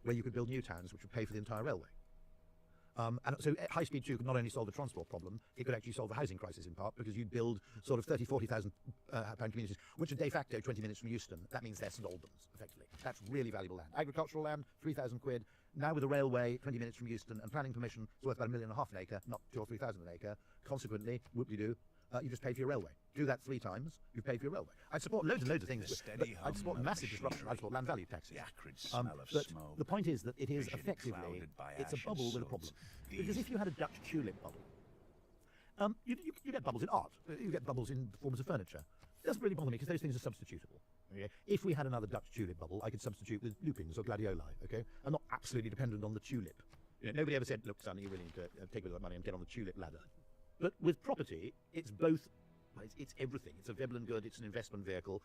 where you could build new towns which would pay for the entire railway. And so High Speed 2 could not only solve the transport problem, it could actually solve the housing crisis in part, because you'd build sort of 30, 40,000 pound communities, which are de facto 20 minutes from Euston. That means they're St Albans, effectively. That's really valuable land. Agricultural land, 3,000 quid. Now with a railway, 20 minutes from Euston, and planning permission, it's worth about £1.5 million an acre, not 2,000 or 3,000 an acre. Consequently, whoop-de-doo, you just pay for your railway. Do that 3 times, you've paid for your railway. I support loads and loads of things. I'd support massive disruption. I'd support land value taxes. But the point is that it is effectively, it's a bubble with a problem. Because if you had a Dutch tulip bubble, you get bubbles in art. You get bubbles in forms of furniture. It doesn't really bother me because those things are substitutable. Okay? If we had another Dutch tulip bubble, I could substitute with lupins or gladioli. Okay, I'm not absolutely dependent on the tulip. Nobody ever said, "Look, son, you really need to take a bit of money and get on the tulip ladder." But with property, it's both. It's everything. It's a Veblen good. It's an investment vehicle.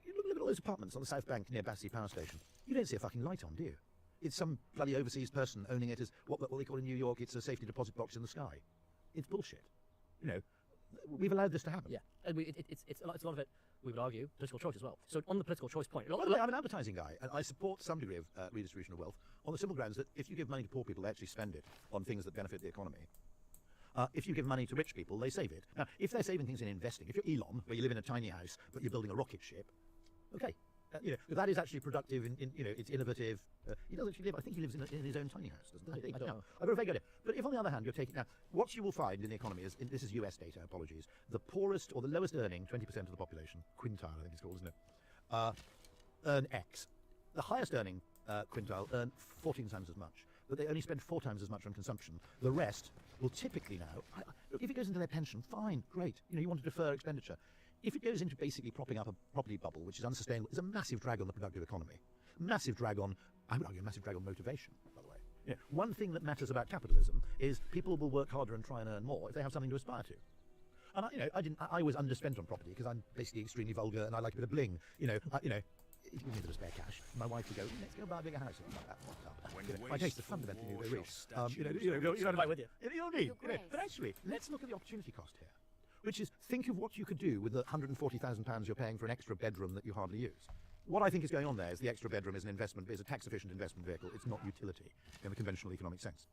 You look at all those apartments on the South Bank near Battersea Power Station. You don't see a fucking light on, do you? It's some bloody overseas person owning it as what they call in New York. It's a safety deposit box in the sky. It's bullshit. We've allowed this to happen. Yeah, and it's a lot of it. We would argue political choice as well. So on the political choice point, I'm an advertising guy, and I support some degree of redistribution of wealth on the simple grounds that if you give money to poor people, they actually spend it on things that benefit the economy. If you give money to rich people, they save it. Now, if they're saving things in investing, if you're Elon, where you live in a tiny house but you're building a rocket ship, okay, that is actually productive. It's innovative. He doesn't actually live. I think he lives in his own tiny house, doesn't he? I don't know. I've got a very good idea. But if on the other hand you're taking now, what you will find in the economy is, this is US data. Apologies. The poorest or the lowest earning 20% of the population, quintile, I think it's called, isn't it? Earn X. The highest earning quintile earn 14 times as much, but they only spend 4 times as much on consumption. The rest will typically now, look, if it goes into their pension, fine, great. You want to defer expenditure. If it goes into basically propping up a property bubble, which is unsustainable, is a massive drag on the productive economy. Massive drag on, I would argue, a massive drag on motivation, by the way. One thing that matters about capitalism is people will work harder and try and earn more if they have something to aspire to. And I was underspent on property because I'm basically extremely vulgar and I like a bit of bling. If you give me a bit of spare cash, my wife would go, let's go buy a bigger house. My taste is fundamentally new, very rich. You know what I mean? But actually, let's look at the opportunity cost here, which is, think of what you could do with the £140,000 you're paying for an extra bedroom that you hardly use. What I think is going on there is the extra bedroom is an investment, is a tax-efficient investment vehicle. It's not utility in the conventional economic sense.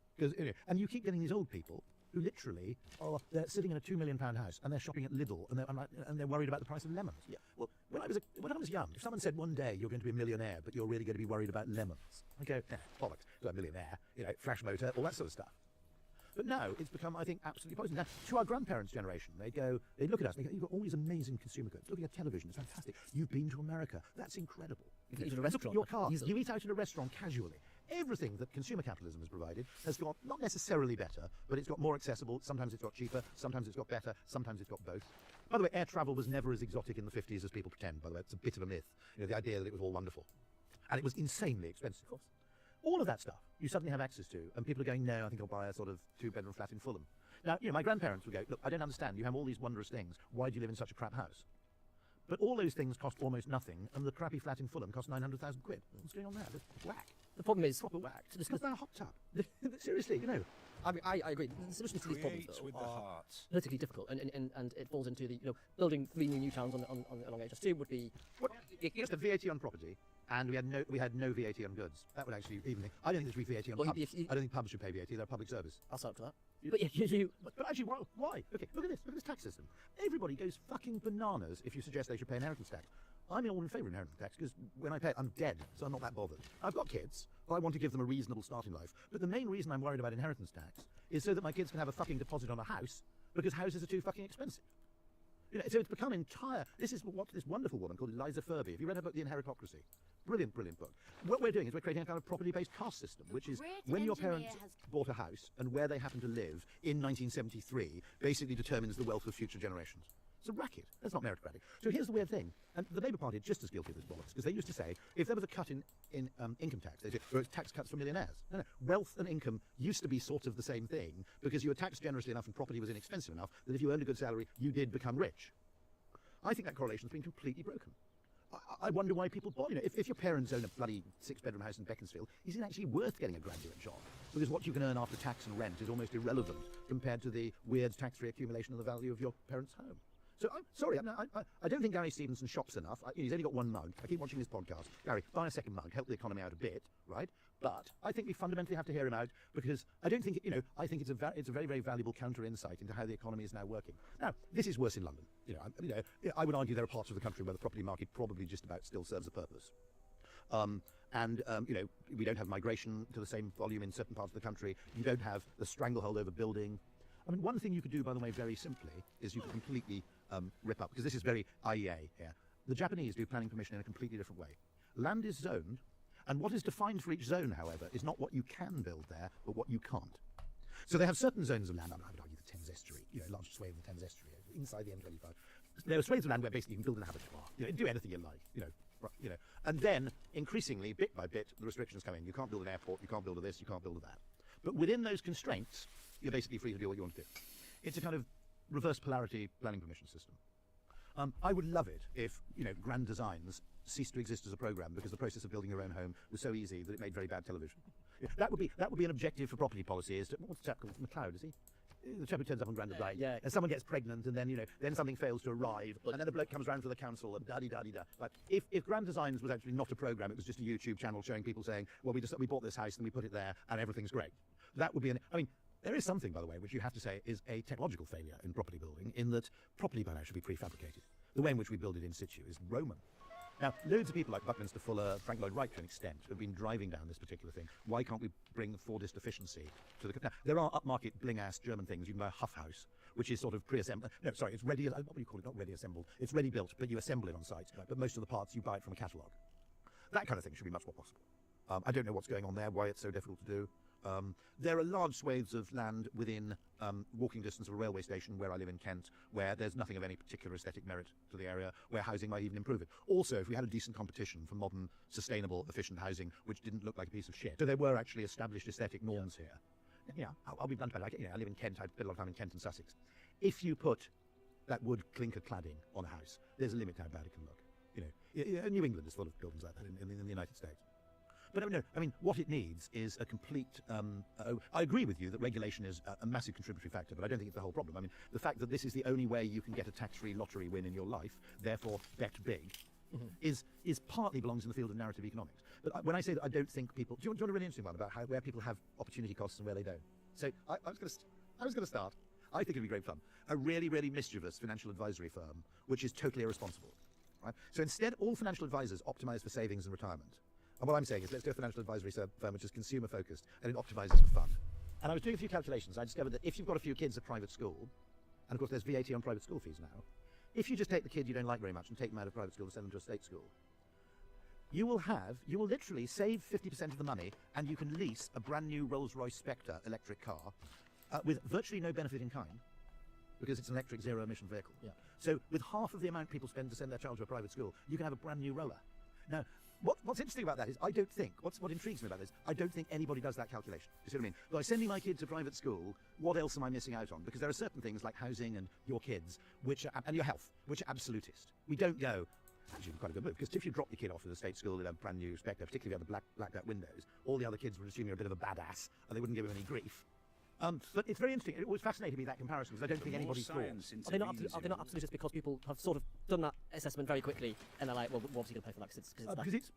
And you keep getting these old people who literally they're sitting in a £2 million house and they're shopping at Lidl and they're worried about the price of lemons. Yeah. Well, when I was young, if someone said one day you're going to be a millionaire, but you're really going to be worried about lemons, I go, bollocks, I'm a millionaire, flash motor, all that sort of stuff. But now it's become, I think, absolutely poison. Now, to our grandparents' generation, they'd look at us, and they go, you've got all these amazing consumer goods. Looking at television, it's fantastic. You've been to America. That's incredible. You eat at a restaurant. Your car. You eat out at a restaurant casually. Everything that consumer capitalism has provided has got not necessarily better, but it's got more accessible. Sometimes it's got cheaper. Sometimes it's got better. Sometimes it's got both. By the way, air travel was never as exotic in the 50s as people pretend, by the way. It's a bit of a myth. The idea that it was all wonderful. And it was insanely expensive. Of course. All of that stuff you suddenly have access to, and people are going, no, I think I'll buy a sort of 2-bedroom flat in Fulham. Now, my grandparents would go, look, I don't understand. You have all these wondrous things. Why do you live in such a crap house? But all those things cost almost nothing, and the crappy flat in Fulham costs 900,000 quid. What's going on there? There's whack. The problem is proper whack. It's now a hot tub. Seriously, I mean, I agree. The solutions to these problems are politically difficult, and it falls into the building 3 new towns along HS2 would be the VAT on property, and we had no VAT on goods. That would actually even. I don't think there should be VAT on pubs. I don't think pubs should pay VAT. They're a public service. I'll start for that. But actually, why? Okay, look at this tax system. Everybody goes fucking bananas if you suggest they should pay inheritance tax. I'm all in favour of inheritance tax because when I pay it, I'm dead, so I'm not that bothered. I've got kids, but I want to give them a reasonable start in life. But the main reason I'm worried about inheritance tax is so that my kids can have a fucking deposit on a house because houses are too fucking expensive. So it's become entire. This is what this wonderful woman called Eliza Furby. Have you read her book, The Inheritocracy? Brilliant, brilliant book. What we're doing is we're creating a kind of property-based caste system, which is when your parents bought a house and where they happen to live in 1973 basically determines the wealth of future generations. It's a racket. That's not meritocratic. So here's the weird thing, and the Labour Party are just as guilty of this bollocks, because they used to say if there was a cut in income tax, they'd say, well, it's tax cuts for millionaires. No, wealth and income used to be sort of the same thing, because you were taxed generously enough and property was inexpensive enough that if you earned a good salary, you did become rich. I think that correlation's been completely broken. I wonder why people bother. If your parents own a bloody 6-bedroom house in Beaconsfield, is it actually worth getting a graduate job? Because what you can earn after tax and rent is almost irrelevant compared to the weird tax-free accumulation of the value of your parents' home. So I'm sorry, I don't think Gary Stevenson shops enough. He's only got one mug. I keep watching this podcast. Gary, buy a second mug, help the economy out a bit, right? But I think we fundamentally have to hear him out, because I don't think, I think it's a very, very valuable counter-insight into how the economy is now working. Now, this is worse in London. I would argue there are parts of the country where the property market probably just about still serves a purpose. We don't have migration to the same volume in certain parts of the country. You don't have the stranglehold over building. I mean, one thing you could do, by the way, very simply, is you could completely rip up, because this is very IEA here. The Japanese do planning permission in a completely different way. Land is zoned, and what is defined for each zone, however, is not what you can build there, but what you can't. So they have certain zones of land. I would argue the Thames Estuary, large swathe of the Thames Estuary, inside the M25. There are swathes of land where basically you can build an abattoir, do anything you like, And then, increasingly, bit by bit, the restrictions come in. You can't build an airport, you can't build a this, you can't build a that. But within those constraints, you're basically free to do what you want to do. It's a kind of reverse polarity planning permission system. I would love it if, grand designs ceased to exist as a program because the process of building your own home was so easy that it made very bad television. Yeah, that would be an objective for property policy. Is to, what's the chap called? McLeod, is he? The chap who turns up on Grand Design. Yeah. And someone gets pregnant, and then then something fails to arrive, and then a bloke comes round for the council, and da-di-da-di-da. Like, if Grand Designs was actually not a program, it was just a YouTube channel showing people saying, well, we bought this house and we put it there, and everything's great. That would be there is something, by the way, which you have to say is a technological failure in property building, in that property by now should be prefabricated. The way in which we build it in situ is Roman. Now, loads of people like Buckminster Fuller, Frank Lloyd Wright to an extent, have been driving down this particular thing. Why can't we bring Fordist efficiency to the... Now, there are upmarket, bling-ass German things. You can buy a Huff House, which is sort of pre-assembled... No, sorry, it's ready... What do you call it? Not ready assembled. It's ready built, but you assemble it on site. Right. But most of the parts, you buy it from a catalogue. That kind of thing should be much more possible. I don't know what's going on there, why it's so difficult to do. There are large swathes of land within walking distance of a railway station where I live in Kent, where there's nothing of any particular aesthetic merit to the area, where housing might even improve it. Also, if we had a decent competition for modern, sustainable, efficient housing, which didn't look like a piece of shit. So there were actually established aesthetic norms here. Yeah, I'll be blunt about it. I live in Kent, I spent a lot of time in Kent and Sussex. If you put that wood clinker cladding on a house, there's a limit to how bad it can look. New England is full of buildings like that in the United States. But what it needs is a complete... I agree with you that regulation is a massive contributory factor, but I don't think it's the whole problem. The fact that this is the only way you can get a tax-free lottery win in your life, therefore bet big, is partly belongs in the field of narrative economics. But when I say that I don't think people... Do you want a really interesting one about where people have opportunity costs and where they don't? So I was going to start. I think it'd be great fun. A really, really mischievous financial advisory firm, which is totally irresponsible. Right? So instead, all financial advisors optimize for savings and retirement. And what I'm saying is, let's do a financial advisory firm which is consumer-focused, and it optimizes for fun. And I was doing a few calculations. I discovered that if you've got a few kids at private school, and of course there's VAT on private school fees now, if you just take the kid you don't like very much and take them out of private school and send them to a state school, you will literally save 50% of the money, and you can lease a brand new Rolls-Royce Spectre electric car with virtually no benefit in kind, because it's an electric zero-emission vehicle. Yeah. So with half of the amount people spend to send their child to a private school, you can have a brand new roller. Now, what's interesting about that is what intrigues me about this, I don't think anybody does that calculation. Do you see what I mean? By sending my kid to private school, what else am I missing out on? Because there are certain things like housing and your kids, and your health, which are absolutist. We don't go, actually quite a good move, because if you drop your kid off at a state school in a brand new Spectre, particularly on the blacked out windows, all the other kids would assume you're a bit of a badass, and they wouldn't give him any grief. But it's very interesting. It always fascinated me, that comparison, because I don't think anybody thought. Are they not absolutist because people have sort of done that assessment very quickly, and they're like, well, we're obviously going to pay for that because it's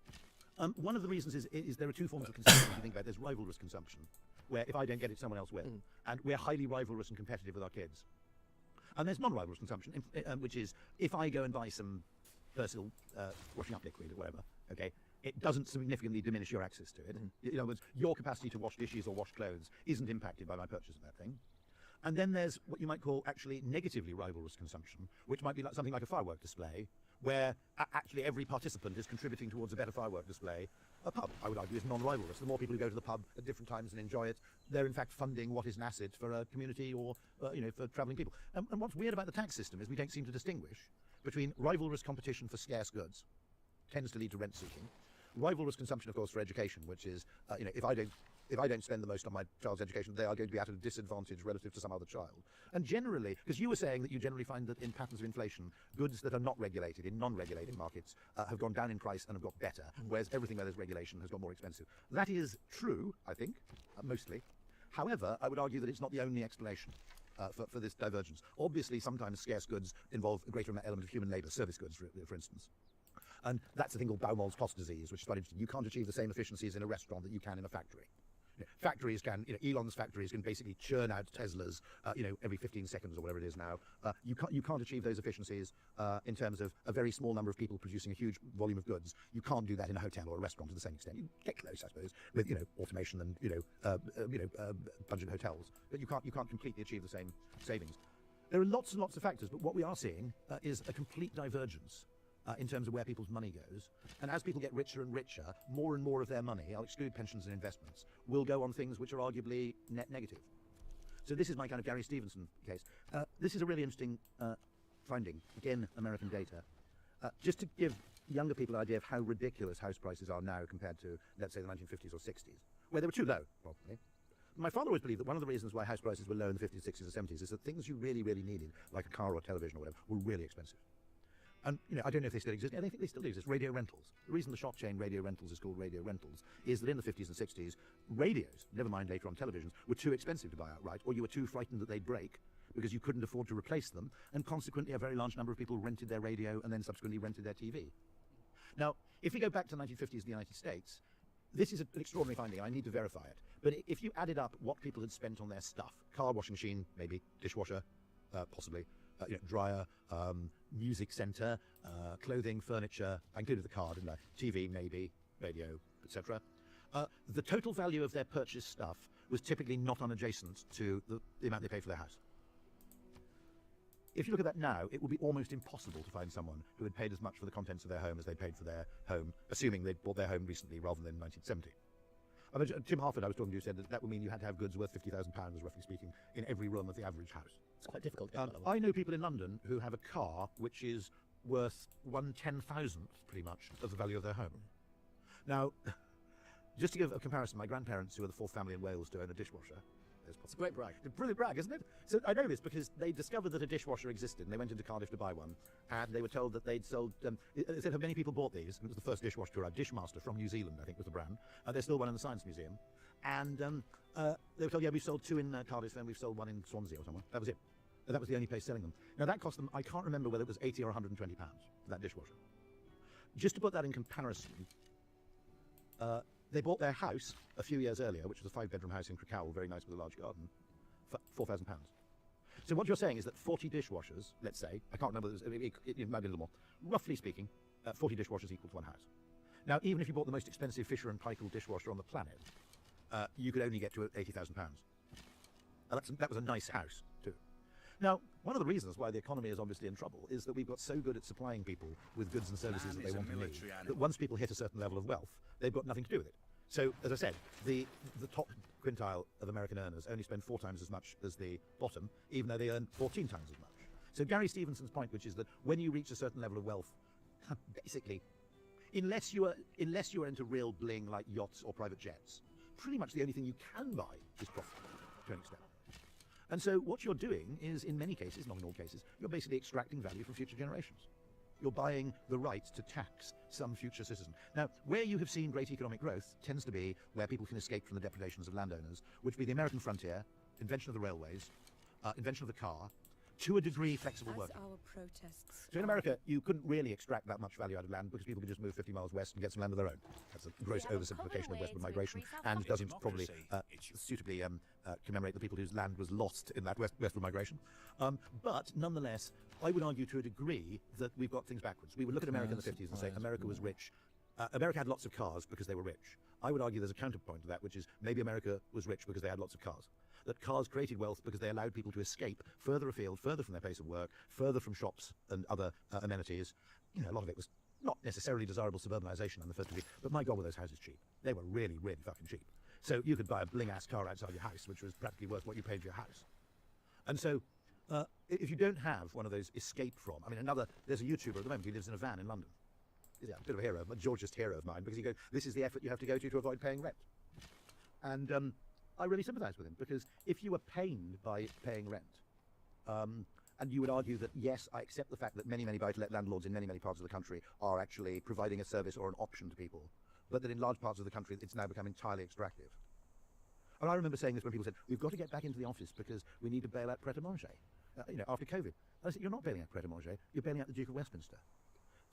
one of the reasons is there are two forms of consumption if you think about it. There's rivalrous consumption, where if I don't get it, someone else will. And we're highly rivalrous and competitive with our kids. And there's non-rivalrous consumption, which is if I go and buy some personal washing up liquid or whatever, okay, it doesn't significantly diminish your access to it. In other words, your capacity to wash dishes or wash clothes isn't impacted by my purchase of that thing. And then there's what you might call actually negatively rivalrous consumption, which might be like something like a firework display, where actually every participant is contributing towards a better firework display. A pub, I would argue, is non-rivalrous. The more people who go to the pub at different times and enjoy it, they're in fact funding what is an asset for a community or for travelling people. And what's weird about the tax system is we don't seem to distinguish between rivalrous competition for scarce goods, tends to lead to rent seeking, rivalrous consumption, of course, for education, which is, if I don't spend the most on my child's education, they are going to be at a disadvantage relative to some other child. And generally, because you were saying that you generally find that in patterns of inflation, goods that are not regulated, in non-regulated markets, have gone down in price and have got better, whereas everything where there's regulation has got more expensive. That is true, I think, mostly. However, I would argue that it's not the only explanation for this divergence. Obviously, sometimes scarce goods involve a greater element of human labour, service goods, for instance. And that's the thing called Baumont's cost disease, which is quite interesting. You can't achieve the same efficiencies in a restaurant that you can in a factory. Factories can, Elon's factories can basically churn out Teslas, every 15 seconds or whatever it is now. You can't achieve those efficiencies in terms of a very small number of people producing a huge volume of goods. You can't do that in a hotel or a restaurant to the same extent. You get close, I suppose, with automation and budget hotels, but you can't completely achieve the same savings. There are lots and lots of factors, but what we are seeing is a complete divergence in terms of where people's money goes. And as people get richer and richer, more and more of their money, I'll exclude pensions and investments, will go on things which are arguably net negative. So this is my kind of Gary Stevenson case. This is a really interesting finding, again, American data. Just to give younger people an idea of how ridiculous house prices are now compared to, let's say, the 1950s or 60s, where they were too low, probably. My father always believed that one of the reasons why house prices were low in the 50s, 60s, or 70s is that things you really, really needed, like a car or television or whatever, were really expensive. And, I don't know if they still exist. I think they still do exist. Radio rentals. The reason the shop chain Radio Rentals is called Radio Rentals is that in the 50s and 60s, radios, never mind later on televisions, were too expensive to buy outright, or you were too frightened that they'd break because you couldn't afford to replace them, and consequently a very large number of people rented their radio and then subsequently rented their TV. Now, if we go back to the 1950s in the United States, this is an extraordinary finding. I need to verify it. But if you added up what people had spent on their stuff, car, washing machine, maybe, dishwasher, possibly, dryer, music centre, clothing, furniture, I included the car, didn't I? TV, maybe, radio, etc. The total value of their purchased stuff was typically not unadjacent to the amount they paid for their house. If you look at that now, it would be almost impossible to find someone who had paid as much for the contents of their home as they paid for their home, assuming they'd bought their home recently rather than in 1970. I mean, Tim Harford, I was talking to, said that would mean you had to have goods worth £50,000, roughly speaking, in every room of the average house. It's quite difficult to get that level. I know people in London who have a car which is worth 1/10,000th, pretty much, of the value of their home. Now, just to give a comparison, my grandparents, who are the fourth family in Wales to own a dishwasher, It's a great brag. a brilliant brag, isn't it? So I know this because they discovered that a dishwasher existed, and they went into Cardiff to buy one, and they were told that they'd sold. They said, "Have many people bought these?" And it was the first dishwasher to arrive. Dishmaster from New Zealand, I think, was the brand. There's still one in the Science Museum, and they were told, "Yeah, we've sold two in Cardiff, and we've sold one in Swansea or somewhere." That was it. That was the only place selling them. Now that cost them, I can't remember whether it was £80 or £120 for that dishwasher. Just to put that in comparison, they bought their house a few years earlier, which was a 5-bedroom house in Crickhowell, very nice with a large garden, for £4,000. So what you're saying is that 40 dishwashers, let's say, I can't remember, it might be a little more, roughly speaking, 40 dishwashers equals one house. Now, even if you bought the most expensive Fisher and Paykel dishwasher on the planet, you could only get to £80,000. That was a nice house, too. Now, one of the reasons why the economy is obviously in trouble is that we've got so good at supplying people with goods and services that they want and need, that once people hit a certain level of wealth, they've got nothing to do with it. So, as I said, the top quintile of American earners only spend 4 times as much as the bottom, even though they earn 14 times as much. So Gary Stevenson's point, which is that when you reach a certain level of wealth, basically, unless you are into real bling like yachts or private jets, pretty much the only thing you can buy is profit, to an extent. And so what you're doing is, in many cases, not in all cases, you're basically extracting value from future generations. You're buying the right to tax some future citizen. Now, where you have seen great economic growth tends to be where people can escape from the depredations of landowners, which would be the American frontier, invention of the railways, invention of the car, to a degree flexible working. Our protests. So in America, you couldn't really extract that much value out of land because people could just move 50 miles west and get some land of their own. That's a gross oversimplification of westward migration and doesn't probably suitably commemorate the people whose land was lost in that westward migration. But nonetheless, I would argue to a degree that we've got things backwards. We would look at America in the 50s and say America was rich. America had lots of cars because they were rich. I would argue there's a counterpoint to that, which is maybe America was rich because they had lots of cars. That cars created wealth because they allowed people to escape further afield, further from their place of work, further from shops and other amenities. A lot of it was not necessarily desirable suburbanization in the first degree, but my God, were those houses cheap. They were really, really fucking cheap. So you could buy a bling-ass car outside your house, which was practically worth what you paid for your house. And so if you don't have one of those escape from, there's a YouTuber at the moment who lives in a van in London. He's a bit of a hero, a Georgist hero of mine, because he goes, this is the effort you have to go to avoid paying rent. And I really sympathise with him, because if you were pained by paying rent, and you would argue that, yes, I accept the fact that many, many buy-to-let landlords in many, many parts of the country are actually providing a service or an option to people, but that in large parts of the country it's now become entirely extractive. And I remember saying this when people said, we've got to get back into the office because we need to bail out Pret-a-Manger, after COVID. And I said, you're not bailing out Pret-a-Manger, you're bailing out the Duke of Westminster.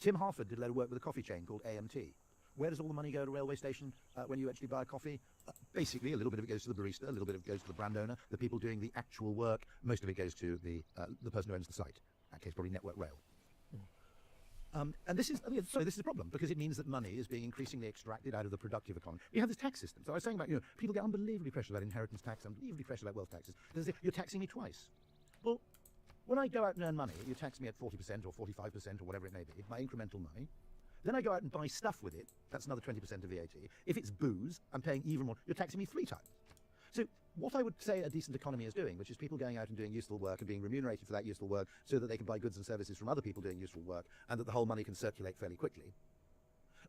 Tim Harford did a lot of work with a coffee chain called AMT. Where does all the money go at a railway station when you actually buy a coffee? Basically, a little bit of it goes to the barista, a little bit of it goes to the brand owner, the people doing the actual work. Most of it goes to the person who owns the site. In that case, probably Network Rail. And this is, this is a problem, because it means that money is being increasingly extracted out of the productive economy. You have this tax system. So I was saying about, people get unbelievably pressured about inheritance tax, unbelievably pressured about wealth taxes. They say, you're taxing me twice. Well, when I go out and earn money, you tax me at 40% or 45% or whatever it may be, my incremental money. Then I go out and buy stuff with it. That's another 20% of VAT. If it's booze, I'm paying even more. You're taxing me 3 times. So what I would say a decent economy is doing, which is people going out and doing useful work and being remunerated for that useful work so that they can buy goods and services from other people doing useful work and that the whole money can circulate fairly quickly.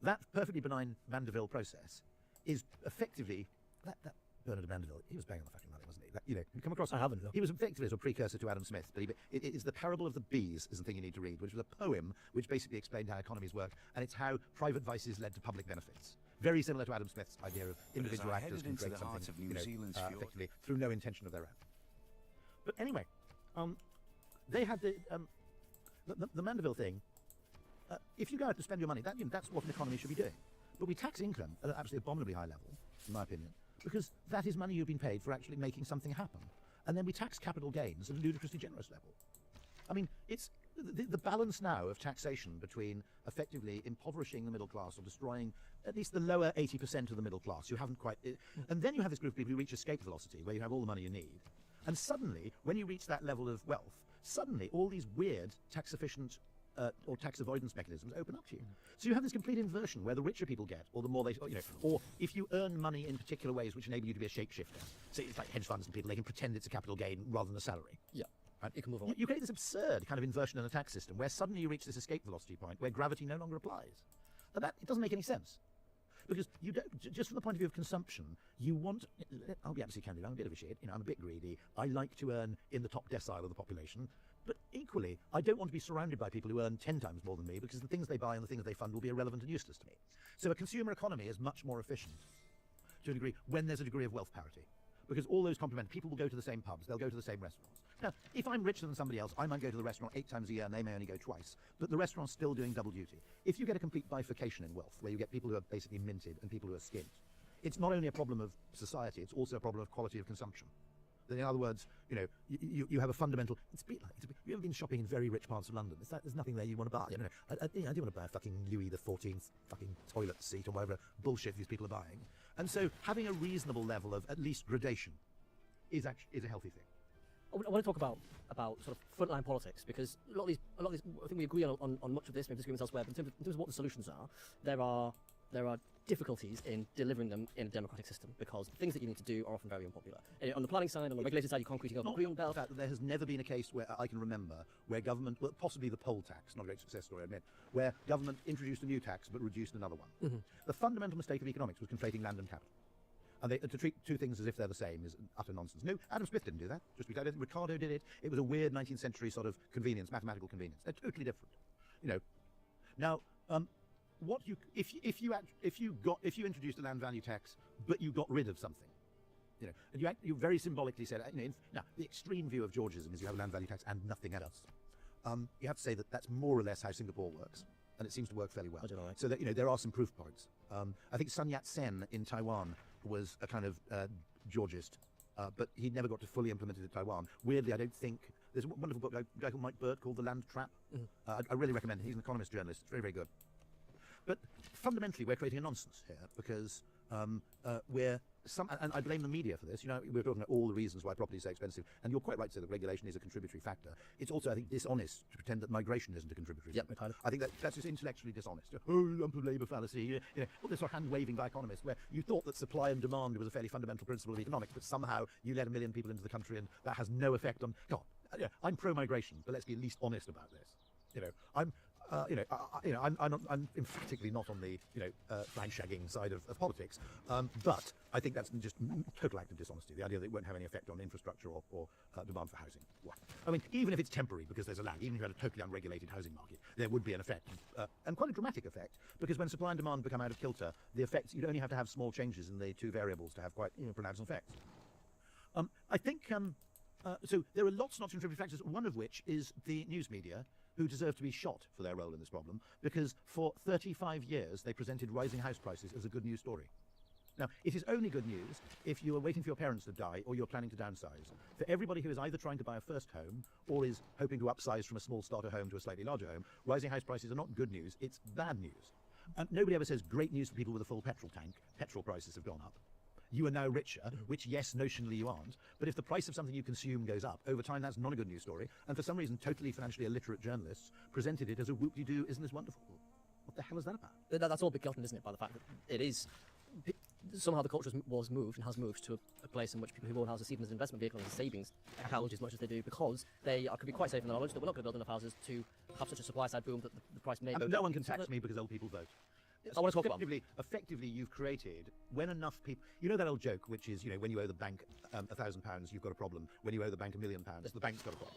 That perfectly benign Mandeville process is effectively, that Bernard of Mandeville, he was banging on the fucking money, wasn't he? That, you come across... I haven't, no. He was effectively a precursor to Adam Smith, but it is the parable of the bees is the thing you need to read, which was a poem which basically explained how economies work, and it's how private vices led to public benefits. Very similar to Adam Smith's idea of individual actors can create something, effectively through no intention of their own. But anyway, they had the Mandeville thing. If you go out to spend your money, that's what an economy should be doing. But we tax income at an absolutely abominably high level, in my opinion, because that is money you've been paid for actually making something happen. And then we tax capital gains at a ludicrously generous level. I mean, it's the balance now of taxation between effectively impoverishing the middle class or destroying at least the lower 80% of the middle class. You haven't quite... And then you have this group of people who reach escape velocity, where you have all the money you need. And suddenly, when you reach that level of wealth, suddenly all these weird tax-efficient or tax avoidance mechanisms open up to you. So you have this complete inversion where the richer people get, or the more they, or if you earn money in particular ways which enable you to be a shapeshifter. So it's like hedge funds and people, they can pretend it's a capital gain rather than a salary. Yeah. Right? You can move on. You create this absurd kind of inversion in the tax system where suddenly you reach this escape velocity point where gravity no longer applies. And it doesn't make any sense. Because you don't, just from the point of view of consumption, you want, I'll be absolutely candid, I'm a bit of a shit, I'm a bit greedy, I like to earn in the top decile of the population, but equally, I don't want to be surrounded by people who earn 10 times more than me because the things they buy and the things they fund will be irrelevant and useless to me. So a consumer economy is much more efficient, to a degree, when there's a degree of wealth parity. Because all those complement, people will go to the same pubs, they'll go to the same restaurants. Now, if I'm richer than somebody else, I might go to the restaurant 8 times a year and they may only go twice, but the restaurant's still doing double duty. If you get a complete bifurcation in wealth, where you get people who are basically minted and people who are skint, it's not only a problem of society, it's also a problem of quality of consumption. That in other words, you have a fundamental... you ever been shopping in very rich parts of London? There's nothing there you want to buy. I do want to buy a fucking Louis XIV fucking toilet seat or whatever bullshit these people are buying. And so having a reasonable level of at least gradation is a healthy thing. I want to talk about sort of frontline politics, because a lot of these, I think we agree on much of this, maybe disagreements elsewhere, but in terms of what the solutions are, there are difficulties in delivering them in a democratic system, because the things that you need to do are often very unpopular. On the planning side, on the regulated side, you're concreting over the green belt. The fact that there has never been a case where I can remember where government, well, possibly the poll tax, not a great success story, I admit, where government introduced a new tax but reduced another one. Mm-hmm. The fundamental mistake of economics was conflating land and capital. And to treat two things as if they're the same is utter nonsense. No, Adam Smith didn't do that. Just because Ricardo did it. It was a weird 19th century sort of convenience, mathematical convenience. They're totally different. Now, if you introduced a land value tax, but you got rid of something, and you very symbolically said, now the extreme view of Georgism is you have a land value tax and nothing else. You have to say that that's more or less how Singapore works. And it seems to work fairly well. So that there are some proof points. I think Sun Yat-sen in Taiwan was a kind of Georgist, but he never got to fully implement it in Taiwan. Weirdly, I don't think there's a wonderful book by a guy called Mike Burt called The Land Trap. I really recommend it. He's an economist journalist. It's very, very good. But fundamentally, we're creating a nonsense here because and I blame the media for this. We're talking about all the reasons why property is so expensive, and you're quite right to say that regulation is a contributory factor. It's also, I think, dishonest to pretend that migration isn't a contributory factor. I think that's just intellectually dishonest. Lump of labour fallacy. All this sort of hand-waving by economists, where you thought that supply and demand was a fairly fundamental principle of economics, but somehow you let 1 million people into the country, and that has no effect on. God, I'm pro-migration, but let's be at least honest about this. I'm emphatically not on the flag shagging side of politics, but I think that's just total act of dishonesty. The idea that it won't have any effect on infrastructure or demand for housing. Well, I mean, even if it's temporary because there's a lag, even if you had a totally unregulated housing market, there would be an effect, and quite a dramatic effect, because when supply and demand become out of kilter, the effects, you'd only have to have small changes in the two variables to have quite pronounced effects. I think so there are lots and lots of contributing factors, one of which is the news media, who deserve to be shot for their role in this problem, because for 35 years they presented rising house prices as a good news story. Now, it is only good news if you are waiting for your parents to die or you're planning to downsize. For everybody who is either trying to buy a first home or is hoping to upsize from a small starter home to a slightly larger home, rising house prices are not good news, it's bad news. And nobody ever says great news for people with a full petrol tank. Petrol prices have gone up. You are now richer, which, yes, notionally you aren't, but if the price of something you consume goes up, over time that's not a good news story, and for some reason totally financially illiterate journalists presented it as a whoop-de-doo, isn't this wonderful? What the hell is that about? That's all begotten, isn't it, by the fact that it is... Somehow the culture was moved and has moved to a place in which people who own houses see them as an investment vehicle and as a savings account as much as they do, because they could be quite safe in the knowledge that we're not going to build enough houses to have such a supply side boom that the price may go no one can tax me because old people vote. I want to talk about... Effectively, you've created, when enough people... You know that old joke, which is, when you owe the bank £1,000, you've got a problem. When you owe the bank £1 million, the bank's got a problem.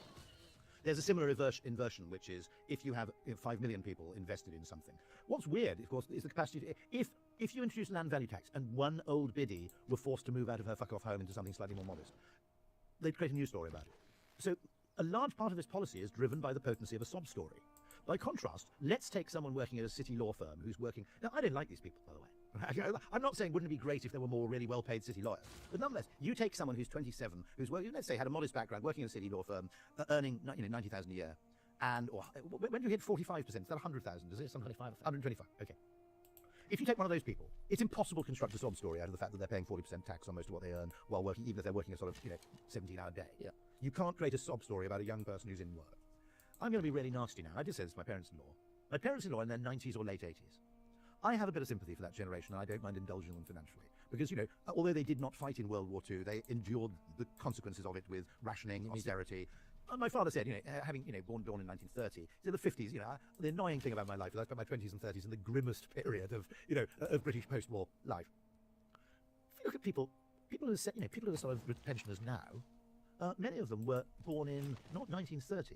There's a similar inversion, which is if you have 5 million people invested in something. What's weird, of course, is the capacity to... If you introduce land value tax and one old biddy were forced to move out of her fuck-off home into something slightly more modest, they'd create a news story about it. So a large part of this policy is driven by the potency of a sob story. By contrast, let's take someone working at a city law firm who's working... Now, I don't like these people, by the way. I'm not saying wouldn't it be great if there were more really well-paid city lawyers. But nonetheless, you take someone who's 27, who's, let's say, had a modest background, working in a city law firm, earning 90,000 a year, and when do you hit 45%? Is that 100,000? Is it something? 125. Okay. If you take one of those people, it's impossible to construct a sob story out of the fact that they're paying 40% tax on most of what they earn while working, even if they're working a sort of 17-hour day. Yeah. You can't create a sob story about a young person who's in work. I'm going to be really nasty now. I did say this to my parents-in-law. My parents-in-law in their 90s or late 80s. I have a bit of sympathy for that generation, and I don't mind indulging them financially. Because, although they did not fight in World War II, they endured the consequences of it with rationing, austerity. And my father said, having, born in 1930, in the 50s, the annoying thing about my life is I spent my 20s and 30s in the grimmest period of British post-war life. If you look at people who are sort of pensioners now, many of them were born in, not 1930,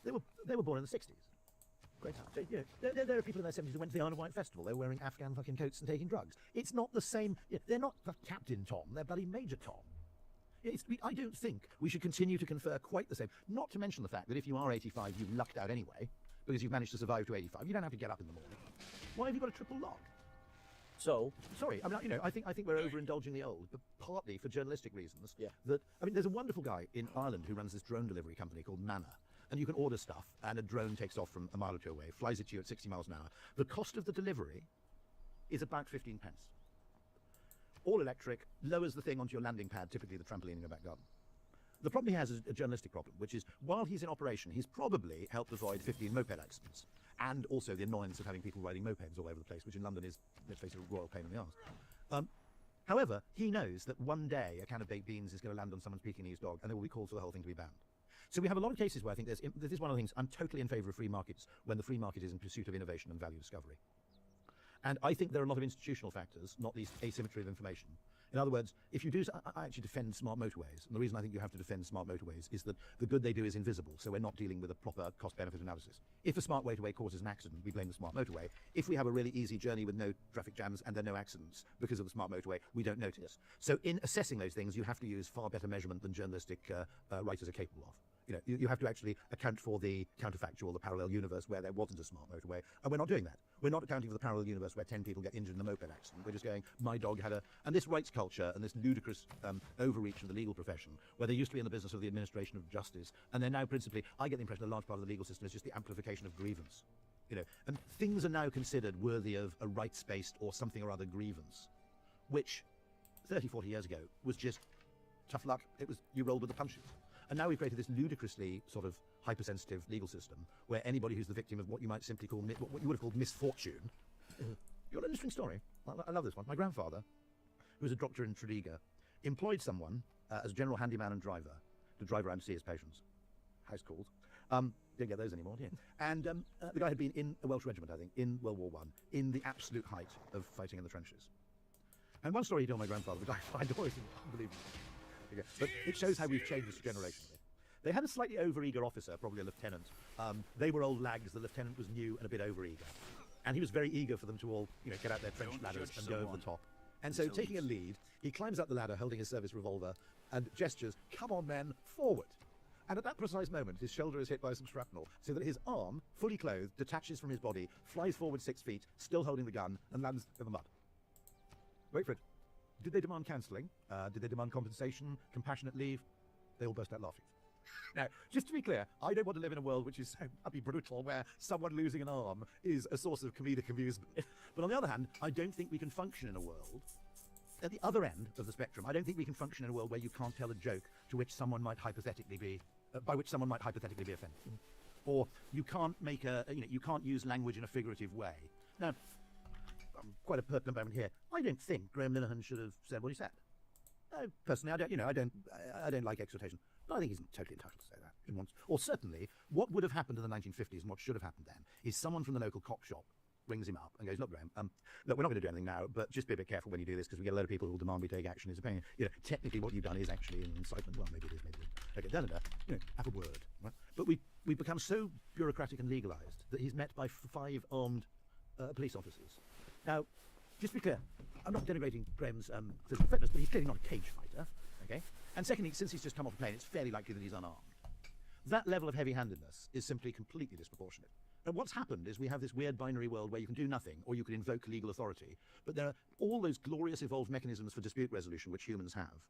they were born in the 60s. Great time. So, there are people in their 70s who went to the Isle of Wight Festival. They were wearing Afghan fucking coats and taking drugs. It's not the same. They're not Captain Tom. They're bloody Major Tom. I don't think we should continue to confer quite the same. Not to mention the fact that if you are 85, you've lucked out anyway, because you've managed to survive to 85. You don't have to get up in the morning. Why have you got a triple lock? So, sorry, I think we're overindulging the old, but partly for journalistic reasons. Yeah. There's a wonderful guy in Ireland who runs this drone delivery company called Manna. And you can order stuff, and a drone takes off from a mile or two away, flies it to you at 60 miles an hour. The cost of the delivery is about 15 pence. All electric, lowers the thing onto your landing pad, typically the trampoline in your back garden. The problem he has is a journalistic problem, which is while he's in operation, he's probably helped avoid 15 moped accidents, and also the annoyance of having people riding mopeds all over the place, which in London is, let's face it, a royal pain in the arse. However, he knows that one day a can of baked beans is going to land on someone's Pekingese dog, and there will be calls for the whole thing to be banned. So we have a lot of cases where I think this is one of the things I'm totally in favour of free markets when the free market is in pursuit of innovation and value discovery. And I think there are a lot of institutional factors, not least asymmetry of information. In other words, if you do, I actually defend smart motorways. And the reason I think you have to defend smart motorways is that the good they do is invisible, so we're not dealing with a proper cost-benefit analysis. If a smart motorway causes an accident, we blame the smart motorway. If we have a really easy journey with no traffic jams and there are no accidents because of the smart motorway, we don't notice. So in assessing those things, you have to use far better measurement than journalistic writers are capable of. You have to actually account for the counterfactual, the parallel universe where there wasn't a smart motorway, and we're not doing that. We're not accounting for the parallel universe where 10 people get injured in a moped accident. We're just going, my dog had a... And this rights culture and this ludicrous overreach of the legal profession, where they used to be in the business of the administration of justice, and they're now principally, I get the impression a large part of the legal system is just the amplification of grievance. And things are now considered worthy of a rights-based or something or other grievance, which 30, 40 years ago was just tough luck. It was, you rolled with the punches. And now we've created this ludicrously sort of hypersensitive legal system where anybody who's the victim of what you might simply call, what you would have called misfortune. You've got an interesting story. I love this one. My grandfather, who was a doctor in Tredegar, employed someone as general handyman and driver to drive around to see his patients. House calls. Don't get those anymore, do you? And the guy had been in a Welsh regiment, I think, in World War I, in the absolute height of fighting in the trenches. And one story he told my grandfather, which I find always unbelievable. But it shows how we've changed this generation. They had a slightly over-eager officer, probably a lieutenant. They were old lags. The lieutenant was new and a bit over-eager. And he was very eager for them to all, get out their trench ladders and go over the top. And so, taking a lead, he climbs up the ladder holding his service revolver and gestures, "Come on, men, forward." And at that precise moment, his shoulder is hit by some shrapnel, so that his arm, fully clothed, detaches from his body, flies forward 6 feet, still holding the gun, and lands in the mud. Wait for it. Did they demand cancelling? Did they demand compensation, compassionate leave? They all burst out laughing. Now, just to be clear, I don't want to live in a world which is so bloody brutal, where someone losing an arm is a source of comedic amusement. But on the other hand, I don't think we can function in a world, at the other end of the spectrum, I don't think we can function in a world where you can't tell a joke to which someone might hypothetically be, by which someone might hypothetically be offended. Or you can't make you can't use language in a figurative way. Now, quite a pertinent moment here. I don't think Graham Linehan should have said what he said. Personally, I don't like exhortation, but I think he's totally entitled to say that. Or certainly, what would have happened in the 1950s and what should have happened then is someone from the local cop shop rings him up and goes, look, Graham, look, we're not going to do anything now, but just be a bit careful when you do this, because we get a lot of people who will demand we take action. His opinion, technically what you've done is actually an incitement. Well, maybe it is, maybe it isn't. Okay, have a word. Right? But we've become so bureaucratic and legalised that he's met by 5 armed police officers. Now, just to be clear, I'm not denigrating Graham's physical fitness, but he's clearly not a cage fighter, okay? And secondly, since he's just come off a plane, it's fairly likely that he's unarmed. That level of heavy-handedness is simply completely disproportionate. And what's happened is we have this weird binary world where you can do nothing, or you can invoke legal authority, but there are all those glorious evolved mechanisms for dispute resolution which humans have,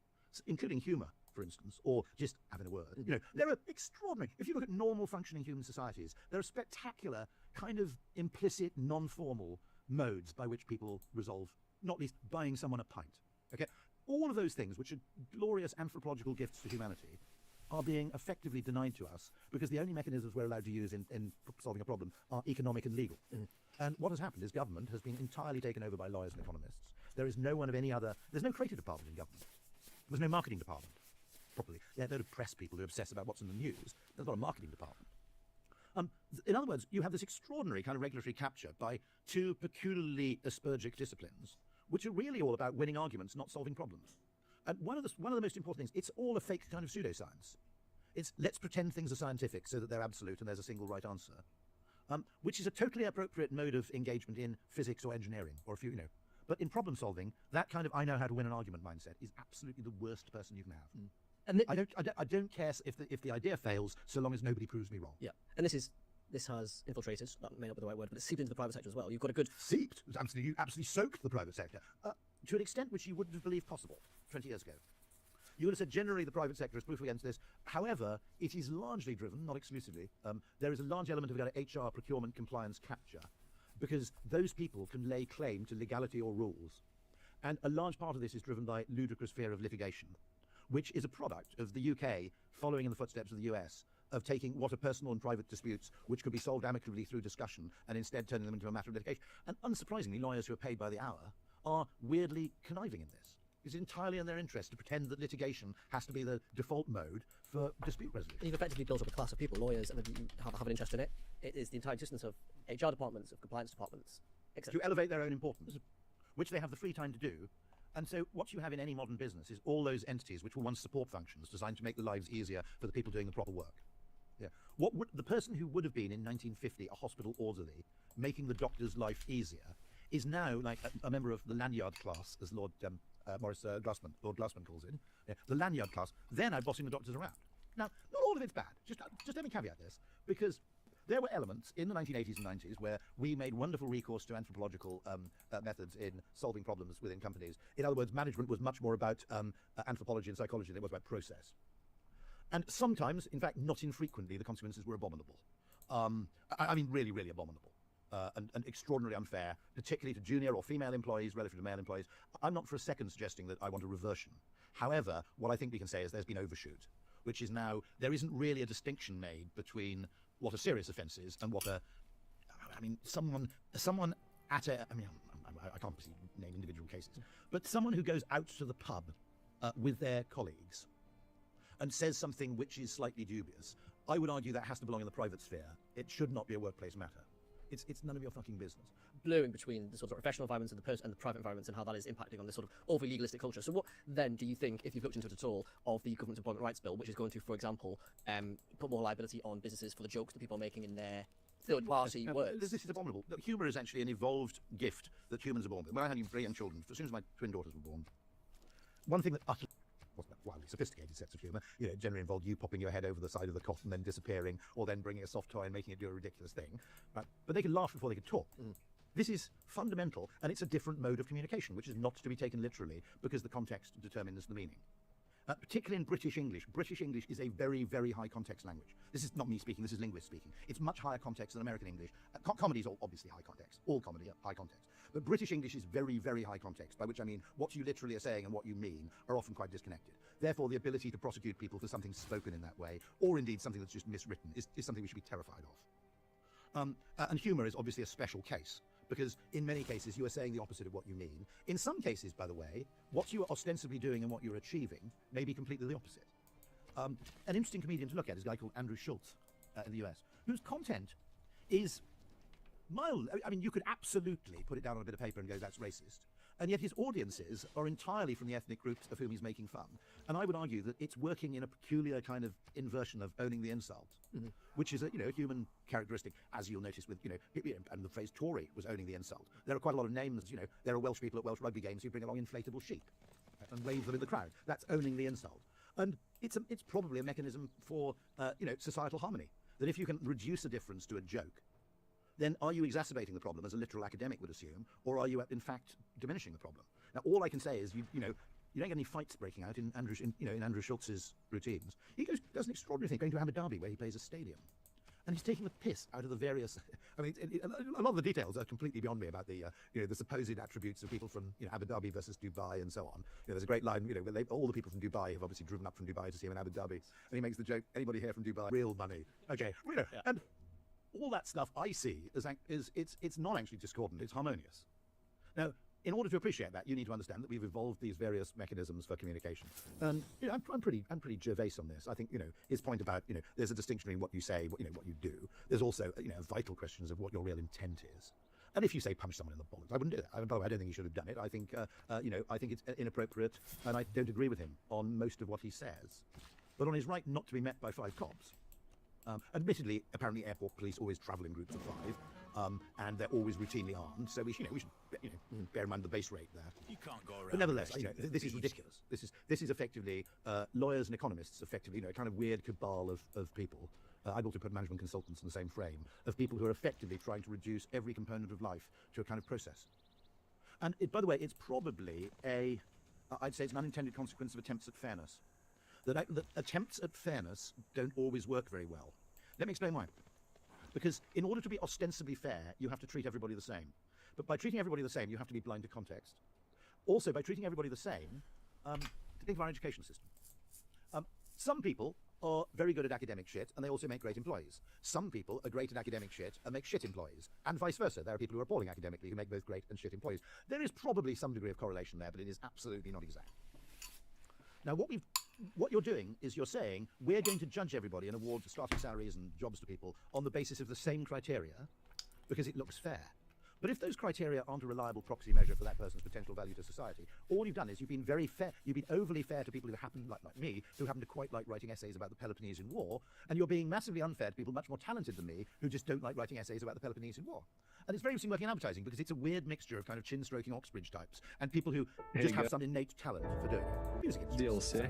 including humour, for instance, or just having a word. There are extraordinary, if you look at normal functioning human societies, there are spectacular, kind of implicit, non-formal modes by which people resolve, not least buying someone a pint. Okay, all of those things, which are glorious anthropological gifts to humanity, are being effectively denied to us because the only mechanisms we're allowed to use in solving a problem are economic and legal. And what has happened is government has been entirely taken over by lawyers and economists. There is no one of any other, there's no creative department in government. There's no marketing department, properly. There are no press people who obsess about what's in the news. There's not a marketing department. In other words, you have this extraordinary kind of regulatory capture by 2 peculiarly aspergic disciplines, which are really all about winning arguments, not solving problems. And one of the most important things, it's all a fake kind of pseudoscience. It's let's pretend things are scientific so that they're absolute and there's a single right answer, which is a totally appropriate mode of engagement in physics or engineering, or but in problem solving, that kind of I know how to win an argument mindset is absolutely the worst person you can have. And I don't care if the idea fails, so long as nobody proves me wrong. Yeah, and this has infiltrated. That may not be the right word, but it's seeped into the private sector as well. You've got a good seeped. You absolutely soaked the private sector to an extent which you wouldn't have believed possible 20 years ago. You would have said generally the private sector is proof against this. However, it is largely driven, not exclusively. There is a large element of HR, procurement, compliance, capture, because those people can lay claim to legality or rules, and a large part of this is driven by ludicrous fear of litigation, which is a product of the UK following in the footsteps of the US, of taking what are personal and private disputes, which could be solved amicably through discussion, and instead turning them into a matter of litigation. And unsurprisingly, lawyers who are paid by the hour are weirdly conniving in this. It's entirely in their interest to pretend that litigation has to be the default mode for dispute resolution. You've effectively built up a class of people, lawyers, and you have an interest in it. It is the entire existence of HR departments, of compliance departments, etc. To elevate their own importance, which they have the free time to do. And so what you have in any modern business is all those entities which were once support functions designed to make the lives easier for the people doing the proper work. Yeah. The person who would have been in 1950 a hospital orderly, making the doctor's life easier, is now like a member of the lanyard class, as Lord Glassman calls it. Yeah. The lanyard class. They're now bossing the doctors around. Now, not all of it's bad. Just let me caveat this, because there were elements in the 1980s and 90s where we made wonderful recourse to anthropological methods in solving problems within companies. In other words, management was much more about anthropology and psychology than it was about process. And sometimes, in fact, not infrequently, the consequences were abominable. I mean, really, really abominable. And extraordinarily unfair, particularly to junior or female employees relative to male employees. I'm not for a second suggesting that I want a reversion. However, what I think we can say is there's been overshoot, which is now, there isn't really a distinction made between what a serious offence is and what someone at a, I can't name individual cases, but someone who goes out to the pub with their colleagues and says something which is slightly dubious, I would argue that has to belong in the private sphere. It should not be a workplace matter. It's none of your fucking business. Blurring between the sort of professional environments and the private environments, and how that is impacting on this sort of overly legalistic culture. So what then do you think, if you've looked into it at all, of the Government Employment Rights Bill, which is going to, for example, put more liability on businesses for the jokes that people are making in their third-party words? This is abominable. Humour is actually an evolved gift that humans are born with. When I had 3 young children, as soon as my twin daughters were born, one thing that utterly... What's that? wildly sophisticated sense of humour. You know, generally involve you popping your head over the side of the cot and then disappearing, or then bringing a soft toy and making it do a ridiculous thing. Right? But they could laugh before they could talk. This is fundamental, and it's a different mode of communication, which is not to be taken literally because the context determines the meaning. Particularly in British English. British English is a very, very high context language. This is not me speaking, this is linguists speaking. It's much higher context than American English. Comedy is obviously high context. All comedy are high context. But British English is very, very high context, by which I mean what you literally are saying and what you mean are often quite disconnected. Therefore, the ability to prosecute people for something spoken in that way, or indeed something that's just miswritten, is something we should be terrified of. And humour is obviously a special case, because in many cases you are saying the opposite of what you mean. In some cases, by the way, what you are ostensibly doing and what you're achieving may be completely the opposite. An interesting comedian to look at is a guy called Andrew Schultz in the US, whose content is mild. I mean, you could absolutely put it down on a bit of paper and go, that's racist. And yet his audiences are entirely from the ethnic groups of whom he's making fun. And I would argue that it's working in a peculiar kind of inversion of owning the insult, which is a human characteristic, as you'll notice with, and the phrase Tory was owning the insult. There are quite a lot of names, there are Welsh people at Welsh rugby games who bring along inflatable sheep and wave them in the crowd. That's owning the insult. And it's probably a mechanism for, societal harmony. That if you can reduce a difference to a joke, then are you exacerbating the problem, as a literal academic would assume, or are you, in fact, diminishing the problem? Now, all I can say is, you don't get any fights breaking out in Andrew Schultz's routines. He does an extraordinary thing, going to Abu Dhabi, where he plays a stadium. And he's taking the piss out of the various... I mean, a lot of the details are completely beyond me about the supposed attributes of people from Abu Dhabi versus Dubai and so on. There's a great line, where all the people from Dubai have obviously driven up from Dubai to see him in Abu Dhabi. And he makes the joke, anybody here from Dubai? Real money. Okay, yeah. And all that stuff I see it's not actually discordant, it's harmonious. Now, in order to appreciate that, you need to understand that we've evolved these various mechanisms for communication. And I'm pretty Gervais on this. I think his point about there's a distinction between what you say, what you do. There's also vital questions of what your real intent is. And if you say punch someone in the bollocks, I wouldn't do that. By the way, I don't think he should have done it. I think I think it's inappropriate, and I don't agree with him on most of what he says. But on his right not to be met by 5 cops. Admittedly, apparently airport police always travel in groups of 5, and they're always routinely armed. So we should bear in mind the base rate there. You can't go around. But nevertheless, this is ridiculous. This is effectively lawyers and economists, effectively, a kind of weird cabal of people. I'd also put management consultants in the same frame of people who are effectively trying to reduce every component of life to a kind of process. And by the way, it's probably I'd say it's an unintended consequence of attempts at fairness. That attempts at fairness don't always work very well. Let me explain why. Because in order to be ostensibly fair, you have to treat everybody the same. But by treating everybody the same, you have to be blind to context. Also, by treating everybody the same, think of our education system. Some people are very good at academic shit, and they also make great employees. Some people are great at academic shit and make shit employees, and vice versa. There are people who are appalling academically who make both great and shit employees. There is probably some degree of correlation there, but it is absolutely not exact. Now, what you're doing is you're saying we're going to judge everybody and award starting salaries and jobs to people on the basis of the same criteria because it looks fair. But if those criteria aren't a reliable proxy measure for that person's potential value to society, all you've done is you've been very fair, you've been overly fair to people who happen, like me, who happen to quite like writing essays about the Peloponnesian War, and you're being massively unfair to people much more talented than me who just don't like writing essays about the Peloponnesian War. And it's very interesting working in advertising because it's a weird mixture of kind of chin-stroking Oxbridge types and people who just have some innate talent for doing it. Music instruments. DLC.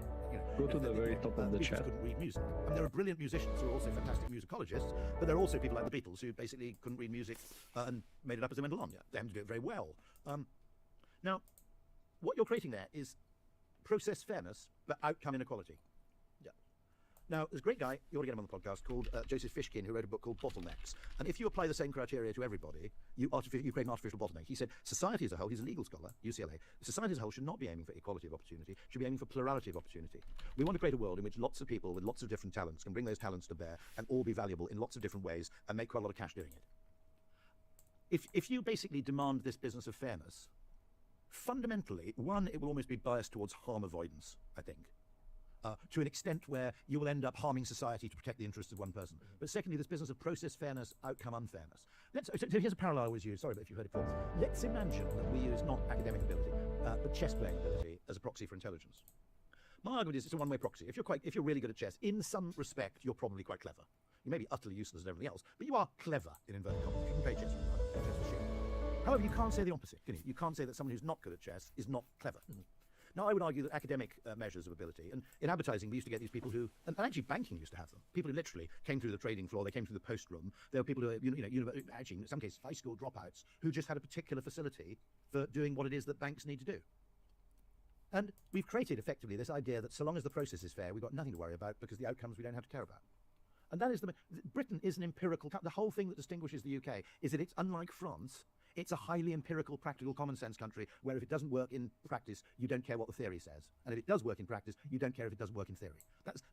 Go to the very top of the chat. Couldn't read music. I mean, there are brilliant musicians who are also fantastic musicologists, but there are also people like the Beatles who basically couldn't read music and made it up as they went along. Yeah, they happen to do it very well. Now, what you're creating there is process fairness, but outcome inequality. Yeah. Now, there's a great guy, you ought to get him on the podcast, called Joseph Fishkin, who wrote a book called Bottlenecks. And if you apply the same criteria to everybody, you create an artificial bottleneck. He said, society as a whole, he's a legal scholar, UCLA, society as a whole should not be aiming for equality of opportunity, should be aiming for plurality of opportunity. We want to create a world in which lots of people with lots of different talents can bring those talents to bear and all be valuable in lots of different ways and make quite a lot of cash doing it. If you basically demand this business of fairness, fundamentally, one, it will almost be biased towards harm avoidance, I think. To an extent where you will end up harming society to protect the interests of one person. But secondly, this business of process fairness, outcome unfairness. So here's a parallel I always use, sorry if you've heard it before. Let's imagine that we use not academic ability, but chess playing ability as a proxy for intelligence. My argument is it's a one-way proxy. If you're really good at chess, in some respect, you're probably quite clever. You may be utterly useless and everything else, but you are clever, in inverted commas. You can play chess for shit. However, you can't say the opposite, can you? You can't say that someone who's not good at chess is not clever. Now, I would argue that academic measures of ability, and in advertising, we used to get these people who, and actually banking used to have them, people who literally came through the trading floor, they came through the post room. There were people who, actually, in some cases, high school dropouts, who just had a particular facility for doing what it is that banks need to do. And we've created, effectively, this idea that so long as the process is fair, we've got nothing to worry about because the outcomes we don't have to care about. And that is Britain is an empirical, the whole thing that distinguishes the UK is that it's unlike France. It's a highly empirical, practical, common sense country where if it doesn't work in practice, you don't care what the theory says. And if it does work in practice, you don't care if it doesn't work in theory.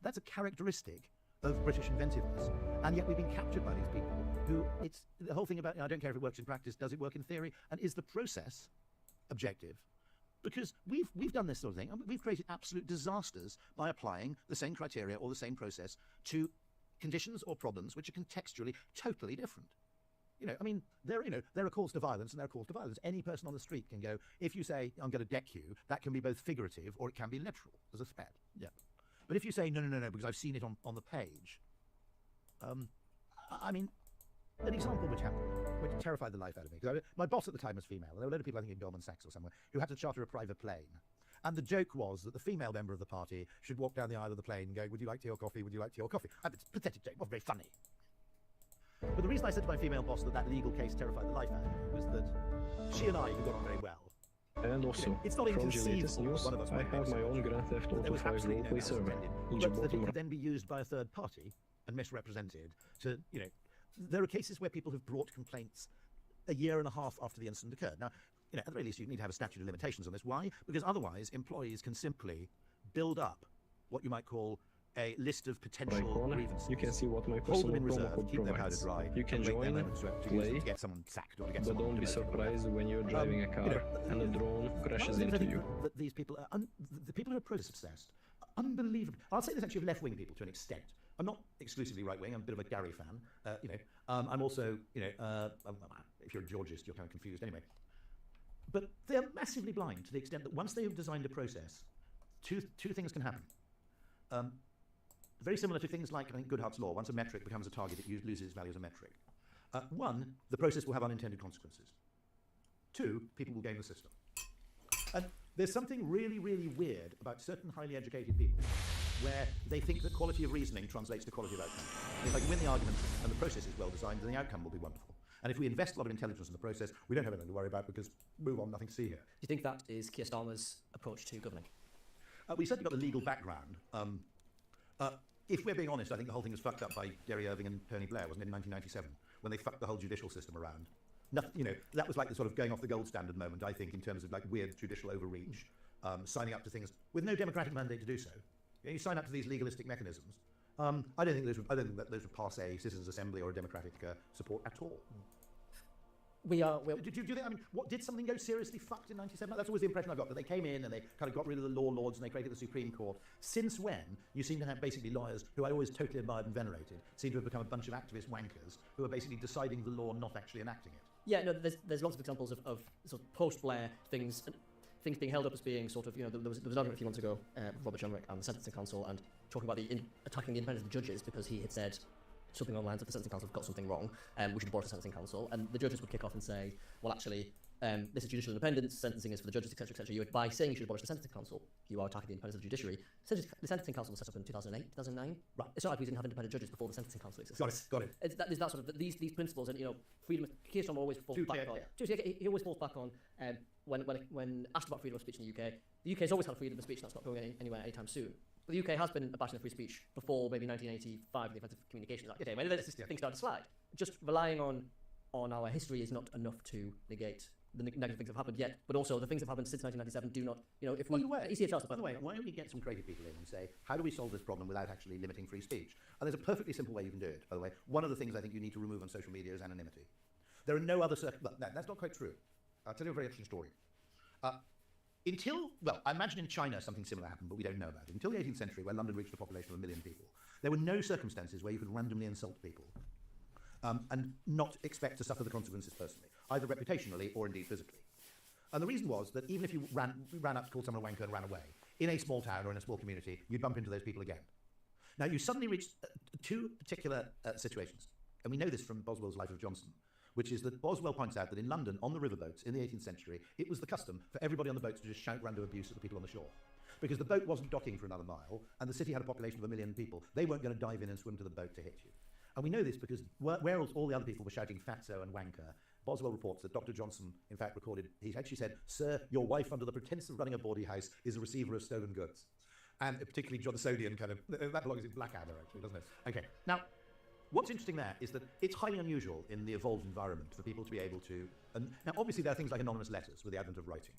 That's a characteristic of British inventiveness. And yet we've been captured by these people who, it's the whole thing about, I don't care if it works in practice, does it work in theory? And is the process objective? Because we've done this sort of thing, and we've created absolute disasters by applying the same criteria or the same process to conditions or problems which are contextually totally different. There are calls to violence and there are calls to violence. Any person on the street can go, if you say, I'm going to deck you, that can be both figurative or it can be literal as a threat. Yeah. But if you say, no, because I've seen it on the page, an example which happened, which terrified the life out of me. Because my boss at the time was female, and there were a load of people, I think, in Goldman Sachs or somewhere, who had to charter a private plane. And the joke was that the female member of the party should walk down the aisle of the plane going, would you like tea or coffee? Would you like tea or coffee? And it's a pathetic joke, it wasn't very funny. But the reason I said to my female boss that legal case terrified the life out of me was that she and I, who got on very well, and also, it's not from the latest inconceivable news, one of us I have my own Grand Theft Auto 5 roleplay server in but that it Djibouti. could then be used by a third party and misrepresented to, there are cases where people have brought complaints a year and a half after the incident occurred. Now, at the very least, you need to have a statute of limitations on this. Why? Because otherwise, employees can simply build up what you might call a list of potential Right corner, grievances. you can see what my Hold them personal in promo reserve, code keep their powder provides. dry. You can and wait their join, moment to use play, them to get someone sacked or to get but someone don't be demoted or whatever. surprised when you're driving a car and a drone crashes One of the into things you. that these people are, the people who are process obsessed, are unbelievable. I'll say this actually of left-wing people to an extent. I'm not exclusively right-wing. I'm a bit of a Gary fan. I'm also, if you're a Georgist, you're kind of confused anyway. But they're massively blind to the extent that once they have designed a process, two things can happen. Very similar to things like, I think, Goodhart's law. Once a metric becomes a target, it loses its value as a metric. One, the process will have unintended consequences. Two, people will game the system. And there's something really, really weird about certain highly educated people where they think that quality of reasoning translates to quality of outcome. If I can win the argument and the process is well designed, then the outcome will be wonderful. And if we invest a lot of intelligence in the process, we don't have anything to worry about because move on, nothing to see here. Do you think that is Keir Starmer's approach to governing? We certainly got the legal background. If we're being honest, I think the whole thing was fucked up by Jerry Irving and Tony Blair, wasn't it, in 1997, when they fucked the whole judicial system around. That was like the sort of going off the gold standard moment, I think, in terms of like weird judicial overreach, signing up to things with no democratic mandate to do so. You sign up to these legalistic mechanisms. I don't think that those would pass a citizens' assembly or a democratic support at all. Do you think? I mean, did something go seriously fucked in '97? That's always the impression I got, that they came in and they kind of got rid of the law lords and they created the Supreme Court. Since when you seem to have basically lawyers who I always totally admired and venerated seem to have become a bunch of activist wankers who are basically deciding the law, not actually enacting it. Yeah, no, there's lots of examples of sort of post-Blair things being held up as being sort of, there was an argument a few months ago with Robert Jenrick and the Sentencing Council and talking about attacking the independence of the judges because he had said something along the lines of the Sentencing Council have got something wrong, we should abolish the Sentencing Council, and the judges would kick off and say, well, actually, this is judicial independence, sentencing is for the judges, etc., etc. By saying you should abolish the Sentencing Council, you are attacking the independence of the judiciary. The Sentencing Council was set up in 2008, 2009. Right. It's not like we didn't have independent judges before the Sentencing Council existed. Got it. It's that sort of these principles, and freedom. Keir Starmer always falls back on. He always falls back on when asked about freedom of speech in the UK. The UK has always had freedom of speech, and that's not going anywhere anytime soon. But the UK has been a bastion of free speech before maybe 1985, the Offensive Communications Act. Okay, when things started to slide. Just relying on our history is not enough to negate the negative things that have happened yet, but also the things that have happened since 1997 do not, if we... By the way, why don't we get some creative people in and say, how do we solve this problem without actually limiting free speech? And there's a perfectly simple way you can do it, by the way. One of the things I think you need to remove on social media is anonymity. There are no other... that's not quite true. I'll tell you a very interesting story. I imagine in China something similar happened, but we don't know about it. Until the 18th century, where London reached a population of 1 million people, there were no circumstances where you could randomly insult people and not expect to suffer the consequences personally, either reputationally or indeed physically. And the reason was that even if you ran up to call someone a wanker and ran away, in a small town or in a small community, you'd bump into those people again. Now, you suddenly reached two particular situations, and we know this from Boswell's Life of Johnson. which is that Boswell points out that in London, on the riverboats in the 18th century, it was the custom for everybody on the boats to just shout random abuse at the people on the shore. Because the boat wasn't docking for another mile, and the city had a population of 1 million people. They weren't going to dive in and swim to the boat to hit you. And we know this because where all the other people were shouting fatso and wanker, Boswell reports that Dr. Johnson, in fact, recorded, he actually said, "Sir, your wife, under the pretense of running a bawdy house, is a receiver of stolen goods." And particularly Johnsonian kind of, that belongs in Blackadder, actually, doesn't it? Okay, now, what's interesting there is that it's highly unusual in the evolved environment for people to be able to, and now obviously there are things like anonymous letters with the advent of writing.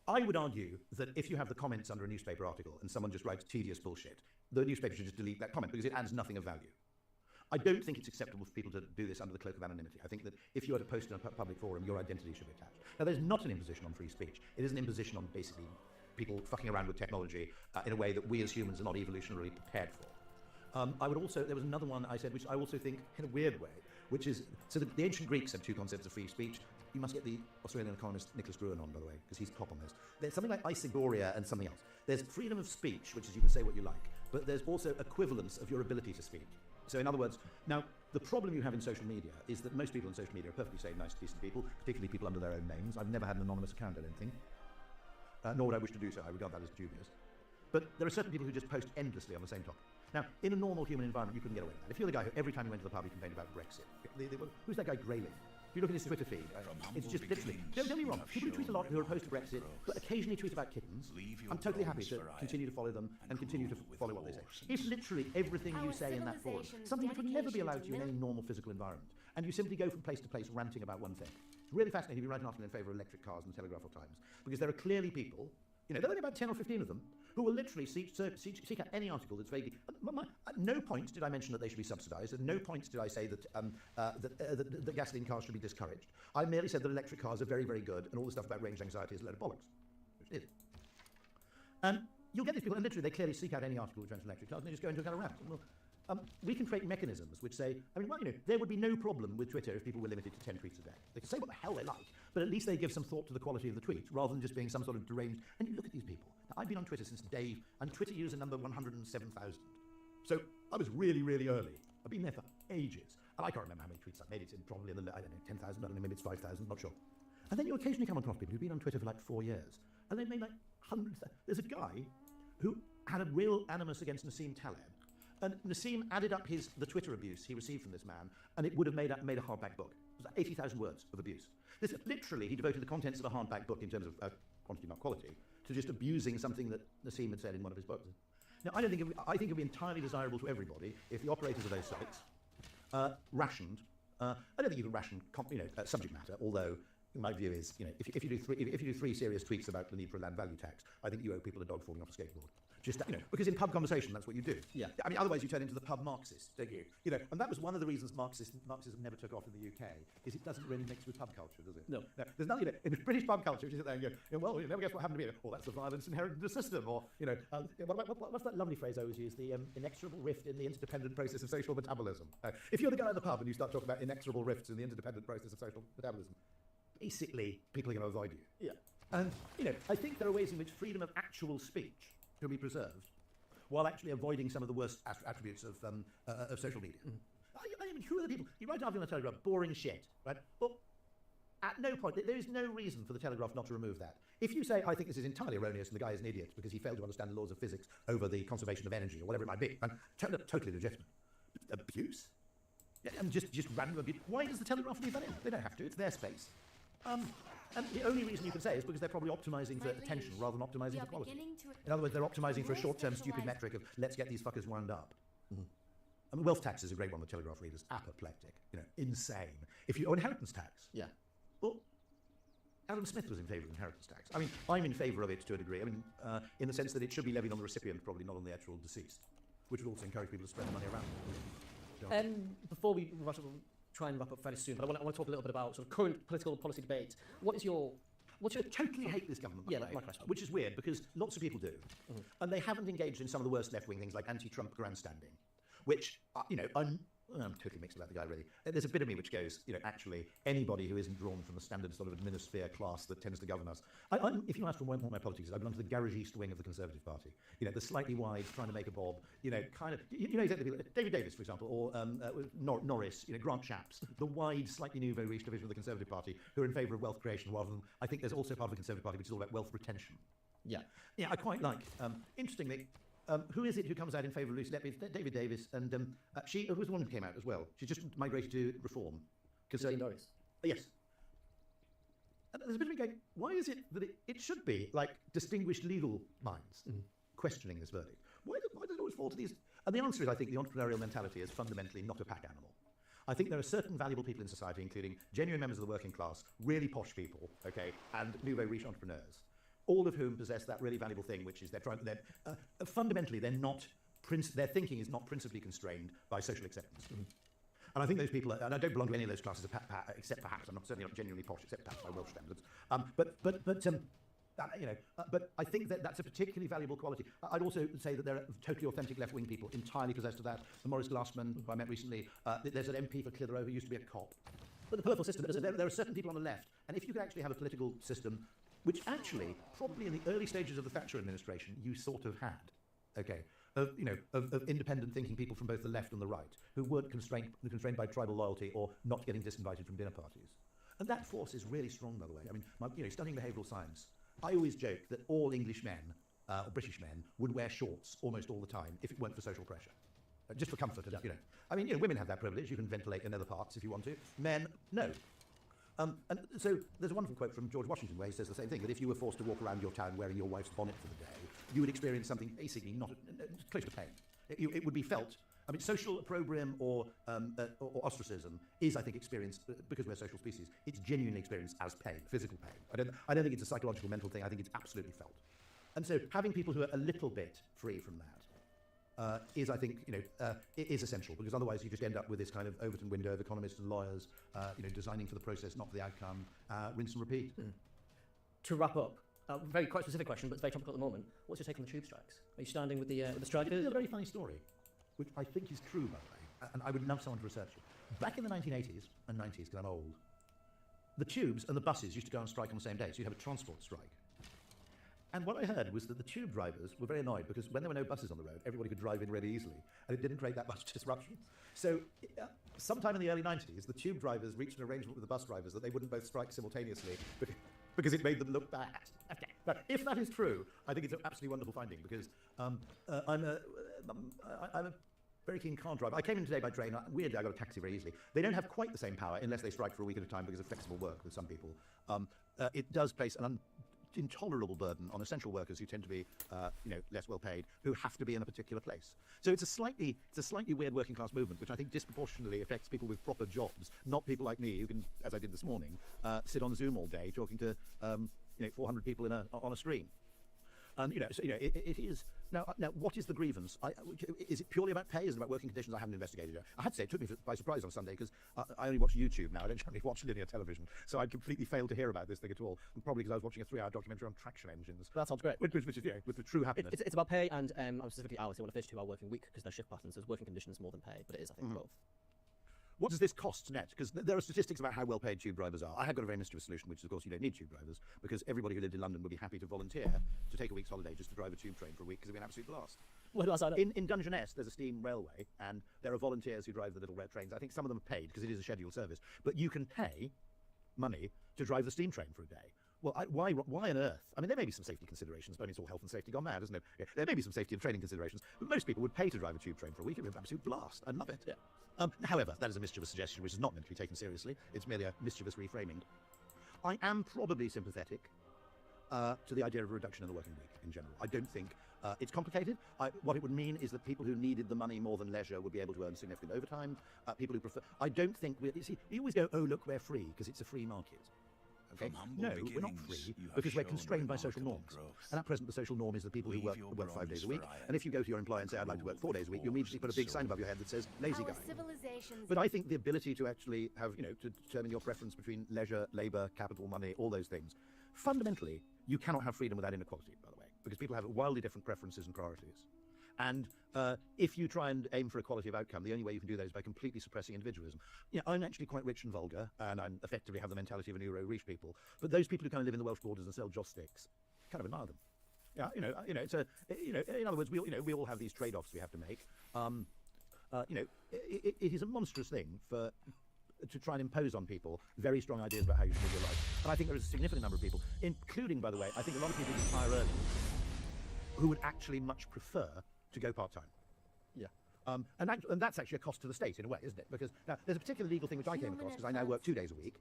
I would argue that if you have the comments under a newspaper article and someone just writes tedious bullshit, the newspaper should just delete that comment because it adds nothing of value. I don't think it's acceptable for people to do this under the cloak of anonymity. I think that if you are to post in a public forum, your identity should be attached. Now, there's not an imposition on free speech. It is an imposition on basically people fucking around with technology in a way that we as humans are not evolutionarily prepared for. I would also, there was another one I said, which I also think in a weird way, which is, so the ancient Greeks had two concepts of free speech. You must get the Australian economist Nicholas Gruen on, by the way, because he's top on this. There's something like Isagoria and something else. There's freedom of speech, which is you can say what you like, but there's also equivalence of your ability to speak. So in other words, now, the problem you have in social media is that most people on social media are perfectly safe, nice, decent people, particularly people under their own names. I've never had an anonymous account, I don't think. Nor would I wish to do so. I regard that as dubious. But there are certain people who just post endlessly on the same topic. Now, in a normal human environment, you couldn't get away with that. If you're the guy who every time you went to the pub, he complained about Brexit. Who's that guy Grayling? If you look at his Twitter feed, it's just literally, don't get me wrong, people who tweet a lot who are opposed to Brexit, but occasionally tweet about kittens, I'm totally happy to continue to follow them and continue to follow what they say. If literally everything you say in that forum, something which would never be allowed to you in any normal physical environment, and you simply go from place to place ranting about one thing. It's really fascinating if you write an article in favour of electric cars in the Telegraph or Times, because there are clearly people, there are only about 10 or 15 of them, who will literally seek out any article that's vaguely... At no point did I mention that they should be subsidised. At no point did I say that gasoline cars should be discouraged. I merely said that electric cars are very, very good, and all the stuff about range anxiety is a load of bollocks, which it is. And you'll get these people, and literally they clearly seek out any article which mentions electric cars, and they just go into a kind of rant. Well, we can create mechanisms which say, there would be no problem with Twitter if people were limited to 10 tweets a day. They can say what the hell they like, but at least they give some thought to the quality of the tweet, rather than just being some sort of deranged... And you look at these people. Now, I've been on Twitter since day, and Twitter user number 107,000. So I was really, really early. I've been there for ages. And I can't remember how many tweets I made. It's probably in the, 10,000, I don't know, maybe it's 5,000, not sure. And then you occasionally come across people who've been on Twitter for like 4 years, and they've made like hundreds... There's a guy who had a real animus against Nassim Taleb, and Nassim added up the Twitter abuse he received from this man, and it would have made a hardback book. It was like 80,000 words of abuse. Literally, he devoted the contents of a hardback book in terms of quantity, not quality, to just abusing something that Nassim had said in one of his books. Now, I think it would be entirely desirable to everybody if the operators of those sites rationed. I don't think you can ration, subject matter. Although my view is, if you do three serious tweets about the need for a land value tax, I think you owe people a dog falling off a skateboard. Just because in pub conversation, that's what you do. Yeah. I mean, otherwise you turn into the pub Marxist, don't you? And that was one of the reasons Marxism never took off in the UK, is it doesn't really mix with pub culture, does it? No. There's nothing in British pub culture. You sit there and go, well, you never guess what happened to me. Oh, that's the violence inherent in the system. Or, what's that lovely phrase I always use? The inexorable rift in the interdependent process of social metabolism. If you're the guy in the pub and you start talking about inexorable rifts in the interdependent process of social metabolism, basically people are going to avoid you. Yeah. And, I think there are ways in which freedom of actual speech can be preserved, while actually avoiding some of the worst attributes of social media. I mean, who are the people? You write an article on the Telegraph, boring shit, right? Well, at no point, there is no reason for the Telegraph not to remove that. If you say, I think this is entirely erroneous and the guy is an idiot because he failed to understand the laws of physics over the conservation of energy or whatever it might be, and totally legitimate. Abuse? Yeah, and just random abuse. Why does the Telegraph leave that in? They don't have to, it's their space. And the only reason you can say is because they're probably optimising for attention rather than optimising for quality. In other words, they're optimising for a short-term stupid metric of let's get these fuckers wound up. I mean, wealth tax is a great one with Telegraph readers. Apoplectic, insane. Inheritance tax. Yeah. Well, Adam Smith was in favour of inheritance tax. I mean, I'm in favour of it to a degree. I mean, in the sense that it should be levied on the recipient, probably not on the actual deceased, which would also encourage people to spread the money around. Before we try and wrap up fairly soon, but I want to talk a little bit about sort of current political policy debate. What's your totally hate this government, by the way, likewise. which is weird because lots of people do, and they haven't engaged in some of the worst left-wing things like anti-Trump grandstanding, which I'm totally mixed about the guy, really. There's a bit of me which goes, actually, anybody who isn't drawn from the standard sort of administrative class that tends to govern us. If you ask for what my politics is, I belong to the garagiste wing of the Conservative Party. The slightly wide, trying to make a bob, kind of, exactly, David Davis, for example, or Norris, Grant Shapps, the wide, slightly nouveau riche division of the Conservative Party who are in favour of wealth creation rather than, I think there's also part of the Conservative Party which is all about wealth retention. Yeah. Yeah, I quite like, interestingly, who is it who comes out in favour of Lucy Letby? It's David Davis, and she was the one who came out as well. She just migrated to Reform. Norris. Yes. And there's a bit of me going, why is it that it should be like distinguished legal minds questioning this verdict? Why does it always fall to these? And the answer is, I think, the entrepreneurial mentality is fundamentally not a pack animal. I think there are certain valuable people in society, including genuine members of the working class, really posh people, okay, and nouveau riche entrepreneurs, all of whom possess that really valuable thing, which is fundamentally their thinking is not principally constrained by social acceptance. And I think those people, and I don't belong to any of those classes except perhaps, I'm certainly not genuinely posh except perhaps by Welsh standards, but I think that's a particularly valuable quality. I'd also say that there are totally authentic left-wing people entirely possessed of that. The Maurice Glassman, who I met recently, there's an MP for Clitheroe who used to be a cop. But the political system, there are certain people on the left, and if you could actually have a political system which actually, probably in the early stages of the Thatcher administration, you sort of had, okay, of independent thinking people from both the left and the right, who weren't constrained by tribal loyalty or not getting disinvited from dinner parties. And that force is really strong, by the way. I mean, studying behavioural science, I always joke that all English men, or British men, would wear shorts almost all the time if it weren't for social pressure. Just for comfort, I mean, women have that privilege. You can ventilate in other parts if you want to. Men, no. And so there's a wonderful quote from George Washington where he says the same thing, that if you were forced to walk around your town wearing your wife's bonnet for the day, you would experience something basically not close to pain. It would be felt. I mean, social opprobrium or ostracism is, I think, experienced, because we're social species, it's genuinely experienced as pain, physical pain. I don't think it's a psychological, mental thing. I think it's absolutely felt. And so having people who are a little bit free from that is, I think, it is essential, because otherwise you just end up with this kind of Overton window of economists and lawyers, designing for the process, not for the outcome, rinse and repeat. To wrap up, quite specific question, but it's very topical at the moment. What's your take on the tube strikes? Are you standing with the strike? It's a very funny story, which I think is true, by the way, and I would love someone to research it. Back in the 1980s and 90s, because I'm old, the tubes and the buses used to go on strike on the same day, so you have a transport strike. And what I heard was that the tube drivers were very annoyed because when there were no buses on the road, everybody could drive in really easily, and it didn't create that much disruption. So sometime in the early 90s, the tube drivers reached an arrangement with the bus drivers that they wouldn't both strike simultaneously because it made them look bad. Okay. But if that is true, I think it's an absolutely wonderful finding, because I'm a very keen car driver. I came in today by train. Weirdly, I got a taxi very easily. They don't have quite the same power unless they strike for a week at a time because of flexible work with some people. It does place an intolerable burden on essential workers who tend to be, less well paid, who have to be in a particular place. So it's a slightly weird working class movement, which I think disproportionately affects people with proper jobs, not people like me who can, as I did this morning, sit on Zoom all day talking to 400 people on a stream. And it is now. What is the grievance? Is it purely about pay? Is it about working conditions? I haven't investigated it. I had to say it took me by surprise on Sunday, because I only watch YouTube now. I don't generally watch linear television, so I completely failed to hear about this thing at all. And probably because I was watching a 3-hour documentary on traction engines. That sounds great. Which is with the true happiness. It's about pay and specifically hours. They want a 32-hour working week because their shift patterns. There's working conditions more than pay, but it is, I think, both. What does this cost net? Because there are statistics about how well paid tube drivers are. I have got a very mischievous solution, which is, of course, you don't need tube drivers, because everybody who lived in London would be happy to volunteer to take a week's holiday just to drive a tube train for a week, because it would be an absolute blast. Where do I sign up? In Dungeness, there's a steam railway, and there are volunteers who drive the little red trains. I think some of them are paid because it is a scheduled service, but you can pay money to drive the steam train for a day. Well, why on earth? I mean, there may be some safety considerations, but it's all health and safety gone mad, isn't it? Yeah, there may be some safety and training considerations, but most people would pay to drive a tube train for a week. It would be an absolute blast. I love it. Yeah. However, that is a mischievous suggestion, which is not meant to be taken seriously. It's merely a mischievous reframing. I am probably sympathetic to the idea of a reduction in the working week in general. I don't think it's complicated. What it would mean is that people who needed the money more than leisure would be able to earn significant overtime. People who prefer... I don't think... You see, you always go, oh, look, we're free, because it's a free market. Okay? No, we're not free, because we're constrained by social norms. And at present, the social norm is that people who work 5 days a week. And if you go to your employer and say, I'd like to work 4 days a week, you immediately put a big sign above your head that says, lazy guy. But I think the ability to actually have, to determine your preference between leisure, labour, capital, money, all those things, fundamentally, you cannot have freedom without inequality, by the way, because people have wildly different preferences and priorities. And if you try and aim for equality of outcome, the only way you can do that is by completely suppressing individualism. I'm actually quite rich and vulgar, and I effectively have the mentality of a Euro-Riche people. But those people who kind of live in the Welsh borders and sell joss sticks, kind of admire them. Yeah, it's in other words, we all have these trade-offs we have to make. It is a monstrous thing to try and impose on people very strong ideas about how you should live your life. And I think there is a significant number of people, including, by the way, I think a lot of people who retire early, who would actually much prefer to go part-time. Yeah. And that's actually a cost to the state in a way, isn't it? Because now there's a particular legal thing which I came across because I now work 2 days a week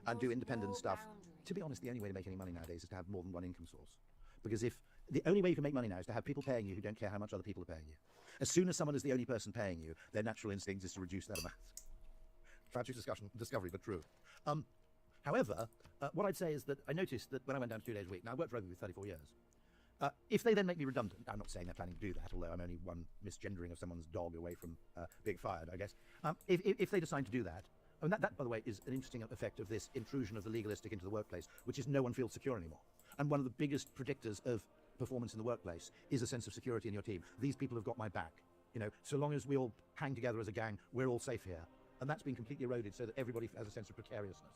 and do independent stuff. To be honest, the only way to make any money nowadays is to have more than one income source. Because if the only way you can make money now is to have people paying you who don't care how much other people are paying you. As soon as someone is the only person paying you, their natural instinct is to reduce that amount. Tragic discovery, but true. However, what I'd say is that I noticed that when I went down to 2 days a week, now I worked for over 34 years, if they then make me redundant, I'm not saying they're planning to do that, although I'm only one misgendering of someone's dog away from being fired, I guess. If they decide to do that, and that, by the way, is an interesting effect of this intrusion of the legalistic into the workplace, which is no one feels secure anymore. And one of the biggest predictors of performance in the workplace is a sense of security in your team. These people have got my back. So long as we all hang together as a gang, we're all safe here. And that's been completely eroded so that everybody has a sense of precariousness.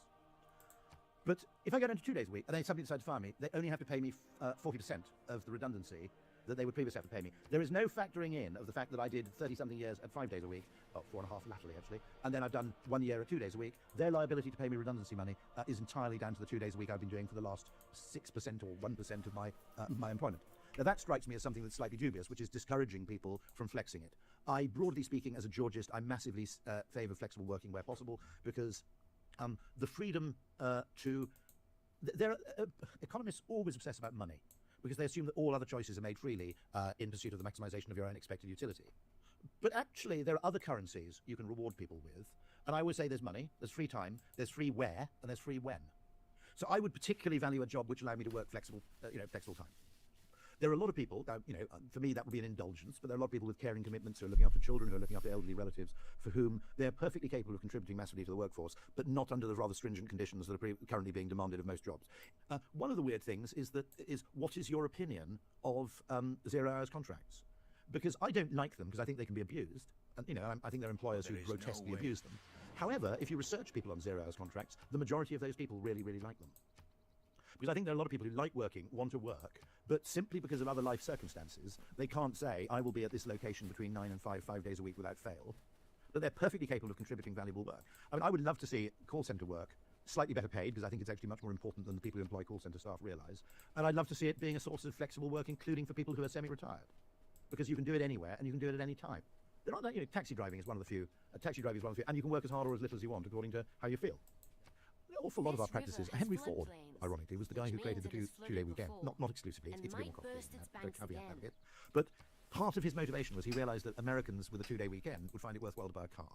But if I go down to 2 days a week and then somebody decides to fire me, they only have to pay me 40% of the redundancy that they would previously have to pay me. There is no factoring in of the fact that I did 30-something years at 5 days a week, 4.5 latterly actually, and then I've done 1 year at 2 days a week. Their liability to pay me redundancy money is entirely down to the 2 days a week I've been doing for the last 6% or 1% of my employment. Now that strikes me as something that's slightly dubious, which is discouraging people from flexing it. I, broadly speaking, as a Georgist, I massively favour flexible working where possible because the freedom economists always obsess about money because they assume that all other choices are made freely in pursuit of the maximisation of your own expected utility. But actually, there are other currencies you can reward people with. And I always say there's money, there's free time, there's free where, and there's free when. So I would particularly value a job which allowed me to work flexible time. There are a lot of people, for me that would be an indulgence, but there are a lot of people with caring commitments who are looking after children, who are looking after elderly relatives, for whom they're perfectly capable of contributing massively to the workforce, but not under the rather stringent conditions that are currently being demanded of most jobs. One of the weird things is what is your opinion of 0 hours contracts? Because I don't like them because I think they can be abused. And I think there are employers who grotesquely abuse them. However, if you research people on 0 hours contracts, the majority of those people really, really like them. Because I think there are a lot of people who like working, want to work, but simply because of other life circumstances, they can't say, I will be at this location between 9 and 5 days a week without fail. But they're perfectly capable of contributing valuable work. I mean, I would love to see call centre work slightly better paid, because I think it's actually much more important than the people who employ call centre staff realise. And I'd love to see it being a source of flexible work, including for people who are semi-retired. Because you can do it anywhere, and you can do it at any time. There aren't, taxi driving is one of the few, and you can work as hard or as little as you want, according to how you feel. An awful lot of our practices. Henry Ford, ironically, was the guy who created the two-day weekend. Not exclusively, it's a bit more complicated than that. Don't caveat that bit. But part of his motivation was he realised that Americans with a 2-day weekend would find it worthwhile to buy a car.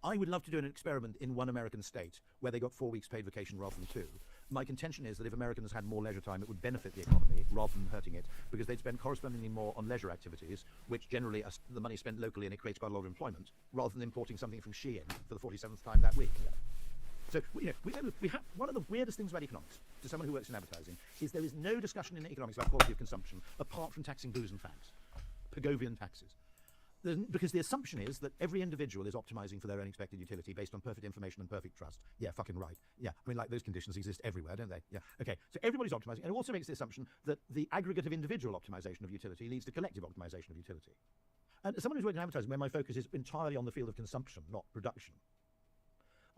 I would love to do an experiment in one American state where they got 4 weeks paid vacation rather than 2. My contention is that if Americans had more leisure time, it would benefit the economy rather than hurting it, because they'd spend correspondingly more on leisure activities, which generally are the money spent locally and it creates quite a lot of employment, rather than importing something from Shein for the 47th time that week. So, we have one of the weirdest things about economics, to someone who works in advertising, is there is no discussion in economics about quality of consumption apart from taxing booze and fags. Pigovian taxes. Because the assumption is that every individual is optimizing for their own expected utility based on perfect information and perfect trust. Yeah, fucking right. Yeah, I mean, like, those conditions exist everywhere, don't they? Yeah, okay. So everybody's optimizing, and it also makes the assumption that the aggregate of individual optimization of utility leads to collective optimization of utility. And as someone who's working in advertising, where my focus is entirely on the field of consumption, not production,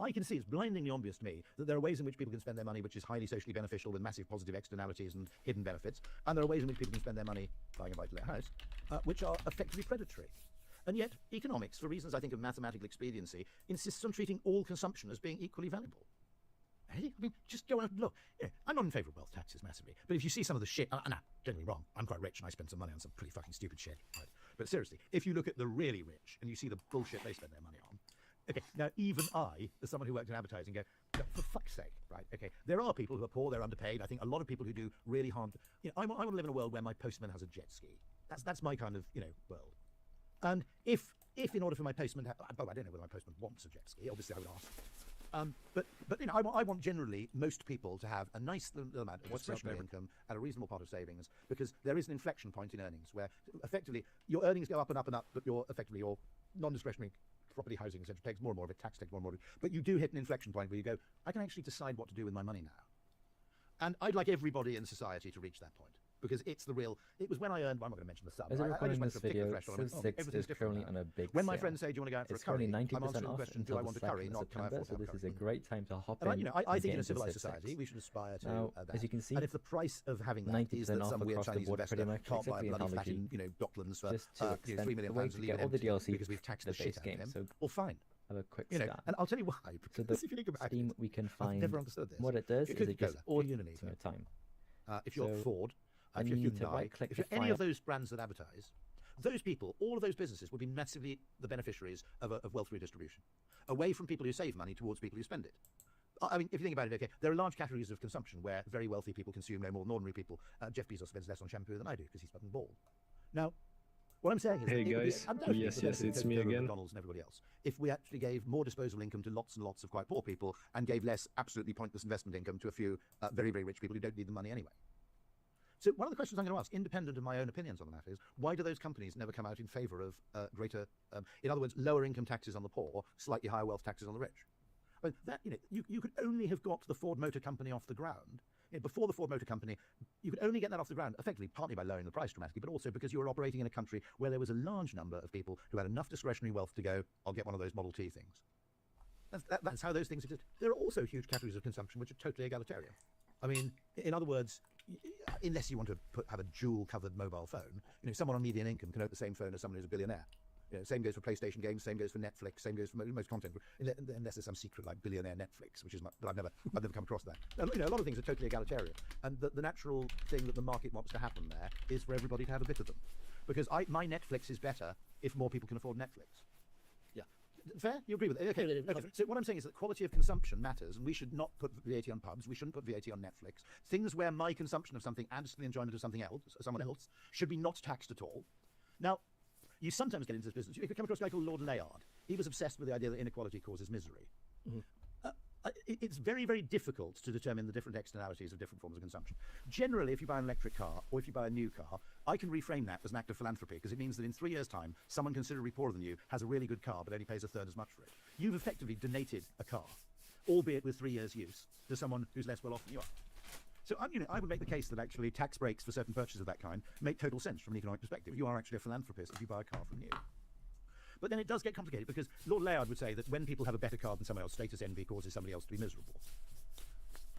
I can see, it's blindingly obvious to me, that there are ways in which people can spend their money which is highly socially beneficial with massive positive externalities and hidden benefits, and there are ways in which people can spend their money buying a buy-to-let house, which are effectively predatory. And yet, economics, for reasons I think of mathematical expediency, insists on treating all consumption as being equally valuable. Hey? I mean, just go out and look. Yeah, I'm not in favour of wealth taxes massively, but if you see some of the shit, now, don't get me wrong, I'm quite rich and I spend some money on some pretty fucking stupid shit, right? But seriously, if you look at the really rich and you see the bullshit they spend their money on, okay, now even I, as someone who works in advertising, go, for fuck's sake, right, okay, there are people who are poor, they're underpaid. I think a lot of people who do really hard, I want to live in a world where my postman has a jet ski. That's my kind of, world. And if in order for my postman, I don't know whether my postman wants a jet ski, obviously I would ask. But I want generally most people to have a nice little amount of discretionary income at a reasonable part of savings, because there is an inflection point in earnings where effectively your earnings go up and up and up, but your non-discretionary property, housing, etc. takes more and more of it, tax takes more and more of it. But you do hit an inflection point where you go, I can actually decide what to do with my money now. And I'd like everybody in society to reach that point. Because it's the real. It was when I earned. Well, I'm not going to mention the sum. As I'm recording this particular video, threshold. I went, Civ 6 everything's is different currently now. on a big When my sale. friends say, do you want to go out for It's a curry? currently 90% I'm answering the off question, do until I the want a curry? 2nd of Not can I September, afford so to have this a is a curry? great time to hop And in. I and think get in a into civilized Civ 6. society, we should aspire to Now, that. as you can see, And if the price of having that is 90% that off some weird across the Chinese board, investor pretty much, can't buy except a for the bloody analogy, fucking, Docklands for just to extend £3 million the way and to leave get it all the empty DLC because we've taxed the the shit base out of game. him. So Well, fine. have a quick You know, scan. and I'll tell you why. So Because the if you think about Steam, it, we can I've find never understood this. what it does You is could it go just there. All you audits need, your time. if you're So Ford, then if you you're need to Hyundai, right-click if the you're any of file. those brands that advertise, those people, all of those businesses would be massively the beneficiaries of wealth redistribution, away from people who save money towards people who spend it. I mean, if you think about it, okay, there are large categories of consumption where very wealthy people consume no more than ordinary people. Jeff Bezos spends less on shampoo than I do because he's fucking bald. Now, what I'm saying is, Hey that it would be guys, undoubtedly yes, for the yes, benefit of it's me Coca-Cola, again. McDonald's and everybody else, if we actually gave more disposable income to lots and lots of quite poor people and gave less absolutely pointless investment income to a few very, very rich people who don't need the money anyway. So one of the questions I'm going to ask, independent of my own opinions on the matter, is why do those companies never come out in favour of greater, in other words, lower income taxes on the poor, slightly higher wealth taxes on the rich? I mean, that, you could only have got the Ford Motor Company off the ground. Before the Ford Motor Company, you could only get that off the ground, effectively, partly by lowering the price dramatically, but also because you were operating in a country where there was a large number of people who had enough discretionary wealth to go, I'll get one of those Model T things. That's how those things exist. There are also huge categories of consumption which are totally egalitarian. I mean, in other words, unless you want to have a jewel-covered mobile phone, someone on median income can own the same phone as someone who's a billionaire. Same goes for PlayStation games, same goes for Netflix, same goes for most content, unless there's some secret like billionaire Netflix, which is but I've never come across that. A lot of things are totally egalitarian, and the natural thing that the market wants to happen there is for everybody to have a bit of them, because my Netflix is better if more people can afford Netflix. Yeah, fair? You agree with it? Okay. So what I'm saying is that quality of consumption matters, and we should not put VAT on pubs. We shouldn't put VAT on Netflix. Things where my consumption of something adds to the enjoyment of someone else, should be not taxed at all. Now, you sometimes get into this business. You come across a guy called Lord Layard. He was obsessed with the idea that inequality causes misery. Mm-hmm. It's very, very difficult to determine the different externalities of different forms of consumption. Generally, if you buy an electric car or if you buy a new car, I can reframe that as an act of philanthropy, because it means that in 3 years' time, someone considerably poorer than you has a really good car but only pays a third as much for it. You've effectively donated a car, albeit with 3 years' use, to someone who's less well off than you are. So I would make the case that actually tax breaks for certain purchases of that kind make total sense from an economic perspective. You are actually a philanthropist if you buy a car from new. But then it does get complicated, because Lord Layard would say that when people have a better car than someone else, status envy causes somebody else to be miserable.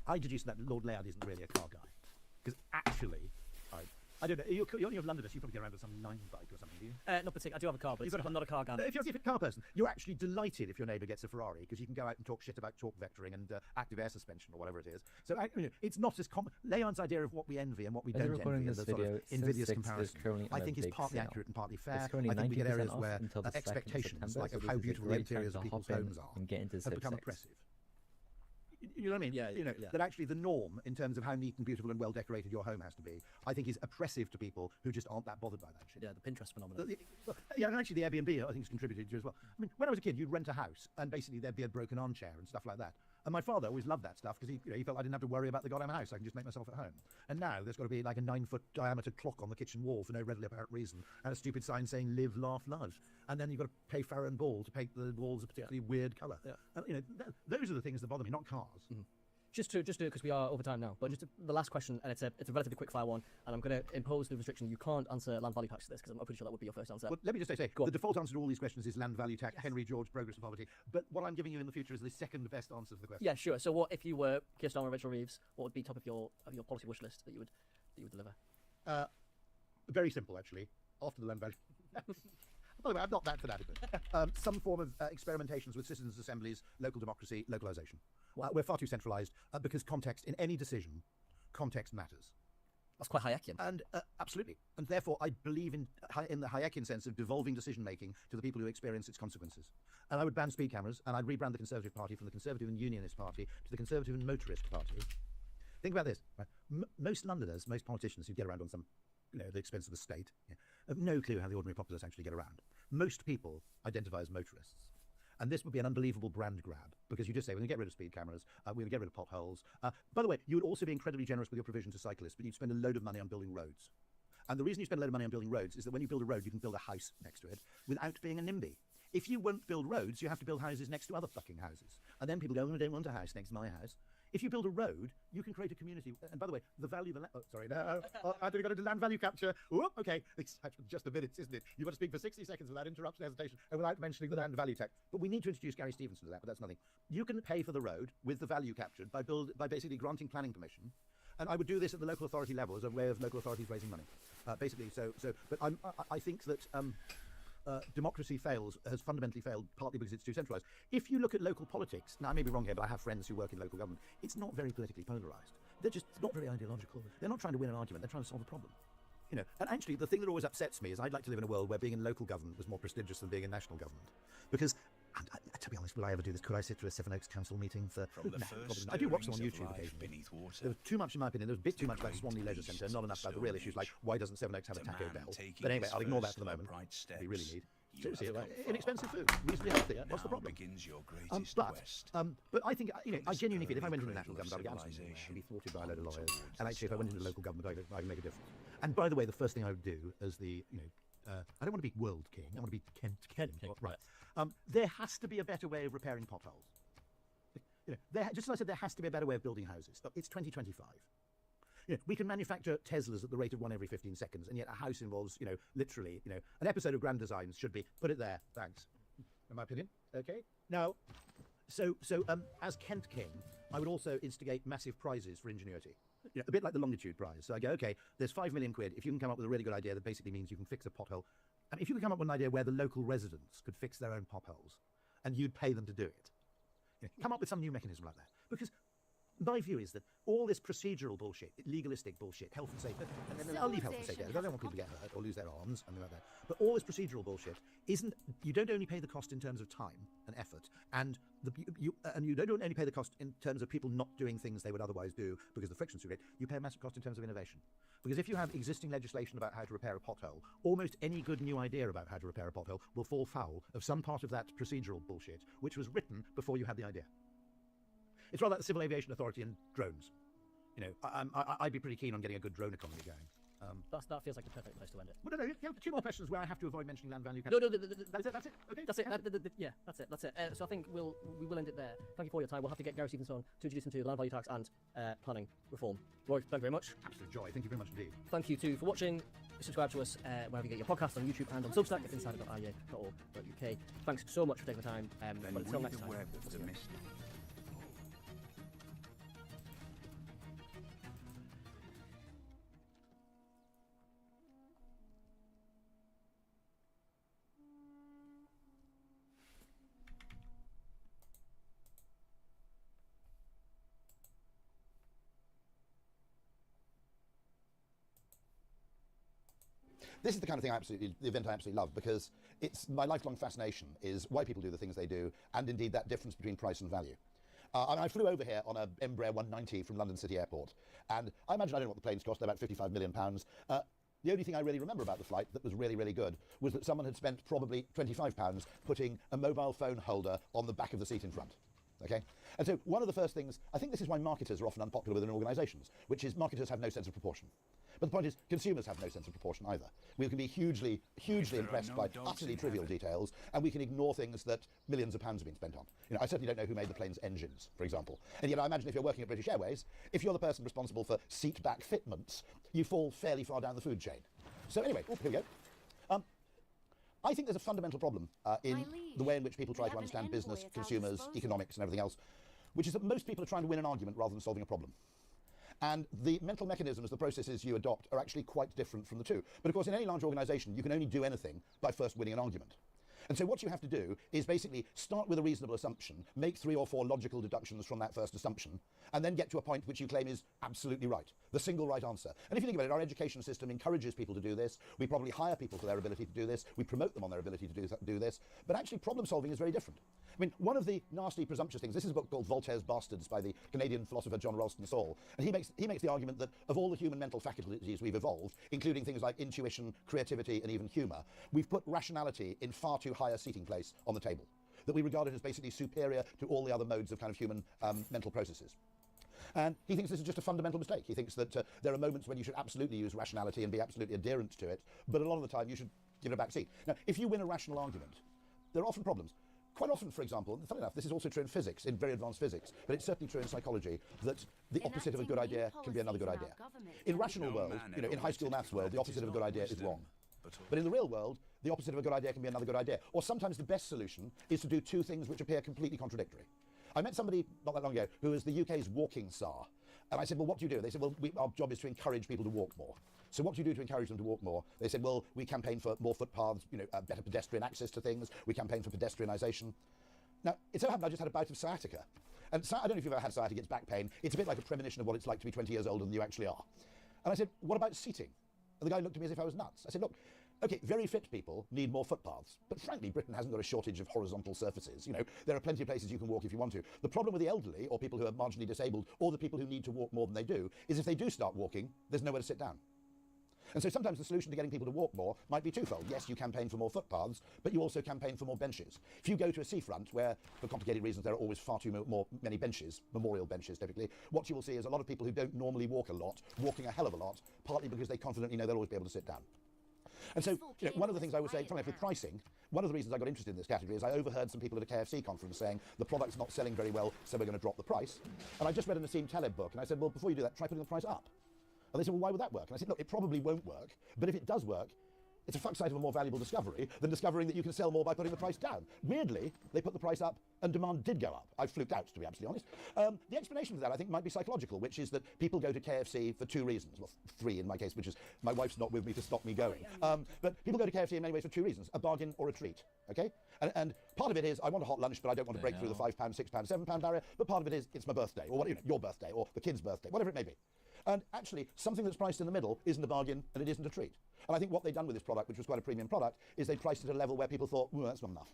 I deduce that Lord Layard isn't really a car guy, because actually, I don't know. You're Londoners. You probably get around with some 9 bike or something, do you? Not particularly. I do have a car, but I'm not a car guy. If you're a car person, you're actually delighted if your neighbour gets a Ferrari, because you can go out and talk shit about torque vectoring and active air suspension or whatever it is. So it's not as common. Layard's idea of what we envy and what we don't envy, and the sort of invidious comparison, I think is partly accurate and partly fair. I think we get areas where expectations, like of how beautiful the interiors of people's homes are, have become oppressive. You know what I mean? Yeah. That actually the norm in terms of how neat and beautiful and well decorated your home has to be, I think, is oppressive to people who just aren't that bothered by that shit. Yeah, the Pinterest phenomenon. Yeah, and actually the Airbnb, I think, has contributed to as well. I mean, when I was a kid, you'd rent a house, and basically there'd be a broken armchair and stuff like that. And my father always loved that stuff because he felt I didn't have to worry about the goddamn house. I can just make myself at home. And now there's got to be like a 9-foot diameter clock on the kitchen wall for no readily apparent reason, and a stupid sign saying "Live, Laugh, Love." And then you've got to pay Farrow and Ball to paint the walls a particularly weird colour. Yeah. And those are the things that bother me, not cars. Mm-hmm. Just to because we are over time now, but just the last question, and it's a relatively quick fire one, and I'm going to impose the restriction. You can't answer land value tax to this, because I'm pretty sure that would be your first answer. Well, let me just say the default answer to all these questions is land value tax, yes. Henry George, progress and poverty. But what I'm giving you in the future is the second best answer to the question. Yeah, sure. So what if you were Keir Starmer or Rachel Reeves? What would be top of your policy wish list that you would deliver? Very simple, actually. After the land value. By the way, I'm not that fanatic. Some form of experimentations with citizens' assemblies, local democracy, localisation. We're far too centralised because context, in any decision, context matters. That's quite Hayekian. And absolutely. And therefore, I believe in the Hayekian sense of devolving decision-making to the people who experience its consequences. And I would ban speed cameras, and I'd rebrand the Conservative Party from the Conservative and Unionist Party to the Conservative and Motorist Party. Think about this. Right? Most Londoners, most politicians who get around on some, the expense of the state, have no clue how the ordinary populace actually get around. Most people identify as motorists. And this would be an unbelievable brand grab, because you just say, we're going to get rid of speed cameras, we're going to get rid of potholes. By the way, you would also be incredibly generous with your provision to cyclists, but you'd spend a load of money on building roads. And the reason you spend a load of money on building roads is that when you build a road, you can build a house next to it without being a NIMBY. If you won't build roads, you have to build houses next to other fucking houses. And then people go, oh, I don't want a house next to my house. If you build a road, you can create a community. And by the way, the value of the land... Oh, sorry, no. I think I've got to do land value capture. Whoop, okay. It's just a minute, isn't it? You've got to speak for 60 seconds without interruption, hesitation, and without mentioning the land value tax. But we need to introduce Gary Stevenson to that, but that's nothing. You can pay for the road with the value captured by basically granting planning permission. And I would do this at the local authority level as a way of local authorities raising money. But I think that democracy has fundamentally failed, partly because it's too centralised. If you look at local politics, now I may be wrong here, but I have friends who work in local government, it's not very politically polarised. They're just not very ideological. They're not trying to win an argument, they're trying to solve a problem. You know, and actually the thing that always upsets me is I'd like to live in a world where being in local government was more prestigious than being in national government. Because, to be honest, will I ever do this? Could I sit through a Sevenoaks Council meeting for... From the No, first I do watch them on stirrings of YouTube life occasionally. beneath water, There was too much, in my opinion, there was a bit too much about great Swanley Leisure beast Centre, not of enough the about the real Stone issues like Age. why doesn't Sevenoaks have a To Taco man Bell? taking But anyway, his I'll ignore that first for the moment. upright We really steps, need. you Seriously, have like, come inexpensive far. food, reasonably healthy. What's the Now problem? begins your greatest quest. But I think, you know, From I genuinely feel if I this went into early national cradle government, of I'd be civilization be thwarted by a load of on lawyers. towards And the actually, if I went into stars. local government, I could make a difference. And by the way, the first thing I would do as the, you know, I don't want to be world king. I want to be Kent king. Right. There has to be a better way of repairing potholes. You know, just as I said, there has to be a better way of building houses. It's 2025. You know, we can manufacture Teslas at the rate of one every 15 seconds, and yet a house involves, you know, literally, you know, an episode of Grand Designs should be put it there. Thanks. In my opinion. Okay. Now, so as Kent king, I would also instigate massive prizes for ingenuity. You know, a bit like the Longitude Prize. So I go, okay, there's 5 million quid. If you can come up with a really good idea that basically means you can fix a pothole, and if you can come up with an idea where the local residents could fix their own potholes, and you'd pay them to do it, you know, come up with some new mechanism like that. Because my view is that all this procedural bullshit, legalistic bullshit, health and safety, and I'll leave health and safety out. I don't want people to get hurt or lose their arms, something like that. But all this procedural bullshit isn't. You don't only pay the cost in terms of time and effort, and you don't only pay the cost in terms of people not doing things they would otherwise do because the friction's too great. You pay a massive cost in terms of innovation. Because if you have existing legislation about how to repair a pothole, almost any good new idea about how to repair a pothole will fall foul of some part of that procedural bullshit, which was written before you had the idea. It's rather like the Civil Aviation Authority and drones. You know, I'd be pretty keen on getting a good drone economy going. That feels like the perfect place to end it. Well, no, you have 2 more questions where I have to avoid mentioning land value. No, That's it. Okay. That's it. Yeah, that's it. So I think we will end it there. Thank you for your time. We'll have to get Gary Stevenson on to introduce him to land value tax and planning reform. Roy, thank you very much. Absolute joy. Thank you very much indeed. Thank you too for watching. Subscribe to us wherever you get your podcasts on YouTube and on Substack at insider.ia.org.uk. Thanks so much for taking the time. Then But until weave next the time. web of the see you. mist. This is the kind of thing the event I absolutely love, because it's my lifelong fascination is why people do the things they do, and indeed that difference between price and value. I flew over here on a Embraer 190 from London City Airport, and I imagine I don't know what the planes cost, they're about £55 million. The only thing I really remember about the flight that was really, really good was that someone had spent probably £25 putting a mobile phone holder on the back of the seat in front. Okay? And so one of the first things, I think this is why marketers are often unpopular within organisations, which is marketers have no sense of proportion. But the point is, consumers have no sense of proportion either. We can be hugely impressed by utterly trivial details, and we can ignore things that millions of pounds have been spent on. You know, I certainly don't know who made the plane's engines, for example. And yet I imagine if you're working at British Airways, if you're the person responsible for seat back fitments, you fall fairly far down the food chain. So anyway, here we go. I think there's a fundamental problem in the way in which people try to understand business, consumers, economics and everything else, which is that most people are trying to win an argument rather than solving a problem. And the mental mechanisms, the processes you adopt are actually quite different from the two. But of course, in any large organisation, you can only do anything by first winning an argument. And so what you have to do is basically start with a reasonable assumption, make 3 or 4 logical deductions from that first assumption, and then get to a point which you claim is absolutely right, the single right answer. And if you think about it, our education system encourages people to do this. We probably hire people for their ability to do this. We promote them on their ability to do this. But actually, problem solving is very different. I mean, one of the nasty presumptuous things, this is a book called Voltaire's Bastards by the Canadian philosopher John Ralston Saul, and he makes the argument that of all the human mental faculties we've evolved, including things like intuition, creativity, and even humour, we've put rationality in far too high a seating place on the table. that we regard it as basically superior to all the other modes of kind of human mental processes. And he thinks this is just a fundamental mistake. He thinks that there are moments when you should absolutely use rationality and be absolutely adherent to it, but a lot of the time you should give it a back seat. Now, if you win a rational argument, there are often problems. Quite often, for example, and funny enough, this is also true in physics, in very advanced physics, but it's certainly true in psychology, that the opposite of a good idea can be another good idea. In rational world, you know, in high school maths world, the opposite of a good idea is wrong. But in the real world, the opposite of a good idea can be another good idea. Or sometimes the best solution is to do two things which appear completely contradictory. I met somebody not that long ago who was the UK's walking czar. And I said, well, what do you do? They said, well, our job is to encourage people to walk more. So what do you do to encourage them to walk more? They said, well, we campaign for more footpaths, you know, better pedestrian access to things. We campaign for pedestrianisation. Now, it so happened I just had a bout of sciatica. And I don't know if you've ever had sciatica, it's back pain. It's a bit like a premonition of what it's like to be 20 years older than you actually are. And I said, what about seating? And the guy looked at me as if I was nuts. I said, look, okay, very fit people need more footpaths. But frankly, Britain hasn't got a shortage of horizontal surfaces. You know, there are plenty of places you can walk if you want to. The problem with the elderly, or people who are marginally disabled, or the people who need to walk more than they do, is if they do start walking, there's nowhere to sit down. And so sometimes the solution to getting people to walk more might be twofold. Yes, you campaign for more footpaths, but you also campaign for more benches. If you go to a seafront where, for complicated reasons, there are always far too many benches, memorial benches typically, what you will see is a lot of people who don't normally walk a lot, walking a hell of a lot, partly because they confidently know they'll always be able to sit down. And so, you know, one of the things I would say, with pricing, one of the reasons I got interested in this category is I overheard some people at a KFC conference saying the product's not selling very well, so we're going to drop the price. And I just read a Nassim Taleb book, and I said, well, before you do that, try putting the price up. And they said, well, why would that work? And I said, look, it probably won't work, but if it does work, it's a fuck sight of a more valuable discovery than discovering that you can sell more by putting the price down. Weirdly, they put the price up and demand did go up. I fluked out, to be absolutely honest. The explanation for that, I think, might be psychological, which is that people go to KFC for two reasons. Well, three in my case, which is my wife's not with me to stop me going. But people go to KFC in many ways for two reasons, a bargain or a treat, okay? And part of it is, I want a hot lunch, but I don't want to break through the £5, £6, £7 barrier. But part of it is, it's my birthday, or you know, your birthday, or the kid's birthday, whatever it may be. And actually, something that's priced in the middle isn't a bargain and it isn't a treat. And I think what they've done with this product, which was quite a premium product, is they priced it at a level where people thought, well, that's not enough.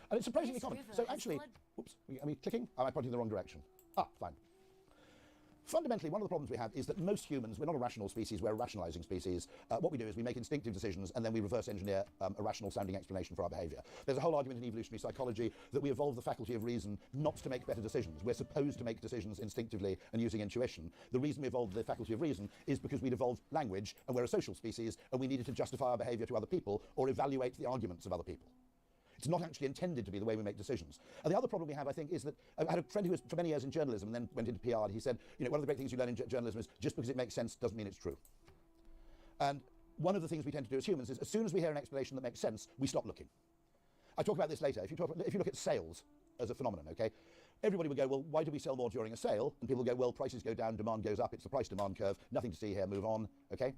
And it's surprisingly common. So actually, oops, are we clicking? Am I pointing in the wrong direction? Ah, fine. Fundamentally, one of the problems we have is that most humans, we're not a rational species, we're a rationalizing species. What we do is we make instinctive decisions and then we reverse engineer a rational sounding explanation for our behavior. There's a whole argument in evolutionary psychology that we evolved the faculty of reason not to make better decisions. We're supposed to make decisions instinctively and using intuition. The reason we evolved the faculty of reason is because we'd evolved language and we're a social species and we needed to justify our behavior to other people or evaluate the arguments of other people. It's not actually intended to be the way we make decisions. And the other problem we have, I think, is that I had a friend who was for many years in journalism and then went into PR, and he said, you know, one of the great things you learn in journalism is just because it makes sense doesn't mean it's true. And one of the things we tend to do as humans is as soon as we hear an explanation that makes sense, we stop looking. I talk about this later. If you look at sales as a phenomenon, okay, everybody would go, well, why do we sell more during a sale? And people go, well, prices go down, demand goes up, it's the price-demand curve, nothing to see here, move on, okay?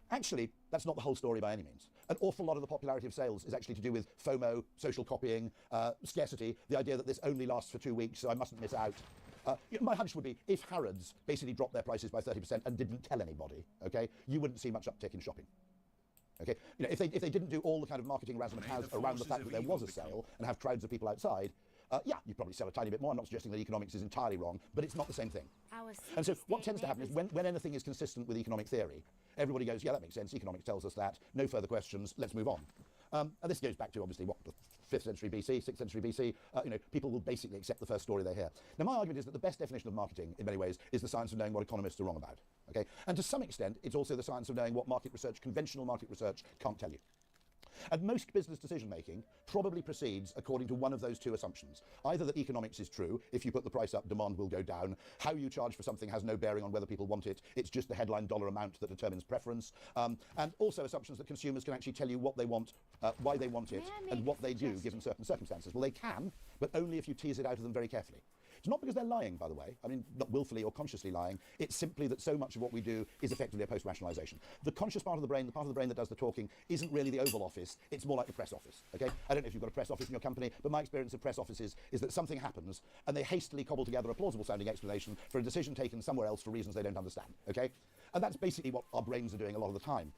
Actually, that's not the whole story by any means. An awful lot of the popularity of sales is actually to do with FOMO, social copying, scarcity, the idea that this only lasts for 2 weeks, so I mustn't miss out. You know, my hunch would be, if Harrods basically dropped their prices by 30% and didn't tell anybody, okay, you wouldn't see much uptick in shopping. Okay, you know, if they didn't do all the kind of marketing razzmatazz around the fact that there was a sale and have crowds of people outside, yeah, you'd probably sell a tiny bit more. I'm not suggesting that economics is entirely wrong, but it's not the same thing. And so what tends to happen is when anything is consistent with economic theory, everybody goes, yeah, that makes sense, economics tells us that, no further questions, let's move on. And this goes back to, obviously, what, the 5th century BC, 6th century BC, you know, people will basically accept the first story they hear. Now, my argument is that the best definition of marketing, in many ways, is the science of knowing what economists are wrong about, okay? And to some extent, it's also the science of knowing what market research, conventional market research, can't tell you. And most business decision-making probably proceeds according to one of those two assumptions. Either that economics is true, if you put the price up, demand will go down, how you charge for something has no bearing on whether people want it, it's just the headline dollar amount that determines preference, and also assumptions that consumers can actually tell you what they want, why they want it, and what they do given certain circumstances. Well, they can, but only if you tease it out of them very carefully. It's not because they're lying, by the way. I mean, not willfully or consciously lying. It's simply that so much of what we do is effectively a post-rationalization. The conscious part of the brain, the part of the brain that does the talking, isn't really the Oval Office. It's more like the press office, okay? I don't know if you've got a press office in your company, but my experience of press offices is that something happens and they hastily cobble together a plausible-sounding explanation for a decision taken somewhere else for reasons they don't understand, okay? And that's basically what our brains are doing a lot of the time.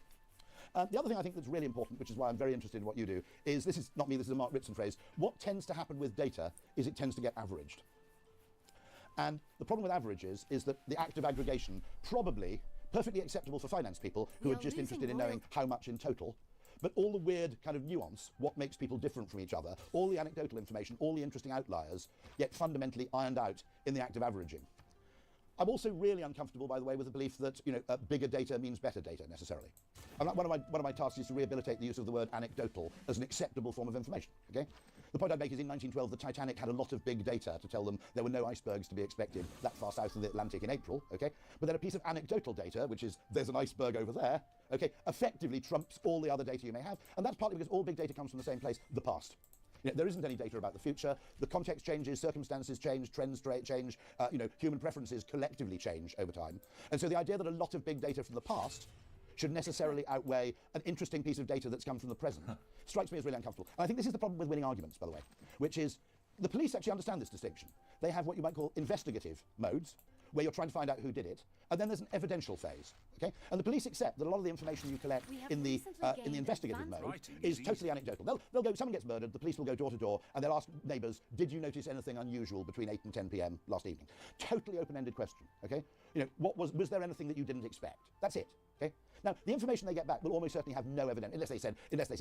The other thing I think that's really important, which is why I'm very interested in what you do, is, this is not me, this is a Mark Ritson phrase, what tends to happen with data is it tends to get averaged. And the problem with averages is that the act of aggregation, probably perfectly acceptable for finance people who are just interested in knowing how much in total, But all the weird kind of nuance, what makes people different from each other, all the anecdotal information, all the interesting outliers, get fundamentally ironed out in the act of averaging. I'm also really uncomfortable, by the way, with the belief that bigger data means better data necessarily. And one of my tasks is to rehabilitate the use of the word anecdotal as an acceptable form of information. Okay? The point I'd make is in 1912 the Titanic had a lot of big data to tell them there were no icebergs to be expected that far south of the Atlantic in April. Okay? But then a piece of anecdotal data, which is there's an iceberg over there, okay, effectively trumps all the other data you may have, and that's partly because all big data comes from the same place, the past. There isn't any data about the future. The context changes, circumstances change, trends change, human preferences collectively change over time. And so the idea that a lot of big data from the past should necessarily outweigh an interesting piece of data that's come from the present strikes me as really uncomfortable. And I think this is the problem with winning arguments, by the way, which is the police actually understand this distinction. They have what you might call investigative modes, where you're trying to find out who did it, and then there's an evidential phase. Okay? And the police accept that a lot of the information you collect in the investigative mode is totally anecdotal. They'll go, someone gets murdered, the police will go door to door, and they'll ask neighbours, did you notice anything unusual between 8 and 10 p.m. last evening? Totally open-ended question. Okay? Was there anything that you didn't expect? That's it. Okay? Now, the information they get back will almost certainly have no evidence, unless they said,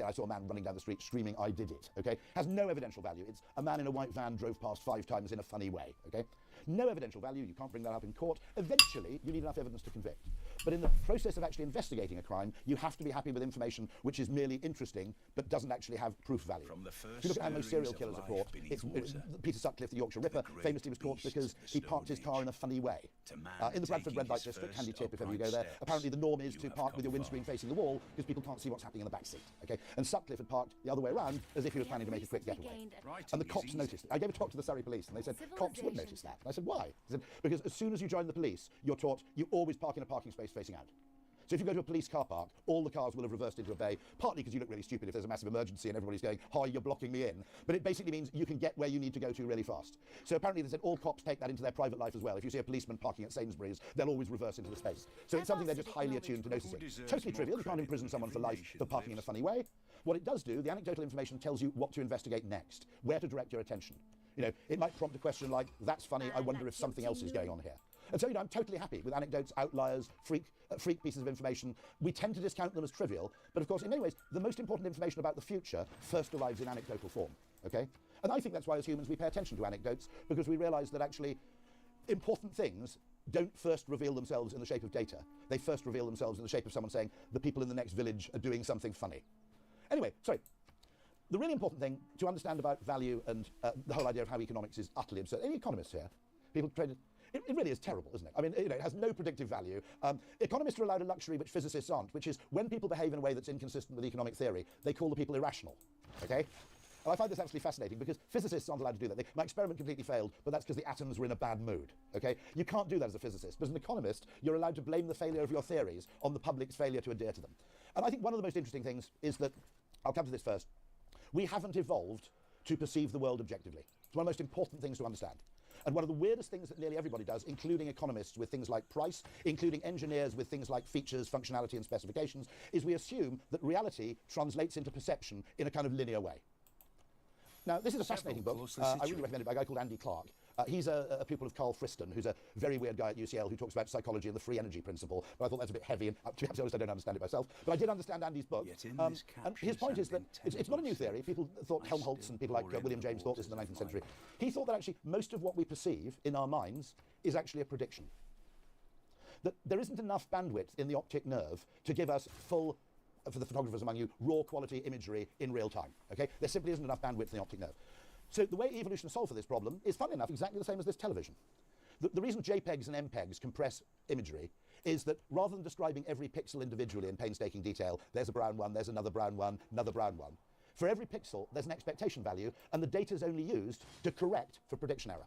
I saw a man running down the street screaming, I did it. Okay? Has no evidential value. It's a man in a white van drove past 5 times in a funny way. Okay? No evidential value, you can't bring that up in court. Eventually, you need enough evidence to convict. But in the process of actually investigating a crime, you have to be happy with information which is merely interesting, but doesn't actually have proof value. From the first if you look at how most serial killers are life caught, beneath it's water, Peter Sutcliffe, the Yorkshire Ripper, great famously was caught beast because of the he parked his Stone car in a Age. funny way. To man In the Bradford taking red light his district, first handy tip if ever you upright go there, steps, apparently the norm is you to have park with your come windscreen far. facing the wall because people can't see what's happening in the back seat. Okay? And Sutcliffe had parked the other way around as if he was planning to make a quick getaway. And the cops noticed it. I gave a talk to the Surrey police and they said, cops would notice that. And I said, why? They said, because as soon as you join the police, you're taught you always park in a parking space facing out. So if you go to a police car park, all the cars will have reversed into a bay, partly because you look really stupid if there's a massive emergency and everybody's going, hi, you're blocking me in. But it basically means you can get where you need to go to really fast. So apparently they said all cops take that into their private life as well. If you see a policeman parking at Sainsbury's, they'll always reverse into the space. So it's something they're just highly attuned to noticing. Totally trivial, you can't imprison someone for life for parking in a funny way. What it does do, the anecdotal information tells you what to investigate next, where to direct your attention. It might prompt a question like, that's funny, I wonder if something else is going on here. And so, I'm totally happy with anecdotes, outliers, freak pieces of information. We tend to discount them as trivial, but of course, in many ways, the most important information about the future first arrives in anecdotal form, okay? And I think that's why, as humans, we pay attention to anecdotes, because we realise that actually important things don't first reveal themselves in the shape of data. They first reveal themselves in the shape of someone saying, the people in the next village are doing something funny. Anyway, sorry. The really important thing to understand about value and the whole idea of how economics is utterly absurd. Any economists here? People traded... It really is terrible, isn't it? I mean, it has no predictive value. Economists are allowed a luxury which physicists aren't, which is when people behave in a way that's inconsistent with economic theory, they call the people irrational, okay? And I find this absolutely fascinating because physicists aren't allowed to do that. My experiment completely failed, but that's because the atoms were in a bad mood, okay? You can't do that as a physicist, but as an economist, you're allowed to blame the failure of your theories on the public's failure to adhere to them. And I think one of the most interesting things is that, I'll come to this first, we haven't evolved to perceive the world objectively. It's one of the most important things to understand. And one of the weirdest things that nearly everybody does, including economists with things like price, including engineers with things like features, functionality and specifications, is we assume that reality translates into perception in a kind of linear way. Now, this is a fascinating book. I really recommend it by a guy called Andy Clark. He's a pupil of Carl Friston, who's a very weird guy at UCL who talks about psychology and the free energy principle. But I thought that's a bit heavy, and to be honest, I don't understand it myself. But I did understand Andy's book. And his point is that it's not a new theory. People thought Helmholtz and people like William James thought this in the 19th century. He thought that actually most of what we perceive in our minds is actually a prediction. That there isn't enough bandwidth in the optic nerve to give us full, for the photographers among you, raw quality imagery in real time. Okay? There simply isn't enough bandwidth in the optic nerve. So the way evolution solved for this problem is, funnily enough, exactly the same as this television. The reason JPEGs and MPEGs compress imagery is that rather than describing every pixel individually in painstaking detail, there's a brown one, there's another brown one, another brown one. For every pixel, there's an expectation value, and the data is only used to correct for prediction error.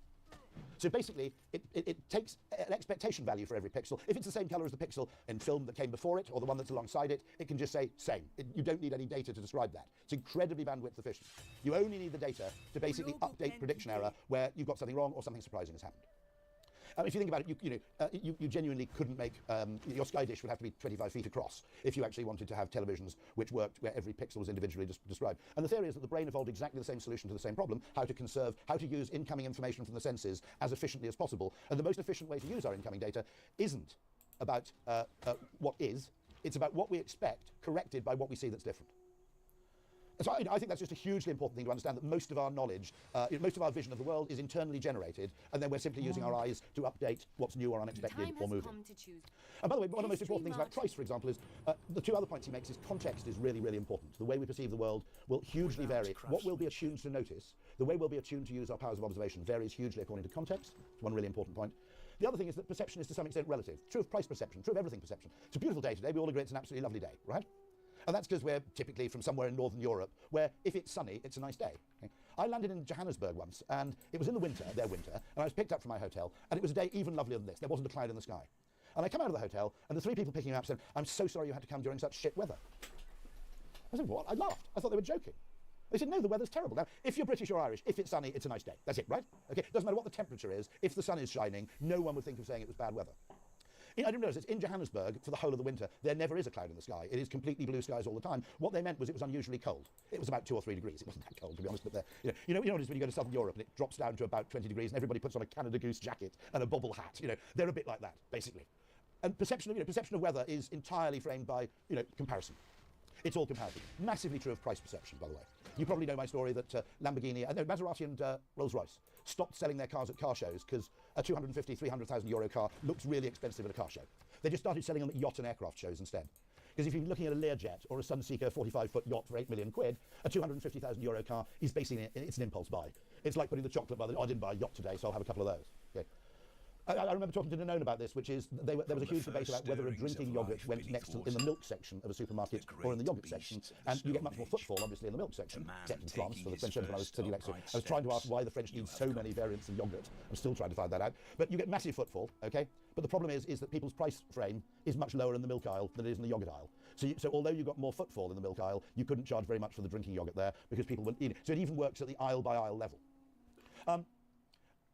So basically, it takes an expectation value for every pixel. If it's the same color as the pixel in film that came before it, or the one that's alongside it, it can just say same. You don't need any data to describe that. It's incredibly bandwidth efficient. You only need the data to basically update prediction error where you've got something wrong or something surprising has happened. If you think about it, you genuinely couldn't make, your Sky dish would have to be 25 feet across if you actually wanted to have televisions which worked where every pixel was individually described. And the theory is that the brain evolved exactly the same solution to the same problem, how to use incoming information from the senses as efficiently as possible. And the most efficient way to use our incoming data isn't about what is, it's about what we expect corrected by what we see that's different. So I think that's just a hugely important thing to understand, that most of our knowledge, most of our vision of the world is internally generated, and then we're simply using our eyes to update what's new or unexpected or moving. And by the way, one of the most important things about price, for example, is the two other points he makes is context is really, really important. The way we perceive the world will hugely vary. What we'll be attuned to notice, the way we'll be attuned to use our powers of observation varies hugely according to context. It's one really important point. The other thing is that perception is to some extent relative. True of price perception, true of everything perception. It's a beautiful day today. We all agree it's an absolutely lovely day, right? And that's because we're typically from somewhere in Northern Europe, where if it's sunny, it's a nice day. Okay? I landed in Johannesburg once, and it was in the winter, their winter, and I was picked up from my hotel, and it was a day even lovelier than this. There wasn't a cloud in the sky. And I come out of the hotel, and the three people picking me up said, "I'm so sorry you had to come during such shit weather." I said, "What?" I laughed. I thought they were joking. They said, "No, the weather's terrible." Now, if you're British or Irish, if it's sunny, it's a nice day. That's it, right? Okay, doesn't matter what the temperature is. If the sun is shining, no one would think of saying it was bad weather. I didn't realise this. In Johannesburg, for the whole of the winter, there never is a cloud in the sky. It is completely blue skies all the time. What they meant was it was unusually cold. It was about 2 or 3 degrees. It wasn't that cold, to be honest. But you know what it is when you go to Southern Europe and it drops down to about 20 degrees and everybody puts on a Canada Goose jacket and a bobble hat. They're a bit like that, basically. And perception of weather is entirely framed by comparison. It's all comparative. Massively true of price perception, by the way. You probably know my story that Maserati and Rolls-Royce stopped selling their cars at car shows because a 250, 300,000 euro car looks really expensive at a car show. They just started selling them at yacht and aircraft shows instead. Because if you're looking at a Learjet or a Sunseeker 45-foot yacht for 8 million quid, a 250,000 euro car is basically, it's an impulse buy. It's like putting the chocolate bar, I didn't buy a yacht today, so I'll have a couple of those. Okay. I remember talking to Danone about this, which is there was a huge debate about whether a drinking yoghurt went next in the milk section of a supermarket or in the yoghurt section, and you get much more footfall, obviously, in the milk section, except in France, for the French when I was studying next. I was trying to ask why the French need so many variants of yoghurt. I'm still trying to find that out. But you get massive footfall, okay? But the problem is that people's price frame is much lower in the milk aisle than it is in the yoghurt aisle. So although you got more footfall in the milk aisle, you couldn't charge very much for the drinking yoghurt there because people wouldn't eat it. So it even works at the aisle by aisle level.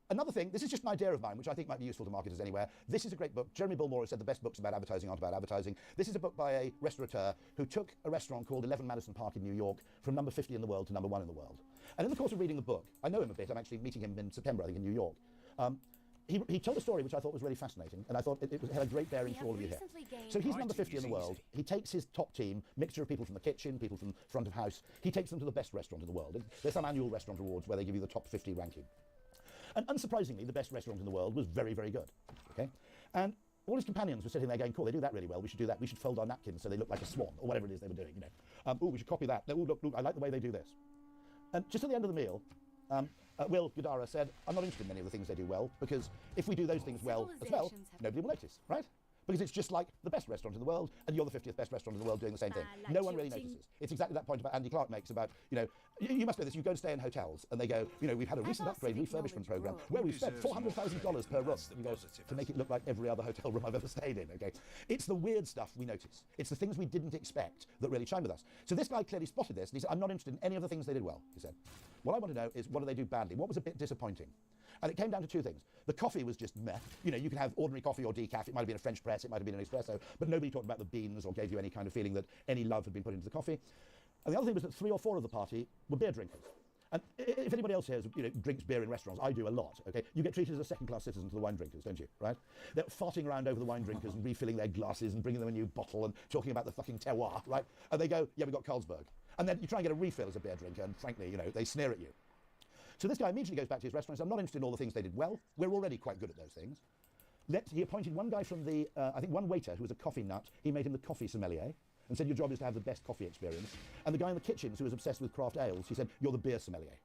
Another thing, this is just an idea of mine, which I think might be useful to marketers anywhere. This is a great book. Jeremy Bullmore has said the best books about advertising aren't about advertising. This is a book by a restaurateur who took a restaurant called 11 Madison Park in New York from number 50 in the world to number 1 in the world. And in the course of reading the book, I know him a bit. I'm actually meeting him in September, I think, in New York. He told a story which I thought was really fascinating, and I thought it had a great bearing for all of you here. So he's number 50 in the world. He takes his top team, mixture of people from the kitchen, people from front of house. He takes them to the best restaurant in the world. There's some annual restaurant awards where they give you the top 50 ranking. And unsurprisingly, the best restaurant in the world was very, very good. Okay, and all his companions were sitting there going, "Cool, they do that really well. We should do that. We should fold our napkins so they look like a swan," or whatever it is they were doing. Oh, we should copy that. Oh, look, I like the way they do this. And just at the end of the meal, Will Gadara said, "I'm not interested in many of the things they do well, because if we do those things well as well, nobody will notice, right? Because it's just like the best restaurant in the world, and you're the 50th best restaurant in the world doing the same thing. No one really notices. It's exactly that point about Andy Clark makes about, you must know this, you go and stay in hotels, and they go, we've had a recent upgrade refurbishment program where we've spent $400,000 per room, to make it look like every other hotel room I've ever stayed in, okay? It's the weird stuff we notice. It's the things we didn't expect that really chime with us. So this guy clearly spotted this, and he said, "I'm not interested in any of the things they did well," he said. "What I want to know is, what do they do badly? What was a bit disappointing?" And it came down to two things. The coffee was just meh. You can have ordinary coffee or decaf. It might have been a French press, it might have been an espresso, but nobody talked about the beans or gave you any kind of feeling that any love had been put into the coffee. And the other thing was that 3 or 4 of the party were beer drinkers. And if anybody else here drinks beer in restaurants, I do a lot, okay? You get treated as a second-class citizen to the wine drinkers, don't you, right? They're farting around over the wine drinkers and refilling their glasses and bringing them a new bottle and talking about the fucking terroir, right? And they go, "Yeah, we got Carlsberg." And then you try and get a refill as a beer drinker, and frankly, they sneer at you. So this guy immediately goes back to his restaurant and says, "I'm not interested in all the things they did well. We're already quite good at those things." He appointed one guy from the, one waiter who was a coffee nut. He made him the coffee sommelier and said, "Your job is to have the best coffee experience." And the guy in the kitchens who was obsessed with craft ales, he said, "You're the beer sommelier."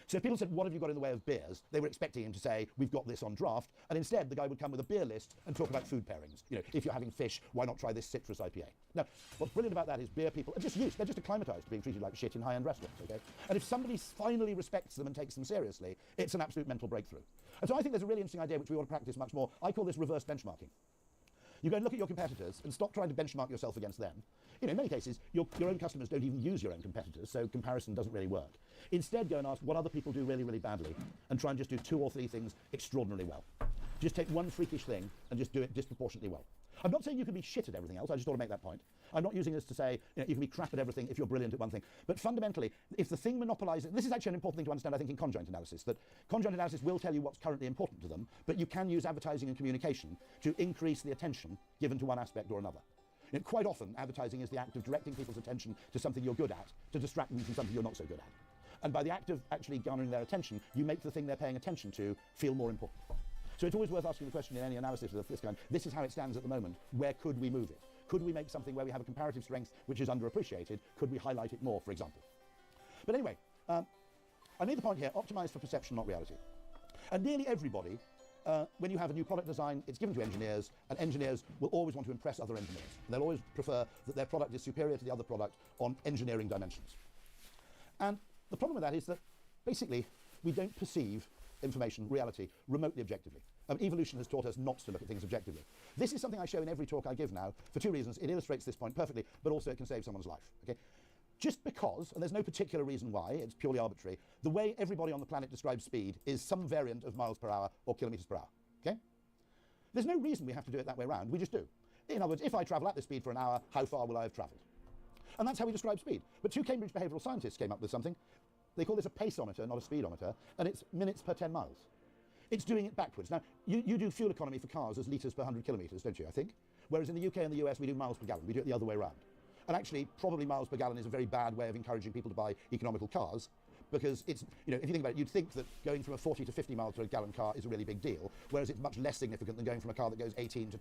So if people said, "What have you got in the way of beers?" they were expecting him to say, "We've got this on draft." And instead, the guy would come with a beer list and talk about food pairings. If you're having fish, why not try this citrus IPA? Now, what's brilliant about that is beer people are just used. They're just acclimatized to being treated like shit in high-end restaurants, okay? And if somebody finally respects them and takes them seriously, it's an absolute mental breakthrough. And so I think there's a really interesting idea which we ought to practice much more. I call this reverse benchmarking. You go and look at your competitors and stop trying to benchmark yourself against them. In many cases, your own customers don't even use your own competitors, so comparison doesn't really work. Instead, go and ask what other people do really, really badly, and try and just do 2 or 3 things extraordinarily well. Just take one freakish thing and just do it disproportionately well. I'm not saying you can be shit at everything else, I just want to make that point. I'm not using this to say you can be crap at everything if you're brilliant at one thing. But fundamentally, if the thing monopolizes, this is actually an important thing to understand, I think, in conjoint analysis, that conjoint analysis will tell you what's currently important to them, but you can use advertising and communication to increase the attention given to one aspect or another. You know, quite often, advertising is the act of directing people's attention to something you're good at, to distract them from something you're not so good at. And by the act of actually garnering their attention, you make the thing they're paying attention to feel more important. So it's always worth asking the question in any analysis of this kind, this is how it stands at the moment, where could we move it? Could we make something where we have a comparative strength which is underappreciated? Could we highlight it more, for example? But anyway, I made the point here, optimize for perception, not reality. And nearly everybody, when you have a new product design, it's given to engineers, and engineers will always want to impress other engineers. And they'll always prefer that their product is superior to the other product on engineering dimensions. And the problem with that is that, basically, we don't perceive information, reality, remotely objectively. Evolution has taught us not to look at things objectively. This is something I show in every talk I give now, for two reasons. It illustrates this point perfectly, but also it can save someone's life. Okay? Just because, and there's no particular reason why, it's purely arbitrary, the way everybody on the planet describes speed is some variant of miles per hour or kilometers per hour. Okay? There's no reason we have to do it that way around, we just do. In other words, if I travel at this speed for an hour, how far will I have travelled? And that's how we describe speed. But two Cambridge behavioural scientists came up with something. They call this a paceometer, not a speedometer, and it's minutes per 10 miles. It's doing it backwards. Now, you do fuel economy for cars as litres per 100 kilometres, don't you, I think? Whereas in the UK and the US, we do miles per gallon. We do it the other way around. And actually, probably miles per gallon is a very bad way of encouraging people to buy economical cars, because it's, you know, if you think about it, you'd think that going from a 40 to 50 miles per gallon car is a really big deal, whereas it's much less significant than going from a car that goes 18 to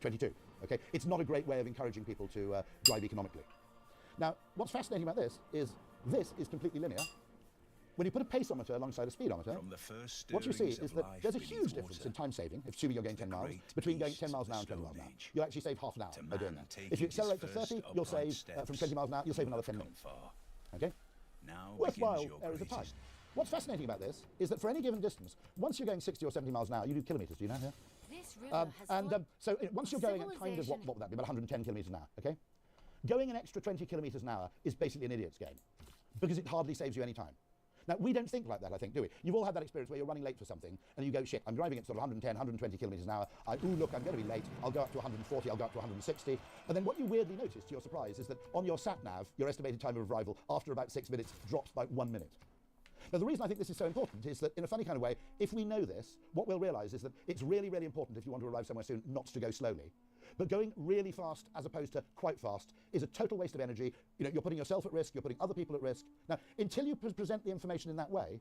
22. Okay? It's not a great way of encouraging people to drive economically. Now, what's fascinating about this is completely linear. When you put a paceometer alongside a speedometer, what you see is that there's a huge difference in time saving, assuming you're going 10 miles, between going 10 miles an hour and 20 miles an hour. You'll actually save half an hour by doing that. If you accelerate to 30, you'll save, from 20 miles an hour, you'll save another 10 minutes. Okay? Worthwhile areas of time. What's fascinating about this is that for any given distance, once you're going 60 or 70 miles an hour, you do kilometres, do you know here? This river has so once you're going at kind of, what would that be, about 110 kilometres an hour, okay? Going an extra 20 kilometres an hour is basically an idiot's game, because it hardly saves you any time. Now, we don't think like that, I think, do we? You've all had that experience where you're running late for something, and you go, shit, I'm driving at sort of 110, 120 kilometres an hour. Ooh, look, I'm going to be late. I'll go up to 140, I'll go up to 160. And then what you weirdly notice, to your surprise, is that on your sat-nav, your estimated time of arrival, after about 6 minutes, drops by 1 minute. Now, the reason I think this is so important is that, in a funny kind of way, if we know this, what we'll realise is that it's really, really important, if you want to arrive somewhere soon, not to go slowly. But going really fast, as opposed to quite fast, is a total waste of energy. You know, you're putting yourself at risk, you're putting other people at risk. Now, until you present the information in that way,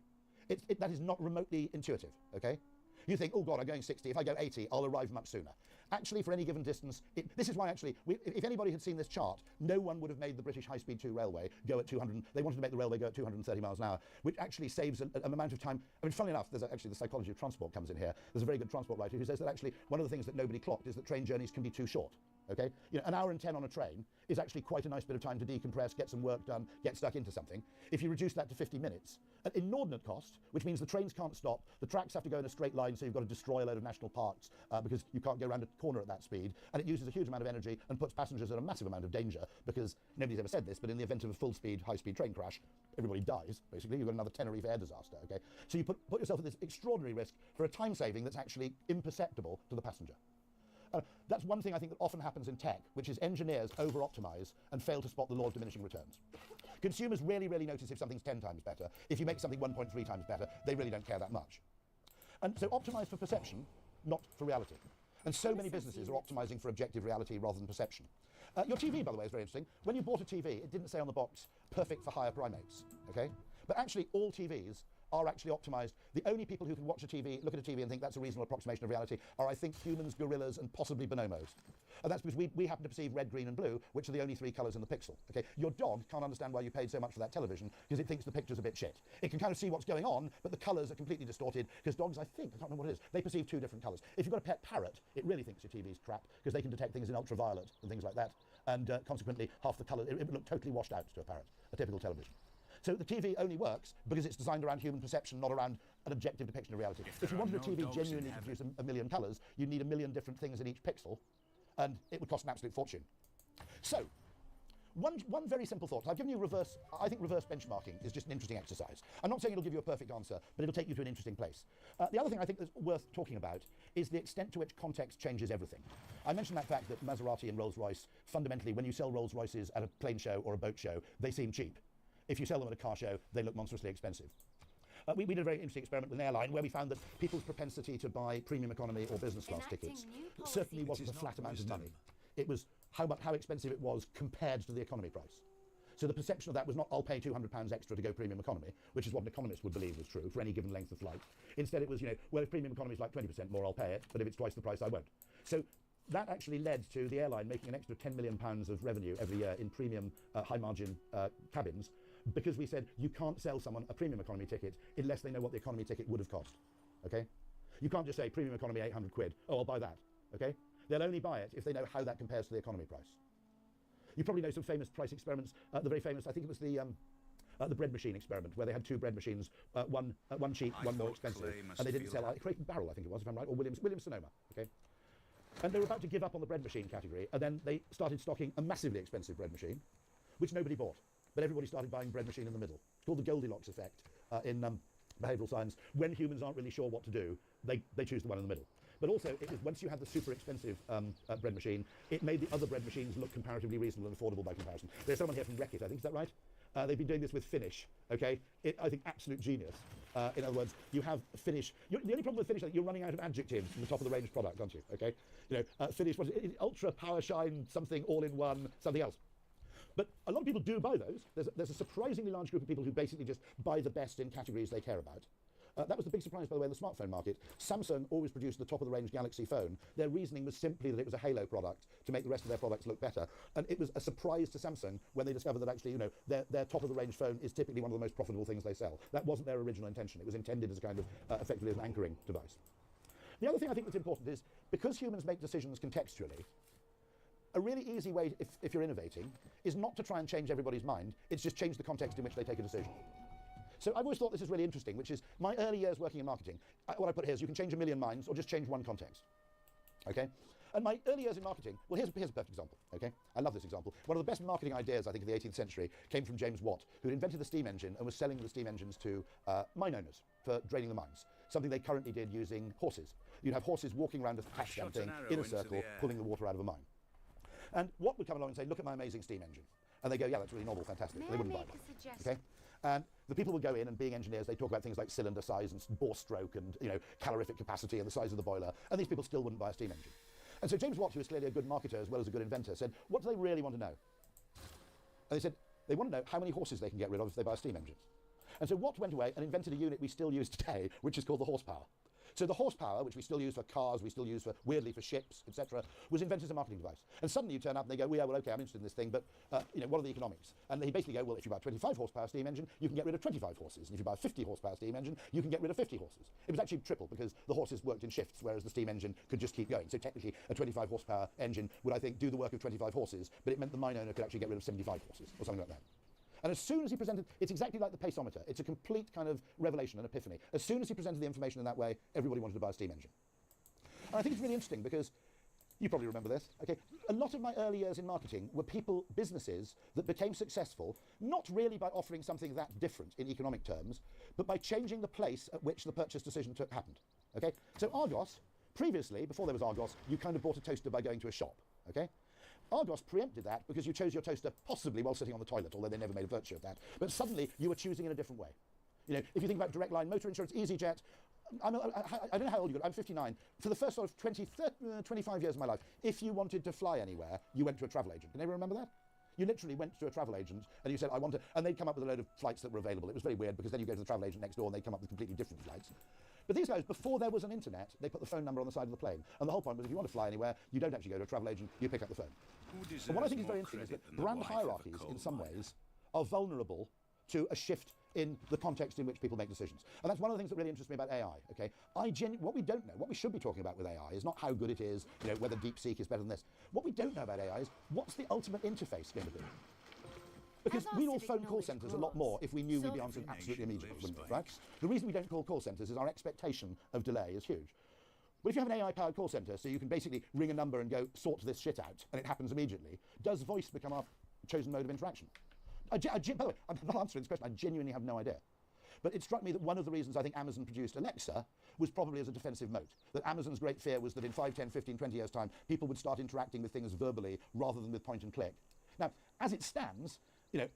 that is not remotely intuitive, okay? You think, oh God, I'm going 60, if I go 80, I'll arrive much sooner. Actually, for any given distance, this is why actually, if anybody had seen this chart, no one would have made the British High Speed 2 railway go at 200, they wanted to make the railway go at 230 miles an hour, which actually saves an amount of time. I mean, funnily enough, there's actually the psychology of transport comes in here. There's a very good transport writer who says that actually one of the things that nobody clocked is that train journeys can be too short. Okay, you know, an hour and 10 on a train is actually quite a nice bit of time to decompress, get some work done, get stuck into something. If you reduce that to 50 minutes, at inordinate cost, which means the trains can't stop, the tracks have to go in a straight line, so you've got to destroy a load of national parks because you can't go around a corner at that speed, and it uses a huge amount of energy and puts passengers at a massive amount of danger, because nobody's ever said this, but in the event of a full-speed, high-speed train crash, everybody dies, basically. You've got another Tenerife air disaster, okay? So you put yourself at this extraordinary risk for a time saving that's actually imperceptible to the passenger. That's one thing I think that often happens in tech, which is engineers over-optimize and fail to spot the law of diminishing returns. Consumers really, really notice if something's 10 times better. If you make something 1.3 times better, they really don't care that much. And so optimize for perception, not for reality. And so many businesses are optimizing for objective reality rather than perception. Your TV, by the way, is very interesting. When you bought a TV, it didn't say on the box, perfect for higher primates, okay? But actually, all TVs are actually optimized. The only people who can watch a TV, look at a TV and think that's a reasonable approximation of reality are, I think, humans, gorillas, and possibly bonobos. And that's because we happen to perceive red, green, and blue, which are the only three colours in the pixel. Okay, your dog can't understand why you paid so much for that television because it thinks the picture's a bit shit. It can kind of see what's going on, but the colours are completely distorted because dogs, I can't remember what it is, they perceive two different colours. If you've got a pet parrot, it really thinks your TV's crap because they can detect things in ultraviolet and things like that, and consequently, half the colour, it would look totally washed out to a parrot, a typical television. So the TV only works because it's designed around human perception, not around an objective depiction of reality. If you wanted a TV genuinely to produce a million colours, you'd need a million different things in each pixel, and it would cost an absolute fortune. So, one very simple thought. I've given you I think reverse benchmarking is just an interesting exercise. I'm not saying it'll give you a perfect answer, but it'll take you to an interesting place. The other thing I think that's worth talking about is the extent to which context changes everything. I mentioned that fact that Maserati and Rolls-Royce, fundamentally, when you sell Rolls-Royces at a plane show or a boat show, they seem cheap. If you sell them at a car show, they look monstrously expensive. We did a very interesting experiment with an airline where we found that people's propensity to buy premium economy or business class tickets certainly wasn't a flat amount of money. It was how expensive it was compared to the economy price. So the perception of that was not, I'll pay £200 extra to go premium economy, which is what an economist would believe was true for any given length of flight. Instead it was, well, if premium economy is like 20% more, I'll pay it, but if it's twice the price, I won't. So that actually led to the airline making an extra £10 million of revenue every year in premium high-margin cabins, because we said you can't sell someone a premium economy ticket unless they know what the economy ticket would have cost, okay? You can't just say premium economy 800 quid, oh, I'll buy that, okay? They'll only buy it if they know how that compares to the economy price. You probably know some famous price experiments, the very famous, I think it was the bread machine experiment, where they had two bread machines, one cheap, one more expensive, and they didn't sell Crate and Barrel, I think it was, if I'm right, or Williams-Sonoma, okay? And they were about to give up on the bread machine category, and then they started stocking a massively expensive bread machine, which nobody bought, but everybody started buying bread machine in the middle. It's called the Goldilocks effect in behavioural science. When humans aren't really sure what to do, they choose the one in the middle. But also, it was, once you had the super expensive bread machine, it made the other bread machines look comparatively reasonable and affordable by comparison. There's someone here from Reckitt, I think, is that right? They've been doing this with Finish, okay? I think absolute genius. In other words, you have Finish. The only problem with Finish is that you're running out of adjectives from the top of the range product, aren't you? Okay, Finish, what is it? Ultra, Power Shine, something all in one, something else. But a lot of people do buy those. There's a surprisingly large group of people who basically just buy the best in categories they care about. That was the big surprise, by the way, in the smartphone market. Samsung always produced the top-of-the-range Galaxy phone. Their reasoning was simply that it was a halo product to make the rest of their products look better. And it was a surprise to Samsung when they discovered that actually, their top-of-the-range phone is typically one of the most profitable things they sell. That wasn't their original intention. It was intended as a kind of, effectively as an anchoring device. The other thing I think that's important is, because humans make decisions contextually, a really easy way, if you're innovating, is not to try and change everybody's mind, it's just change the context in which they take a decision. So I've always thought this is really interesting, which is my early years working in marketing. What I put here is you can change a million minds or just change one context, okay? And my early years in marketing, well, here's a perfect example, okay? I love this example. One of the best marketing ideas, I think, of the 18th century came from James Watt, who invented the steam engine and was selling the steam engines to mine owners for draining the mines, something they currently did using horses. You'd have horses walking around a patch thing in a circle, pulling the water out of a mine. And Watt would come along and say, look at my amazing steam engine. And they go, yeah, that's really novel, fantastic. They wouldn't buy one, okay? And the people would go in, and being engineers, they talk about things like cylinder size and bore stroke and calorific capacity and the size of the boiler, and these people still wouldn't buy a steam engine. And so James Watt, who was clearly a good marketer as well as a good inventor, said, what do they really want to know? And they said, they want to know how many horses they can get rid of if they buy a steam engine. And so Watt went away and invented a unit we still use today, which is called the horsepower. So the horsepower, which we still use for cars, we still use for, weirdly, for ships, etc., was invented as a marketing device. And suddenly you turn up and they go, well, yeah, well, okay, I'm interested in this thing, but, what are the economics? And they basically go, well, if you buy a 25 horsepower steam engine, you can get rid of 25 horses. And if you buy a 50 horsepower steam engine, you can get rid of 50 horses. It was actually triple because the horses worked in shifts, whereas the steam engine could just keep going. So technically, a 25 horsepower engine would, I think, do the work of 25 horses, but it meant the mine owner could actually get rid of 75 horses, or something like that. And as soon as he presented, it's exactly like the paceometer. It's a complete kind of revelation, an epiphany. As soon as he presented the information in that way, everybody wanted to buy a steam engine. And I think it's really interesting because, you probably remember this, okay? A lot of my early years in marketing were businesses that became successful, not really by offering something that different in economic terms, but by changing the place at which the purchase decision happened, okay? So Argos, previously, before there was Argos, you kind of bought a toaster by going to a shop, okay? Argos preempted that because you chose your toaster possibly while sitting on the toilet, although they never made a virtue of that. But suddenly you were choosing in a different way. If you think about Direct Line motor insurance, EasyJet, I don't know how old you got, I'm 59. For the first sort of 25 years of my life, if you wanted to fly anywhere, you went to a travel agent. Can anyone remember that? You literally went to a travel agent and you said, I want to, and they'd come up with a load of flights that were available. It was very weird because then you go to the travel agent next door and they'd come up with completely different flights. But these guys, before there was an internet, they put the phone number on the side of the plane. And the whole point was if you want to fly anywhere, you don't actually go to a travel agent, you pick up the phone. And what I think is very interesting is that brand hierarchies, in some ways, are vulnerable to a shift in the context in which people make decisions. And that's one of the things that really interests me about AI, okay? What we don't know, what we should be talking about with AI is not how good it is, whether DeepSeek is better than this. What we don't know about AI is what's the ultimate interface going to be? Because we'd all phone call centres a lot more if we knew we'd be answered absolutely immediately, wouldn't we, right? The reason we don't call centres is our expectation of delay is huge. But if you have an AI-powered call centre, so you can basically ring a number and go, sort this shit out, and it happens immediately, does voice become our chosen mode of interaction? By the way, I'm not answering this question, I genuinely have no idea. But it struck me that one of the reasons I think Amazon produced Alexa was probably as a defensive moat. That Amazon's great fear was that in 5, 10, 15, 20 years' time, people would start interacting with things verbally rather than with point and click. Now, as it stands,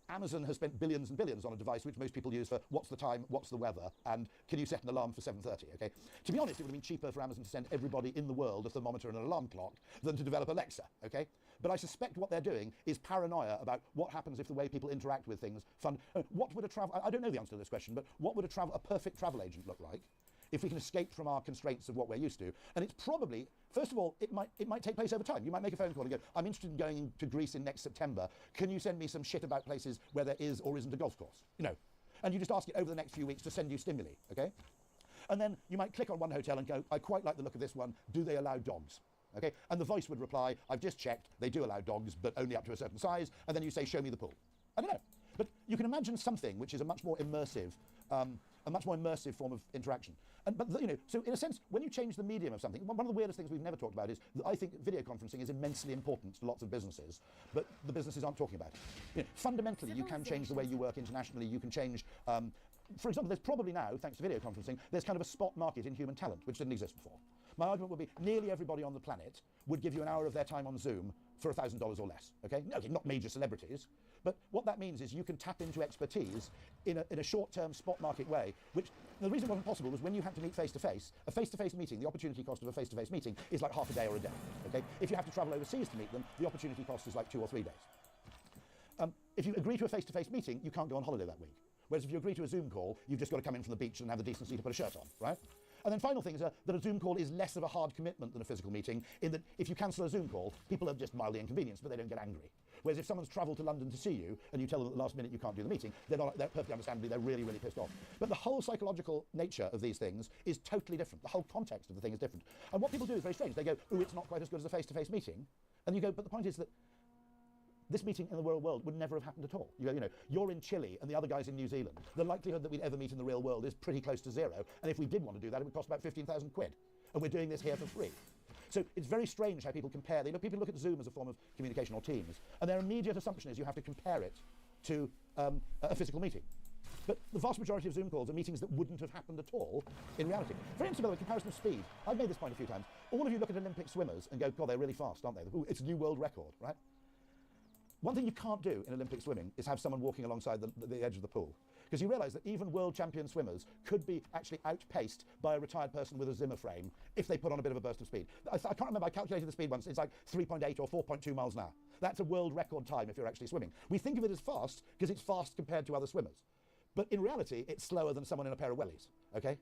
Amazon has spent billions and billions on a device which most people use for what's the time, what's the weather, and can you set an alarm for 7:30, okay? To be honest, it would have been cheaper for Amazon to send everybody in the world a thermometer and an alarm clock than to develop Alexa, okay? but I suspect what they're doing is paranoia about what happens if the way people interact with things what would I don't know the answer to this question, but what would a perfect travel agent look like if we can escape from our constraints of what we're used to? And it's probably, first of all, it might take place over time. You might make a phone call and go, I'm interested in going to Greece in next September. Can you send me some shit about places where there is or isn't a golf course? You know, and you just ask it over the next few weeks to send you stimuli, okay? And then you might click on one hotel and go, I quite like the look of this one. Do they allow dogs? Okay, and the voice would reply, I've just checked, they do allow dogs, but only up to a certain size. And then you say, show me the pool. I don't know, but you can imagine something which is a much more immersive form of interaction. But you know, so in a sense, when you change the medium of something, one of the weirdest things we've never talked about is that I think video conferencing is immensely important to lots of businesses, but the businesses aren't talking about it. You know, fundamentally, you can change the way you work internationally. You can change. For example, there's probably now, thanks to video conferencing, there's kind of a spot market in human talent, which didn't exist before. My argument would be nearly everybody on the planet would give you an hour of their time on Zoom for $1,000 or less, okay? No, not major celebrities, but what that means is you can tap into expertise in a short-term spot market way, which the reason it wasn't possible was when you had to meet face-to-face, a face-to-face meeting, the opportunity cost of a face-to-face meeting is like half a day or a day, okay? If you have to travel overseas to meet them, the opportunity cost is like 2 or 3 days. If you agree to a face-to-face meeting, you can't go on holiday that week. Whereas if you agree to a Zoom call, you've just got to come in from the beach and have the decency to put a shirt on, right? And then final thing is that a Zoom call is less of a hard commitment than a physical meeting, in that if you cancel a Zoom call, people are just mildly inconvenienced, but they don't get angry. Whereas if someone's travelled to London to see you, and you tell them at the last minute you can't do the meeting, they're perfectly understandably, they're really, really pissed off. But the whole psychological nature of these things is totally different. The whole context of the thing is different. And what people do is very strange. They go, ooh, it's not quite as good as a face-to-face meeting. And you go, but the point is that this meeting in the real world would never have happened at all. You go, you know, you're in Chile and the other guy's in New Zealand. The likelihood that we'd ever meet in the real world is pretty close to zero. And if we did want to do that, it would cost about 15,000 quid. And we're doing this here for free. So it's very strange how people compare. People look at Zoom as a form of communication or Teams, and their immediate assumption is you have to compare it to a physical meeting. But the vast majority of Zoom calls are meetings that wouldn't have happened at all in reality. For instance, by the way, comparison of speed. I've made this point a few times. All of you look at Olympic swimmers and go, God, they're really fast, aren't they? Ooh, it's a new world record, right? One thing you can't do in Olympic swimming is have someone walking alongside the edge of the pool. Because you realise that even world champion swimmers could be actually outpaced by a retired person with a Zimmer frame if they put on a bit of a burst of speed. I can't remember, I calculated the speed once, it's like 3.8 or 4.2 miles an hour. That's a world record time if you're actually swimming. We think of it as fast because it's fast compared to other swimmers. But in reality, it's slower than someone in a pair of wellies, okay?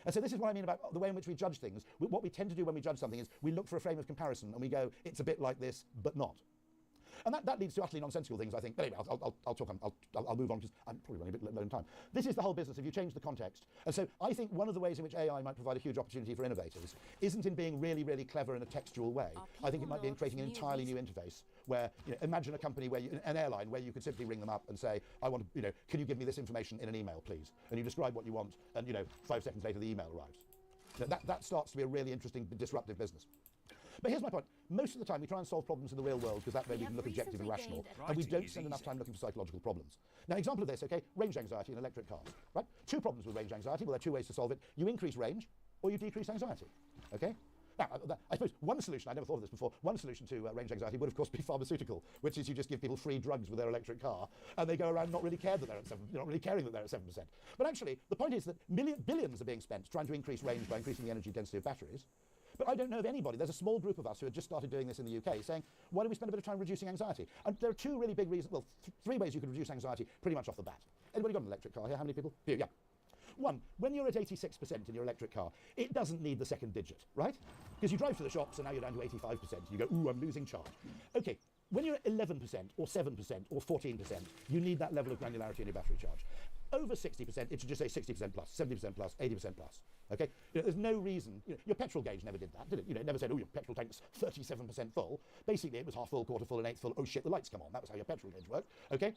And so this is what I mean about the way in which we judge things. What we tend to do when we judge something is we look for a frame of comparison and we go, it's a bit like this, but not. And that leads to utterly nonsensical things, I think. But anyway, I'll move on because I'm probably running a bit low on time. This is the whole business if you change the context. And so I think one of the ways in which AI might provide a huge opportunity for innovators isn't in being really, really clever in a textual way. I think it might be in creating an entirely new interface where, you know, imagine a company where an airline where you could simply ring them up and say, I want to, you know, can you give me this information in an email, please? And you describe what you want, and, you know, 5 seconds later the email arrives. Now, that starts to be a really interesting, disruptive business. But here's my point. Most of the time we try and solve problems in the real world because that way we can look objective and rational, and we don't spend enough time looking for psychological problems. Now, example of this, okay, range anxiety in electric cars, right? 2 problems with range anxiety. Well, there are 2 ways to solve it. You increase range or you decrease anxiety, okay? Now, I suppose one solution, I never thought of this before, one solution to range anxiety would of course be pharmaceutical, which is you just give people free drugs with their electric car and they go around not really caring that they're at 7%. But actually, the point is that billions are being spent trying to increase range by increasing the energy density of batteries. But I don't know of anybody, there's a small group of us who have just started doing this in the UK, saying, why don't we spend a bit of time reducing anxiety? And there are 2 really big reasons, well, 3 ways you could reduce anxiety pretty much off the bat. Anybody got an electric car here? How many people? Here, yeah. 1, when you're at 86% in your electric car, it doesn't need the second digit, right? Because you drive to the shops and now you're down to 85%. You go, ooh, I'm losing charge. Okay, when you're at 11% or 7% or 14%, you need that level of granularity in your battery charge. Over 60%, it should just say 60% plus, 70% plus, 80% plus. Okay? You know, there's no reason, you know, your petrol gauge never did that, did it? You know, it never said, oh, your petrol tank's 37% full. Basically, it was half full, quarter full, and eighth full. Oh shit, the lights come on. That was how your petrol gauge worked. Okay?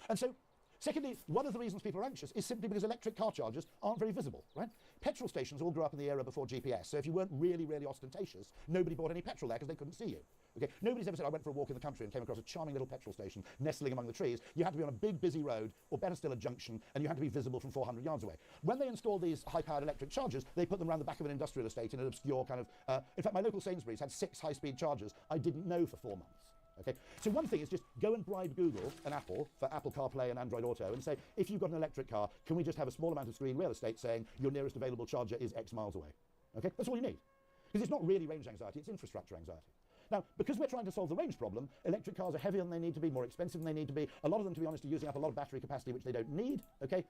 And so, secondly, one of the reasons people are anxious is simply because electric car chargers aren't very visible, right? Petrol stations all grew up in the era before GPS, so if you weren't really, really ostentatious, nobody bought any petrol there because they couldn't see you. Okay? Nobody's ever said, I went for a walk in the country and came across a charming little petrol station nestling among the trees. You had to be on a big, busy road, or better still, a junction, and you had to be visible from 400 yards away. When they installed these high-powered electric chargers, they put them around the back of an industrial estate in an obscure kind of... in fact, my local Sainsbury's had 6 high-speed chargers I didn't know for 4 months. Okay? So one thing is just go and bribe Google and Apple for Apple CarPlay and Android Auto and say, if you've got an electric car, can we just have a small amount of screen real estate saying your nearest available charger is X miles away? Okay? That's all you need. Because it's not really range anxiety, it's infrastructure anxiety. Now, because we're trying to solve the range problem, electric cars are heavier than they need to be, more expensive than they need to be. A lot of them, to be honest, are using up a lot of battery capacity which they don't need, okay?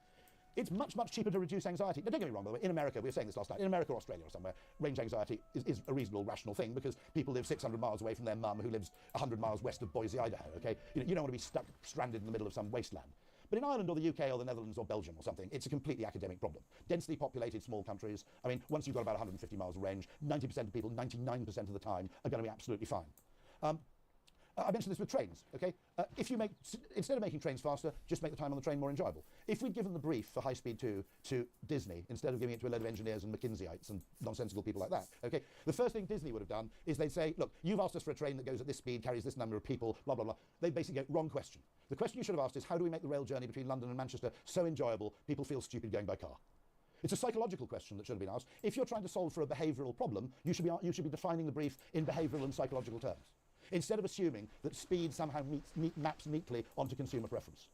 It's much, much cheaper to reduce anxiety. Now, don't get me wrong, by the way, in America, we were saying this last night, in America or Australia or somewhere, range anxiety is a reasonable, rational thing because people live 600 miles away from their mum who lives 100 miles west of Boise, Idaho, okay? You don't want to be stuck, stranded in the middle of some wasteland. But in Ireland or the UK or the Netherlands or Belgium or something, it's a completely academic problem. Densely populated small countries, I mean, once you've got about 150 miles of range, 90% of people, 99% of the time, are going to be absolutely fine. I mentioned this with trains, okay? Instead of making trains faster, just make the time on the train more enjoyable. If we'd given the brief for High Speed 2 to Disney, instead of giving it to a load of engineers and McKinseyites and nonsensical people like that, okay? The first thing Disney would have done is they'd say, look, you've asked us for a train that goes at this speed, carries this number of people, blah, blah, blah. They'd basically go, wrong question. The question you should have asked is, how do we make the rail journey between London and Manchester so enjoyable, people feel stupid going by car? It's a psychological question that should have been asked. If you're trying to solve for a behavioural problem, you should be defining the brief in behavioural and psychological terms, instead of assuming that speed somehow maps neatly onto consumer preference.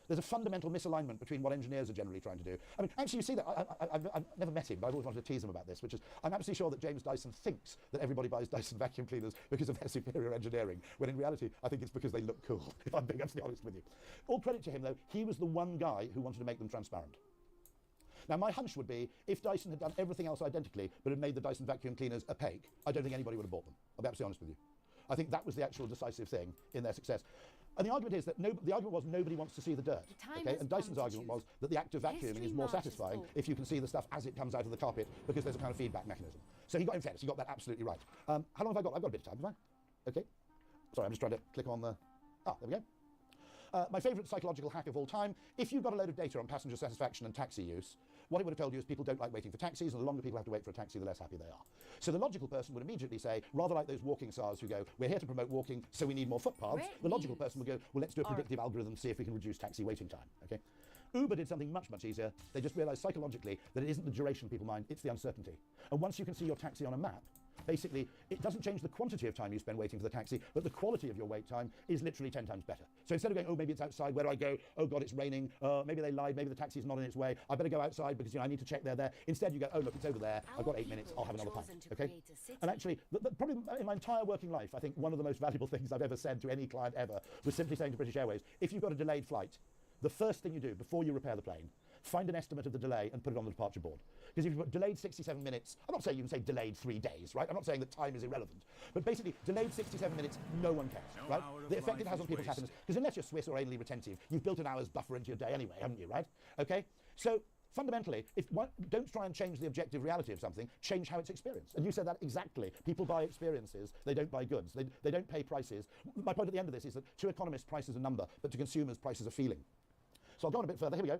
There's a fundamental misalignment between what engineers are generally trying to do. I mean, actually, you see that. I've never met him, but I've always wanted to tease him about this, which is, I'm absolutely sure that James Dyson thinks that everybody buys Dyson vacuum cleaners because of their superior engineering, when in reality, I think it's because they look cool, if I'm being absolutely honest with you. All credit to him, though, he was the one guy who wanted to make them transparent. Now, my hunch would be, if Dyson had done everything else identically, but had made the Dyson vacuum cleaners opaque, I don't think anybody would have bought them. I'll be absolutely honest with you. I think that was the actual decisive thing in their success. And the argument is that the argument was nobody wants to see the dirt. Okay? And Dyson's argument was that the act of vacuuming is more satisfying if you can see the stuff as it comes out of the carpet, because there's a kind of feedback mechanism. So he got, in fairness, he got that absolutely right. How long have I got? I've got a bit of time, have I? Okay. Sorry, I'm just trying to click on the... Ah, there we go. My favourite psychological hack of all time, if you've got a load of data on passenger satisfaction and taxi use, what it would have told you is people don't like waiting for taxis, and the longer people have to wait for a taxi, the less happy they are. So the logical person would immediately say, rather like those walking stars who go, we're here to promote walking, so we need more footpaths, the logical person would go, well, let's do a predictive algorithm to see if we can reduce taxi waiting time, okay? Uber did something much, much easier. They just realised psychologically that it isn't the duration people mind, it's the uncertainty. And once you can see your taxi on a map, basically, it doesn't change the quantity of time you spend waiting for the taxi, but the quality of your wait time is literally 10 times better. So instead of going, oh, maybe it's outside, where do I go? Oh, God, it's raining. Maybe they lied, maybe the taxi's not on its way. I better go outside because, I need to check they're there. Instead, you go, oh, look, it's over there. I've got 8 minutes. I'll have another pint, okay? And actually, probably in my entire working life, I think one of the most valuable things I've ever said to any client ever was simply saying to British Airways, if you've got a delayed flight, the first thing you do before you repair the plane, find an estimate of the delay and put it on the departure board. Because if you've got delayed 67 minutes, I'm not saying you can say delayed 3 days, right? I'm not saying that time is irrelevant. But basically, delayed 67 minutes, no one cares, right? The effect it has on people's happiness. Because unless you're Swiss or anally retentive, you've built an hour's buffer into your day anyway, haven't you, right? Okay? So fundamentally, don't try and change the objective reality of something, change how it's experienced. And you said that exactly. People buy experiences, they don't buy goods. They don't pay prices. My point at the end of this is that to economists, price is a number, but to consumers, price is a feeling. So I'll go on a bit further. Here we go.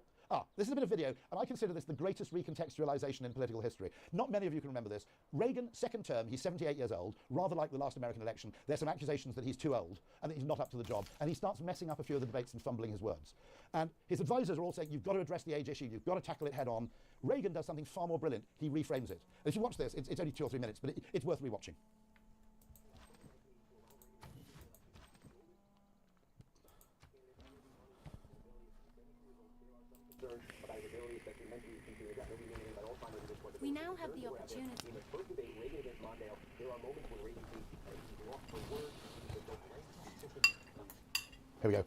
This is a bit of video, and I consider this the greatest recontextualization in political history. Not many of you can remember this. Reagan, second term, he's 78 years old, rather like the last American election. There's some accusations that he's too old and that he's not up to the job, and he starts messing up a few of the debates and fumbling his words. And his advisors are all saying, you've got to address the age issue, you've got to tackle it head on. Reagan does something far more brilliant. He reframes it. And if you watch this, it's only 2 or 3 minutes, but it's worth rewatching. We now have the opportunity. Here we go.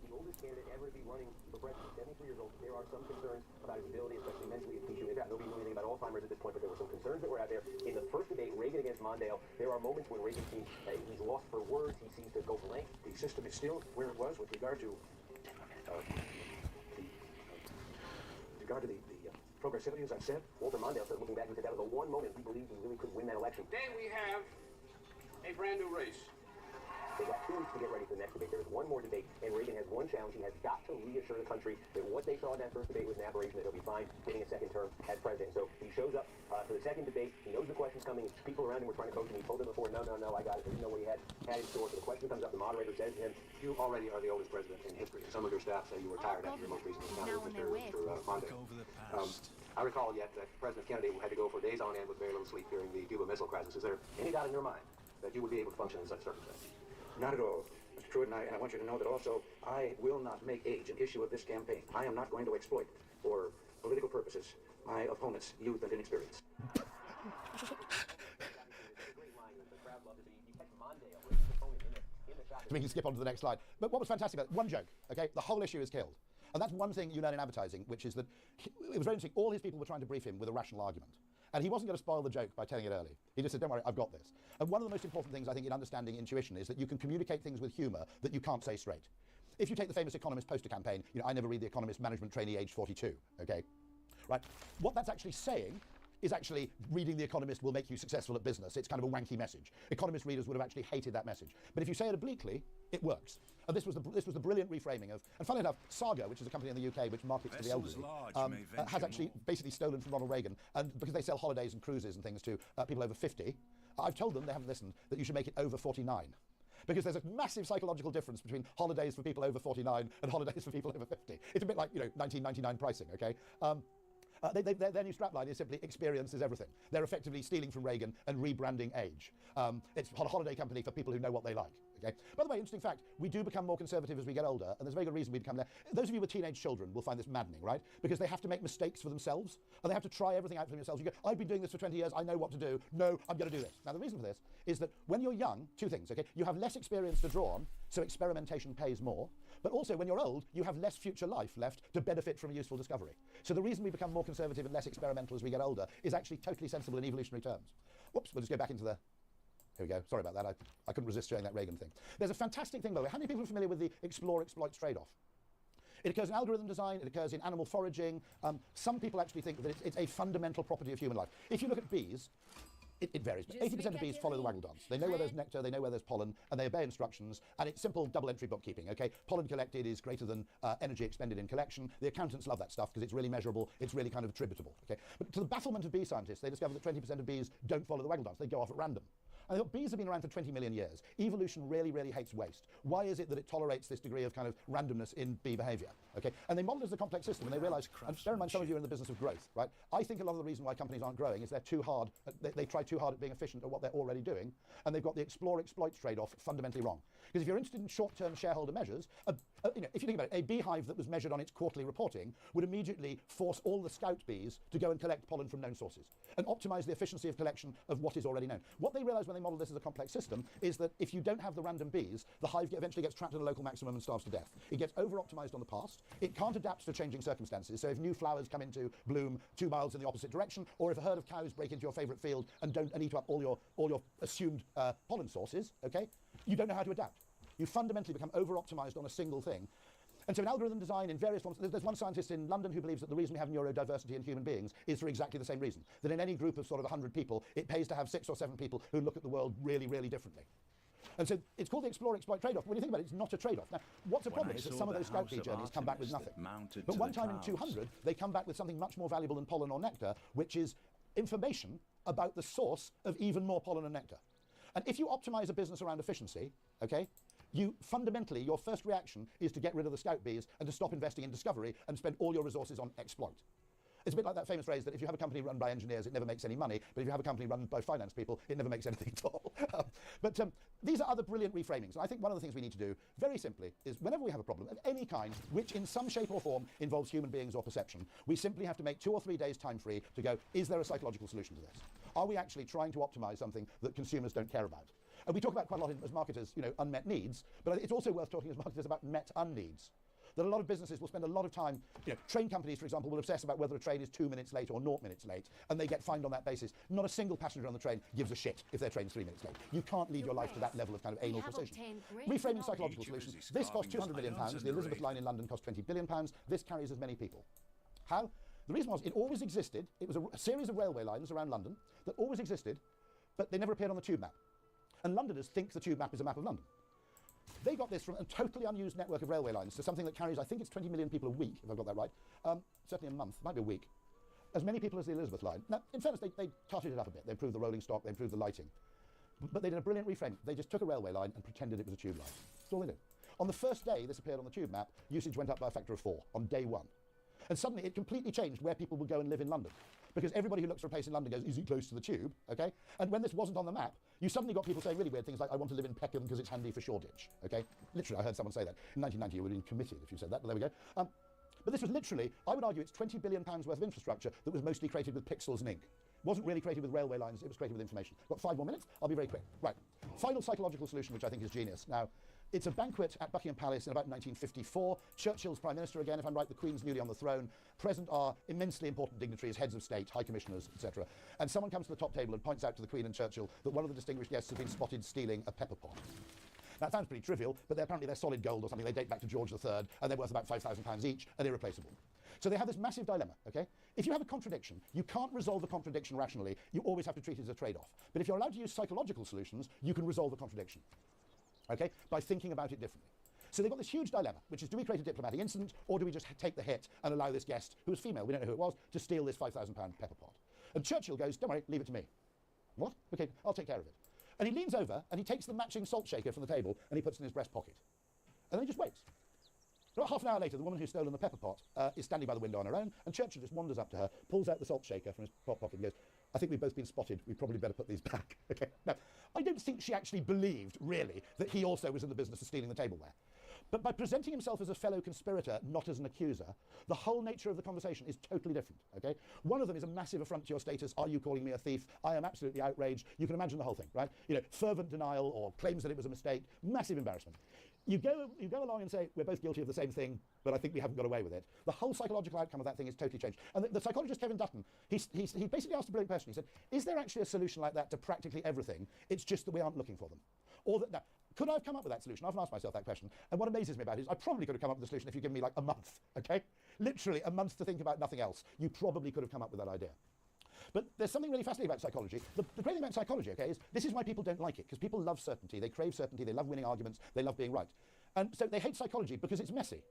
The oldest candidate ever to be running for president, 73 years old. There are some concerns about his ability, especially mentally, if he's doing that. Nobody knew anything about Alzheimer's at this point, but there were some concerns that were out there. In the first debate, Reagan against Mondale, there are moments when Reagan seems he's lost for words. He seems to go blank. The system is still where it was with regard to the progressivity, as I've said. Walter Mondale said, looking back, he said that was the one moment he believed he really could win that election. Today we have a brand new race. They got 2 weeks to get ready for the next debate. There is one more debate, and Reagan has one challenge. He has got to reassure the country that what they saw in that first debate was an aberration, that he'll be fine getting a second term as president. So he shows up for the second debate. He knows the question's coming. People around him were trying to coach him. He told them before, no, I got it. They didn't know what he had in store. So the question comes up. The moderator says to him, You already are the oldest president in history. Some of your staff say you were tired after your most recent encounter with Mr. Mondale. I recall yet that President Kennedy had to go for days on end with very little sleep during the Cuba Missile Crisis. Is there any doubt in your mind that you would be able to function in such circumstances? Not at all. Mr. Truitt, and I want you to know that also I will not make age an issue of this campaign. I am not going to exploit, for political purposes, my opponent's youth and inexperience. So we can skip on to the next slide. But what was fantastic about it, one joke, okay? The whole issue is killed. And that's one thing you learn in advertising, which is that it was very interesting. All his people were trying to brief him with a rational argument. And he wasn't going to spoil the joke by telling it early. He just said, don't worry, I've got this. And one of the most important things, I think, in understanding intuition is that you can communicate things with humour that you can't say straight. If you take the famous Economist poster campaign, you know, I never read the Economist management trainee age 42, okay? Right? What that's actually saying is actually reading The Economist will make you successful at business. It's kind of a wanky message. Economist readers would have actually hated that message. But if you say it obliquely, it works. And this was the brilliant reframing of, and funnily enough, Saga, which is a company in the UK which markets to the elderly, has actually basically stolen from Ronald Reagan, and because they sell holidays and cruises and things to people over 50, I've told them, they haven't listened, that you should make it over 49. Because there's a massive psychological difference between holidays for people over 49 and holidays for people over 50. It's a bit like, you know, 1999 pricing, okay? Their new strapline is simply experience is everything. They're effectively stealing from Reagan and rebranding age. It's a holiday company for people who know what they like. Okay. By the way, interesting fact, we do become more conservative as we get older, and there's a very good reason we become there. Those of you with teenage children will find this maddening, right? Because they have to make mistakes for themselves, and they have to try everything out for themselves. You go, I've been doing this for 20 years, I know what to do. No, I'm going to do this. Now, the reason for this is that when you're young, two things, okay? You have less experience to draw on, so experimentation pays more. But also, when you're old, you have less future life left to benefit from a useful discovery. So the reason we become more conservative and less experimental as we get older is actually totally sensible in evolutionary terms. Whoops, we'll just go back into the... Here we go. Sorry about that. I couldn't resist showing that Reagan thing. There's a fantastic thing, by the way. How many people are familiar with the explore-exploits trade-off? It occurs in algorithm design. It occurs in animal foraging. Some people actually think that it's a fundamental property of human life. If you look at bees, it varies. But 80% of bees follow the waggle dance. They know where there's nectar, they know where there's pollen, and they obey instructions, and it's simple double-entry bookkeeping, okay? Pollen collected is greater than energy expended in collection. The accountants love that stuff because it's really measurable, it's really kind of attributable, okay? But to the bafflement of bee scientists, they discover that 20% of bees don't follow the waggle dance. They go off at random. And bees have been around for 20 million years. Evolution really, really hates waste. Why is it that it tolerates this degree of kind of randomness in bee behavior? Okay, and they model it as a complex system, and they realise, and bear in mind, some of you are in the business of growth, right? I think a lot of the reason why companies aren't growing is they're too hard, they try too hard at being efficient at what they're already doing, and they've got the explore-exploits trade-off fundamentally wrong. Because if you're interested in short-term shareholder measures, you know, if you think about it, a beehive that was measured on its quarterly reporting would immediately force all the scout bees to go and collect pollen from known sources and optimize the efficiency of collection of what is already known. What they realize when they model this as a complex system is that if you don't have the random bees, the hive eventually gets trapped at a local maximum and starves to death. It gets over-optimized on the past. It can't adapt to changing circumstances. So if new flowers come into bloom 2 miles in the opposite direction, or if a herd of cows break into your favorite field and eat up all your assumed pollen sources, okay, you don't know how to adapt. You fundamentally become over-optimized on a single thing. And so in algorithm design, in various forms, there's one scientist in London who believes that the reason we have neurodiversity in human beings is for exactly the same reason. That in any group of sort of 100 people, it pays to have 6 or 7 people who look at the world really, really differently. And so it's called the explore-exploit trade-off. When you think about it, it's not a trade-off. Now, what's a problem is that some of those scout bee journeys come back with nothing. But one time in 200, they come back with something much more valuable than pollen or nectar, which is information about the source of even more pollen and nectar. And if you optimize a business around efficiency, okay, you fundamentally, your first reaction is to get rid of the scout bees and to stop investing in discovery and spend all your resources on exploit. It's a bit like that famous phrase that if you have a company run by engineers, it never makes any money, but if you have a company run by finance people, it never makes anything at all. But these are other brilliant reframings. And I think one of the things we need to do, very simply, is whenever we have a problem of any kind, which in some shape or form involves human beings or perception, we simply have to make 2 or 3 days time free to go, is there a psychological solution to this? Are we actually trying to optimize something that consumers don't care about? And we talk about quite a lot as marketers, you know, unmet needs, but it's also worth talking as marketers about met unneeds. That a lot of businesses will spend a lot of time, you know, train companies, for example, will obsess about whether a train is 2 minutes late or 0 minutes late, and they get fined on that basis. Not a single passenger on the train gives a shit if their train's 3 minutes late. You can't lead your life to that level of kind of anal precision. Reframing psychological solutions. This costs £200 million. The Elizabeth line in London cost £20 billion. This carries as many people. How? The reason was it always existed. It was a series of railway lines around London that always existed, but they never appeared on the tube map. And Londoners think the tube map is a map of London. They got this from a totally unused network of railway lines to something that carries, I think it's 20 million people a week, if I've got that right. Certainly a month, might be a week. As many people as the Elizabeth line. Now, in fairness, they tarted it up a bit. They improved the rolling stock, they improved the lighting. But they did a brilliant reframe. They just took a railway line and pretended it was a tube line. That's all they did. On the first day this appeared on the tube map, usage went up by a factor of 4 on day 1. And suddenly it completely changed where people would go and live in London. Because everybody who looks for a place in London goes, is it close to the tube? Okay? And when this wasn't on the map, you suddenly got people saying really weird things like, I want to live in Peckham because it's handy for Shoreditch. Okay? Literally, I heard someone say that. In 1990, you would have been committed if you said that, but there we go. But this was literally, I would argue it's £20 billion worth of infrastructure that was mostly created with pixels and ink. Wasn't really created with railway lines, it was created with information. Got 5 more minutes? I'll be very quick. Right. Final psychological solution, which I think is genius. Now, it's a banquet at Buckingham Palace in about 1954. Churchill's Prime Minister again, if I'm right, the Queen's newly on the throne. Present are immensely important dignitaries, heads of state, high commissioners, etc. And someone comes to the top table and points out to the Queen and Churchill that one of the distinguished guests has been spotted stealing a pepper pot. That sounds pretty trivial, but apparently they're solid gold or something. They date back to George III, and they're worth about £5,000 each and irreplaceable. So they have this massive dilemma, okay? If you have a contradiction, you can't resolve a contradiction rationally. You always have to treat it as a trade-off. But if you're allowed to use psychological solutions, you can resolve a contradiction, okay, by thinking about it differently. So they've got this huge dilemma, which is, do we create a diplomatic incident, or do we just take the hit and allow this guest, who was female, we don't know who it was, to steal this £5,000 pepper pot? And Churchill goes, don't worry, leave it to me. What? Okay, I'll take care of it. And he leans over and he takes the matching salt shaker from the table and he puts it in his breast pocket. And then he just waits. About half an hour later, the woman who's stolen the pepper pot is standing by the window on her own, and Churchill just wanders up to her, pulls out the salt shaker from his pocket and goes, I think we've both been spotted. We probably better put these back. Okay. Now, I don't think she actually believed, really, that he also was in the business of stealing the tableware. But by presenting himself as a fellow conspirator, not as an accuser, the whole nature of the conversation is totally different, okay? One of them is a massive affront to your status. Are you calling me a thief? I am absolutely outraged. You can imagine the whole thing, right? You know, fervent denial or claims that it was a mistake, massive embarrassment. You go along and say, we're both guilty of the same thing, but I think we haven't got away with it. The whole psychological outcome of that thing is totally changed. And the psychologist Kevin Dutton, he basically asked a brilliant question. He said, is there actually a solution like that to practically everything? It's just that we aren't looking for them. Or that, now, could I have come up with that solution? I've asked myself that question. And what amazes me about it is I probably could have come up with a solution if you give me like a month, okay? Literally a month to think about nothing else. You probably could have come up with that idea. But there's something really fascinating about psychology. The great thing about psychology, okay, is this is why people don't like it, because people love certainty. They crave certainty. They love winning arguments. They love being right. And so they hate psychology because it's messy.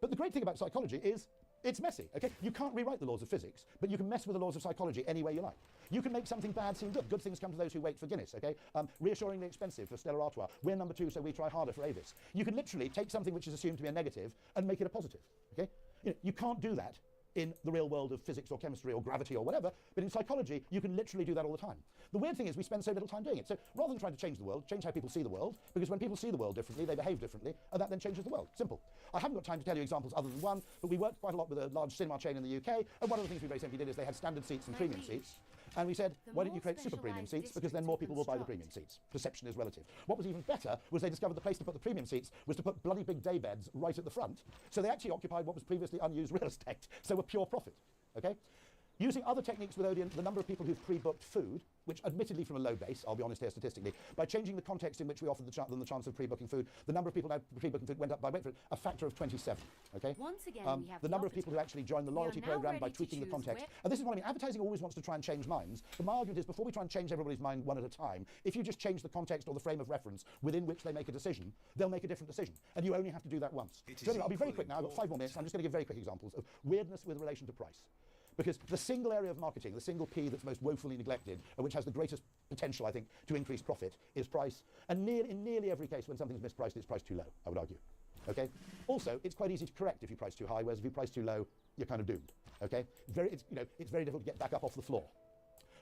But the great thing about psychology is it's messy, okay? You can't rewrite the laws of physics, but you can mess with the laws of psychology any way you like. You can make something bad seem good. Good things come to those who wait for Guinness, okay? Reassuringly expensive for Stella Artois. We're number 2, so we try harder for Avis. You can literally take something which is assumed to be a negative and make it a positive, okay? You can't do that in the real world of physics or chemistry or gravity or whatever, but in psychology, you can literally do that all the time. The weird thing is we spend so little time doing it. So rather than trying to change the world, change how people see the world, because when people see the world differently, they behave differently, and that then changes the world. Simple. I haven't got time to tell you examples other than one, but we worked quite a lot with a large cinema chain in the UK, and one of the things we very simply did is they had standard seats and premium seats. And we said, why don't you create super premium seats? Because then more people will buy the premium seats. Perception is relative. What was even better was they discovered the place to put the premium seats was to put bloody big day beds right at the front. So they actually occupied what was previously unused real estate. So a pure profit. Okay? Using other techniques with Odeon, the number of people who've pre-booked food, which admittedly from a low base, I'll be honest here statistically, by changing the context in which we offered them the chance of pre-booking food, the number of people now pre-booking food went up by, wait for it, a factor of 27. Okay? Once again, we have the number of people who actually joined the loyalty program by tweaking the context. And this is what I mean. Advertising always wants to try and change minds. But my argument is, before we try and change everybody's mind one at a time, if you just change the context or the frame of reference within which they make a decision, they'll make a different decision. And you only have to do that once. So anyway, I'll be very quick now. I've got 5 more minutes. I'm just going to give very quick examples of weirdness with relation to price. Because the single area of marketing, the single P that's most woefully neglected, and which has the greatest potential, I think, to increase profit, is price. And in nearly every case, when something's mispriced, it's priced too low, I would argue. Okay? Also, it's quite easy to correct if you price too high, whereas if you price too low, you're kind of doomed. Okay? It's very difficult to get back up off the floor.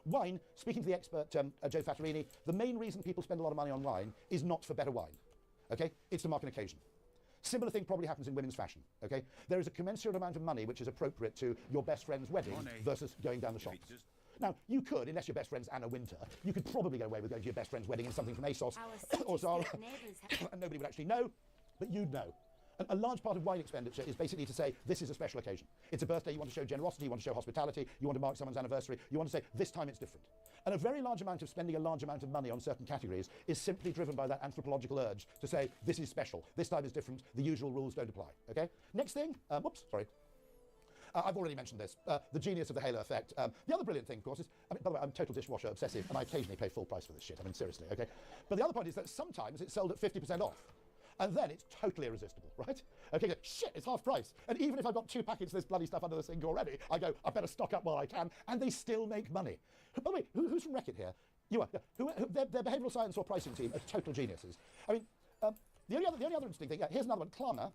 Wine, speaking to the expert, Joe Fattorini, the main reason people spend a lot of money on wine is not for better wine. Okay? It's to mark an occasion. Similar thing probably happens in women's fashion, okay? There is a commensurate amount of money which is appropriate to your best friend's wedding versus going down the shops. Now, you could, unless your best friend's Anna Winter, you could probably get away with going to your best friend's wedding in something from ASOS or Zara, and nobody would actually know, but you'd know. And a large part of wine expenditure is basically to say, this is a special occasion. It's a birthday, you want to show generosity, you want to show hospitality, you want to mark someone's anniversary, you want to say, this time it's different. And a very large amount of spending a large amount of money on certain categories is simply driven by that anthropological urge to say, this is special, this time is different, the usual rules don't apply, okay? Next thing, whoops, sorry. I've already mentioned this, the genius of the halo effect. The other brilliant thing, of course, is, by the way, I'm total dishwasher obsessive, and I occasionally pay full price for this shit, I mean, seriously, okay? But the other point is that sometimes it's sold at 50% off. And then it's totally irresistible, right? Okay, go, shit, it's half price. And even if I've got 2 packets of this bloody stuff under the sink already, I go, I better stock up while I can, and they still make money. By the way, who's from Reckitt here? You are. Their behavioural science or pricing team are total geniuses. I mean, the only other interesting thing, here's another one, Klarna.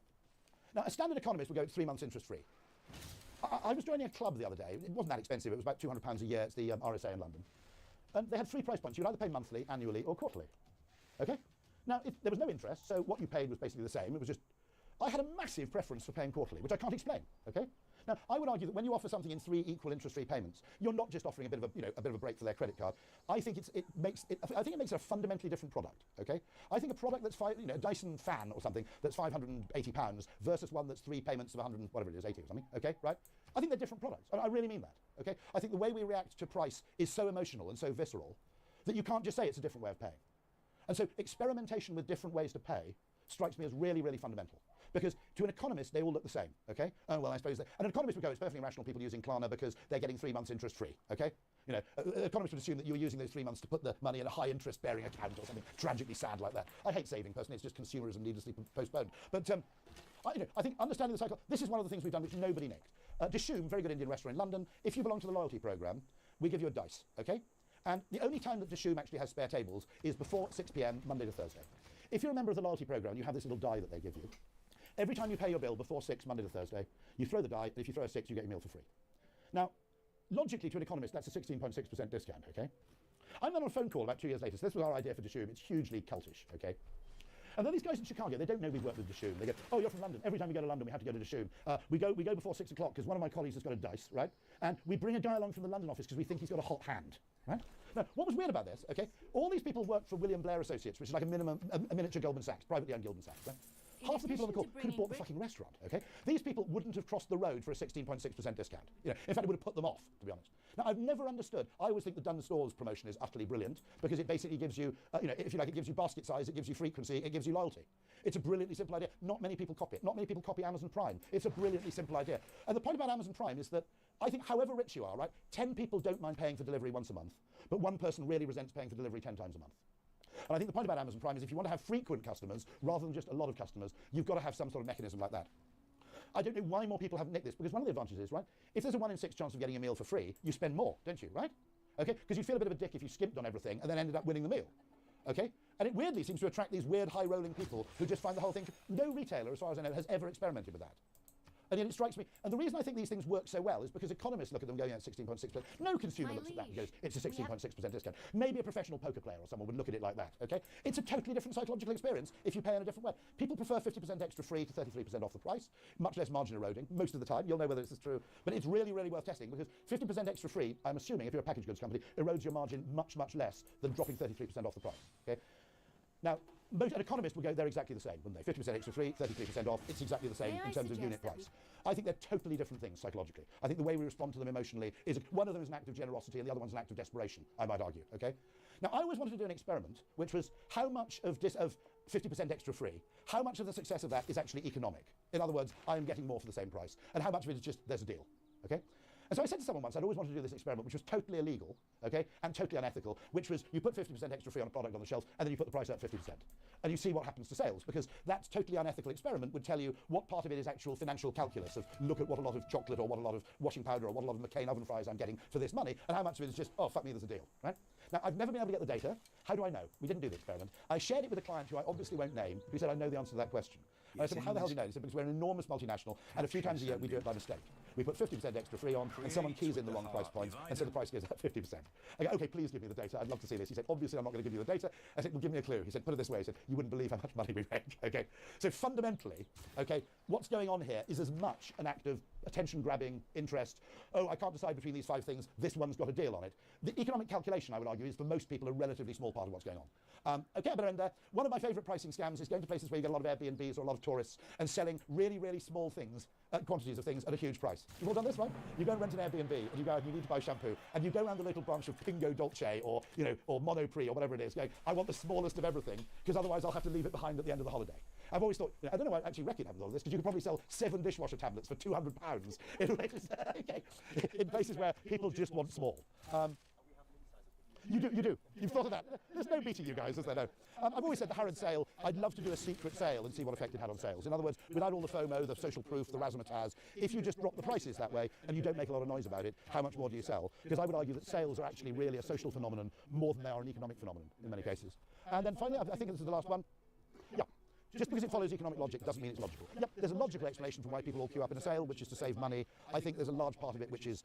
Now, a standard economist would go 3 months interest-free. I was joining a club the other day. It wasn't that expensive. It was about £200 a year. It's the RSA in London. And they had 3 price points. You'd either pay monthly, annually, or quarterly. Okay? Now, there was no interest, so what you paid was basically the same. It was just, I had a massive preference for paying quarterly, which I can't explain, okay? Now, I would argue that when you offer something in 3 equal interest-free payments, you're not just offering a bit of a break for their credit card. I think it makes it a fundamentally different product. Okay, I think a product that's a Dyson fan or something that's £580 versus one that's 3 payments of 100 whatever it is, 80 or something. Okay, right? I think they're different products. I really mean that. Okay, I think the way we react to price is so emotional and so visceral that you can't just say it's a different way of paying. And so experimentation with different ways to pay strikes me as really, really fundamental. Because to an economist, they all look the same, okay? Oh, well, I suppose an economist would go, it's perfectly rational people using Klarna because they're getting 3 months interest free, okay? You know, an economist would assume that you were using those 3 months to put the money in a high interest bearing account or something tragically sad like that. I hate saving personally, it's just consumerism needlessly postponed. But I think understanding the cycle, this is one of the things we've done which nobody nicked. Dishoom, very good Indian restaurant in London, if you belong to the loyalty program, we give you a dice, okay? And the only time that Dishoom actually has spare tables is before 6 p.m, Monday to Thursday. If you're a member of the loyalty program, you have this little die that they give you. Every time you pay your bill before 6, Monday to Thursday, you throw the die, and if you throw a 6, you get your meal for free. Now, logically, to an economist, that's a 16.6% discount, okay? I'm then on a phone call about 2 years later, so this was our idea for Dishoom. It's hugely cultish, okay? And then these guys in Chicago, they don't know we've worked with Dishoom. They go, oh, you're from London. Every time we go to London, we have to go to Dishoom. We go before 6 o'clock because one of my colleagues has got a dice, right? And we bring a guy along from the London office because we think he's got a hot hand, right? Now, what was weird about this, okay? All these people worked for William Blair Associates, which is like a miniature Goldman Sachs, privately owned Goldman Sachs, right? Half the people on the call could have bought the fucking restaurant, okay? These people wouldn't have crossed the road for a 16.6% discount. You know, in fact, it would have put them off, to be honest. Now, I've never understood. I always think the Dunnes Stores promotion is utterly brilliant because it basically gives you, if you like, it gives you basket size, it gives you frequency, it gives you loyalty. It's a brilliantly simple idea. Not many people copy it. Not many people copy Amazon Prime. It's a brilliantly simple idea. And the point about Amazon Prime is that I think however rich you are, right, 10 people don't mind paying for delivery once a month, but 1 person really resents paying for delivery 10 times a month. And I think the point about Amazon Prime is if you want to have frequent customers rather than just a lot of customers, you've got to have some sort of mechanism like that. I don't know why more people haven't nicked this, because one of the advantages is, right, if there's a 1 in 6 chance of getting a meal for free, you spend more, don't you, right? Okay, because you'd feel a bit of a dick if you skimped on everything and then ended up winning the meal. Okay? And it weirdly seems to attract these weird high-rolling people who just find the whole thing. No retailer, as far as I know, has ever experimented with that. And yet it strikes me, and the reason I think these things work so well is because economists look at them going at 16.6%. No consumer looks at that and goes, it's a 16.6% discount. Maybe a professional poker player or someone would look at it like that, okay? It's a totally different psychological experience if you pay in a different way. People prefer 50% extra free to 33% off the price, much less margin eroding, most of the time. You'll know whether this is true, but it's really, really worth testing because 50% extra free, I'm assuming, if you're a packaged goods company, erodes your margin much, much less than dropping 33% off the price, okay? Now, an economist would go, they're exactly the same, wouldn't they? 50% extra free, 33% off, it's exactly the same in terms of unit price. I think they're totally different things psychologically. I think the way we respond to them emotionally is, one of them is an act of generosity and the other one's an act of desperation, I might argue, okay? Now, I always wanted to do an experiment, which was how much of 50% extra free, how much of the success of that is actually economic? In other words, I am getting more for the same price, and how much of it is just, there's a deal, okay? And so I said to someone once, I'd always wanted to do this experiment, which was totally illegal, okay, and totally unethical, which was you put 50% extra free on a product on the shelf, and then you put the price up 50%. And you see what happens to sales, because that totally unethical experiment would tell you what part of it is actual financial calculus of look at what a lot of chocolate or what a lot of washing powder or what a lot of McCain oven fries I'm getting for this money, and how much of it is just, oh, fuck me, there's a deal, right? Now, I've never been able to get the data. How do I know? We didn't do the experiment. I shared it with a client who I obviously won't name, who said, I know the answer to that question. And I said, well, how the hell do you know? He said, because we're an enormous multinational, and a few times a year we do it by mistake. We put 50% extra free on, and someone keys in the wrong price point, and so the price goes up 50%. I go, okay, please give me the data. I'd love to see this. He said, obviously I'm not going to give you the data. I said, well, give me a clue. He said, put it this way. He said, you wouldn't believe how much money we make. Okay, so fundamentally, okay, what's going on here is as much an act of attention-grabbing interest. Oh, I can't decide between these 5 things. This one's got a deal on it. The economic calculation, I would argue, is for most people a relatively small part of what's going on. Okay, but one of my favourite pricing scams is going to places where you get a lot of Airbnbs or a lot of tourists and selling really, really small things, quantities of things at a huge price. You've all done this, right? You go and rent an Airbnb and you go out and you need to buy shampoo and you go around the little branch of Pingo Dolce or, or Monoprix or whatever it is, going, I want the smallest of everything because otherwise I'll have to leave it behind at the end of the holiday. I've always thought, I don't know why I actually reckon having all this because you could probably sell 7 dishwasher tablets for £200 in places where people just want small. You do. You've thought of that. There's no beating you guys, is there? No. I've always said the Harrod sale, I'd love to do a secret sale and see what effect it had on sales. In other words, without all the FOMO, the social proof, the razzmatazz, if you just drop the prices that way and you don't make a lot of noise about it, how much more do you sell? Because I would argue that sales are actually really a social phenomenon more than they are an economic phenomenon in many cases. And then finally, I think this is the last one. Yeah. Just because it follows economic logic doesn't mean it's logical. Yep, there's a logical explanation for why people all queue up in a sale, which is to save money. I think there's a large part of it which is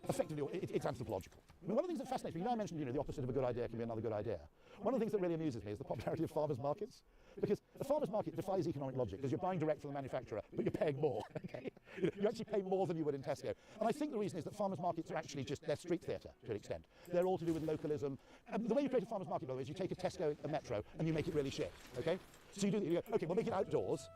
effectively, it's anthropological. I mean, one of the things that fascinates me, I mentioned, the opposite of a good idea can be another good idea. One of the things that really amuses me is the popularity of farmers' markets. Because a farmer's market defies economic logic, because you're buying direct from the manufacturer, but you're paying more. Okay? You actually actually pay more than you would in Tesco. And I think the reason is that farmers markets are actually just, they're street theatre to an extent. They're all to do with localism. The way you create a farmers market, by the way, is you take a Tesco, a Metro, and you make it really shit, okay? So you go, okay, we'll make it outdoors,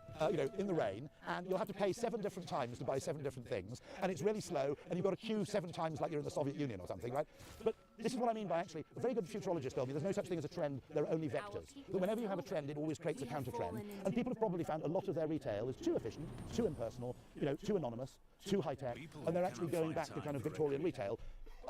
in the rain, and you'll have to pay 7 different times to buy 7 different things, and it's really slow, and you've got to queue 7 times like you're in the Soviet Union or something, right? But this is what I mean by actually, a very good futurologist told me there's no such thing as a trend, there are only vectors. That whenever you have a trend, it always creates a counter-trend, and people have probably found a lot of their retail is too efficient, too impersonal, too anonymous, too high-tech, and they're actually going back to kind of Victorian retail.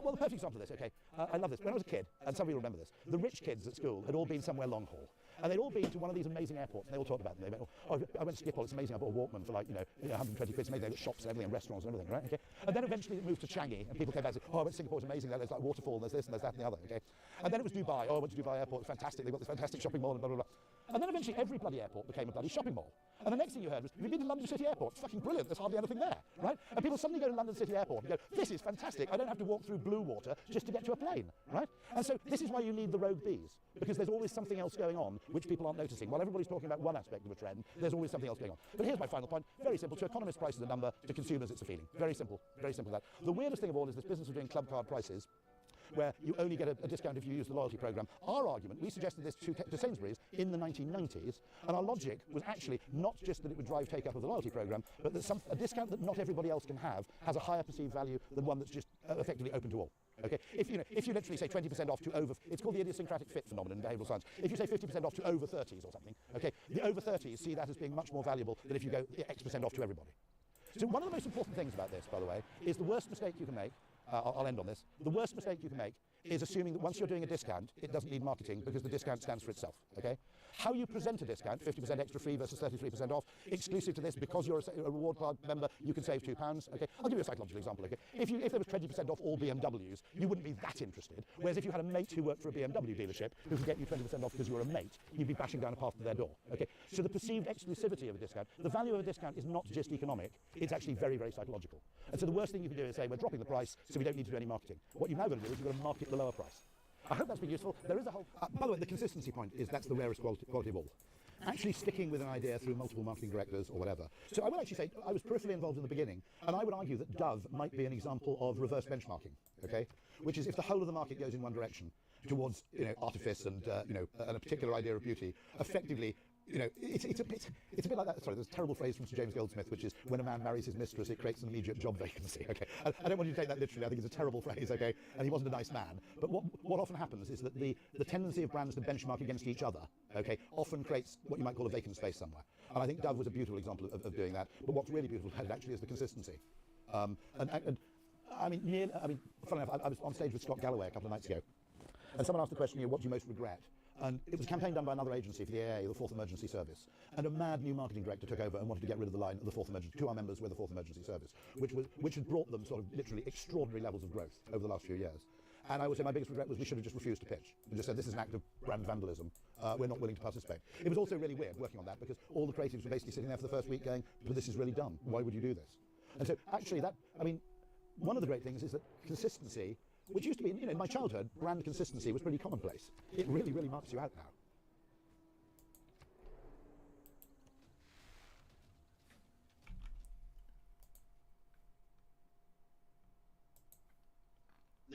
Well, the perfect example of this, okay, I love this. When I was a kid, and some of you remember this, the rich kids at school had all been somewhere long haul. And they'd all been to one of these amazing airports, and they all talked about them. They went, oh, I went to Schiphol, it's amazing, I bought a Walkman for like, 120 quid, it's amazing, they've got shops and everything, and restaurants and everything, right, okay? And then eventually it moved to Changi, and people came back and said, oh, I went to Singapore, it's amazing, there's like waterfall, and there's this, and there's that, and the other, okay? And then it was Dubai, oh, I went to Dubai airport, it's fantastic, they've got this fantastic shopping mall, and blah, blah, blah. And then eventually every bloody airport became a bloody shopping mall. And the next thing you heard was, have you been to London City Airport? It's fucking brilliant, there's hardly anything there, right? And people suddenly go to London City Airport and go, this is fantastic, I don't have to walk through blue water just to get to a plane, right? And so this is why you need the rogue bees, because there's always something else going on which people aren't noticing. While everybody's talking about one aspect of a trend, there's always something else going on. But here's my final point, very simple. To economists, price is a number, to consumers, it's a feeling. Very simple that. The weirdest thing of all is this business of doing club card prices, where you only get a discount if you use the loyalty programme. Our argument, we suggested this to Sainsbury's in the 1990s, and our logic was actually not just that it would drive take-up of the loyalty programme, but that a discount that not everybody else can have has a higher perceived value than one that's just effectively open to all. Okay, if you literally say 20% off to over, it's called the idiosyncratic fit phenomenon in behavioural science. If you say 50% off to over 30s or something, okay, the over 30s see that as being much more valuable than if you go X% off to everybody. So one of the most important things about this, by the way, is the worst mistake you can make. I'll end on this. The worst mistake you can make is assuming that once you're doing a discount, it doesn't need marketing because the discount stands for itself, okay? How you present a discount, 50% extra free versus 33% off, exclusive to this, because you're a reward card member, you can save £2, okay? I'll give you a psychological example, okay? If there was 20% off all BMWs, you wouldn't be that interested, whereas if you had a mate who worked for a BMW dealership who could get you 20% off because you're a mate, you'd be bashing down a path to their door, okay? So the perceived exclusivity of a discount, the value of a discount is not just economic, it's actually very, very psychological. And so the worst thing you can do is say, we're dropping the price, so we don't need to do any marketing. What you've now got to do is you've got to market the lower price. I hope that's been useful. There is a whole... by the way, the consistency point is that's the rarest quality of all. Actually sticking with an idea through multiple marketing directors or whatever. So I would actually say I was peripherally involved in the beginning, and I would argue that Dove might be an example of reverse benchmarking, okay? Which is if the whole of the market goes in one direction towards, artifice and, and a particular idea of beauty, effectively, it's a bit like that. Sorry, there's a terrible phrase from Sir James Goldsmith, which is when a man marries his mistress, it creates an immediate job vacancy. Okay, I don't want you to take that literally. I think it's a terrible phrase. Okay, and he wasn't a nice man. But what often happens is that the tendency of brands to benchmark against each other, okay, often creates what you might call a vacant space somewhere. And I think Dove was a beautiful example of doing that. But what's really beautiful about it actually is the consistency. Funnily enough, I was on stage with Scott Galloway a couple of nights ago, and someone asked the question, what do you most regret? And it was a campaign done by another agency for the AA, the Fourth Emergency Service. And a mad new marketing director took over and wanted to get rid of the line of the Fourth Emergency. 2 of our members were the Fourth Emergency Service, which had brought them sort of literally extraordinary levels of growth over the last few years. And I would say my biggest regret was we should have just refused to pitch and just said, this is an act of brand vandalism. We're not willing to participate. It was also really weird working on that because all the creatives were basically sitting there for the first week going, but this is really dumb. Why would you do this? And so actually one of the great things is that consistency, which used to be, in my childhood, brand consistency was pretty commonplace. It really, really marks you out now.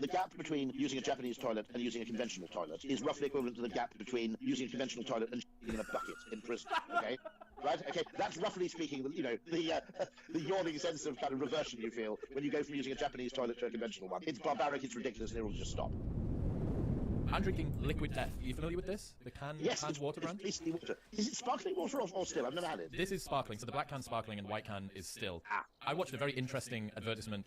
The gap between using a Japanese toilet and using a conventional toilet is roughly equivalent to the gap between using a conventional toilet and shitting in a bucket in prison, okay? Right? Okay, that's roughly speaking, the yawning sense of kind of reversion you feel when you go from using a Japanese toilet to a conventional one. It's barbaric, it's ridiculous, and it will just stop. I'm drinking Liquid Death. Are you familiar with this? The canned water brand? Yes, it's water. Is it sparkling water or still? I've never had it. This is sparkling, so the black can sparkling and white can is still. I watched a very interesting advertisement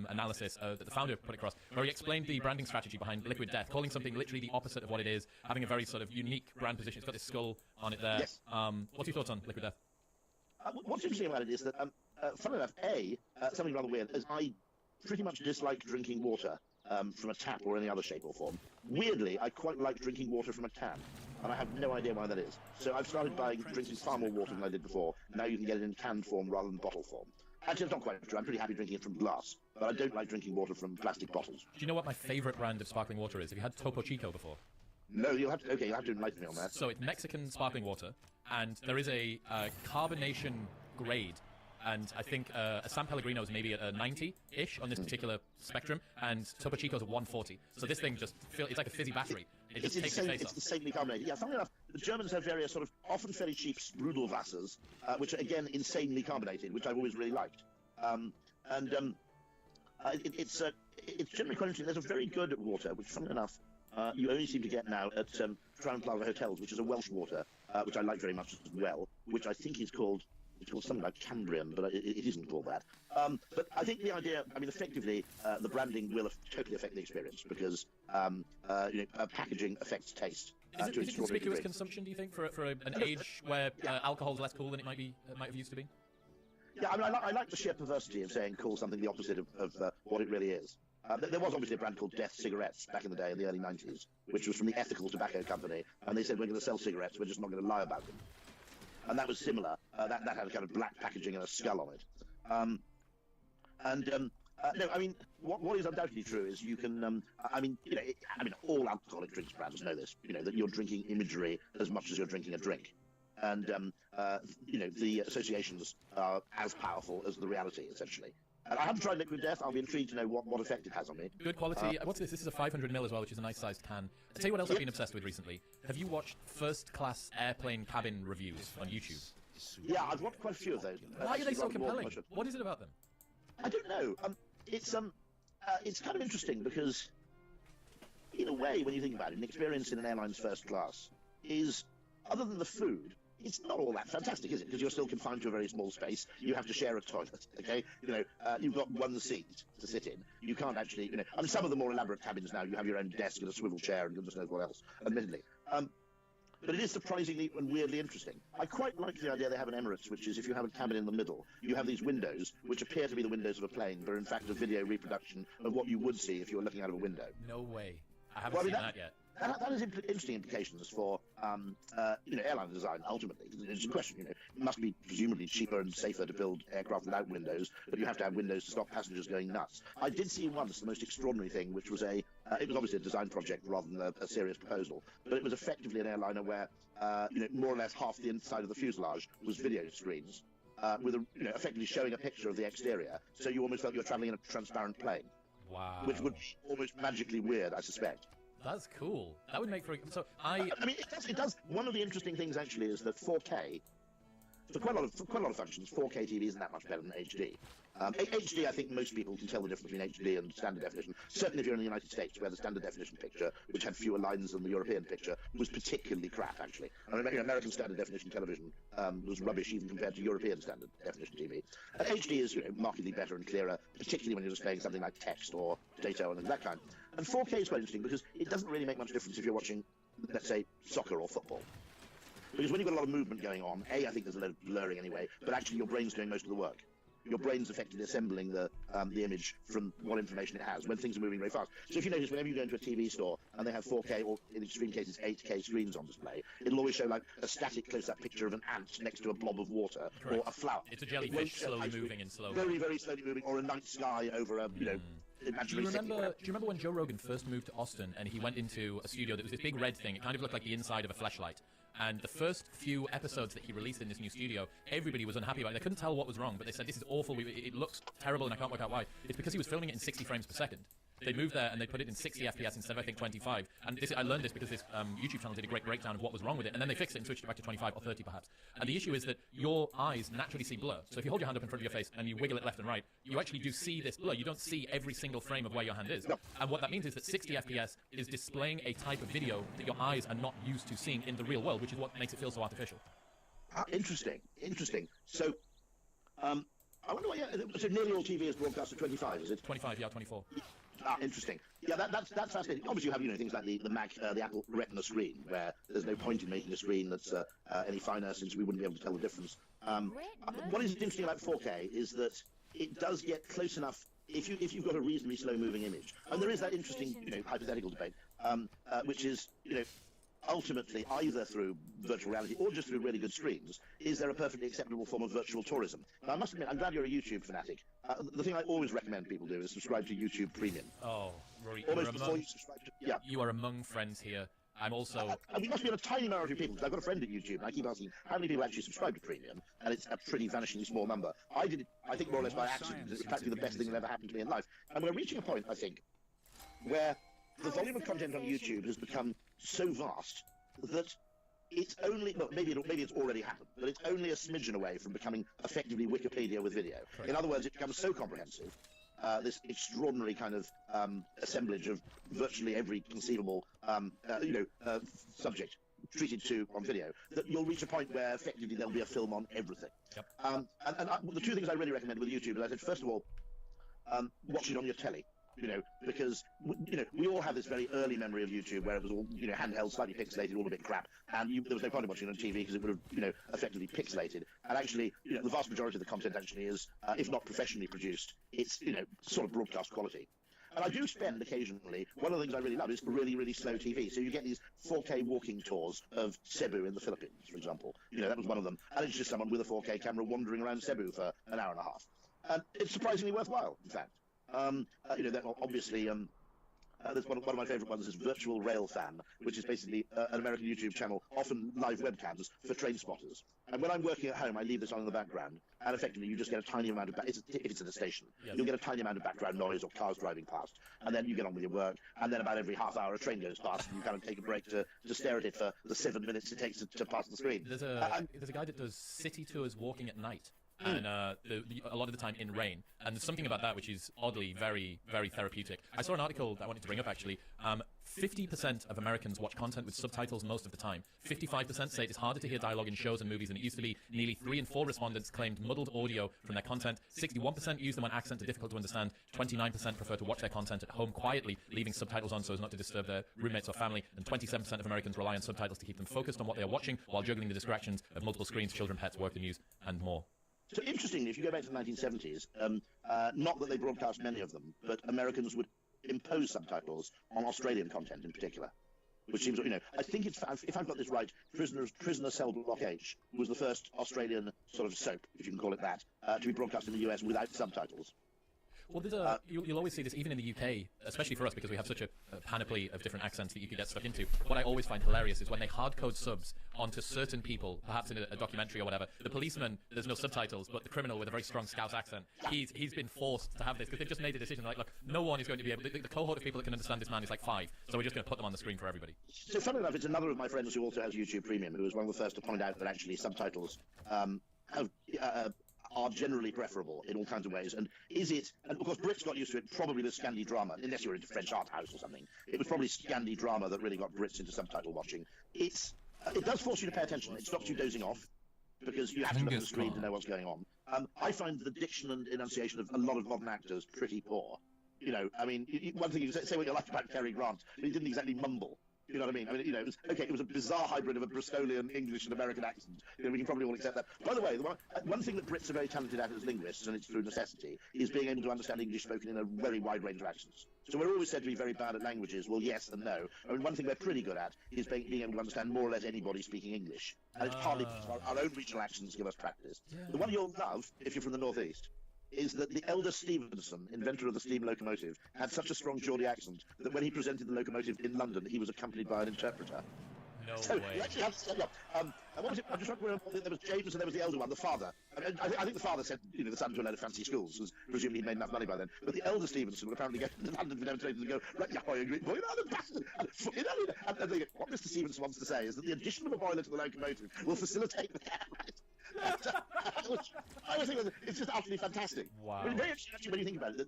analysis that the founder put across, where he explained the branding strategy behind Liquid Death, calling something literally the opposite of what it is, having a very sort of unique brand position. It's got this skull on it there. Yes. What's your thoughts on Liquid Death? What's interesting about it is that, funnily enough, something rather weird, is I pretty much dislike drinking water from a tap or any other shape or form. Weirdly, I quite like drinking water from a can, and I have no idea why that is. So I've started drinking far more water than I did before. Now you can get it in canned form rather than bottle form. Actually, it's not quite true. I'm pretty happy drinking it from glass, but I don't like drinking water from plastic bottles. Do you know what my favourite brand of sparkling water is? Have you had Topo Chico before? No, you'll have to enlighten me on that. So it's Mexican sparkling water, and there is a carbonation grade and I think San Pellegrino is maybe at a 90-ish on this particular spectrum, and Topo Chico's at 140. So this thing just it's like a fizzy battery. It just takes the face off. It's insanely carbonated. Yeah, funnily enough, the Germans have various sort of often fairly cheap Sprudelwassers, which are again insanely carbonated, which I've always really liked. It's generally quite interesting. There's a very good water, which funnily enough, you only seem to get now at Crown Plaza Hotels, which is a Welsh water, which I like very much as well, which I think is called something like Cambrian, but it isn't called that. But I think the idea, I mean, effectively, the branding will totally affect the experience because packaging affects taste. Is it conspicuous consumption, do you think, for an age where alcohol's less cool than it might have used to be? Yeah, I mean, I like the sheer perversity of saying call something the opposite of what it really is. There was obviously a brand called Death Cigarettes back in the day, in the early 90s, which was from the Ethical Tobacco Company, and they said, we're going to sell cigarettes, we're just not going to lie about them. And that was similar. That had a kind of black packaging and a skull on it. No, I mean, what is undoubtedly true is you can, all alcoholic drinks brands know this, that you're drinking imagery as much as you're drinking a drink. And, the associations are as powerful as the reality, essentially. And I haven't tried Liquid Death. I'll be intrigued to know what effect it has on me. Good quality. What's this? This is a 500ml as well, which is a nice-sized can. I'll tell you what else I've been obsessed with recently. Have you watched first-class airplane cabin reviews on YouTube? Yeah, I've watched quite a few of those. Why are they so compelling? What is it about them? I don't know. It's kind of interesting because, in a way, when you think about it, an experience in an airline's first class is, other than the food, it's not all that fantastic, is it? Because you're still confined to a very small space. You have to share a toilet, okay? You've got one seat to sit in. You can't actually, I mean, some of the more elaborate cabins now, you have your own desk and a swivel chair and goodness knows what else, admittedly. But it is surprisingly and weirdly interesting. I quite like the idea they have in Emirates, which is if you have a cabin in the middle, you have these windows, which appear to be the windows of a plane, but are in fact a video reproduction of what you would see if you were looking out of a window. No way. I haven't seen that yet. That has interesting implications for, airline design, ultimately. It's a question, it must be presumably cheaper and safer to build aircraft without windows, but you have to have windows to stop passengers going nuts. I did see once the most extraordinary thing, which was it was obviously a design project rather than a serious proposal, but it was effectively an airliner where, more or less half the inside of the fuselage was video screens, with effectively showing a picture of the exterior, so you almost felt you were travelling in a transparent plane. Wow. Which would be almost magically weird, I suspect. That's cool. That would make for I mean, it does. One of the interesting things actually is that 4K, for quite a lot of functions, 4K TV isn't that much better than HD. HD, I think most people can tell the difference between HD and standard definition. Certainly, if you're in the United States, where the standard definition picture, which had fewer lines than the European picture, was particularly crap. Actually, I mean, American standard definition television was rubbish even compared to European standard definition TV. HD is markedly better and clearer, particularly when you're displaying something like text or data and that kind. And 4K is quite interesting because it doesn't really make much difference if you're watching, let's say, soccer or football. Because when you've got a lot of movement going on, I think there's a lot of blurring anyway, but actually your brain's doing most of the work. Your brain's effectively assembling the image from what information it has when things are moving very fast. So if you notice, whenever you go into a TV store and they have 4K or, in extreme cases, 8K screens on display, it'll always show like a static close-up picture of an ant next to a blob of water. Correct. Or a flower. It's a jellyfish slowly moving in slow. Very, very slowly moving, or a night sky over a, Do you remember when Joe Rogan first moved to Austin and he went into a studio that was this big red thing? It kind of looked like the inside of a fleshlight. And the first few episodes that he released in this new studio, everybody was unhappy about it. They couldn't tell what was wrong, but they said, this is awful, it looks terrible and I can't work out why. It's because he was filming it in 60 frames per second. They moved there and they put it in 60 FPS instead of, I think, 25. And I learned this because this YouTube channel did a great breakdown of what was wrong with it. And then they fixed it and switched it back to 25 or 30 perhaps. And the issue is that your eyes naturally see blur. So if you hold your hand up in front of your face and you wiggle it left and right, you actually do see this blur. You don't see every single frame of where your hand is. No. And what that means is that 60 FPS is displaying a type of video that your eyes are not used to seeing in the real world, which is what makes it feel so artificial. Interesting. So, I wonder why. So nearly all TV is broadcast at 25, is it? 25, yeah, 24. Interesting. Yeah, that's fascinating. Obviously, you have things like the Apple Retina screen, where there's no point in making a screen that's any finer, since we wouldn't be able to tell the difference. What is interesting about 4K is that it does get close enough. If you've got a reasonably slow-moving image, and there is that interesting hypothetical debate, which is ultimately, either through virtual reality or just through really good screens, is there a perfectly acceptable form of virtual tourism? Now, I must admit, I'm glad you're a YouTube fanatic. The thing I always recommend people do is subscribe to YouTube Premium. Oh, Rory, almost before you subscribe to... Yeah. You are among friends here. I'm also... we must be a tiny minority of people, because I've got a friend at YouTube, and I keep asking how many people actually subscribe to Premium, and it's a pretty vanishingly small number. I did it, I think, more or less by accident, because it's practically the best thing that ever happened to me in life. And we're reaching a point, I think, where the volume of content on YouTube has become so vast that it's only, well, maybe it's already happened, but it's only a smidgen away from becoming effectively Wikipedia with video. Correct. In other words, it becomes so comprehensive, this extraordinary kind of assemblage of virtually every conceivable, subject treated to on video, that you'll reach a point where effectively there'll be a film on everything. Yep. The two things I really recommend with YouTube is, I said, first of all, watch it on your telly. Because we all have this very early memory of YouTube where it was all, handheld, slightly pixelated, all a bit crap, and there was no point in watching it on TV because it would have, effectively pixelated. And actually, the vast majority of the content actually is, if not professionally produced, it's, sort of broadcast quality. And I do spend occasionally, one of the things I really love is really, really slow TV. So you get these 4K walking tours of Cebu in the Philippines, for example. That was one of them. And it's just someone with a 4K camera wandering around Cebu for an hour and a half. And it's surprisingly worthwhile, in fact. Obviously, there's one of my favourite ones is Virtual Rail Fan, which is basically an American YouTube channel, often live webcams for train spotters. And when I'm working at home, I leave this on in the background, and effectively you just get a tiny amount of, if it's at a station, you'll get a tiny amount of background noise or cars driving past, and then you get on with your work, and then about every half hour a train goes past, and you kind of take a break to stare at it for the 7 minutes it takes to pass the screen. There's a guy that does city tours walking at night. And a lot of the time in rain. And there's something about that which is oddly very, very therapeutic. I saw an article that I wanted to bring up, actually. 50% of Americans watch content with subtitles most of the time. 55% say it's harder to hear dialogue in shows and movies than it used to be. Nearly 3 in 4 respondents claimed muddled audio from their content. 61% use them when accents are difficult to understand. 29% prefer to watch their content at home quietly, leaving subtitles on so as not to disturb their roommates or family. And 27% of Americans rely on subtitles to keep them focused on what they are watching while juggling the distractions of multiple screens, children, pets, work, the news, and more. So interestingly, if you go back to the 1970s, not that they broadcast many of them, but Americans would impose subtitles on Australian content in particular, which seems, I think it's, if I've got this right, Prisoner Cell Block H was the first Australian sort of soap, if you can call it that, to be broadcast in the US without subtitles. Well, there's you'll always see this, even in the UK, especially for us, because we have such a panoply of different accents that you could get stuck into. What I always find hilarious is when they hard-code subs onto certain people, perhaps in a documentary or whatever. The policeman, there's no subtitles, but the criminal with a very strong Scouse accent, he's been forced to have this, because they've just made a decision, like, look, no one is going to be able, the cohort of people that can understand this man is like 5, so we're just going to put them on the screen for everybody. So funnily enough, it's another of my friends who also has YouTube Premium, who was one of the first to point out that actually subtitles are generally preferable in all kinds of ways. And and of course Brits got used to it probably with Scandi drama, unless you were into French art house or something. It was probably Scandi drama that really got Brits into subtitle watching. It does force you to pay attention. It stops you dozing off, because you have to look at the screen to know what's going on. I find the diction and enunciation of a lot of modern actors pretty poor. One thing you say what you like about Cary Grant, but he didn't exactly mumble. You know what I mean? It was a bizarre hybrid of a Bristolian English and American accent. We can probably all accept that. By the way, one thing that Brits are very talented at as linguists, and it's through necessity, is being able to understand English spoken in a very wide range of accents. So we're always said to be very bad at languages. Well, yes and no. One thing we're pretty good at is being able to understand more or less anybody speaking English. And it's partly because our own regional accents give us practice. Yeah. The one you'll love, if you're from the Northeast, is that the elder Stephenson, inventor of the steam locomotive, had such a strong Geordie accent that when he presented the locomotive in London, he was accompanied by an interpreter. No way. You actually have to set up. What was it? I just remember there was James and there was the elder one, the father. I think the father sent the son to a load of fancy schools, because presumably he'd made enough money by then. But the elder Stephenson would apparently get to London for demonstrators and go, right, yeah, boy, Greek boy, and they go, what Mr. Stephenson wants to say is that the addition of a boiler to the locomotive will facilitate the I was thinking it's just utterly fantastic. Wow. Very interesting, actually, when you think about it,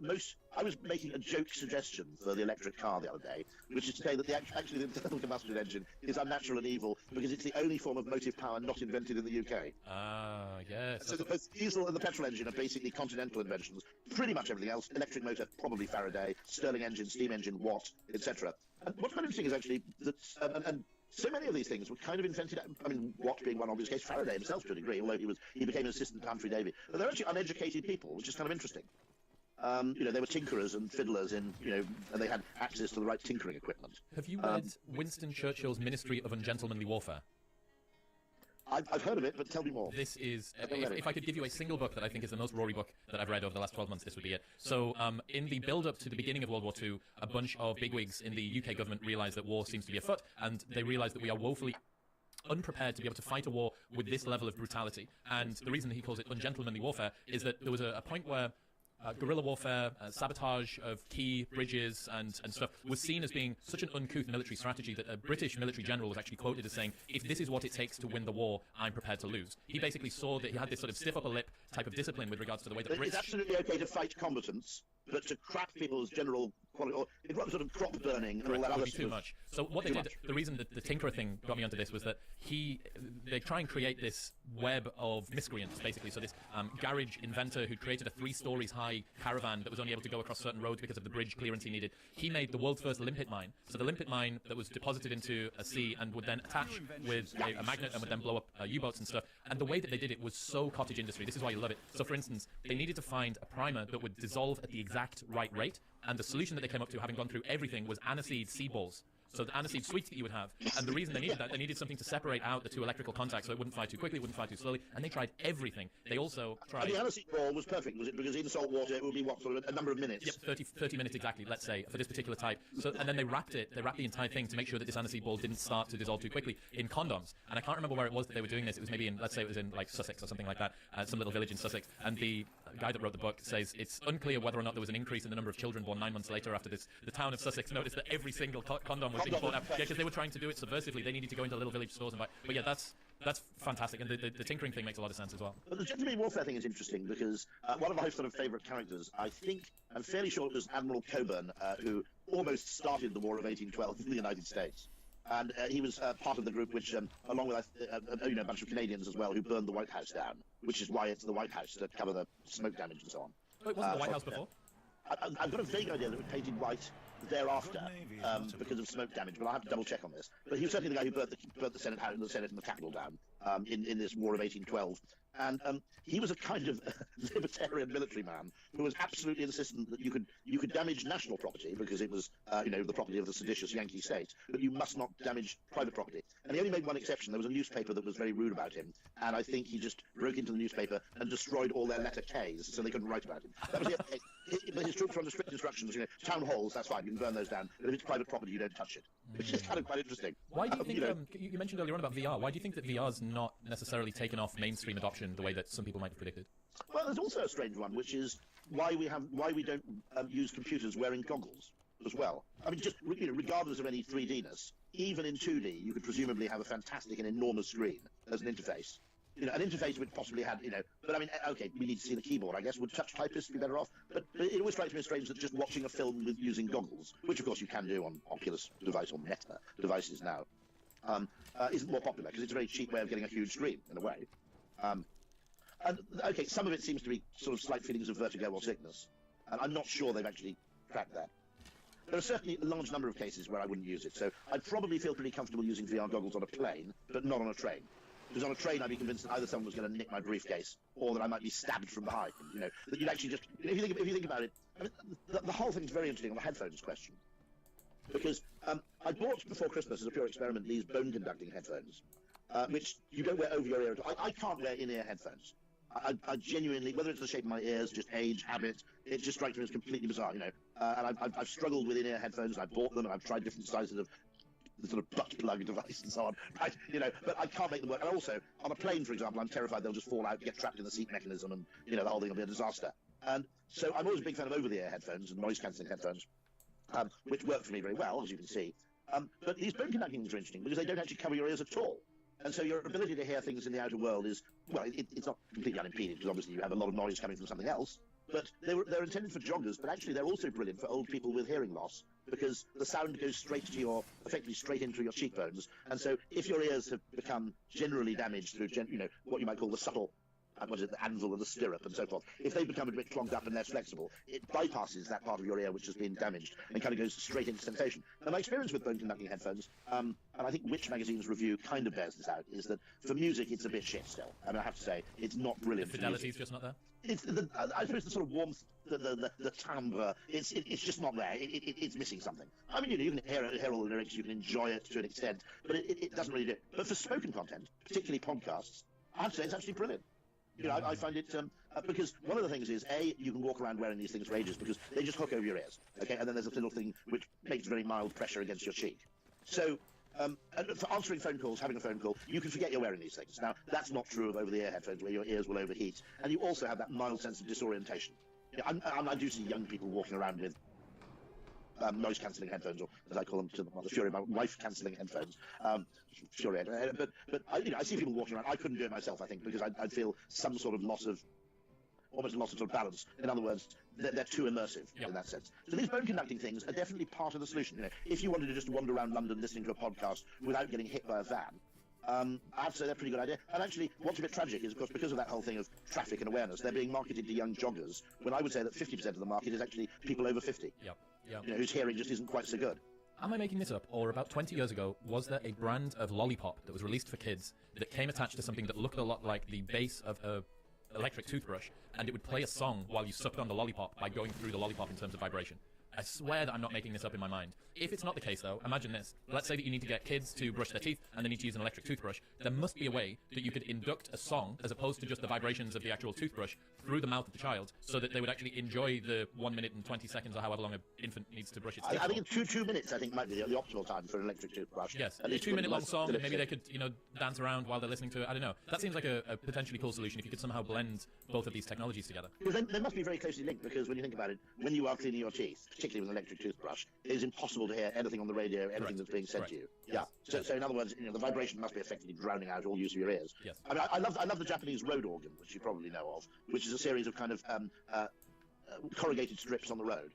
I was making a joke suggestion for the electric car the other day, which is to say that actually the internal combustion engine is unnatural and evil because it's the only form of motive power not invented in the UK. Yes. So both diesel and the petrol engine are basically continental inventions. Pretty much everything else, electric motor, probably Faraday, Stirling engine, steam engine, Watt, etc. And what's quite interesting is actually that, and so many of these things were kind of invented. Watt being one obvious case, Faraday himself to a degree, although he became an assistant to Humphrey Davy. But they're actually uneducated people, which is kind of interesting. They were tinkerers and fiddlers and they had access to the right tinkering equipment. Have you read Winston Churchill's Ministry of Ungentlemanly Warfare? I've heard of it, but tell me more. This is, if I could give you a single book that I think is the most Rory book that I've read over the last 12 months, this would be it. So, in the build-up to the beginning of World War II, a bunch of bigwigs in the UK government realised that war seems to be afoot, and they realised that we are woefully unprepared to be able to fight a war with this level of brutality. And the reason that he calls it ungentlemanly warfare is that there was a point where guerrilla warfare, sabotage of key bridges and stuff was seen as being such an uncouth military strategy that a British military general was actually quoted as saying, if this is what it takes to win the war, I'm prepared to lose. He basically saw that he had this sort of stiff upper lip type of discipline with regards to the way that It's British... absolutely okay to fight combatants, but to crap people's general quality, or sort of crop burning and all that would other be stuff. too much. So what they did, the reason that the Tinkerer thing got me onto this was that they try and create this web of miscreants, basically. So this garage inventor who created a 3 stories high caravan that was only able to go across certain roads because of the bridge clearance he needed. He made the world's first limpet mine. So the limpet mine that was deposited into a sea and would then attach with a magnet and would then blow up U-boats and stuff. And the way that they did it was so cottage industry. This is why you love it. So for instance, they needed to find a primer that would dissolve at the exact right rate. And the solution that they came up to, having gone through everything, was aniseed sea balls. So the aniseed sweets that you would have. And the reason they needed that, they needed something to separate out the 2 electrical contacts so it wouldn't fly too quickly, it wouldn't fly too slowly. And they tried everything. They also tried... And the aniseed ball was perfect, was it? Because in salt water it would be, what, sort of a number of minutes? Yep, 30 minutes exactly, let's say, for this particular type. So, and then they wrapped the entire thing to make sure that this aniseed ball didn't start to dissolve too quickly in condoms. And I can't remember where it was that they were doing this. It was maybe in, let's say it was in, like, Sussex or something like that, some little village in Sussex. And the guy that wrote the book says it's unclear whether or not there was an increase in the number of children born 9 months later after this. The town of Sussex noticed that every single condom was being bought out. Yeah, because they were trying to do it subversively. They needed to go into little village stores and buy. But yeah, that's fantastic, and the tinkering thing makes a lot of sense as well. But the gentleman warfare thing is interesting because one of my sort of favourite characters, I'm fairly sure it was Admiral Cockburn, who almost started the War of 1812 in the United States. And he was part of the group which, along with a bunch of Canadians as well, who burned the White House down, which is why it's the White House to cover the smoke damage and so on. Wait, wasn't the White House before? I've got a vague idea that it was painted white thereafter because of smoke damage, but I'll have to double check on this. But he was certainly the guy who burnt the Senate and the Capitol down in this War of 1812. And he was a kind of libertarian military man who was absolutely insistent that you could damage national property because it was the property of the seditious Yankee state, but you must not damage private property. And he only made one exception. There was a newspaper that was very rude about him, and I think he just broke into the newspaper and destroyed all their letter K's so they couldn't write about him. That was it. But his troops were under strict instructions. Town halls, that's fine, you can burn those down. But if it's private property, you don't touch it. Which is kind of quite interesting. Why do you think? You mentioned earlier on about VR. Why do you think that VR's not necessarily taken off mainstream adoption the way that some people might have predicted? Well, there's also a strange one, which is why we don't use computers wearing goggles as well. I mean, just regardless of any 3D-ness, even in 2D, you could presumably have a fantastic and enormous screen as an interface. An interface which possibly had, but I mean, okay, we need to see the keyboard, I guess. Would touch typists be better off? But it always strikes me as strange that just watching a film with using goggles, which of course you can do on Oculus device or Meta devices now, isn't more popular because it's a very cheap way of getting a huge screen in a way. And okay, some of it seems to be sort of slight feelings of vertigo or sickness, and I'm not sure they've actually cracked that. There are certainly a large number of cases where I wouldn't use it, so I'd probably feel pretty comfortable using VR goggles on a plane, but not on a train. Because on a train, I'd be convinced that either someone was going to nick my briefcase, or that I might be stabbed from behind. That you'd actually just, if you think about it, I mean, the whole thing is very interesting on the headphones question. Because I bought before Christmas as a pure experiment these bone-conducting headphones, which you don't wear over your ear at all. I can't wear in-ear headphones. I genuinely, whether it's the shape of my ears, just age, habit, it just strikes me as completely bizarre, And I've struggled with in-ear headphones, and I've bought them, and I've tried different sizes of the sort of butt plug device and so on, right? But I can't make them work. And also, on a plane, for example, I'm terrified they'll just fall out, get trapped in the seat mechanism, and, the whole thing will be a disaster. And so I'm always a big fan of over-the-ear headphones and noise-cancelling headphones, which work for me very well, as you can see. But these bone-conducting things are interesting because they don't actually cover your ears at all. And so your ability to hear things in the outer world is, well, it's not completely unimpeded because obviously you have a lot of noise coming from something else. But they're intended for joggers, but actually they're also brilliant for old people with hearing loss because the sound goes effectively straight into your cheekbones. And so if your ears have become generally damaged through, what you might call the subtle what is it, the anvil and the stirrup and so forth, if they become a bit clogged up and less flexible, it bypasses that part of your ear which has been damaged and kind of goes straight into sensation. And my experience with bone conducting headphones, and I think Which Magazine's review kind of bears this out, is that for music it's a bit shit still. I mean, I have to say, it's not brilliant. The fidelity's just not there? It's I suppose the sort of warmth, the timbre, it's just not there. It's missing something. I mean, you can hear all the lyrics, you can enjoy it to an extent, but it doesn't really do it. But for spoken content, particularly podcasts, I have to say it's actually brilliant. I find it because one of the things is you can walk around wearing these things for ages because they just hook over your ears, okay, and then there's a little thing which makes very mild pressure against your cheek. So. And for answering phone calls, having a phone call, you can forget you're wearing these things. Now, that's not true of over-the-ear headphones, where your ears will overheat, and you also have that mild sense of disorientation. I do see young people walking around with noise-cancelling headphones, or as I call them to the fury of my wife, cancelling headphones. Fury, but I see people walking around. I couldn't do it myself, I think, because I'd feel some sort of almost a loss of balance. In other words, they're too immersive in that sense. So these bone conducting things are definitely part of the solution. If you wanted to just wander around London listening to a podcast without getting hit by a van, I have to say they're a pretty good idea. And actually, what's a bit tragic is, of course, because of that whole thing of traffic and awareness, they're being marketed to young joggers, when I would say that 50% of the market is actually people over 50. Whose hearing just isn't quite so good. Am I making this up, or about 20 years ago, was there a brand of lollipop that was released for kids that came attached to something that looked a lot like the base of a electric toothbrush, and it would play a song while you sucked on the lollipop by going through the lollipop in terms of vibration? I swear that I'm not making this up in my mind. If it's not the case, though, imagine this. Let's say that you need to get kids to brush their teeth and they need to use an electric toothbrush. There must be a way that you could induct a song, as opposed to just the vibrations of the actual toothbrush, through the mouth of the child, so that they would actually enjoy the 1 minute and 20 seconds or however long an infant needs to brush its teeth. I think 2 minutes, I think, might be the optimal time for an electric toothbrush. Yes, a 2 minute long song, maybe they could, dance around while they're listening to it. I don't know. That seems like a potentially cool solution if you could somehow blend both of these technologies together. Because they must be very closely linked, because when you think about it, when you are cleaning your teeth, particularly with an electric toothbrush, it is impossible to hear anything on the radio, anything that's being said to you. Yes. Yeah. So in other words, the vibration must be effectively drowning out all use of your ears. Yes. I mean, I love the Japanese road organ, which you probably know of, which is a series of kind of corrugated strips on the road.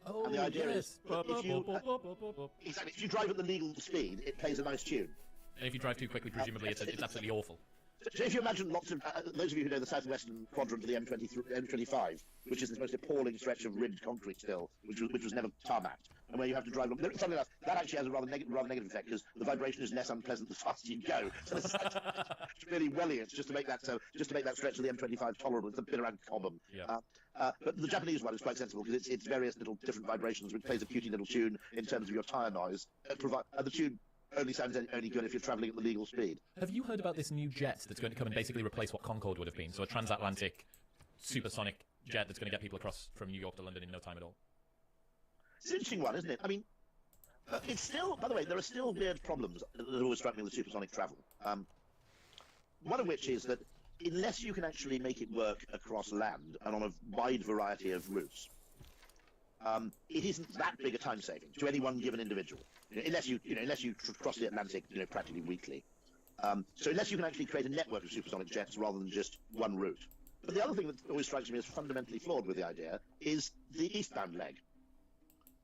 Oh, and the idea yes. If you drive at the legal speed, it plays a nice tune. And if you drive too quickly, presumably it's absolutely awful. So if you imagine lots of those of you who know the southwestern quadrant of the M25, which is the most appalling stretch of ribbed concrete still, which was never tarmacked, and where you have to drive along, something else that actually has a rather negative effect, because the vibration is less unpleasant the faster you go. So it's really Welliant just to make that stretch of the M25 tolerable. It's a bit around Cobham. Yeah. But the Japanese one is quite sensible, because it's various little different vibrations, which plays a cutie little tune in terms of your tyre noise. The tune only sounds only good if you're travelling at the legal speed. Have you heard about this new jet that's going to come and basically replace what Concorde would have been? So a transatlantic supersonic jet that's going to get people across from New York to London in no time at all. It's an interesting one, isn't it? I mean, it's still, by the way, there are still weird problems that always strike me with supersonic travel. One of which is that unless you can actually make it work across land and on a wide variety of routes, it isn't that big a time saving to any one given individual. Unless you cross the Atlantic, practically weekly. So unless you can actually create a network of supersonic jets rather than just one route. But the other thing that always strikes me as fundamentally flawed with the idea is the eastbound leg.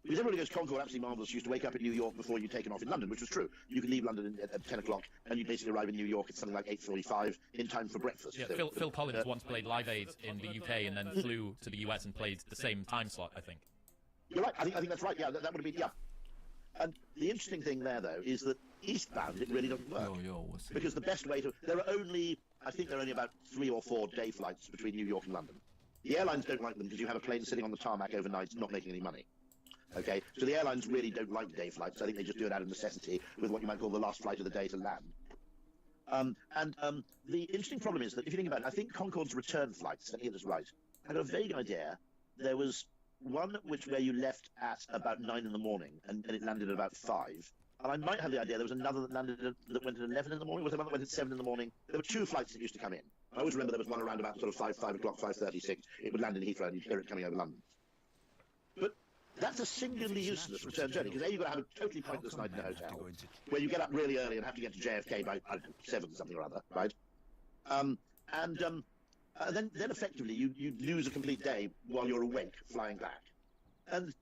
Because everybody goes, Concorde, absolutely marvellous. You used to wake up in New York before you'd taken off in London, which was true. You could leave London at 10 o'clock, and you'd basically arrive in New York at something like 8:45 in time for breakfast. Yeah, So, Phil Collins once played Live Aid in the UK and then flew to the US and played the same time slot, I think. You're right. I think that's right. Yeah, that would have been, yeah. And the interesting thing there, though, is that eastbound, it really doesn't work. Because the best way to... I think there are only about 3 or 4 day flights between New York and London. The airlines don't like them because you have a plane sitting on the tarmac overnight not making any money. Okay? So the airlines really don't like day flights. I think they just do it out of necessity with what you might call the last flight of the day to land. The interesting problem is that if you think about it, I think Concorde's return flights, let me get this right, I got a vague idea. There was one where you left at about 9 in the morning and it landed at about 5. And I might have the idea there was another that that went at 11 in the morning. Was there one that went at 7 in the morning? There were 2 flights that used to come in. I always remember there was one around about sort of 5 o'clock, 5:36. It would land in Heathrow and you'd hear it coming over London. But that's a singularly useless return journey, because you've got to have a totally pointless night in a hotel, where you get up really early and have to get to JFK by 7 something or other, right? Then effectively you lose a complete day while you're awake flying back. And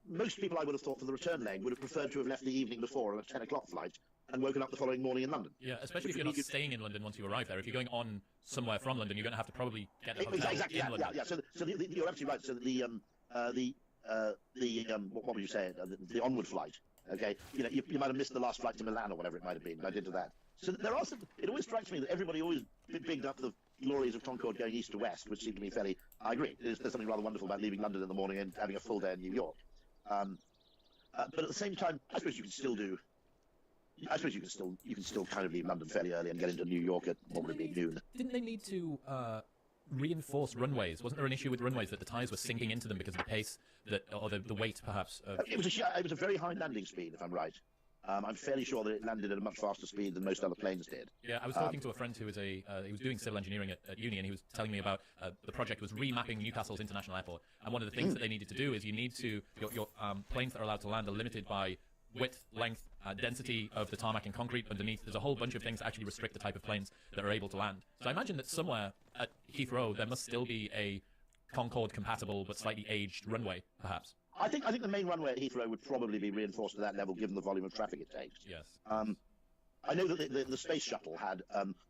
most people, I would have thought, for the return leg would have preferred to have left the evening before on a 10 o'clock flight and woken up the following morning in London. Yeah, especially if you're not staying in London once you arrive there. If you're going on somewhere from London, you're going to have to probably get a hotel Exactly, in London. yeah. So you're absolutely right. So what would you say? The onward flight. Okay, you might have missed the last flight to Milan or whatever it might have been. But I did to that. So there are some. It always strikes me that everybody always bigged up the glories of Concorde going east to west, which seemed to me fairly. I agree. There's something rather wonderful about leaving London in the morning and having a full day in New York. But at the same time, I suppose you can still kind of leave London fairly early and get into New York at what would it be, noon. Didn't they need to reinforce runways? Wasn't there an issue with runways that the tyres were sinking into them because of the pace or the weight, perhaps? It was a very high landing speed, if I'm right. I'm fairly sure that it landed at a much faster speed than most other planes did. Yeah, I was talking to a friend who was he was doing civil engineering at uni, and he was telling me about the project was remapping Newcastle's international airport. And one of the things that they needed to do is you need to your planes that are allowed to land are limited by width, length, density of the tarmac and concrete underneath. There's a whole bunch of things that actually restrict the type of planes that are able to land. So I imagine that somewhere at Heathrow there must still be a Concorde compatible but slightly aged runway, perhaps. I think the main runway at Heathrow would probably be reinforced to that level, given the volume of traffic it takes. Yes. I know that the space shuttle had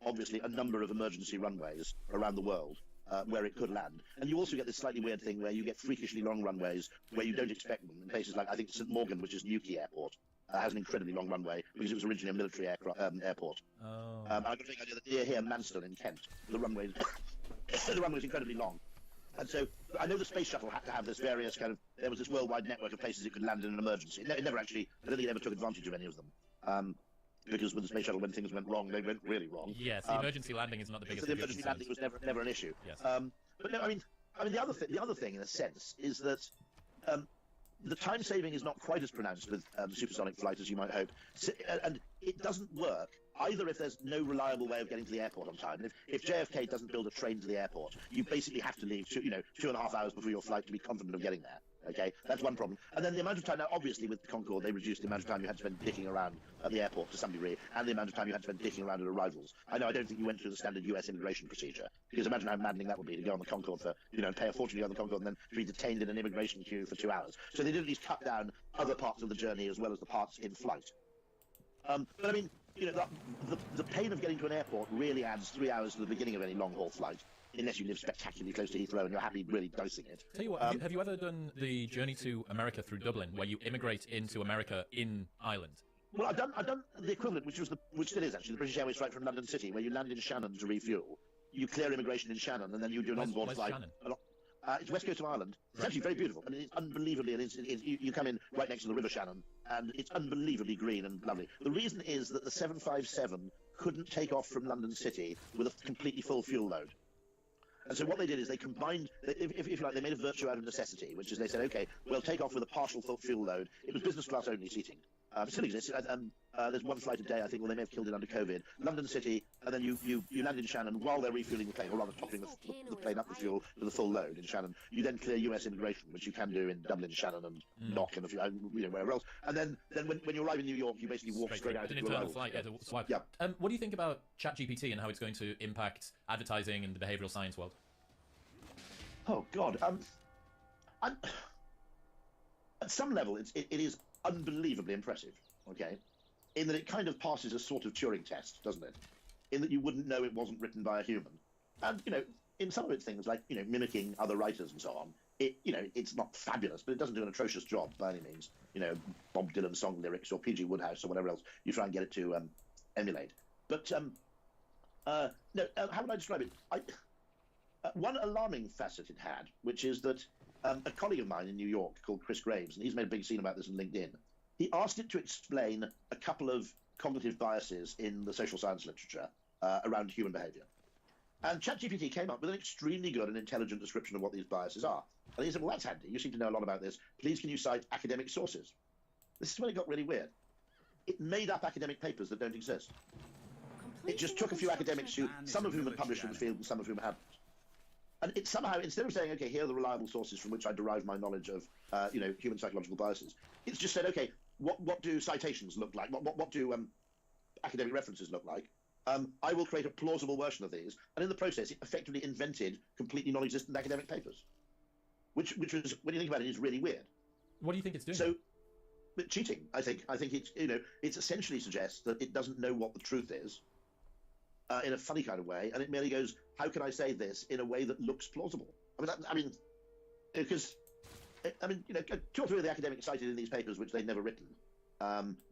obviously a number of emergency runways around the world where it could land, and you also get this slightly weird thing where you get freakishly long runways where you don't expect them. In places like I think St Morgan, which is Newquay Airport, has an incredibly long runway because it was originally a military airport. Oh. I've got to think near here, Manston in Kent, the runway is incredibly long. And so I know the space shuttle had to have this various there was this worldwide network of places it could land in an emergency. It never actually, I don't think it ever took advantage of any of them. Because with the space shuttle, when things went wrong, they went really wrong. Yes, the emergency landing is not the biggest. So the emergency landing was never an issue. Yes. But no, I mean the other thing in a sense is that the time saving is not quite as pronounced with supersonic flight as you might hope, and it doesn't work either if there's no reliable way of getting to the airport on time. And if JFK doesn't build a train to the airport, you basically have to leave 2.5 hours before your flight to be confident of getting there. Okay, that's one problem. And then the amount of time, now obviously with the Concorde, they reduced the amount of time you had to spend dicking around at the airport to some degree, and the amount of time you had to spend dicking around at arrivals. I don't think you went through the standard US immigration procedure, because imagine how maddening that would be to go on the Concorde for, and pay a fortune to go on the Concorde and then to be detained in an immigration queue for 2 hours. So they did at least cut down other parts of the journey as well as the parts in flight. But I mean, the pain of getting to an airport really adds 3 hours to the beginning of any long-haul flight, unless you live spectacularly close to Heathrow and you're happy really dicing it. Tell you what, have you ever done the journey to America through Dublin, where you immigrate into America in Ireland? Well, I've done the equivalent, which still is actually the British Airways flight from London City, where you land in Shannon to refuel. You clear immigration in Shannon, and then you do an onboard flight. Shannon? It's west coast of Ireland. It's actually very beautiful, and it's unbelievably. You come in right next to the River Shannon, and it's unbelievably green and lovely. The reason is that the 757 couldn't take off from London City with a completely full fuel load. And so what they did is they combined, if you like, they made a virtue out of necessity, which is they said, okay, we'll take off with a partial fuel load. It was business class only seating. It still exists. There's one flight a day, I think, well, they may have killed it under COVID. London City, and then you land in Shannon while they're refueling the plane, or rather topping the plane up with fuel with a full load in Shannon. You then clear US immigration, which you can do in Dublin, Shannon, and Knock, and wherever else. And then when you arrive in New York, you basically walk straight out an into internal arrival. flight. Yeah, to swipe. Yeah. What do you think about ChatGPT and how it's going to impact advertising and the behavioral science world? Oh God! At some level, it is unbelievably impressive. Okay, in that it kind of passes a sort of Turing test, doesn't it? In that you wouldn't know it wasn't written by a human, and in some of its things like mimicking other writers and so on. It's not fabulous, but it doesn't do an atrocious job by any means. Bob Dylan song lyrics or P.G. Woodhouse or whatever else you try and get it to emulate. But how would I describe it? One alarming facet it had, which is that a colleague of mine in New York called Chris Graves, and he's made a big scene about this on LinkedIn, he asked it to explain a couple of cognitive biases in the social science literature around human behavior. And ChatGPT came up with an extremely good and intelligent description of what these biases are. And he said, well, that's handy. You seem to know a lot about this. Please, can you cite academic sources? This is when it got really weird. It made up academic papers that don't exist. It just took a few academics, some of whom had published in the field and some of whom hadn't. And it somehow, instead of saying, okay, here are the reliable sources from which I derive my knowledge of, human psychological biases, it's just said, okay, what do citations look like? What do academic references look like? I will create a plausible version of these. And in the process, it effectively invented completely non-existent academic papers, which was, when you think about it, is really weird. What do you think it's doing? So, cheating. I think it's it essentially suggests that it doesn't know what the truth is in a funny kind of way, and it merely goes, how can I say this in a way that looks plausible? Because 2 or 3 of the academics cited in these papers, which they'd never written,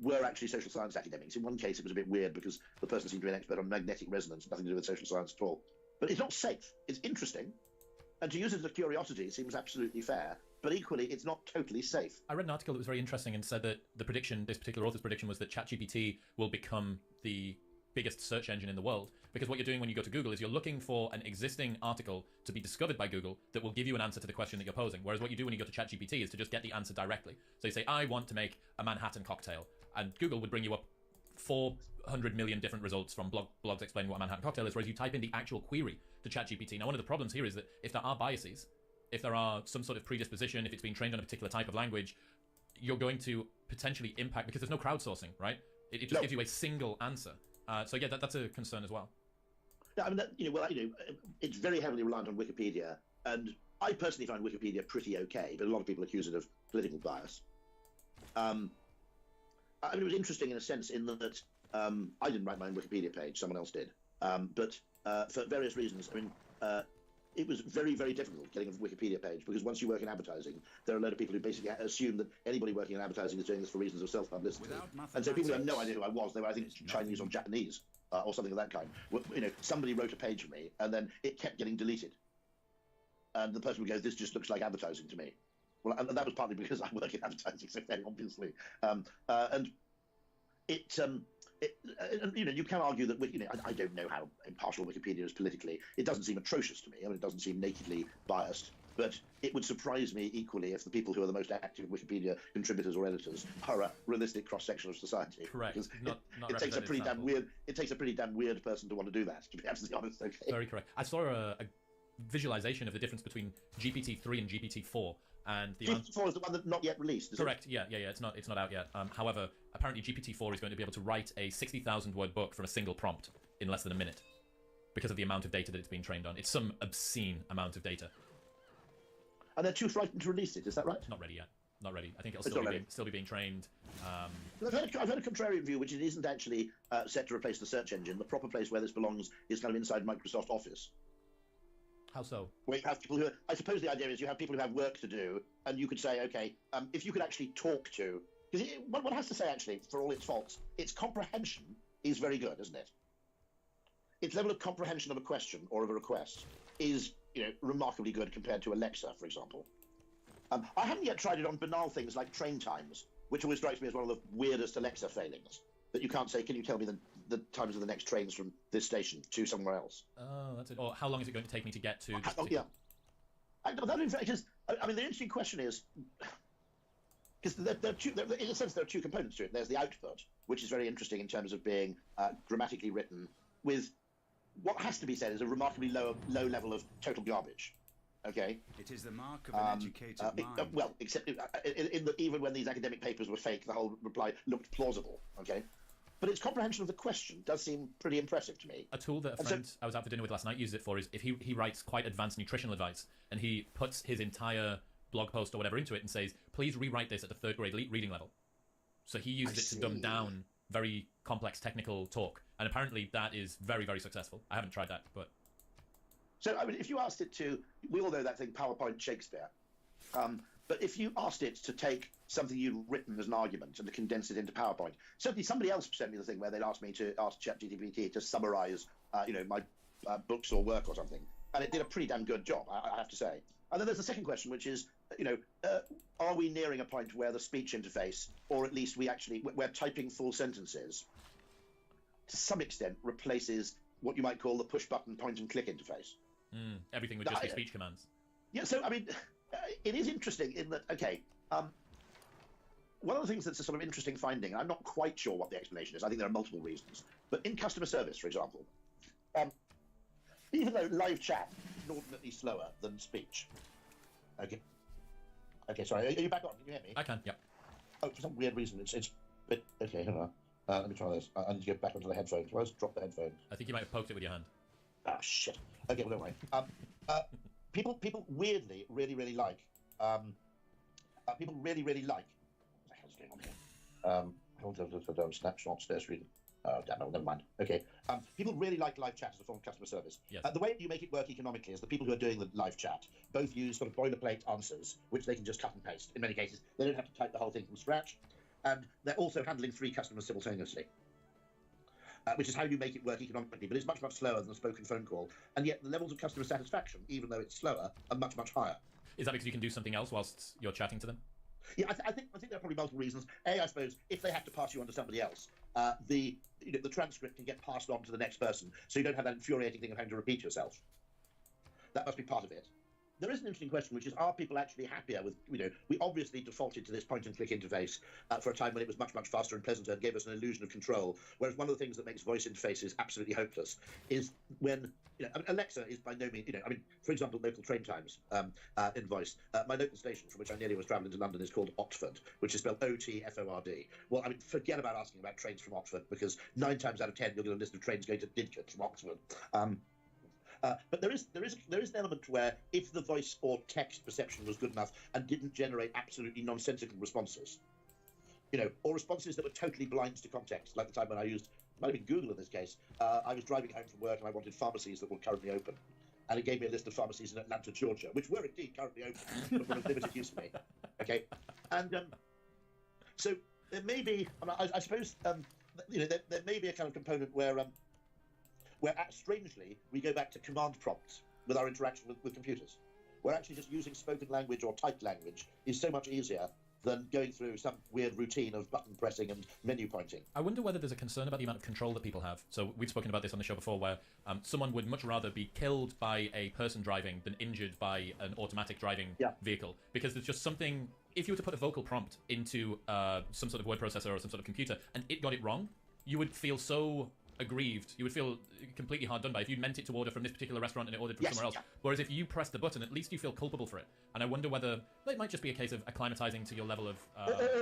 were actually social science academics. In one case, it was a bit weird because the person seemed to be an expert on magnetic resonance, nothing to do with social science at all. But it's not safe. It's interesting, and to use it as a curiosity seems absolutely fair. But equally, it's not totally safe. I read an article that was very interesting and said that the prediction, this particular author's prediction, was that ChatGPT will become the biggest search engine in the world, because what you're doing when you go to Google is you're looking for an existing article to be discovered by Google that will give you an answer to the question that you're posing, whereas what you do when you go to ChatGPT is to just get the answer directly. So you say, I want to make a Manhattan cocktail, and Google would bring you up 400 million different results from blogs explaining what a Manhattan cocktail is, whereas you type in the actual query to ChatGPT. Now, one of the problems here is that if there are biases, if there are some sort of predisposition, if it's been trained on a particular type of language, you're going to potentially impact, because there's no crowdsourcing, right? It just gives you a single answer. So yeah, that's a concern as well. No, I mean, it's very heavily reliant on Wikipedia, and I personally find Wikipedia pretty okay, but a lot of people accuse it of political bias. I mean, it was interesting in a sense in that I didn't write my own Wikipedia page, someone else did. But for various reasons, I mean, it was very, very difficult getting a Wikipedia page, because once you work in advertising, there are a lot of people who basically assume that anybody working in advertising is doing this for reasons of self-publicity. And so people who had no idea who I was, they were, I think, Chinese or Japanese or something of that kind. Somebody wrote a page for me, and then it kept getting deleted. And the person would go, this just looks like advertising to me. Well, and that was partly because I work in advertising, so very obviously. And you can argue that, I don't know how impartial Wikipedia is politically. It doesn't seem atrocious to me. I mean, it doesn't seem nakedly biased. But it would surprise me equally if the people who are the most active Wikipedia contributors or editors are a realistic cross-section of society. Correct. Because not it takes a pretty damn weird. It takes a pretty damn weird person to want to do that, to be absolutely honest. Okay. Very correct. I saw a visualization of the difference between GPT-3 and GPT-4. And the GPT-4 is the one that's not yet released, is correct. Yeah. It's not out yet. However, apparently GPT-4 is going to be able to write a 60,000 word book from a single prompt in less than a minute, because of the amount of data that it's being trained on. It's some obscene amount of data. And they're too frightened to release it. Is that right? Not ready yet. Not ready. I think it'll still be being trained. I've heard a contrarian view, which it isn't actually set to replace the search engine. The proper place where this belongs is kind of inside Microsoft Office. How so? Where you have people who, I suppose the idea is you have people who have work to do, and you could say, okay, if you could actually talk to, because one has to say, actually, for all its faults, its comprehension is very good, isn't it? Its level of comprehension of a question or of a request is, remarkably good compared to Alexa, for example. I haven't yet tried it on banal things like train times, which always strikes me as one of the weirdest Alexa failings. That you can't say, can you tell me the times of the next trains from this station to somewhere else? Oh, that's it. Or how long is it going to take me to get to... Yeah. Because, I mean, the interesting question is... Because in a sense, there are two components to it. There's the output, which is very interesting in terms of being grammatically written with what has to be said is a remarkably low level of total garbage. Okay. It is the mark of an educated mind. Well, except even when these academic papers were fake, the whole reply looked plausible. Okay. But its comprehension of the question does seem pretty impressive to me. A tool that a friend I was out for dinner with last night used it for is if he writes quite advanced nutritional advice, and he puts his entire blog post or whatever into it and says, please rewrite this at the 3rd grade reading level. So he used it to dumb down very complex technical talk, and apparently that is very, very successful. I haven't tried that, but... So, I mean, if you asked it to... We all know that thing, PowerPoint Shakespeare. But if you asked it to take something you'd written as an argument and to condense it into PowerPoint, certainly somebody else sent me the thing where they'd asked me to ask ChatGPT to summarize, my books or work or something, and it did a pretty damn good job, I have to say. And then there's the second question, which is, are we nearing a point where the speech interface, or at least where typing full sentences, to some extent replaces what you might call the push-button point-and-click interface? Everything would just be speech commands. Yeah, so, I mean, it is interesting in that, okay, one of the things that's a sort of interesting finding, I'm not quite sure what the explanation is, I think there are multiple reasons, but in customer service, for example, even though live chat is inordinately slower than speech, okay, sorry, are you back on? Can you hear me? I can, yeah. Oh, for some weird reason, it's okay, hang on. Let me try this. I need to get back onto the headphones. Where's drop the headphones? I think you might have poked it with your hand. Ah, shit. Okay, well, don't worry. People weirdly really like. People really like. What the hell hell's going on here? Snapshot, stairs reading. Oh, damn, no, never mind. Okay. People really like live chat as a form of customer service. Yes. The way you make it work economically is the people who are doing the live chat both use sort of boilerplate answers, which they can just cut and paste. In many cases, they don't have to type the whole thing from scratch. And they're also handling 3 customers simultaneously, which is how you make it work economically. But it's much, much slower than a spoken phone call. And yet the levels of customer satisfaction, even though it's slower, are much, much higher. Is that because you can do something else whilst you're chatting to them? Yeah, I think there are probably multiple reasons. I suppose if they have to pass you on to somebody else, the transcript can get passed on to the next person, so you don't have that infuriating thing of having to repeat yourself. That must be part of it. There is an interesting question, which is, are people actually happier with, we obviously defaulted to this point-and-click interface for a time when it was much, much faster and pleasanter and gave us an illusion of control, whereas one of the things that makes voice interfaces absolutely hopeless is when, Alexa is by no means, for example, local train times in voice. My local station, from which I nearly was travelling to London, is called Otford, which is spelled Otford. Well, forget about asking about trains from Oxford, because 9 times out of 10 you'll get a list of trains going to Didcot from Oxford. But there is an element where if the voice or text perception was good enough and didn't generate absolutely nonsensical responses, or responses that were totally blind to context, like the time when I used, might have been Google in this case, I was driving home from work and I wanted pharmacies that were currently open. And it gave me a list of pharmacies in Atlanta, Georgia, which were indeed currently open, but were of limited use for me. Okay? And so there may be, I suppose, there may be a kind of component where strangely, we go back to command prompts with our interaction with computers. Where actually just using spoken language or typed language is so much easier than going through some weird routine of button pressing and menu pointing. I wonder whether there's a concern about the amount of control that people have. So we've spoken about this on the show before, where someone would much rather be killed by a person driving than injured by an automatic driving vehicle. Because there's just something, if you were to put a vocal prompt into some sort of word processor or some sort of computer and it got it wrong, you would feel so aggrieved. You would feel completely hard done by if you meant it to order from this particular restaurant and it ordered from somewhere else. Yeah. Whereas if you press the button, at least you feel culpable for it. And I wonder whether it might just be a case of acclimatizing to your level of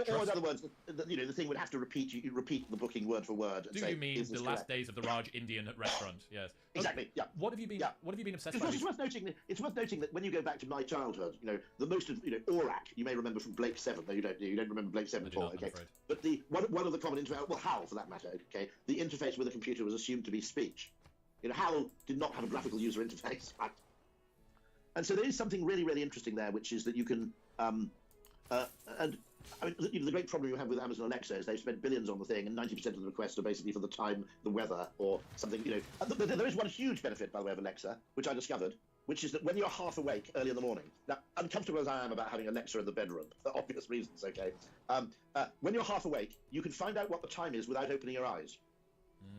or in other words, the thing would have to repeat the booking word for word. And Do say, you mean the last days of the Raj Indian restaurant? Yes. Exactly. Yeah. What have you been? What have you been obsessed by? It's worth noting that when you go back to my childhood, the most of Aurak, you may remember from Blake 7. No, you don't remember Blake 7 at all. Okay. But the one of the common interface, well, HAL for that matter. Okay. The interface with a computer was assumed to be speech. HAL did not have a graphical user interface. Right? And so there is something really, really interesting there, which is that you can, the great problem you have with Amazon Alexa is they've spent billions on the thing, and 90% of the requests are basically for the time, the weather, or something. There is one huge benefit, by the way, of Alexa, which I discovered, which is that when you're half awake early in the morning, now, uncomfortable as I am about having Alexa in the bedroom, for obvious reasons, okay, when you're half awake, you can find out what the time is without opening your eyes.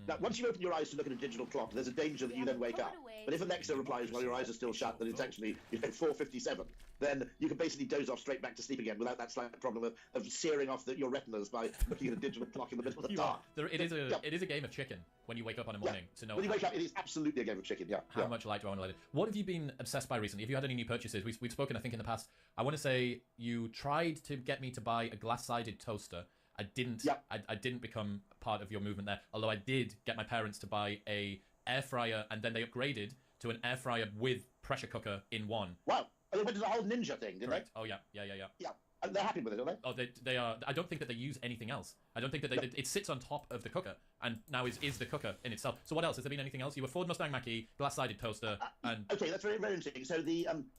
Now, once you open your eyes to look at a digital clock, there's a danger that you then wake up. But if Alexa replies while your eyes are still shut that it's actually 4:57, then you can basically doze off straight back to sleep again without that slight problem of searing off your retinas by looking at a digital clock in the middle of the dark. It is a game of chicken when you wake up on a morning to know. When you wake up, it is absolutely a game of chicken. Yeah. How much light do I want to let in? What have you been obsessed by recently? Have you had any new purchases? We've spoken, I think, in the past. I want to say you tried to get me to buy a glass-sided toaster. I didn't. Yep. I didn't become part of your movement there. Although I did get my parents to buy a air fryer, and then they upgraded to an air fryer with pressure cooker in one. Wow! They went to the whole ninja thing, didn't Correct. they? Oh yeah. Yeah. And they're happy with it, aren't they? Oh, they are. I don't think that they use anything else. I don't think that it sits on top of the cooker, and now is the cooker in itself. So what else? Has there been anything else? You were Ford Mustang Mach-E, glass-sided toaster, and okay, that's very, very interesting. So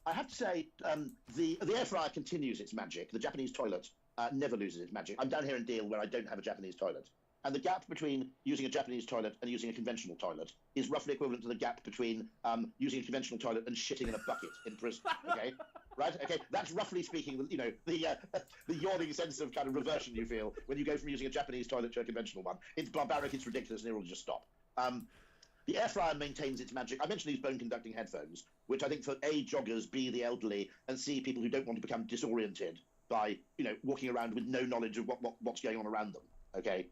I have to say, the air fryer continues its magic. The Japanese toilet never loses its magic. I'm down here in Deal where I don't have a Japanese toilet. And the gap between using a Japanese toilet and using a conventional toilet is roughly equivalent to the gap between using a conventional toilet and shitting in a bucket in prison. Okay, right? Okay, that's roughly speaking, the yawning sense of kind of reversion you feel when you go from using a Japanese toilet to a conventional one. It's barbaric, it's ridiculous, and it will just stop. The air fryer maintains its magic. I mentioned these bone-conducting headphones, which I think for A, joggers, B, the elderly, and C, people who don't want to become disoriented by, walking around with no knowledge of what's going on around them, okay?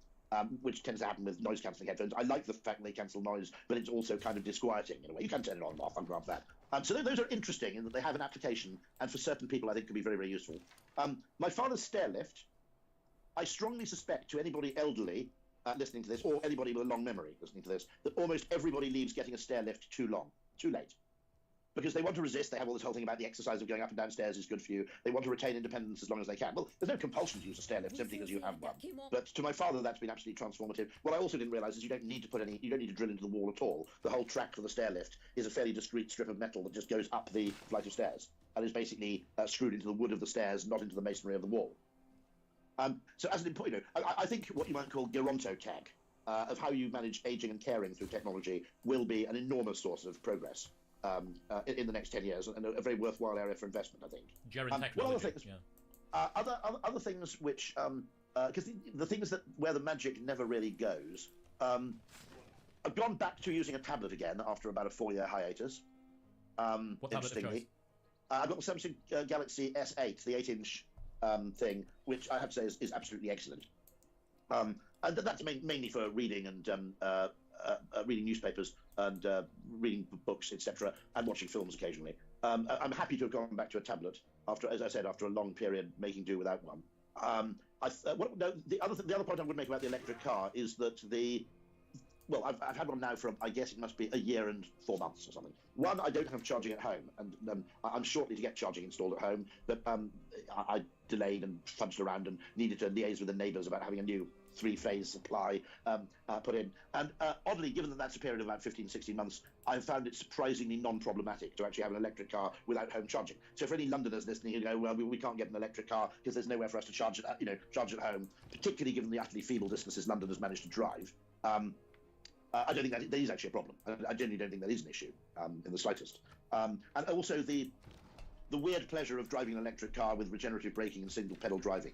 Which tends to happen with noise-cancelling headphones. I like the fact they cancel noise, but it's also kind of disquieting in a way. You can turn it on and off, I'll grant that. So those are interesting in that they have an application, and for certain people I think can be very, very useful. My father's stair lift, I strongly suspect to anybody elderly listening to this, or anybody with a long memory listening to this, that almost everybody leaves getting a stair lift too long, too late. because they want to resist. They have all this whole thing about the exercise of going up and down stairs is good for you. They want to retain independence as long as they can. Well, there's no compulsion to use a stair lift simply because you have one. But to my father, that's been absolutely transformative. What I also didn't realise is you don't need to drill into the wall at all. The whole track for the stair lift is a fairly discrete strip of metal that just goes up the flight of stairs and is basically screwed into the wood of the stairs, not into the masonry of the wall. So as an important, I think what you might call gerontotech of how you manage aging and caring through technology will be an enormous source of progress in the next 10 years, and a very worthwhile area for investment, I think. Other things which, because the things where the magic never really goes, I've gone back to using a tablet again after about a 4-year hiatus. What tablet of choice? I've got the Samsung Galaxy S8, the 8-inch thing, which I have to say is absolutely excellent. And that's mainly for reading and reading newspapers and reading books, etc., and watching films occasionally. I'm happy to have gone back to a tablet after, as I said, after a long period making do without one. The other point I would make about the electric car is that I've had one now for, I guess it must be a year and 4 months or something. One, I don't have charging at home, and I'm shortly to get charging installed at home, but I delayed and fudged around and needed to liaise with the neighbours about having a new 3-phase supply put in. And oddly, given that that's a period of about 15, 16 months, I've found it surprisingly non-problematic to actually have an electric car without home charging. So for any Londoners listening who go, well, we can't get an electric car because there's nowhere for us to charge it, charge at home, particularly given the utterly feeble distances Londoners manage to drive. I don't think that is actually a problem. I genuinely don't think that is an issue in the slightest. And also the weird pleasure of driving an electric car with regenerative braking and single pedal driving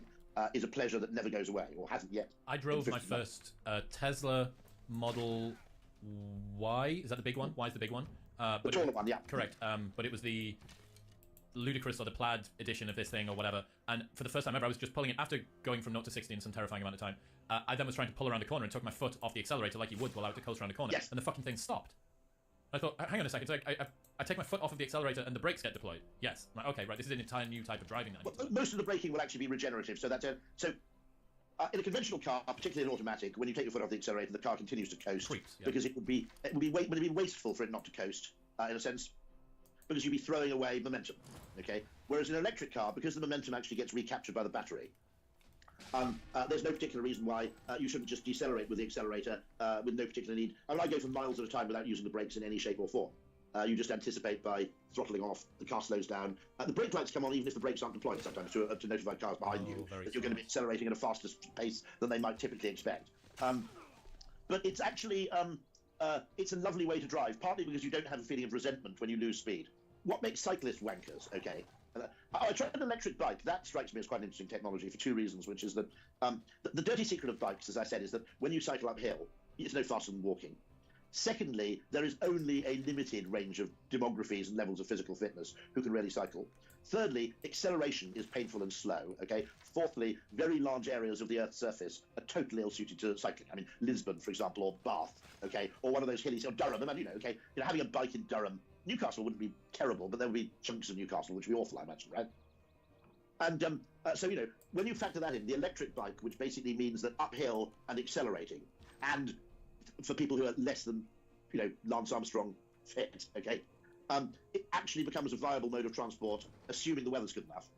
is a pleasure that never goes away, or hasn't yet. I drove my first Tesla Model Y. Is that the big one? Y is the big one. The taller one, yeah. Correct. But it was the ludicrous or the plaid edition of this thing or whatever. And for the first time ever, I was just pulling it after going from 0 to 60 in some terrifying amount of time. I then was trying to pull around the corner and took my foot off the accelerator like you would while I was to coast around the corner. Yes. And the fucking thing stopped. I thought, hang on a second. So I take my foot off of the accelerator and the brakes get deployed. Yes. I'm like, okay, right. This is an entirely new type of driving. Most of the braking will actually be regenerative. So that's in a conventional car, particularly an automatic, when you take your foot off the accelerator, the car continues to coast. Creeps, yeah. Because it would be wasteful for it not to coast in a sense, because you'd be throwing away momentum. Okay. Whereas in an electric car, because the momentum actually gets recaptured by the battery, there's no particular reason why you shouldn't just decelerate with the accelerator with no particular need. I mean, I go for miles at a time without using the brakes in any shape or form. You just anticipate by throttling off, the car slows down. The brake lights come on even if the brakes aren't deployed sometimes to notify cars behind you that you're going to be accelerating at a faster pace than they might typically expect. But it's actually, it's a lovely way to drive, partly because you don't have a feeling of resentment when you lose speed. What makes cyclists wankers, okay? I tried an electric bike. That strikes me as quite an interesting technology for 2 reasons, which is that the dirty secret of bikes, as I said, is that when you cycle uphill, it's no faster than walking. Secondly, there is only a limited range of demographies and levels of physical fitness who can really cycle. Thirdly, acceleration is painful and slow, okay? Fourthly, very large areas of the Earth's surface are totally ill-suited to cycling. I mean, Lisbon, for example, or Bath, okay? Or one of those hilly, or Durham, I mean, having a bike in Durham, Newcastle wouldn't be terrible, but there would be chunks of Newcastle, which would be awful, I imagine, right? And so, when you factor that in, the electric bike, which basically means that uphill and accelerating, and for people who are less than, Lance Armstrong fit, okay, it actually becomes a viable mode of transport, assuming the weather's good enough,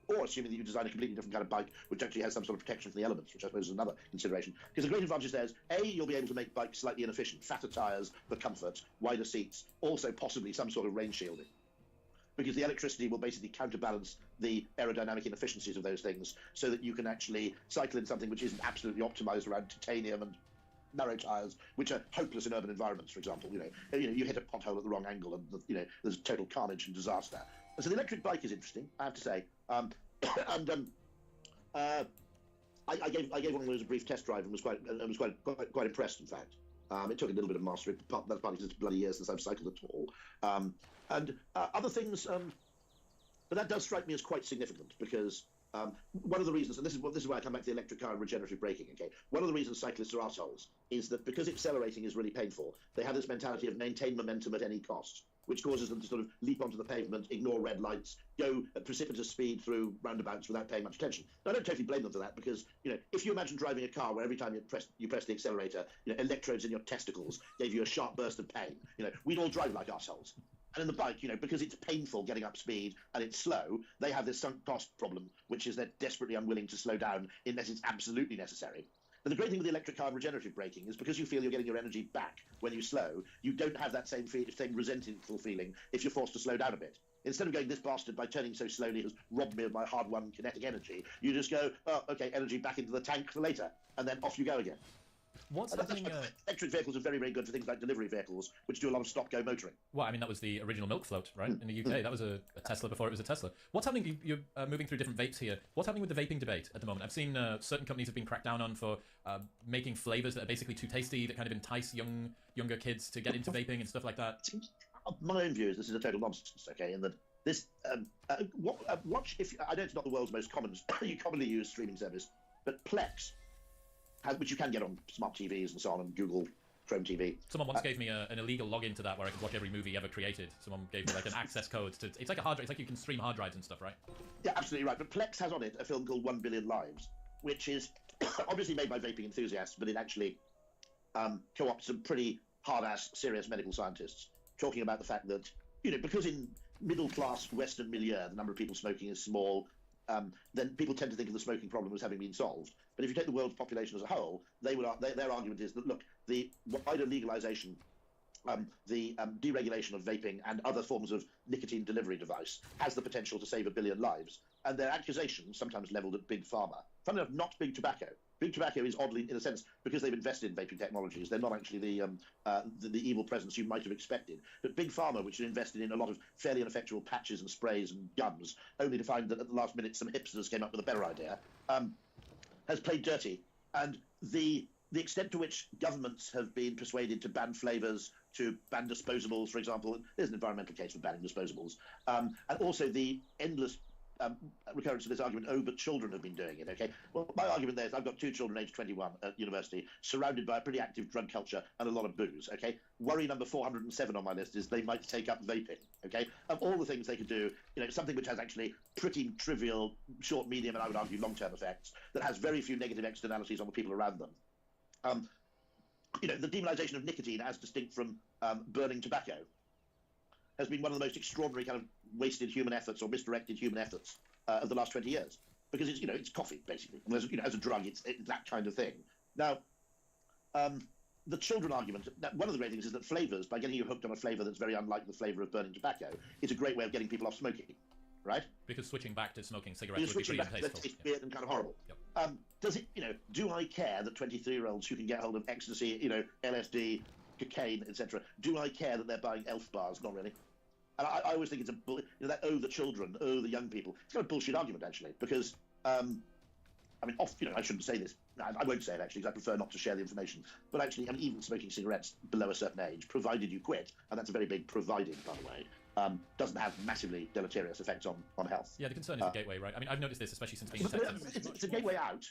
or assuming that you design a completely different kind of bike, which actually has some sort of protection from the elements, which I suppose is another consideration. Because the great advantage there is, A, you'll be able to make bikes slightly inefficient, fatter tyres for comfort, wider seats, also possibly some sort of rain shielding. Because the electricity will basically counterbalance the aerodynamic inefficiencies of those things, so that you can actually cycle in something which isn't absolutely optimized around titanium and narrow tyres, which are hopeless in urban environments, for example. You hit a pothole at the wrong angle and, there's total carnage and disaster. So the electric bike is interesting, I have to say. I gave one of those a brief test drive and was quite impressed, in fact. It took a little bit of mastering, that's partly because it's bloody years since I've cycled at all. And other things, but that does strike me as quite significant, because one of the reasons, and this is why I come back to the electric car and regenerative braking, okay? One of the reasons cyclists are assholes is that because accelerating is really painful, they have this mentality of maintain momentum at any cost, which causes them to sort of leap onto the pavement, ignore red lights, go at precipitous speed through roundabouts without paying much attention. Now, I don't totally blame them for that, because, if you imagine driving a car where every time you press the accelerator, electrodes in your testicles gave you a sharp burst of pain, we'd all drive like assholes. And in the bike, because it's painful getting up speed and it's slow, they have this sunk cost problem, which is they're desperately unwilling to slow down unless it's absolutely necessary. But the great thing with the electric car and regenerative braking is because you feel you're getting your energy back when you slow, you don't have that same resentful feeling if you're forced to slow down a bit. Instead of going, this bastard, by turning so slowly, has robbed me of my hard-won kinetic energy, you just go, oh, okay, energy back into the tank for later, and then off you go again. What's happening? Electric vehicles are very, very good for things like delivery vehicles, which do a lot of stop-go motoring. Well, I mean, that was the original milk float, right? In the UK, that was a Tesla before it was a Tesla. What's happening? You're moving through different vapes here. What's happening with the vaping debate at the moment? I've seen certain companies have been cracked down on for making flavors that are basically too tasty, that kind of entice younger kids to get into vaping and stuff like that. My own view is this is a total nonsense, okay, in that this, watch, if I know it's not the world's most commonly used streaming service, but Plex, which you can get on smart TVs and so on, and Google Chrome TV. Someone once gave me an illegal login to that where I could watch every movie ever created. Someone gave me like an access code to. It's like a hard drive. It's like you can stream hard drives and stuff, right? Yeah, absolutely right. But Plex has on it a film called 1 Billion Lives, which is obviously made by vaping enthusiasts, but it actually co-opts some pretty hard-ass, serious medical scientists talking about the fact that, because in middle-class Western milieu, the number of people smoking is small, then people tend to think of the smoking problem as having been solved. But if you take the world's population as a whole, their argument is that, look, the wider legalization, the deregulation of vaping and other forms of nicotine delivery device has the potential to save 1 billion lives. And their accusations, sometimes levelled at Big Pharma, funnily enough, not Big Tobacco. Big Tobacco is oddly, in a sense, because they've invested in vaping technologies, they're not actually the evil presence you might have expected. But Big Pharma, which has invested in a lot of fairly ineffectual patches and sprays and gums, only to find that at the last minute some hipsters came up with a better idea, has played dirty. And the extent to which governments have been persuaded to ban flavours, to ban disposables, for example, there's an environmental case for banning disposables, and also the endless recurrence of this argument, but children have been doing it, okay? Well, my argument there is I've got 2 children aged 21 at university, surrounded by a pretty active drug culture and a lot of booze, okay? Worry number 407 on my list is they might take up vaping, okay? Of all the things they could do, something which has actually pretty trivial, short, medium, and I would argue long-term effects, that has very few negative externalities on the people around them. The demonization of nicotine as distinct from burning tobacco has been one of the most extraordinary kind of wasted human efforts or misdirected human efforts of the last 20 years, because it's coffee basically, and as a drug, it's that kind of thing. Now, the children argument. One of the great things is that flavors, by getting you hooked on a flavor that's very unlike the flavor of burning tobacco, is a great way of getting people off smoking, right? Because switching back to smoking cigarettes would be pretty untasteful. Taste weird and kind of horrible. Yep. Does it? Do I care that 23-year-olds who can get hold of ecstasy, LSD, cocaine, etc. Do I care that they're buying Elf bars? Not really. And I always think it's the children, the young people. It's kind of a bullshit argument, actually, because, I shouldn't say this. I won't say it, actually, because I prefer not to share the information. But actually, even smoking cigarettes below a certain age, provided you quit, and that's a very big provided, by the way, doesn't have massively deleterious effects on health. Yeah, the concern is a gateway, right? I mean, I've noticed this, especially since being in Texas. It's a gateway out.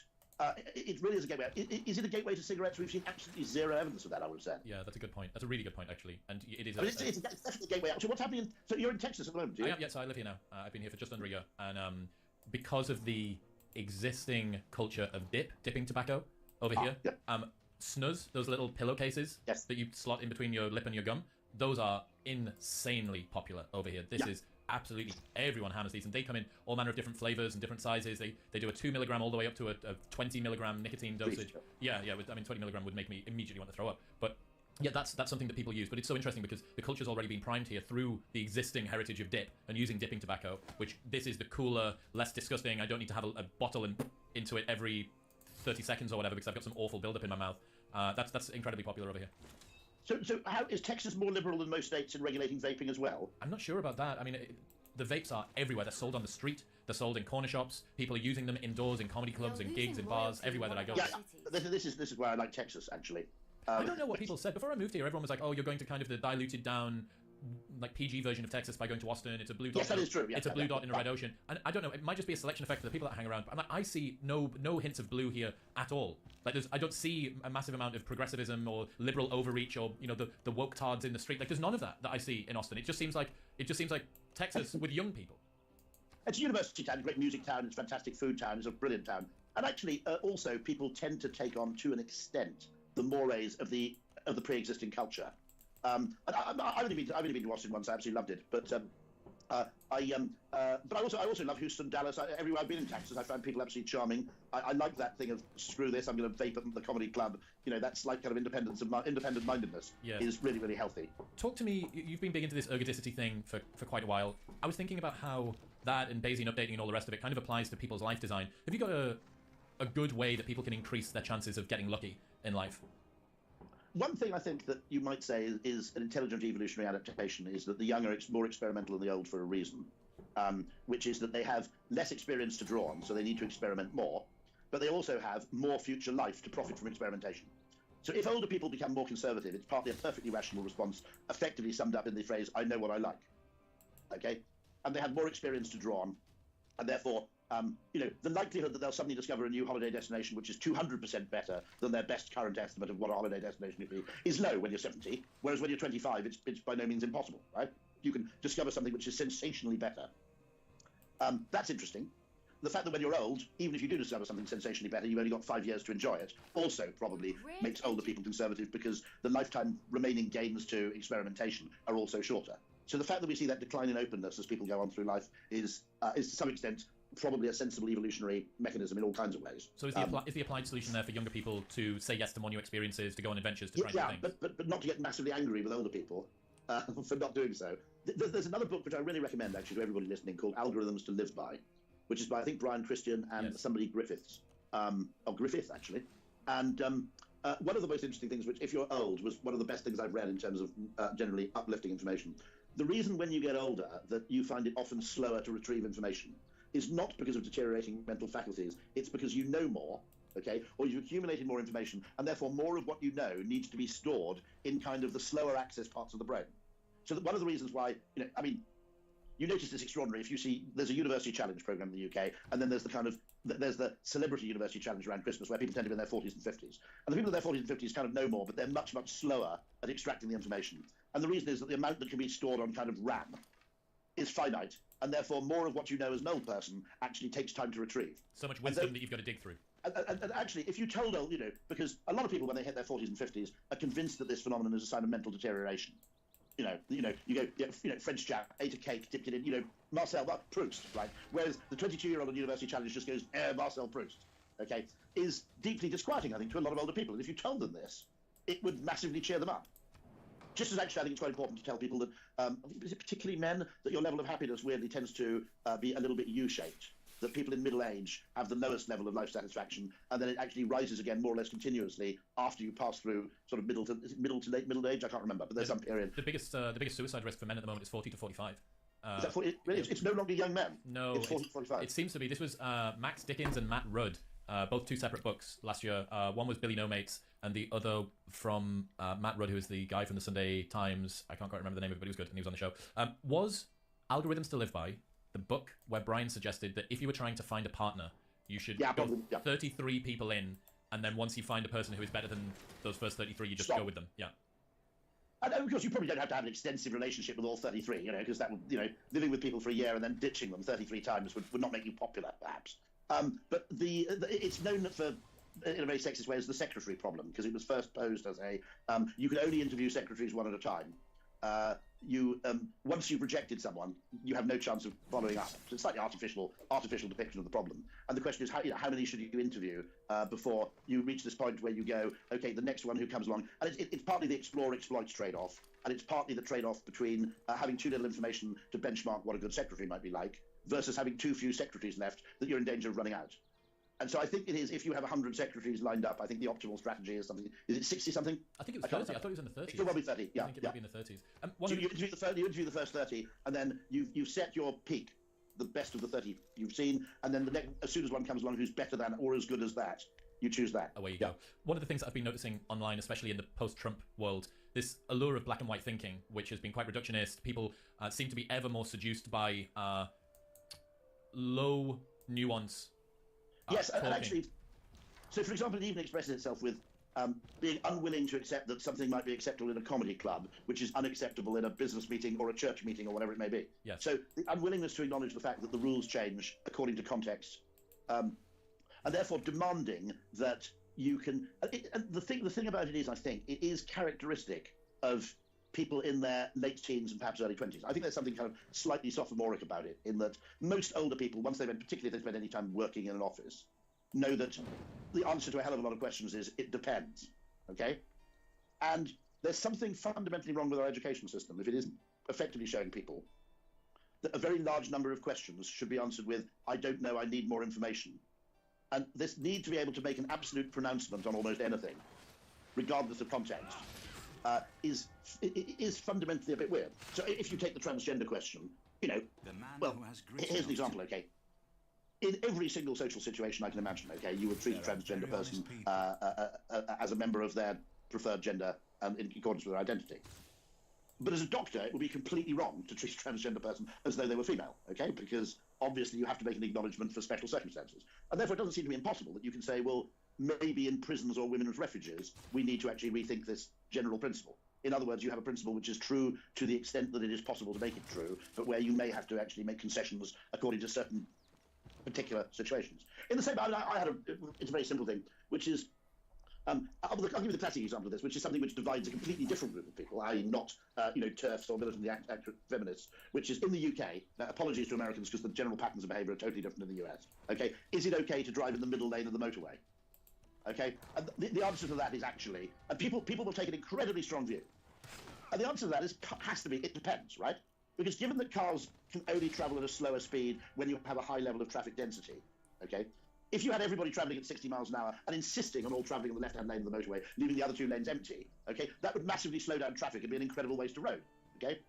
It really is a gateway out. Is it a gateway to cigarettes? We've seen absolutely zero evidence of that, I would say. Yeah, that's a good point. That's a really good point, actually. And it is. It's definitely a gateway out. So what's happening? So you're in Texas at the moment, do you? Yeah, so I live here now. I've been here for just under a year. And because of the existing culture of dipping tobacco over here, yep. Snus, those little pillowcases that you slot in between your lip and your gum, those are insanely popular over here. This is absolutely, everyone hammers these, and they come in all manner of different flavors and different sizes. They do a 2 milligram all the way up to a 20 milligram nicotine dosage. Yeah, 20 milligram would make me immediately want to throw up. But yeah, that's something that people use. But it's so interesting because the culture's already been primed here through the existing heritage of dip and using dipping tobacco, which this is the cooler, less disgusting. I don't need to have a bottle and into it every 30 seconds or whatever because I've got some awful buildup in my mouth. That's incredibly popular over here. So how is Texas more liberal than most states in regulating vaping as well? I'm not sure about that. I mean, the vapes are everywhere. They're sold on the street. They're sold in corner shops. People are using them indoors in comedy clubs and gigs and bars everywhere that I go. Yeah, this is where I like Texas, actually. I don't know what people said. Before I moved here, everyone was like, oh, you're going to kind of the diluted down, like PG version of Texas by going to Austin. It's a blue dot. Yes, that is true. Yeah, it's a blue dot in a red ocean. And I don't know, it might just be a selection effect for the people that hang around. But I see no hints of blue here at all. Like I don't see a massive amount of progressivism or liberal overreach or the woke tards in the street. Like there's none of that I see in Austin. It just seems like Texas with young people. It's a university town, a great music town. It's a fantastic food town. It's a brilliant town. And actually, also people tend to take on to an extent the mores of the pre-existing culture. I've only been to Washington once. I absolutely loved it, but but I also love Houston, Dallas. Everywhere I've been in Texas, I find people absolutely charming. I like that thing of screw this, I'm going to vape at the comedy club. You know, that's like kind of independent mindedness is really, really healthy. Talk to me. You've been big into this ergodicity thing for quite a while. I was thinking about how that and Bayesian updating and all the rest of it kind of applies to people's life design. Have you got a good way that people can increase their chances of getting lucky in life? One thing I think that you might say is an intelligent evolutionary adaptation is that the young are more experimental than the old for a reason, which is that they have less experience to draw on, so they need to experiment more, but they also have more future life to profit from experimentation. So if older people become more conservative, it's partly a perfectly rational response, effectively summed up in the phrase, I know what I like. Okay? And they have more experience to draw on, and therefore, you know, the likelihood that they'll suddenly discover a new holiday destination which is 200% better than their best current estimate of what a holiday destination would be is low when you're 70, whereas when you're 25, it's by no means impossible, right? You can discover something which is sensationally better. That's interesting. The fact that when you're old, even if you do discover something sensationally better, you've only got 5 years to enjoy it, also probably makes older people conservative because the lifetime remaining gains to experimentation are also shorter. So the fact that we see that decline in openness as people go on through life is to some extent probably a sensible evolutionary mechanism in all kinds of ways. So is the applied solution there for younger people to say yes to more new experiences, to go on adventures, to try new things? but not to get massively angry with older people for not doing so. There's another book which I really recommend actually to everybody listening called Algorithms to Live By, which is by I think Brian Christian and somebody Griffith actually. And one of the most interesting things, which if you're old, was one of the best things I've read in terms of generally uplifting information. The reason when you get older that you find it often slower to retrieve information is not because of deteriorating mental faculties, it's because you know more, okay, or you've accumulated more information, and therefore more of what you know needs to be stored in kind of the slower access parts of the brain. So that one of the reasons why, you know, I mean, you notice this extraordinary if you see there's a university challenge program in the UK, and then there's the celebrity university challenge around Christmas where people tend to be in their 40s and 50s. And the people in their 40s and 50s kind of know more, but they're much, much slower at extracting the information. And the reason is that the amount that can be stored on kind of RAM is finite, and therefore more of what you know as an old person actually takes time to retrieve. So much wisdom that you've got to dig through. And actually, if you told old, you know, because a lot of people when they hit their 40s and 50s are convinced that this phenomenon is a sign of mental deterioration. You go, French chap ate a cake, dipped it in, Marcel Proust, right? Whereas the 22-year-old on University Challenge just goes, Marcel Proust, okay, is deeply disquieting, I think, to a lot of older people. And if you told them this, it would massively cheer them up. Just as actually, I think it's quite important to tell people that, particularly men, that your level of happiness weirdly tends to be a little bit U-shaped. That people in middle age have the lowest level of life satisfaction, and then it actually rises again more or less continuously after you pass through sort of middle to late middle age. I can't remember, but there's some period. The biggest suicide risk for men at the moment is 40 to 45. Is that 40? It's no longer young men. No, it's 40 to 45. It seems to be. This was Max Dickens and Matt Rudd, both two separate books last year. One was Billy No Mates, and the other from Matt Rudd, who is the guy from the Sunday Times. I can't quite remember the name of it, but he was good, and he was on the show. Was Algorithms to Live By the book where Brian suggested that if you were trying to find a partner, you should go 33 people in, and then once you find a person who is better than those first 33, you just go with them. Yeah. And of course, you probably don't have to have an extensive relationship with all 33, because that would, living with people for a year and then ditching them 33 times would not make you popular, perhaps. But it's known for, in a very sexist way, as the secretary problem, because it was first posed as you can only interview secretaries one at a time. Once you've rejected someone, you have no chance of following up. So it's a slightly artificial depiction of the problem. And the question is, how many should you interview before you reach this point where you go, okay, the next one who comes along? And it's partly the explore-exploit trade-off, and it's partly the trade-off between having too little information to benchmark what a good secretary might be like versus having too few secretaries left that you're in danger of running out. And so I think it is, if you have 100 secretaries lined up, I think the optimal strategy is something. Is it 60-something? I think it was 30. I thought it was in the 30s. It'll probably 30, yeah. I think it might be in the 30s. So you interview the first 30, and then you set your peak, the best of the 30 you've seen, and then as soon as one comes along who's better than or as good as that, you choose that. Away you go. One of the things that I've been noticing online, especially in the post-Trump world, this allure of black and white thinking, which has been quite reductionist. People seem to be ever more seduced by low nuance. Yes, and actually... So, for example, it even expresses itself with being unwilling to accept that something might be acceptable in a comedy club, which is unacceptable in a business meeting or a church meeting or whatever it may be. Yes. So the unwillingness to acknowledge the fact that the rules change according to context, and therefore demanding that you can... and the thing about it is, I think, it is characteristic of people in their late teens and perhaps early 20s. I think there's something kind of slightly sophomoric about it, in that most older people, once they've been, particularly if they've spent any time working in an office, know that the answer to a hell of a lot of questions is, it depends, okay? And there's something fundamentally wrong with our education system if it isn't effectively showing people that a very large number of questions should be answered with, I don't know, I need more information. And this need to be able to make an absolute pronouncement on almost anything, regardless of context, is fundamentally a bit weird. So if you take the transgender question, you know, well, here's an example, okay? In every single social situation I can imagine, okay, you would treat a transgender person as a member of their preferred gender in accordance with their identity. But as a doctor, it would be completely wrong to treat a transgender person as though they were female, okay? Because obviously you have to make an acknowledgement for special circumstances. And therefore it doesn't seem to be impossible that you can say, well, maybe in prisons or women as refugees, we need to actually rethink this general principle. In other words, you have a principle which is true to the extent that it is possible to make it true, but where you may have to actually make concessions according to certain particular situations. In the same, it's a very simple thing, which is, I'll give you the classic example of this, which is something which divides a completely different group of people, i.e. not, TERFs or militantly active feminists, which is in the UK, apologies to Americans because the general patterns of behaviour are totally different in the US, okay? Is it okay to drive in the middle lane of the motorway? Okay? And the answer to that is actually, and people will take an incredibly strong view. And the answer to that has to be, it depends, right? Because given that cars can only travel at a slower speed when you have a high level of traffic density, okay? If you had everybody travelling at 60 miles an hour and insisting on all travelling on the left-hand lane of the motorway, leaving the other two lanes empty, okay, that would massively slow down traffic and be an incredible waste of road, okay?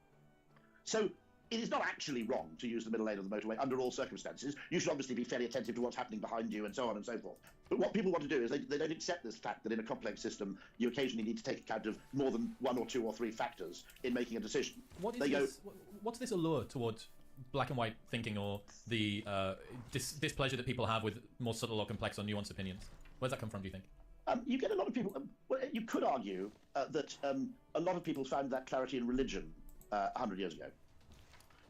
So it is not actually wrong to use the middle lane of the motorway under all circumstances. You should obviously be fairly attentive to what's happening behind you and so on and so forth. But what people want to do is they don't accept this fact that in a complex system, you occasionally need to take account of more than one or two or three factors in making a decision. What's this allure towards black and white thinking, or the displeasure that people have with more subtle or complex or nuanced opinions? Where does that come from, do you think? You get a lot of people... well, you could argue that a lot of people found that clarity in religion 100 years ago.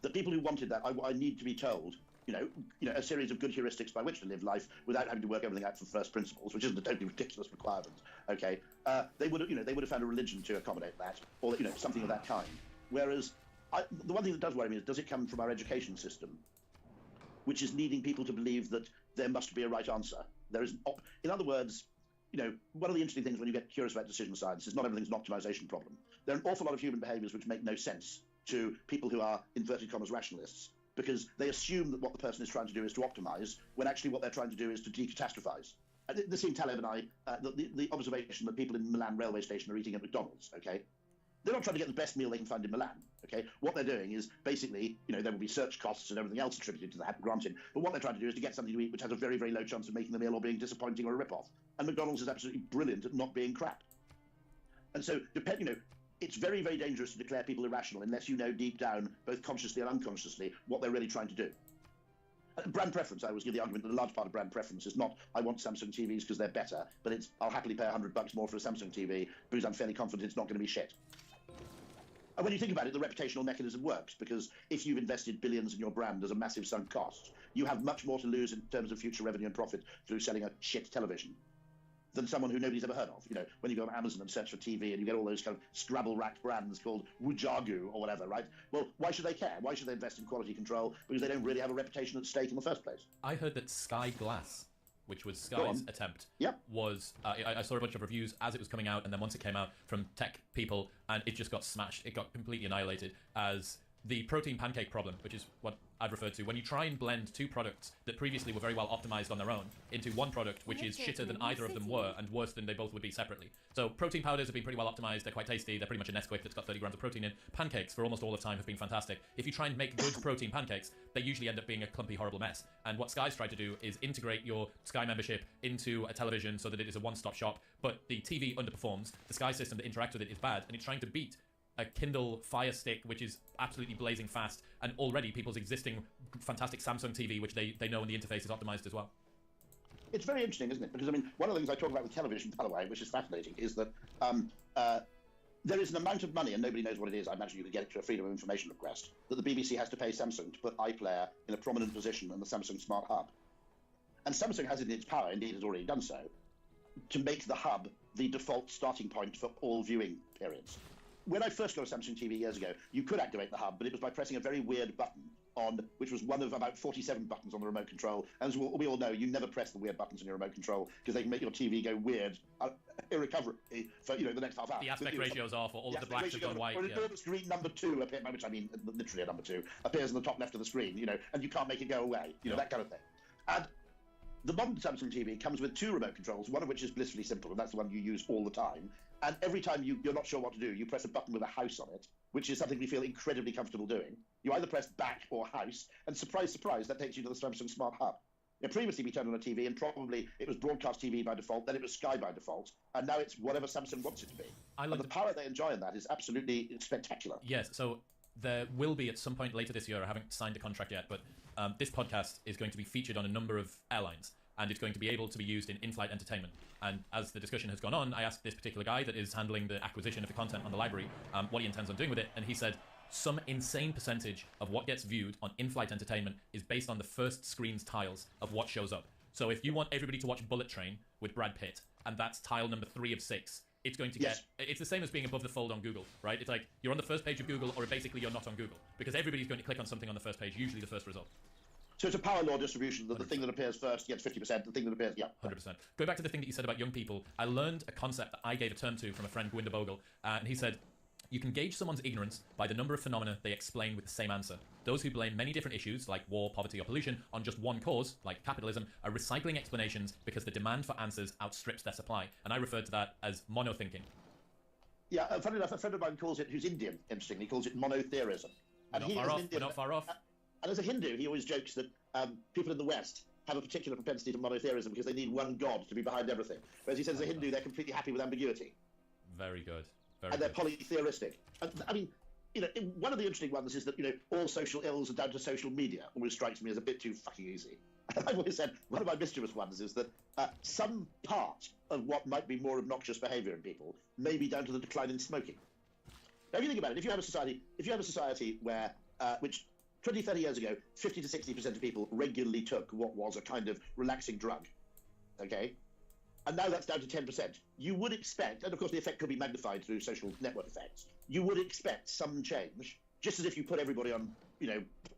The people who wanted that, I need to be told, a series of good heuristics by which to live life without having to work everything out from first principles, which isn't a totally ridiculous requirement. Okay, they would have found a religion to accommodate that, or something of that kind. Whereas the one thing that does worry me is, does it come from our education system, which is leading people to believe that there must be a right answer? There is, in other words, one of the interesting things when you get curious about decision science is not everything's an optimization problem. There are an awful lot of human behaviors which make no sense to people who are, inverted commas, rationalists, because they assume that what the person is trying to do is to optimize, when actually what they're trying to do is to decatastrophize. Nassim Taleb and I, the observation that people in Milan railway station are eating at McDonald's, okay? They're not trying to get the best meal they can find in Milan, okay? What they're doing is basically, there will be search costs and everything else attributed to that, granted, but what they're trying to do is to get something to eat which has a very, very low chance of making the meal or being disappointing or a rip-off. And McDonald's is absolutely brilliant at not being crap. And so, it's very, very dangerous to declare people irrational unless you know deep down, both consciously and unconsciously, what they're really trying to do. Brand preference, I always give the argument that a large part of brand preference is not, I want Samsung TVs because they're better, but it's, I'll happily pay $100 more for a Samsung TV because I'm fairly confident it's not going to be shit. And when you think about it, the reputational mechanism works, because if you've invested billions in your brand as a massive sunk cost, you have much more to lose in terms of future revenue and profit through selling a shit television than someone who nobody's ever heard of. When you go on Amazon and search for TV and you get all those kind of Scrabble-racked brands called Wujagu or whatever, right? Well, why should they care? Why should they invest in quality control? Because they don't really have a reputation at stake in the first place. I heard that Sky Glass, which was Sky's attempt, was... I saw a bunch of reviews as it was coming out, and then once it came out from tech people, and it just got smashed. It got completely annihilated as the protein pancake problem, which is what I've referred to. When you try and blend two products that previously were very well optimized on their own into one product which is shitter than either of them were and worse than they both would be separately. So protein powders have been pretty well optimized. They're quite tasty. They're pretty much a Nesquik that's got 30 grams of protein in. Pancakes for almost all the time have been fantastic. If you try and make good protein pancakes, they usually end up being a clumpy, horrible mess. And what Sky's tried to do is integrate your Sky membership into a television so that it is a one-stop shop, but the TV underperforms. The Sky system that interacts with it is bad, and it's trying to beat a Kindle Fire Stick, which is absolutely blazing fast, and already people's existing fantastic Samsung TV, which they know and the interface is optimized as well. It's very interesting, isn't it? Because, one of the things I talk about with television, by the way, which is fascinating, is that there is an amount of money, and nobody knows what it is, I imagine you could get it to a Freedom of Information request, that the BBC has to pay Samsung to put iPlayer in a prominent position in the Samsung Smart Hub. And Samsung has it in its power, indeed has already done so, to make the hub the default starting point for all viewing periods. when I first got a Samsung TV years ago, you could activate the hub, but it was by pressing a very weird button which was one of about 47 buttons on the remote control. And as we all know, you never press the weird buttons on your remote control because they can make your TV go weird irrecoverably for the next half hour. The aspect ratio's off, or all of the blacks have gone white. Or the screen number 2, by which I mean literally a number 2, appears in the top left of the screen, and you can't make it go away, that kind of thing. And the modern Samsung TV comes with 2 remote controls, one of which is blissfully simple, and that's the one you use all the time. And every time you're not sure what to do, you press a button with a house on it, which is something we feel incredibly comfortable doing. You either press back or house, and surprise, surprise, that takes you to the Samsung Smart Hub. Previously, we turned on a TV, and probably it was broadcast TV by default, then it was Sky by default, and now it's whatever Samsung wants it to be. And the power they enjoy in that is absolutely spectacular. Yes, so there will be at some point later this year, I haven't signed a contract yet, but this podcast is going to be featured on a number of airlines, and it's going to be able to be used in in-flight entertainment. And as the discussion has gone on, I asked this particular guy that is handling the acquisition of the content on the library what he intends on doing with it, and he said some insane percentage of what gets viewed on in-flight entertainment is based on the first screen's tiles of what shows up. So if you want everybody to watch Bullet Train with Brad Pitt, and that's tile number 3 of 6, it's going to get... It's the same as being above the fold on Google, right? It's like you're on the first page of Google, or basically you're not on Google, because everybody's going to click on something on the first page, usually the first result. So it's a power law distribution that 100%. The thing that appears first gets 50%, the thing that appears, 100%. Going back to the thing that you said about young people, I learned a concept that I gave a term to from a friend, Gwynder Bogle, and he said, you can gauge someone's ignorance by the number of phenomena they explain with the same answer. Those who blame many different issues, like war, poverty, or pollution, on just one cause, like capitalism, are recycling explanations because the demand for answers outstrips their supply. And I referred to that as monothinking. Yeah, funny enough, a friend of mine calls it, who's Indian, interestingly, calls it monotheism. And we're not far off. And as a Hindu, he always jokes that people in the West have a particular propensity to monotheism because they need one god to be behind everything. Whereas he says, as a Hindu, they're completely happy with ambiguity. Very good. And they're polytheistic. I mean, one of the interesting ones is that, all social ills are down to social media. Always strikes me as a bit too fucking easy. I've always said one of my mischievous ones is that some part of what might be more obnoxious behaviour in people may be down to the decline in smoking. Now, if you think about it, if you have a society where, which 20, 30 years ago, 50 to 60% of people regularly took what was a kind of relaxing drug, okay? And now that's down to 10%. You would expect, and of course the effect could be magnified through social network effects, you would expect some change, just as if you put everybody on,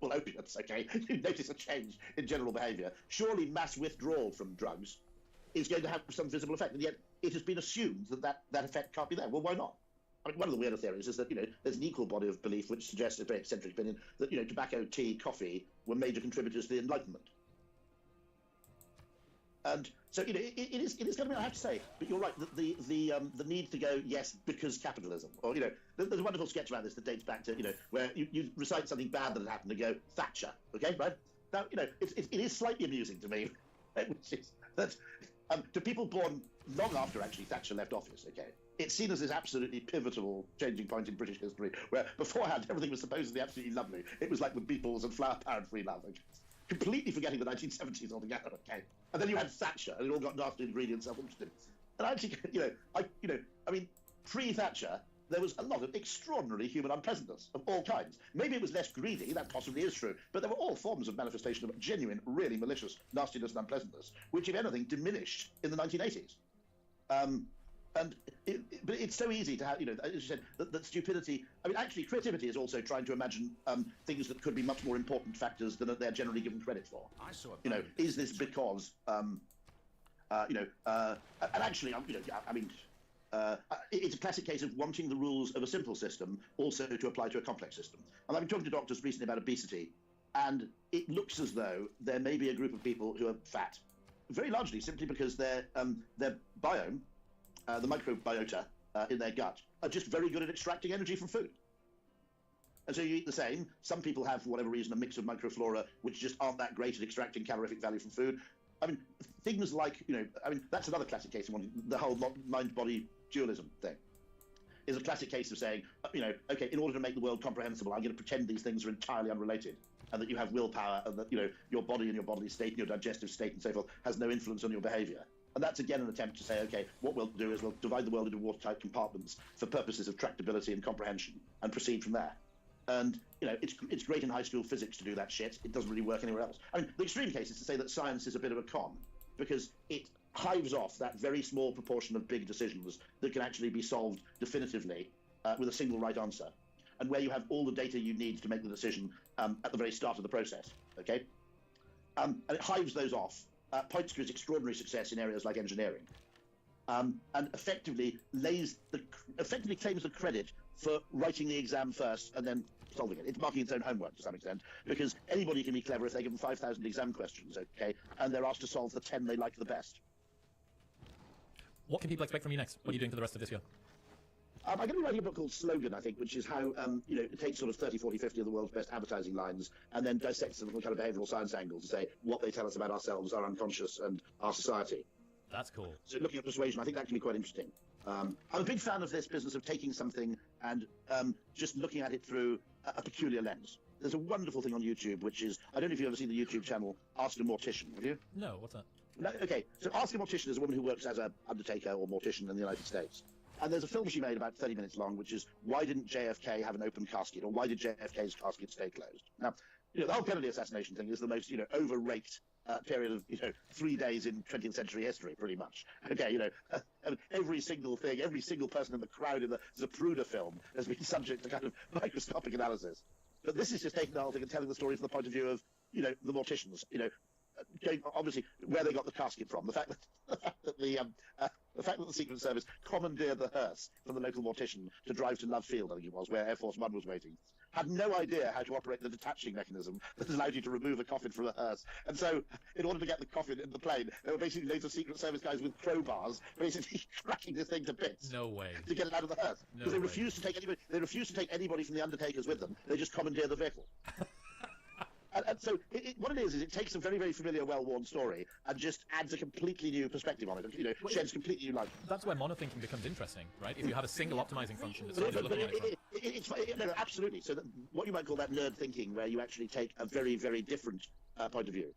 opiates, okay? You notice a change in general behaviour. Surely mass withdrawal from drugs is going to have some visible effect, and yet it has been assumed that effect can't be there. Well, why not? I mean, one of the weirder theories is that, there's an equal body of belief which suggests a very eccentric opinion that, tobacco, tea, coffee were major contributors to the Enlightenment. And so, it is going to be, I have to say, but you're right, the need to go, yes, because capitalism. Or, there's a wonderful sketch about this that dates back to, where you recite something bad that had happened and go, Thatcher, okay, right? Now, it is slightly amusing to me, which is that to people born long after, actually, Thatcher left office, okay, it's seen as this absolutely pivotal changing point in British history, where beforehand everything was supposedly absolutely lovely. It was like the Beatles and flower power and free love, okay? Completely forgetting the 1970s altogether, okay? And then you had Thatcher, and it all got nasty and greedy and self-interested. And actually, I mean, pre-Thatcher, there was a lot of extraordinary human unpleasantness of all kinds. Maybe it was less greedy, that possibly is true, but there were all forms of manifestation of genuine, really malicious nastiness and unpleasantness, which, if anything, diminished in the 1980s. But it's so easy to have, as you said, that stupidity. I mean, actually, creativity is also trying to imagine things that could be much more important factors than they're generally given credit for. Is this because, and actually, it's a classic case of wanting the rules of a simple system also to apply to a complex system. And I've been talking to doctors recently about obesity, and it looks as though there may be a group of people who are fat, very largely simply because their biome, the microbiota in their gut, are just very good at extracting energy from food. And so you eat the same. Some people have, for whatever reason, a mix of microflora which just aren't that great at extracting calorific value from food. I mean, things like, that's another classic case of the whole mind-body dualism thing. Is a classic case of saying, okay, in order to make the world comprehensible, I'm going to pretend these things are entirely unrelated, and that you have willpower, and that, your body and your bodily state and your digestive state and so forth has no influence on your behavior. And that's, again, an attempt to say, okay, what we'll do is we'll divide the world into watertight compartments for purposes of tractability and comprehension and proceed from there. And, it's great in high school physics to do that shit. It doesn't really work anywhere else. I mean, the extreme case is to say that science is a bit of a con, because it hives off that very small proportion of big decisions that can actually be solved definitively with a single right answer, and where you have all the data you need to make the decision at the very start of the process. Okay, and it hives those off, points to its extraordinary success in areas like engineering, and effectively claims the credit for writing the exam first and then solving it. It's marking its own homework to some extent, because anybody can be clever if they give them 5,000 exam questions, okay, and they're asked to solve the 10 they like the best. What can people expect from you next? What are you doing for the rest of this year? I'm going to be writing a book called Slogan, I think, which is how, it takes sort of 30, 40, 50 of the world's best advertising lines and then dissects them from a kind of behavioural science angle to say what they tell us about ourselves, our unconscious, and our society. That's cool. So looking at persuasion, I think that can be quite interesting. I'm a big fan of this business of taking something and just looking at it through a peculiar lens. There's a wonderful thing on YouTube, which is, I don't know if you've ever seen the YouTube channel Ask a Mortician, have you? No, what's that? No, okay, so Ask a Mortician is a woman who works as an undertaker or mortician in the United States. And there's a film she made about 30 minutes long, which is, why didn't JFK have an open casket, or why did JFK's casket stay closed? Now, the whole Kennedy assassination thing is the most, overraked period of, 3 days in 20th century history, pretty much. Okay, every single thing, every single person in the crowd in the Zapruder film has been subject to kind of microscopic analysis. But this is just taking the whole thing and telling the story from the point of view of, the morticians, obviously where they got the casket from, the fact that the Secret Service commandeered the hearse from the local mortician to drive to Love Field, I think it was, where Air Force One was waiting, had no idea how to operate the detaching mechanism that allowed you to remove a coffin from a hearse. And so, in order to get the coffin in the plane, there were basically loads of Secret Service guys with crowbars basically cracking this thing to bits. No way. To get it out of the hearse. No Because they way. refused to take anybody. They refused to take anybody from the undertakers with them. They just commandeered the vehicle. And so what it is it takes a very, very familiar, well-worn story and just adds a completely new perspective on it. Sheds completely new light. That's where monothinking becomes interesting, right? If you have a single optimizing function that's always looking at it from. No, absolutely. So what you might call that nerd thinking, where you actually take a very, very different point of view.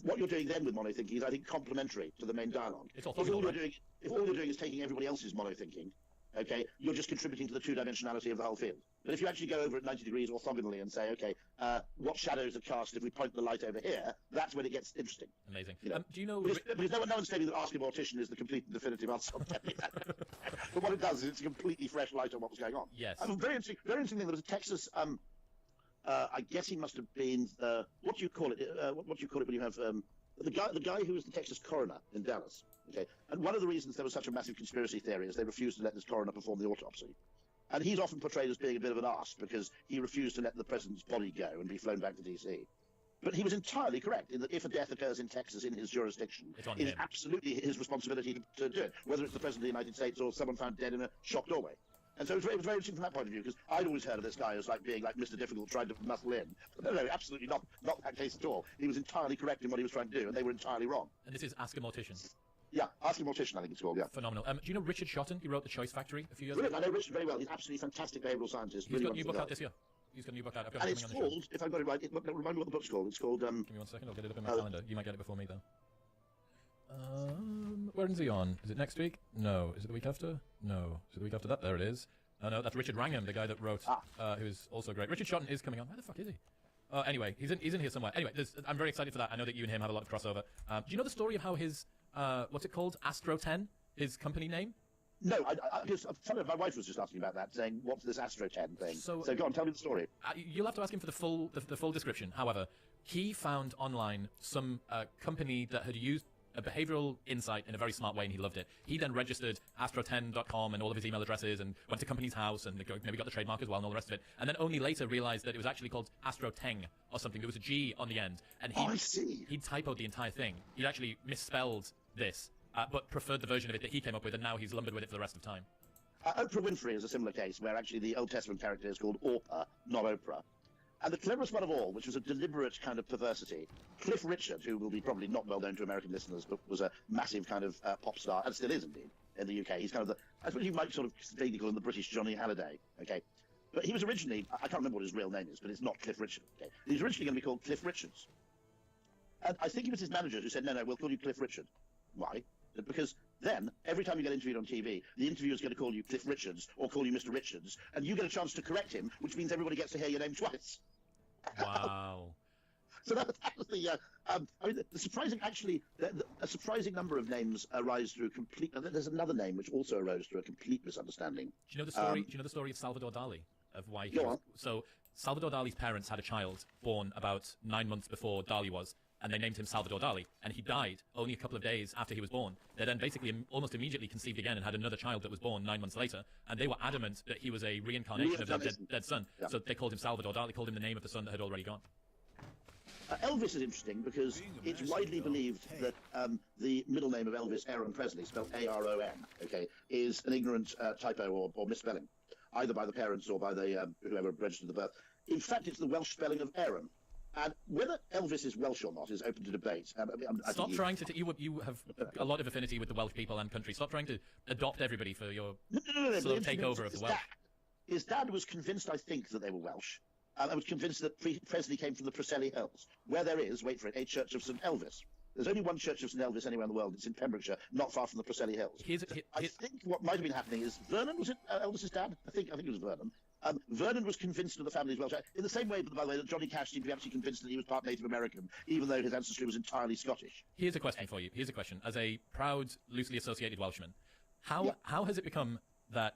What you're doing then with monothinking is, I think, complementary to the main dialogue. It's all If all you're doing is taking everybody else's monothinking, okay, you're just contributing to the two-dimensionality of the whole field. But if you actually go over at 90 degrees orthogonally and say, okay, what shadows are cast if we point the light over here, that's when it gets interesting. Amazing. Do you know... Because no one's claiming that Ask a Mortician is the complete and definitive answer. But what it does is it's a completely fresh light on what was going on. Yes. Very interesting thing. There was a Texas... I guess he must have been... what do you call it? What do you call it when you have... the guy who was the Texas coroner in Dallas. Okay, and one of the reasons there was such a massive conspiracy theory is they refused to let this coroner perform the autopsy. And he's often portrayed as being a bit of an arse because he refused to let the president's body go and be flown back to D.C. But he was entirely correct in that if a death occurs in Texas in his jurisdiction, it is absolutely his responsibility to do it, whether it's the president of the United States or someone found dead in a shop doorway. And so it was very interesting from that point of view, because I'd always heard of this guy as being like Mr. Difficult trying to muscle in. But no, absolutely not that case at all. He was entirely correct in what he was trying to do, and they were entirely wrong. And this is Ask a Mortician. Yeah, Ask a Mortician, I think it's called, yeah. Phenomenal. Do you know Richard Shotton? He wrote The Choice Factory a few years Brilliant. ago. I know Richard very well. He's absolutely fantastic behavioural scientist. He's got a new book out this year. He's got a new book out. I've got and it's called, if I've got it right, remind me what the book's called. It's called... Give me 1 second, I'll get it up in my calendar. You might get it before me, though. When's he on? Is it next week? No. Is it the week after? No. Is it the week after that? There it is. No, that's Richard Wrangham, the guy that wrote, who is also great. Richard Shotton is coming on. Where the fuck is he? Anyway, he's in here somewhere. Anyway, I'm very excited for that. I know that you and him have a lot of crossover. Do you know the story of how his, what's it called? Astro 10? His company name? No, my wife was just asking about that, saying, what's this Astro 10 thing? So go on, tell me the story. You'll have to ask him for the full description. However, he found online some company that had used a behavioral insight in a very smart way, and he loved it. He then registered astro10.com and all of his email addresses and went to company's house and maybe got the trademark as well and all the rest of it. And then only later realized that it was actually called Astro10 or something. There was a G on the end. And I see. He typoed the entire thing. He actually misspelled this, but preferred the version of it that he came up with, and now he's lumbered with it for the rest of time. Oprah Winfrey is a similar case, where actually the Old Testament character is called Orpah, not Oprah. And the cleverest one of all, which was a deliberate kind of perversity, Cliff Richard, who will be probably not well known to American listeners, but was a massive kind of pop star, and still is indeed, in the UK. He's kind of I suppose you might sort of vaguely call him the British Johnny Halliday, okay? But he was originally, I can't remember what his real name is, but it's not Cliff Richard, okay? He was originally going to be called Cliff Richards. And I think it was his manager who said, no, we'll call you Cliff Richard. Why? Because then, every time you get interviewed on TV, the interviewer's going to call you Cliff Richards or call you Mr. Richards, and you get a chance to correct him, which means everybody gets to hear your name twice. Wow. So that was the. I mean, the surprising, actually, a surprising number of names arise through complete. There's another name which also arose through a complete misunderstanding. Do you know the story? Do you know the story of Salvador Dali? Of why he Go was, on. So Salvador Dali's parents had a child born about 9 months before Dali was, and they named him Salvador Dali, and he died only a couple of days after he was born. They then basically almost immediately conceived again and had another child that was born 9 months later, and they were adamant that he was a reincarnation of their dead son. Yeah. So they called him Salvador Dali, called him the name of the son that had already gone. Elvis is interesting because it's widely believed that the middle name of Elvis, Aaron Presley, spelled A-R-O-N, okay, is an ignorant typo or misspelling, either by the parents or by the whoever registered the birth. In fact, it's the Welsh spelling of Aaron. And whether Elvis is Welsh or not is open to debate. Stop trying to... You have a lot of affinity with the Welsh people and country. Stop trying to adopt everybody for your sort of takeover of the Welsh. His dad was convinced, I think, that they were Welsh. I was convinced that Presley came from the Preseli Hills, where there is, wait for it, a Church of St. Elvis. There's only one Church of St. Elvis anywhere in the world. It's in Pembrokeshire, not far from the Preseli Hills. I think what might have been happening is Vernon, was it Elvis's dad? I think it was Vernon. Vernon was convinced of the family's Welsh. In the same way, by the way, that Johnny Cash seemed to be absolutely convinced that he was part Native American, even though his ancestry was entirely Scottish. Here's a question for you. Here's a question. As a proud, loosely associated Welshman, how has it become that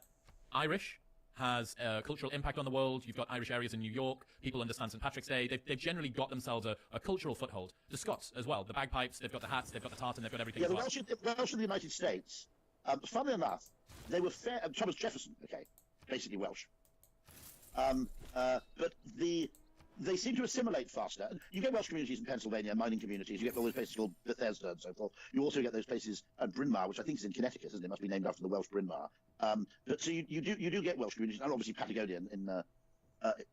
Irish has a cultural impact on the world? You've got Irish areas in New York. People understand St. Patrick's Day. They've generally got themselves a cultural foothold. The Scots as well. The bagpipes, they've got the hats, they've got the tartan, they've got everything. Yeah, the Welsh in the United States, funnily enough, they were fair. Thomas Jefferson, okay, basically Welsh. But they seem to assimilate faster. You get Welsh communities in Pennsylvania, mining communities. You get all those places called Bethesda and so forth. You also get those places at Bryn Mawr, which I think is in Connecticut, isn't it? It must be named after the Welsh Bryn Mawr. But so you do get Welsh communities, and obviously Patagonia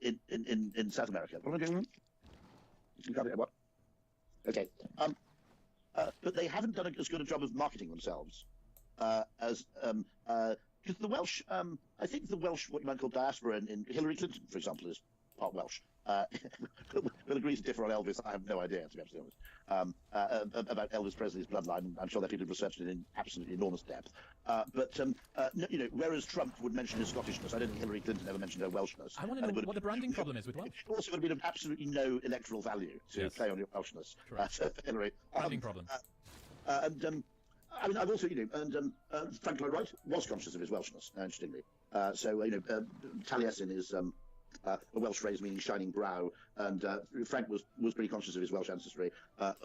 in South America. What am I doing? What? Okay. But they haven't done as good a job of marketing themselves as because the Welsh. I think the Welsh, what you might call diaspora in Hillary Clinton, for example, is part Welsh. We'll agree to differ on Elvis. I have no idea, to be absolutely honest, about Elvis Presley's bloodline. I'm sure there are people who've researched it in absolutely enormous depth. But whereas Trump would mention his Scottishness, I don't think Hillary Clinton ever mentioned her Welshness. I want to know what the branding problem is with Welsh. It also would have been of absolutely no electoral value to play on your Welshness. Hillary. Branding problem. I mean, I've also, Frank Lloyd Wright was conscious of his Welshness, interestingly. Taliesin is a Welsh phrase meaning shining brow, and Frank was pretty conscious of his Welsh ancestry. There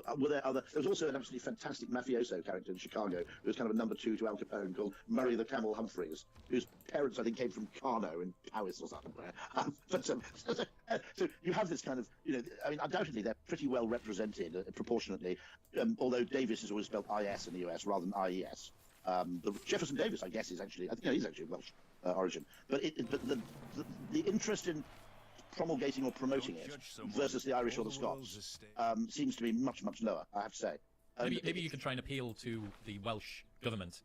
was also an absolutely fantastic mafioso character in Chicago who was kind of a number 2 to Al Capone called Murray the Camel Humphreys, whose parents, I think, came from Carno in Powys or something. So you have this kind of, I mean, undoubtedly they're pretty well represented proportionately, although Davis is always spelled I-S in the US rather than I-E-S. Jefferson Davis, I guess, is actually, he's actually Welsh origin. But the interest in promulgating or promoting it versus the Irish or the Scots seems to be much, much lower, I have to say. Maybe you can try and appeal to the Welsh government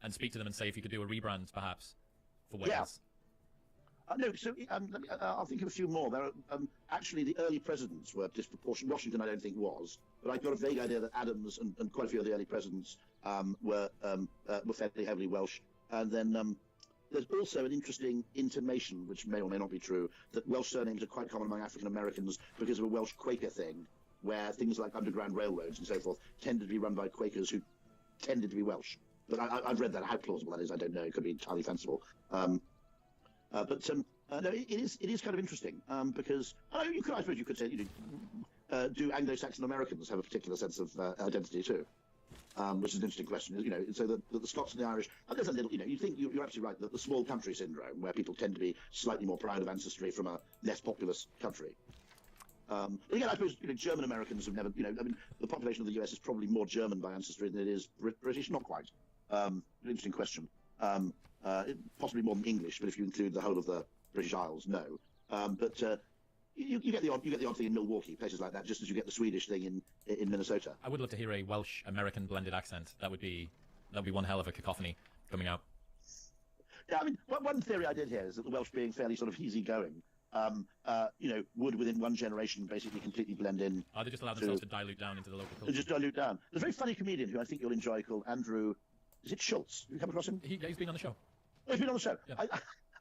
and speak to them and say if you could do a rebrand, perhaps, for Wales. Yeah. No, so I'll think of a few more. There are actually the early presidents were disproportionate. Washington, I don't think was, but I've got a vague idea that Adams and quite a few of the early presidents were fairly heavily Welsh. And then there's also an interesting intimation, which may or may not be true, that Welsh surnames are quite common among African Americans because of a Welsh Quaker thing, where things like underground railroads and so forth tended to be run by Quakers who tended to be Welsh. But I've read that. How plausible that is, I don't know. It could be entirely fanciful. No, it is kind of interesting because I suppose you could say, do Anglo-Saxon Americans have a particular sense of identity too? Which is an interesting question, so the Scots and the Irish, and there's a little, you think you're absolutely right, that the small country syndrome, where people tend to be slightly more proud of ancestry from a less populous country. But again, I suppose, German Americans have never, I mean, the population of the US is probably more German by ancestry than it is British, not quite. An interesting question. Possibly more than English, but if you include the whole of the British Isles, no. But you get the odd thing in Milwaukee, places like that, just as you get the Swedish thing in Minnesota. I would love to hear a Welsh American blended accent. That would be one hell of a cacophony coming out. Yeah, I mean, one theory I did hear is that the Welsh, being fairly sort of easygoing, would within one generation basically completely blend in. Oh, they just allow themselves to dilute down into the local culture. Just dilute down. There's a very funny comedian who I think you'll enjoy called Andrew. Is it Schultz? Have you come across him? He's been on the show. Oh, he's been on the show. Yeah.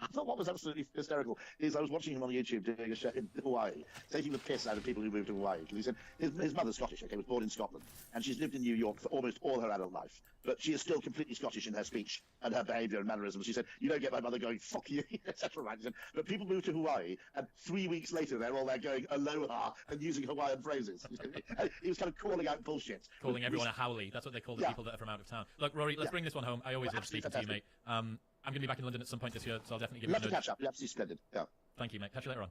I thought what was absolutely hysterical is I was watching him on YouTube doing a show in Hawaii, taking the piss out of people who moved to Hawaii. Because he said his mother's Scottish, okay, was born in Scotland, and she's lived in New York for almost all her adult life. But she is still completely Scottish in her speech and her behaviour and mannerisms. She said, you don't get my mother going, fuck you, etc. Right? Said, but people move to Hawaii, and 3 weeks later, they're all there going, aloha, and using Hawaiian phrases. He was kind of calling out bullshit. Calling everyone a howlie. That's what they call the people that are from out of town. Look, Rory, let's bring this one home. I always love speaking to you, mate. I'm going to be back in London at some point this year, so I'll definitely give you a nudge. Love to catch up. You're absolutely splendid. Yeah. Thank you, mate. Catch you later on.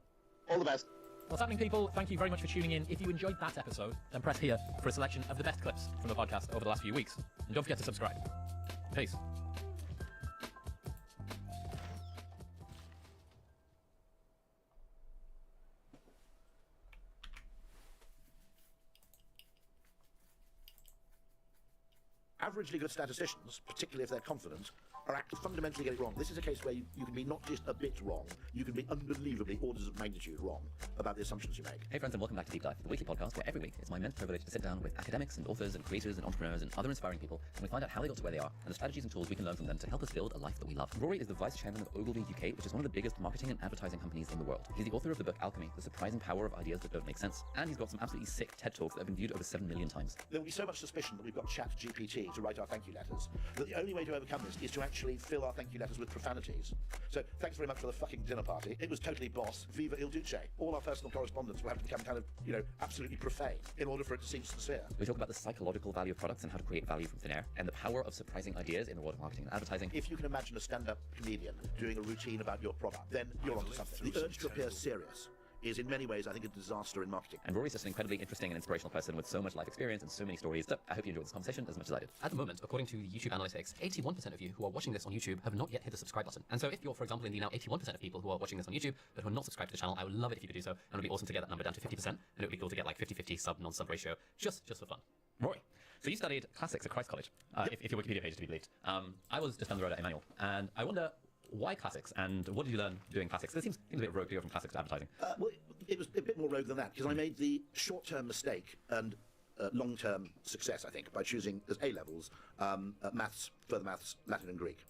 All the best. What's happening, people? Thank you very much for tuning in. If you enjoyed that episode, then press here for a selection of the best clips from the podcast over the last few weeks. And don't forget to subscribe. Peace. Averagely good statisticians, particularly if they're confident, are fundamentally getting it wrong. This is a case where you can be not just a bit wrong, you can be unbelievably orders of magnitude wrong about the assumptions you make. Hey friends, and welcome back to Deep Dive, the weekly podcast where every week it's my immense privilege to sit down with academics and authors and creators and entrepreneurs and other inspiring people, and we find out how they got to where they are and the strategies and tools we can learn from them to help us build a life that we love. Rory is the vice chairman of Ogilvy UK, which is one of the biggest marketing and advertising companies in the world. He's the author of the book Alchemy, The Surprising Power of Ideas That Don't Make Sense, and he's got some absolutely sick TED Talks that have been viewed over 7 million times. There will be so much suspicion that we've got ChatGPT to write our thank you letters that the only way to overcome this is to actually fill our thank you letters with profanities. So thanks very much for the fucking dinner party. It was totally boss. Viva il duce. All our personal correspondence will have to become kind of, absolutely profane in order for it to seem sincere. We talk about the psychological value of products and how to create value from thin air, and the power of surprising ideas in the world of marketing and advertising. If you can imagine a stand-up comedian doing a routine about your product, then you're onto something. The urge to appear serious is in many ways, I think, a disaster in marketing. And Rory's just an incredibly interesting and inspirational person with so much life experience and so many stories. So I hope you enjoyed this conversation as much as I did. At the moment, according to the YouTube analytics, 81% of you who are watching this on YouTube have not yet hit the subscribe button. And so if you're, for example, in the now 81% of people who are watching this on YouTube but who are not subscribed to the channel, I would love it if you could do so. And it would be awesome to get that number down to 50%. And it would be cool to get like 50-50 sub, non-sub ratio, just for fun. Rory, so you studied classics at Christ College, if your Wikipedia page is to be believed. I was just down the road at Emmanuel, and I wonder, why classics, and what did you learn doing classics? It seems a bit rogue to go from classics to advertising. Well, it was a bit more rogue than that, because I made the short-term mistake and long-term success, I think, by choosing as A-levels maths, further maths, Latin and Greek.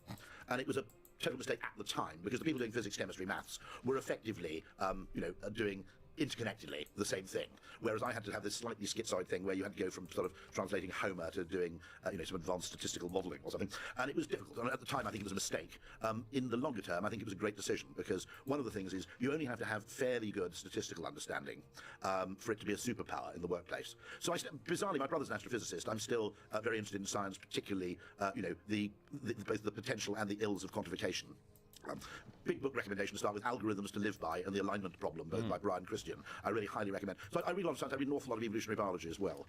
And it was a total mistake at the time, because the people doing physics, chemistry, maths were effectively, doing interconnectedly the same thing, whereas I had to have this slightly schizoid thing where you had to go from sort of translating Homer to doing some advanced statistical modelling or something, and it was difficult. And at the time I think it was a mistake. In the longer term I think it was a great decision, because one of the things is you only have to have fairly good statistical understanding for it to be a superpower in the workplace. So bizarrely, my brother's an astrophysicist. I'm still very interested in science, particularly both the potential and the ills of quantification. Big book recommendation to start with, Algorithms to Live By and the Alignment Problem, both by Brian Christian. I really highly recommend. So I read a lot of science. I read an awful lot of evolutionary biology as well,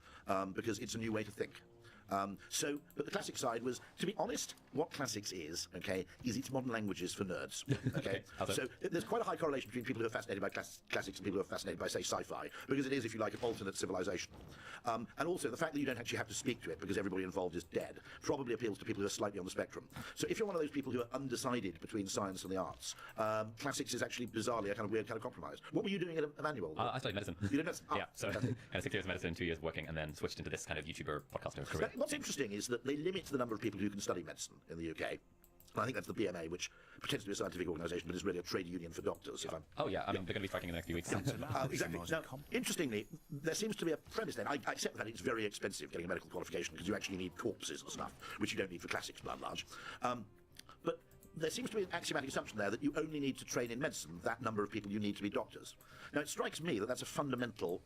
because it's a new way to think. But the classic side was, to be honest, what classics is it's modern languages for nerds. Okay, so there's quite a high correlation between people who are fascinated by classics and people who are fascinated by, say, sci-fi, because it is, if you like, an alternate civilization. And also the fact that you don't actually have to speak to it because everybody involved is dead probably appeals to people who are slightly on the spectrum. So if you're one of those people who are undecided between science and the arts, classics is actually bizarrely a kind of weird kind of compromise. What were you doing at Emmanuel? I studied medicine. You did medicine? Yeah, so kind of 6 years of medicine, 2 years of working, and then switched into this kind of YouTuber podcaster career. What's interesting is that they limit the number of people who can study medicine in the UK. And I think that's the BMA, which pretends to be a scientific organisation, but is really a trade union for doctors. Oh yeah, I mean, they're going to be striking in the next few weeks. Exactly. Now, interestingly, there seems to be a premise then. I accept that it's very expensive getting a medical qualification, because you actually need corpses and stuff, which you don't need for classics, by and large. But there seems to be an axiomatic assumption there that you only need to train in medicine that number of people you need to be doctors. Now, it strikes me that that's a fundamentally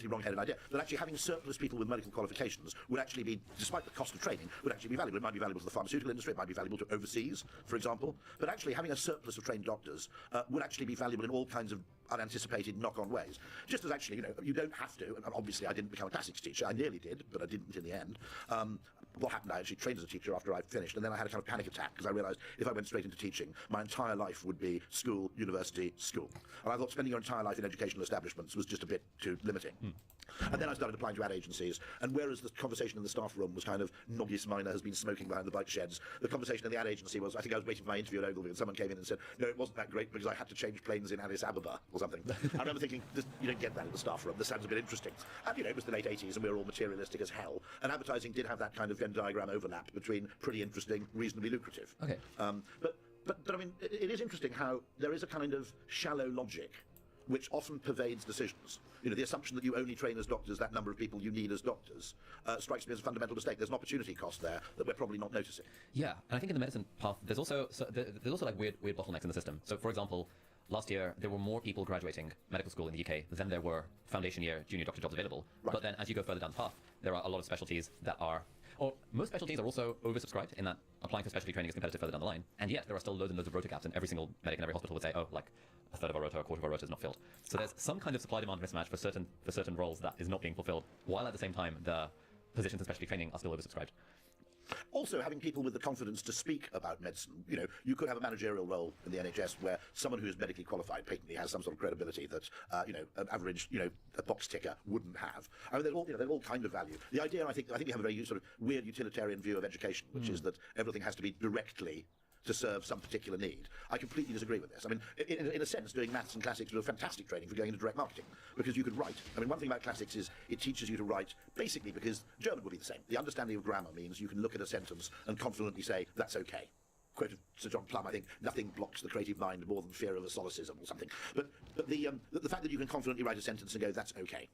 wrong-headed idea, that actually having surplus people with medical qualifications would actually be, despite the cost of training, would actually be valuable. It might be valuable to the pharmaceutical industry, it might be valuable to overseas, for example, but actually having a surplus of trained doctors would actually be valuable in all kinds of unanticipated knock-on ways. Just as actually, you don't have to, and obviously I didn't become a classics teacher, I nearly did, but I didn't in the end. What happened, I actually trained as a teacher after I finished, and then I had a kind of panic attack, because I realised if I went straight into teaching, my entire life would be school, university, school. And I thought spending your entire life in educational establishments was just a bit too limiting. And then I started applying to ad agencies, and whereas the conversation in the staff room was kind of Noggis Minor has been smoking behind the bike sheds, the conversation in the ad agency was, I think I was waiting for my interview at Ogilvy, and someone came in and said, no, it wasn't that great because I had to change planes in Addis Ababa or something. I remember thinking, you don't get that in the staff room, this sounds a bit interesting. And it was the late 80s and we were all materialistic as hell, and advertising did have that kind of Venn diagram overlap between pretty interesting, reasonably lucrative. Okay. But But I mean, it is interesting how there is a kind of shallow logic which often pervades decisions. You know, the assumption that you only train as doctors that number of people you need as doctors strikes me as a fundamental mistake. There's an opportunity cost there that we're probably not noticing. Yeah, and I think in the medicine path, there's also like weird bottlenecks in the system. So, for example, last year there were more people graduating medical school in the UK than there were foundation year junior doctor jobs available. Right. But then, as you go further down the path, there are a lot of specialties that are, or most specialties are also oversubscribed in that applying for specialty training is competitive further down the line. And yet there are still loads and loads of rota gaps, and every single medic in every hospital would say, oh, like a third of our rota, a quarter of our rota is not filled. So there's some kind of supply-demand mismatch for certain roles that is not being fulfilled, while at the same time the positions in specialty training are still oversubscribed. Also, having people with the confidence to speak about medicine. You know, you could have a managerial role in the NHS where someone who is medically qualified patently has some sort of credibility that, you know, an average, you know, a box ticker wouldn't have. I mean, there's all kind of value. The idea, I think we have a very sort of weird utilitarian view of education, which is that everything has to be directly to serve some particular need. I completely disagree with this. I mean, in a sense, doing maths and classics was a fantastic training for going into direct marketing, because you could write. I mean, one thing about classics is it teaches you to write, basically because German would be the same. The understanding of grammar means you can look at a sentence and confidently say, that's okay. Quote of Sir John Plum, I think, nothing blocks the creative mind more than fear of a solecism or something. But the fact that you can confidently write a sentence and go, that's okay.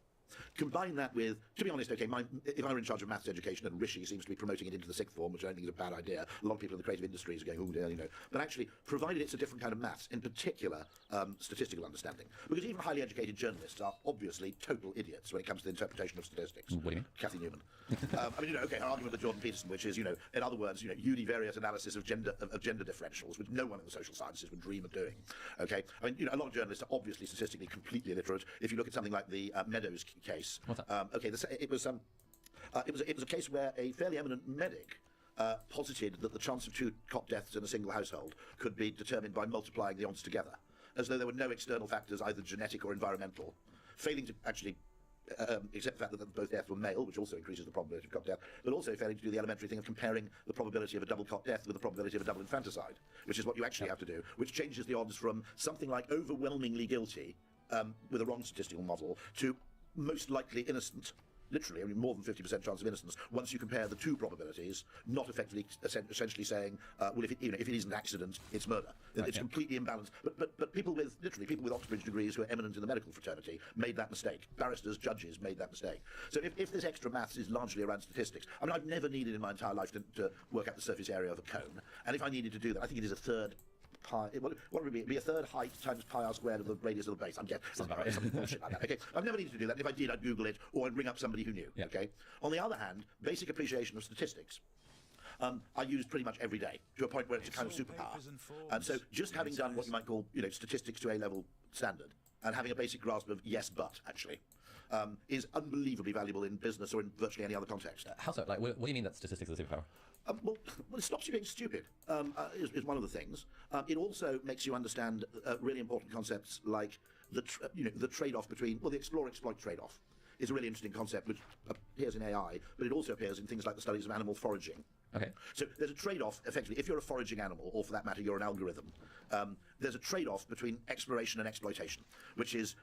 Combine that with, to be honest, okay, if I were in charge of maths education, and Rishi seems to be promoting it into the sixth form, which I don't think is a bad idea, a lot of people in the creative industries are going, oh dear, you know, but actually, provided it's a different kind of maths, in particular, statistical understanding, because even highly educated journalists are obviously total idiots when it comes to the interpretation of statistics. What do you mean? Kathy Newman. I mean, you know, okay, an argument with Jordan Peterson, which is, you know, in other words, you know, univariate analysis of gender differentials, which no one in the social sciences would dream of doing. Okay, I mean, you know, a lot of journalists are obviously statistically completely illiterate. If you look at something like the Meadows case, what's that? Okay, it was a case where a fairly eminent medic posited that the chance of 2 cot deaths in a single household could be determined by multiplying the odds together, as though there were no external factors, either genetic or environmental, failing to actually accept the fact that both deaths were male, which also increases the probability of cot death, but also failing to do the elementary thing of comparing the probability of a double cot death with the probability of a double infanticide, which is what you actually have to do, which changes the odds from something like overwhelmingly guilty with a wrong statistical model to most likely innocent, literally, I mean, more than 50% chance of innocence, once you compare the two probabilities, not effectively, essentially saying, well, if it isn't accident, it's murder. Right, it's completely imbalanced. But people with Oxbridge degrees who are eminent in the medical fraternity made that mistake. Barristers, judges made that mistake. So if this extra maths is largely around statistics, I mean, I've never needed in my entire life to work out the surface area of a cone, and if I needed to do that, I think it is a third pi. What would it be? It'd be a third height times pi r squared of the radius of the base. I'm guessing something bullshit like that. Okay, I've never needed to do that. And if I did, I'd Google it or I'd ring up somebody who knew. Yeah. Okay. On the other hand, basic appreciation of statistics. I use pretty much every day to a point where it's a kind of superpower. And so, just having done what you might call, you know, statistics to A-level standard, and having a basic grasp of yes, but actually, is unbelievably valuable in business or in virtually any other context. How so? Like, what do you mean that statistics is a superpower? Well, it stops you being stupid, is one of the things. It also makes you understand really important concepts like the trade-off between, well, the explore-exploit trade-off is a really interesting concept which appears in AI, but it also appears in things like the studies of animal foraging. Okay. So there's a trade-off, effectively, if you're a foraging animal, or for that matter, you're an algorithm, there's a trade-off between exploration and exploitation, which is,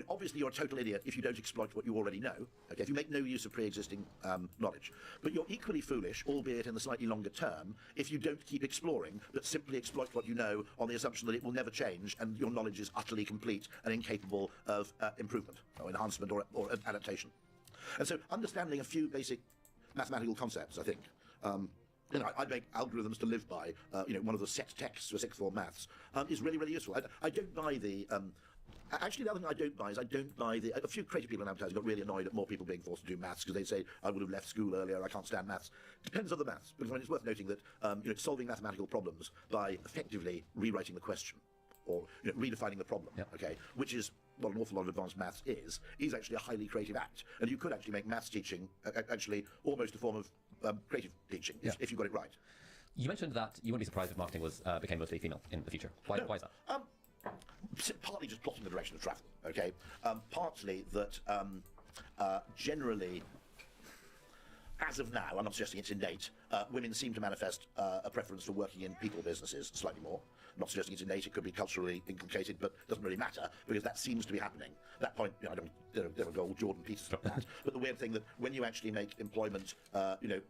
obviously you're a total idiot if you don't exploit what you already know, okay, if you make no use of pre-existing knowledge. But you're equally foolish, albeit in the slightly longer term, if you don't keep exploring, but simply exploit what you know on the assumption that it will never change and your knowledge is utterly complete and incapable of improvement, or enhancement, or adaptation. And so understanding a few basic mathematical concepts, I think, I'd make algorithms to live by, one of the set texts for sixth form maths, is really, really useful. I don't buy the... Actually, the other thing I don't buy is a few creative people in advertising got really annoyed at more people being forced to do maths because they say, I would have left school earlier, I can't stand maths. Depends on the maths, because it's worth noting that solving mathematical problems by effectively rewriting the question or redefining the problem, okay, which is what an awful lot of advanced maths is actually a highly creative act. And you could actually make maths teaching actually almost a form of creative teaching if you got it right. You mentioned that you wouldn't be surprised if marketing became mostly female in the future. Why is that? Partly just plotting the direction of travel, okay? Partly that generally, as of now, I'm not suggesting it's innate, women seem to manifest a preference for working in people businesses slightly more. not suggesting it's innate, it could be culturally inculcated, but it doesn't really matter, because that seems to be happening. At that point, I don't go all Jordan Peterson on that, but the weird thing that when you actually make employment,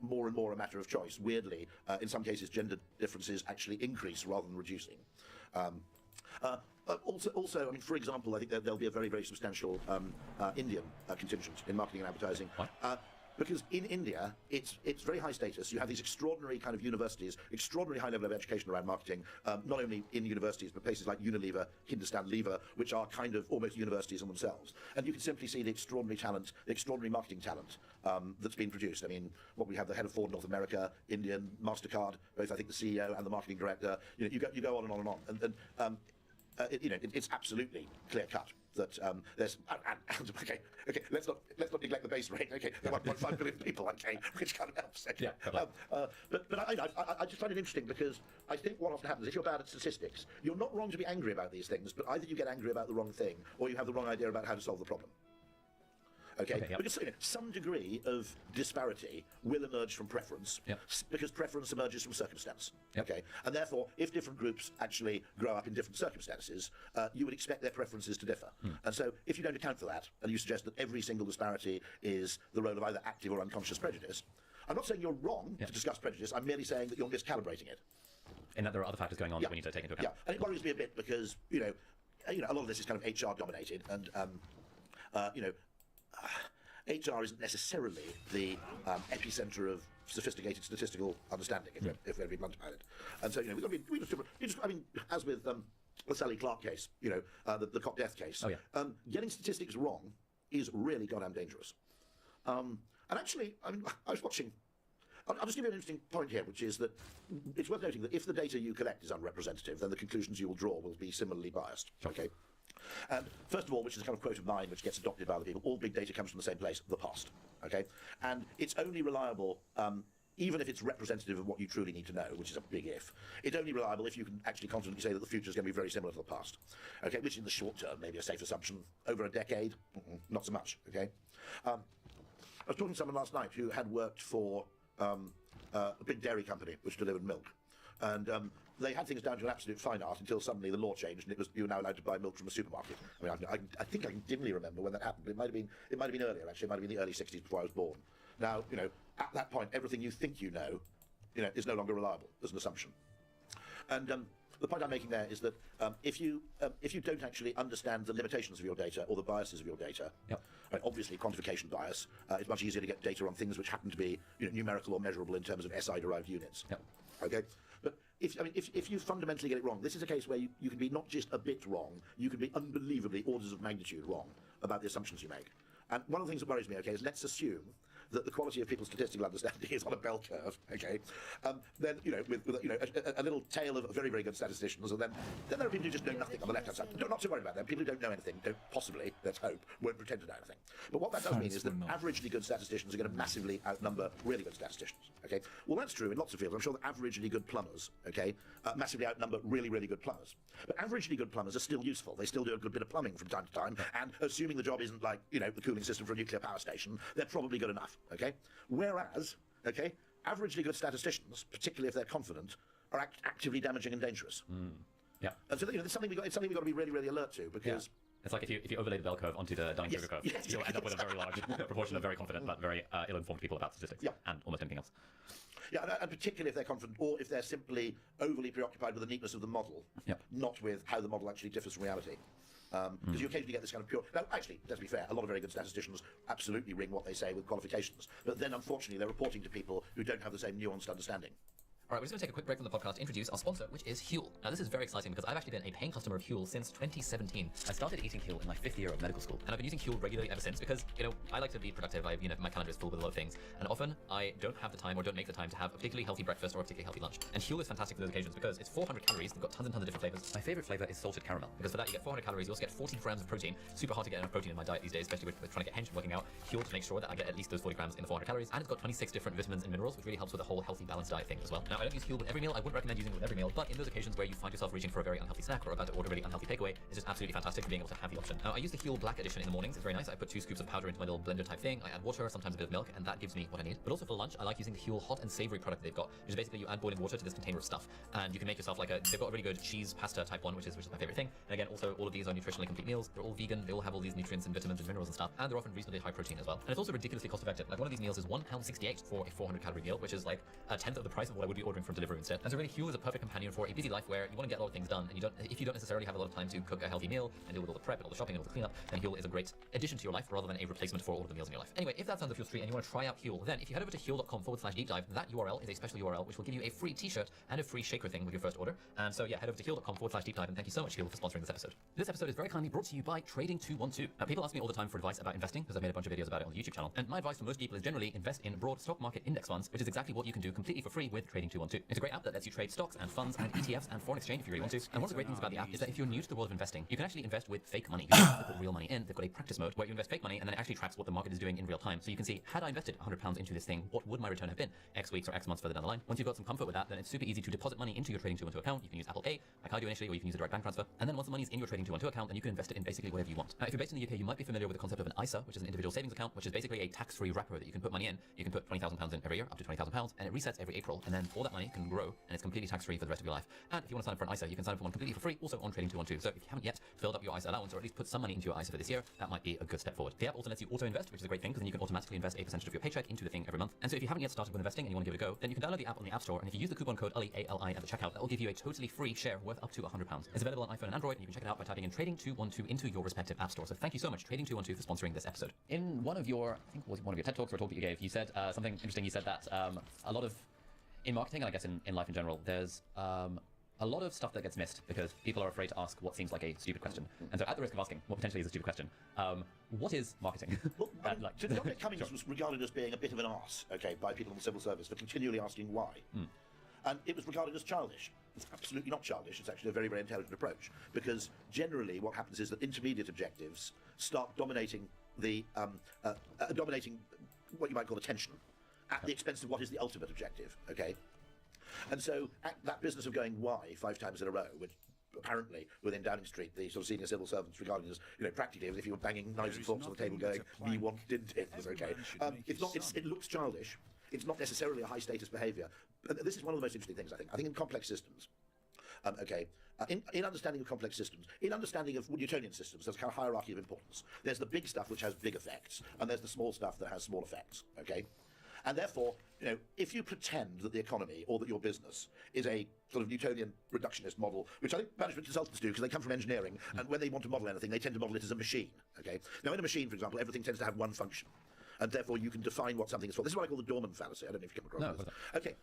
more and more a matter of choice, weirdly, in some cases, gender differences actually increase rather than reducing. Also, I mean, for example, I think there'll be a very, very substantial Indian contingent in marketing and advertising. Because in India, it's very high status. You have these extraordinary kind of universities, extraordinary high level of education around marketing, not only in universities, but places like Unilever, Hindustan Lever, which are kind of almost universities in themselves. And you can simply see the extraordinary talent, the extraordinary marketing talent that's been produced. I mean, what we have, the head of Ford North America, Indian, MasterCard, both I think the CEO and the marketing director. You go on and on and on. And it's absolutely clear cut that there's okay. Let's not neglect the base rate. Okay, there are 1.5 billion people. Okay, which kind of helps. Okay. Yeah, but I just find it interesting because I think what often happens if you're bad at statistics, you're not wrong to be angry about these things, but either you get angry about the wrong thing or you have the wrong idea about how to solve the problem. Okay, because some degree of disparity will emerge from preference, because preference emerges from circumstance. Okay, and therefore, if different groups actually grow up in different circumstances, you would expect their preferences to differ. And so, if you don't account for that, and you suggest that every single disparity is the role of either active or unconscious prejudice, I'm not saying you're wrong to discuss prejudice. I'm merely saying that you're miscalibrating it. In that there are other factors going on that we need to take into account. And it worries me a bit because a lot of this is kind of HR dominated, and HR isn't necessarily the epicenter of sophisticated statistical understanding, if we're being blunt about it. And so, as with the Sally Clark case, the cop death case, getting statistics wrong is really goddamn dangerous. And actually, I was watching. I'll just give you an interesting point here, which is that it's worth noting that if the data you collect is unrepresentative, then the conclusions you will draw will be similarly biased. Okay. And first of all, which is a kind of quote of mine which gets adopted by other people, all big data comes from the same place, the past. Okay? And it's only reliable, even if it's representative of what you truly need to know, which is a big if. It's only reliable if you can actually confidently say that the future is going to be very similar to the past. Okay? Which in the short term may be a safe assumption. Over a decade, not so much. Okay? I was talking to someone last night who had worked for a big dairy company which delivered milk. And they had things down to an absolute fine art until suddenly the law changed and you were now allowed to buy milk from a supermarket. I mean, I think I can dimly remember when that happened. It might have been earlier, actually. It might have been the early 60s before I was born. Now, at that point, everything you think you know, is no longer reliable as an assumption. And the point I'm making there is that if you don't actually understand the limitations of your data or the biases of your data, obviously quantification bias, it's much easier to get data on things which happen to be numerical or measurable in terms of SI-derived units. Okay. But if you fundamentally get it wrong, this is a case where you can be not just a bit wrong, you can be unbelievably orders of magnitude wrong about the assumptions you make. And one of the things that worries me, okay, is let's assume that the quality of people's statistical understanding is on a bell curve, okay, then, with a little tail of very, very good statisticians, and then there are people who just know nothing on the left-hand side. Not to worry about them. People who don't know anything, don't possibly, let's hope, won't pretend to know anything. But what that does mean is that averagely good statisticians are going to massively outnumber really good statisticians, okay? Well, that's true in lots of fields. I'm sure that averagely good plumbers, okay, massively outnumber really, really good plumbers. But averagely good plumbers are still useful. They still do a good bit of plumbing from time to time, and assuming the job isn't like, the cooling system for a nuclear power station, they're probably good enough. Okay? Whereas, okay, averagely good statisticians, particularly if they're confident, are actively damaging and dangerous. And so it's something we've got to be really, really alert to, because it's like if you overlay the bell curve onto the Dunning-Kruger curve, you'll end up with a very large proportion of very confident but very ill-informed people about statistics and almost anything else. And particularly if they're confident, or if they're simply overly preoccupied with the neatness of the model, not with how the model actually differs from reality. Because you occasionally get this kind of pure... Now, actually, let's be fair, a lot of very good statisticians absolutely ring what they say with qualifications, but then, unfortunately, they're reporting to people who don't have the same nuanced understanding. All right, we're just going to take a quick break from the podcast to introduce our sponsor, which is Huel. Now, this is very exciting because I've actually been a paying customer of Huel since 2017. I started eating Huel in my 5th year of medical school, and I've been using Huel regularly ever since because, I like to be productive. My calendar is full with a lot of things, and often I don't have the time or don't make the time to have a particularly healthy breakfast or a particularly healthy lunch. And Huel is fantastic for those occasions because it's 400 calories. They've got tons and tons of different flavors. My favorite flavor is salted caramel because for that you get 400 calories. You also get 40 grams of protein. Super hard to get enough protein in my diet these days, especially with trying to get hench and working out. Huel to make sure that I get at least those 40 grams in the 400 calories, and it's got 26 different vitamins and minerals, which really helps with the whole healthy, balanced diet thing as well. Now, I don't use Huel with every meal. I wouldn't recommend using it with every meal, but in those occasions where you find yourself reaching for a very unhealthy snack or about to order a really unhealthy takeaway, it's just absolutely fantastic for being able to have the option. Now, I use the Huel Black Edition in the mornings. It's very nice. I put 2 scoops of powder into my little blender type thing. I add water, sometimes a bit of milk, and that gives me what I need. But also for lunch, I like using the Huel hot and savory product they've got, which is basically you add boiling water to this container of stuff, and you can make yourself like they've got a really good cheese pasta type one, which is my favorite thing. And again, also all of these are nutritionally complete meals. They're all vegan. They all have all these nutrients and vitamins and minerals and stuff, and they're often reasonably high protein as well. And it's also ridiculously cost effective. Like one of these meals is £1.68 for a 400 calorie meal, which is like a tenth of the price of what I would be ordering from Deliveroo instead. And so really, Huel is a perfect companion for a busy life where you want to get a lot of things done, and if you don't necessarily have a lot of time to cook a healthy meal and deal with all the prep and all the shopping and all the cleanup, then Huel is a great addition to your life rather than a replacement for all of the meals in your life. Anyway, if that sounds up your street and you want to try out Huel, then if you head over to huel.com/deep dive, that URL is a special URL which will give you a free t-shirt and a free shaker thing with your first order. And so yeah, head over to huel.com/deep dive, and thank you so much, Huel, for sponsoring this episode. This episode is very kindly brought to you by Trading212. Now, people ask me all the time for advice about investing because I've made a bunch of videos about it on the YouTube channel. And my advice for most people is generally invest in broad stock market index funds, which is exactly what you can do completely for free with Trading212. It's a great app that lets you trade stocks and funds and ETFs and foreign exchange if you really want to. And one of the great things about the app is that if you're new to the world of investing, you can actually invest with fake money. You don't have to put real money in. They've got a practice mode where you invest fake money and then it actually tracks what the market is doing in real time. So you can see, had I invested £100 into this thing, what would my return have been X weeks or X months further down the line? Once you've got some comfort with that, then it's super easy to deposit money into your Trading212 account. You can use Apple Pay, like I do initially, or you can use a direct bank transfer. And then once the money's in your Trading212 account, then you can invest it in basically whatever you want. Now, if you're based in the UK, you might be familiar with the concept of an ISA, which is an individual savings account, which is basically a tax-free wrapper that you can put money in. You can put £20,000 in every year, up to £20,000, and it resets every April, and then all that money can grow, and it's completely tax-free for the rest of your life. And if you want to sign up for an ISA, you can sign up for one completely for free, also on Trading212. So if you haven't yet filled up your ISA allowance, or at least put some money into your ISA for this year, that might be a good step forward. The app also lets you auto-invest, which is a great thing, because then you can automatically invest a percentage of your paycheck into the thing every month. And so if you haven't yet started with investing and you want to give it a go, then you can download the app on the App Store, and if you use the coupon code ALI at the checkout, that will give you a totally free share worth up to £100. It's available on iPhone and Android, and you can check it out by typing in Trading212 into your respective app store. So thank you so much, Trading212, for sponsoring this episode. In one of your, I think it was one of your TED Talks or a talk that you gave, you said something interesting. You said that a lot of, in marketing, and I guess in life in general, there's a lot of stuff that gets missed because people are afraid to ask what seems like a stupid question. And so at the risk of asking what potentially is a stupid question, what is marketing? Well, Dominic Cummings was regarded as being a bit of an arse, okay, by people in the civil service for continually asking why. And it was regarded as childish. It's absolutely not childish. It's actually a very, very intelligent approach, because generally what happens is that intermediate objectives start dominating the dominating what you might call attention at the expense of what is the ultimate objective, okay? And so that business of going why 5 times in a row, which apparently within Downing Street, the sort of senior civil servants regarded as, practically as if you were banging knives and forks on the table going, we want didn't it, was okay. It's not, it looks childish. It's not necessarily a high status behaviour. And this is one of the most interesting things, I think. I think in complex systems, in understanding of complex systems, in understanding of Newtonian systems, there's a kind of hierarchy of importance. There's the big stuff which has big effects, and there's the small stuff that has small effects, okay? And therefore, if you pretend that the economy or that your business is a sort of Newtonian reductionist model, which I think management consultants do because they come from engineering, and when they want to model anything, they tend to model it as a machine, okay? Now, in a machine, for example, everything tends to have one function, and therefore you can define what something is for. This is what I call the Dorman fallacy. I don't know if you come across this. Okay.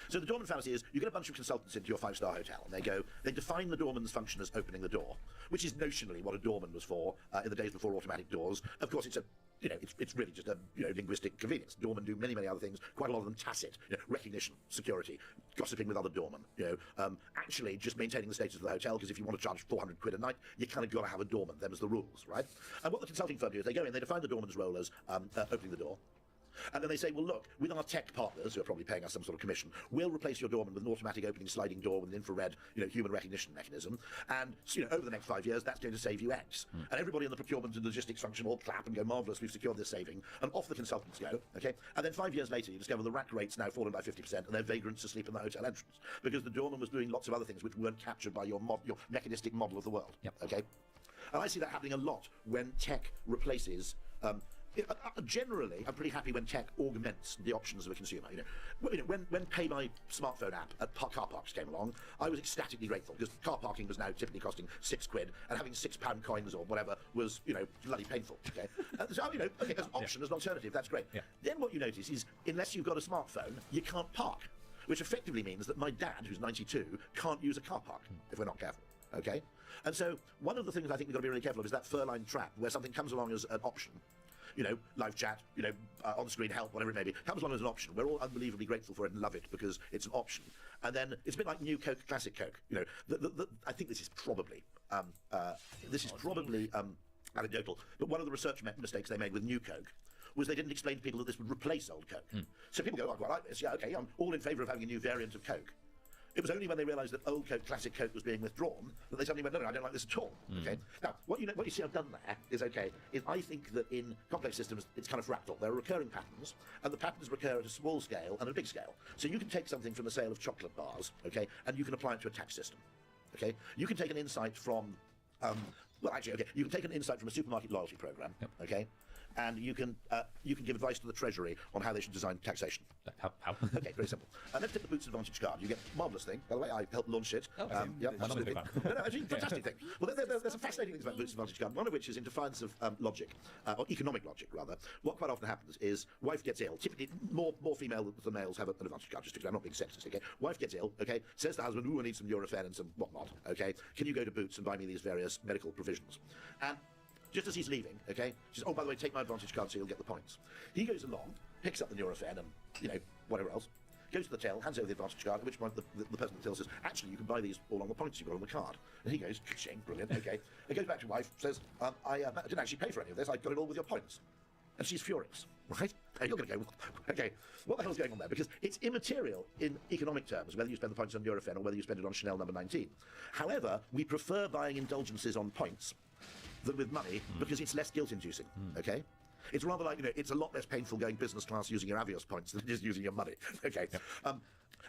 So the Dorman fallacy is you get a bunch of consultants into your 5-star hotel, and they define the doorman's function as opening the door, which is notionally what a doorman was for in the days before automatic doors. Of course, it's a it's really just a linguistic convenience. Doormen do many, many other things, quite a lot of them tacit, recognition, security, gossiping with other doormen, actually just maintaining the status of the hotel, because if you want to charge 400 quid a night, you kind of got to have a doorman. Them as the rules, right? And what the consulting firm do is they go in, they define the doorman's role as opening the door. And then they say, well, look, with our tech partners, who are probably paying us some sort of commission, we'll replace your doorman with an automatic opening sliding door with an infrared, human recognition mechanism. And, over the next 5 years, that's going to save you X. And everybody in the procurement and logistics function all clap and go, marvellous, we've secured this saving. And off the consultants go, okay? And then 5 years later, you discover the rack rate's now fallen by 50%, and they're vagrants asleep in the hotel entrance. Because the doorman was doing lots of other things which weren't captured by your mechanistic model of the world, okay? And I see that happening a lot when tech replaces... generally, I'm pretty happy when tech augments the options of a consumer. When Pay My Smartphone app at car parks came along, I was ecstatically grateful, because car parking was now typically costing £6, and having £6 coins or whatever was, bloody painful. Okay, so okay, as an option, as an alternative, that's great. Yeah. Then what you notice is, unless you've got a smartphone, you can't park, which effectively means that my dad, who's 92, can't use a car park if we're not careful. Okay, and so one of the things I think we've got to be really careful of is that fur-line trap, where something comes along as an option. Live chat, on-screen help, whatever it may be, comes along as an option. We're all unbelievably grateful for it and love it because it's an option. And then it's a bit like New Coke, Classic Coke. I think this is probably anecdotal, but one of the research mistakes they made with New Coke was they didn't explain to people that this would replace old Coke. So people go, I quite like this, yeah, okay, I'm all in favour of having a new variant of Coke. It was only when they realised that old Coke, classic Coke, was being withdrawn that they suddenly went, no, I don't like this at all. Okay. Now, what you see I've done there is I think that in complex systems it's kind of fractal. There are recurring patterns, and the patterns recur at a small scale and a big scale. So you can take something from the sale of chocolate bars, okay, and you can apply it to a tax system. Okay. You can take an insight from, you can take an insight from a supermarket loyalty program. Okay. And you can give advice to the Treasury on how they should design taxation. How? Okay, very simple. Let's take the Boots Advantage card. You get a marvellous thing. By the way, I helped launch it. Oh, yeah, I'm not a big fan. No, actually, fantastic thing. Well, there's some fascinating things about Boots Advantage card. One of which is in defiance of logic, or economic logic rather. What quite often happens is wife gets ill. Typically, more female than males have an advantage card. Just because I'm not being sexist. Okay, wife gets ill. Okay, says to husband, "Ooh, I need some Nurofen and some whatnot." Okay, can you go to Boots and buy me these various medical provisions? And just as he's leaving, okay, she says, "Oh, by the way, take my advantage card so you'll get the points." He goes along, picks up the Nurofen and, whatever else, goes to the till, hands over the advantage card, at which point the person at the till says, "Actually, you can buy these all on the points you've got on the card." And he goes, "Ka-ching, brilliant, okay." He goes back to wife, says, I didn't actually pay for any of this, I got it all with your points." And she's furious, right? And you're going to go, okay, what the hell's going on there? Because it's immaterial in economic terms whether you spend the points on Nurofen or whether you spend it on Chanel number 19. However, we prefer buying indulgences on points than with money because it's less guilt-inducing, okay? It's rather like, it's a lot less painful going business class using your Avios points than it is using your money, okay?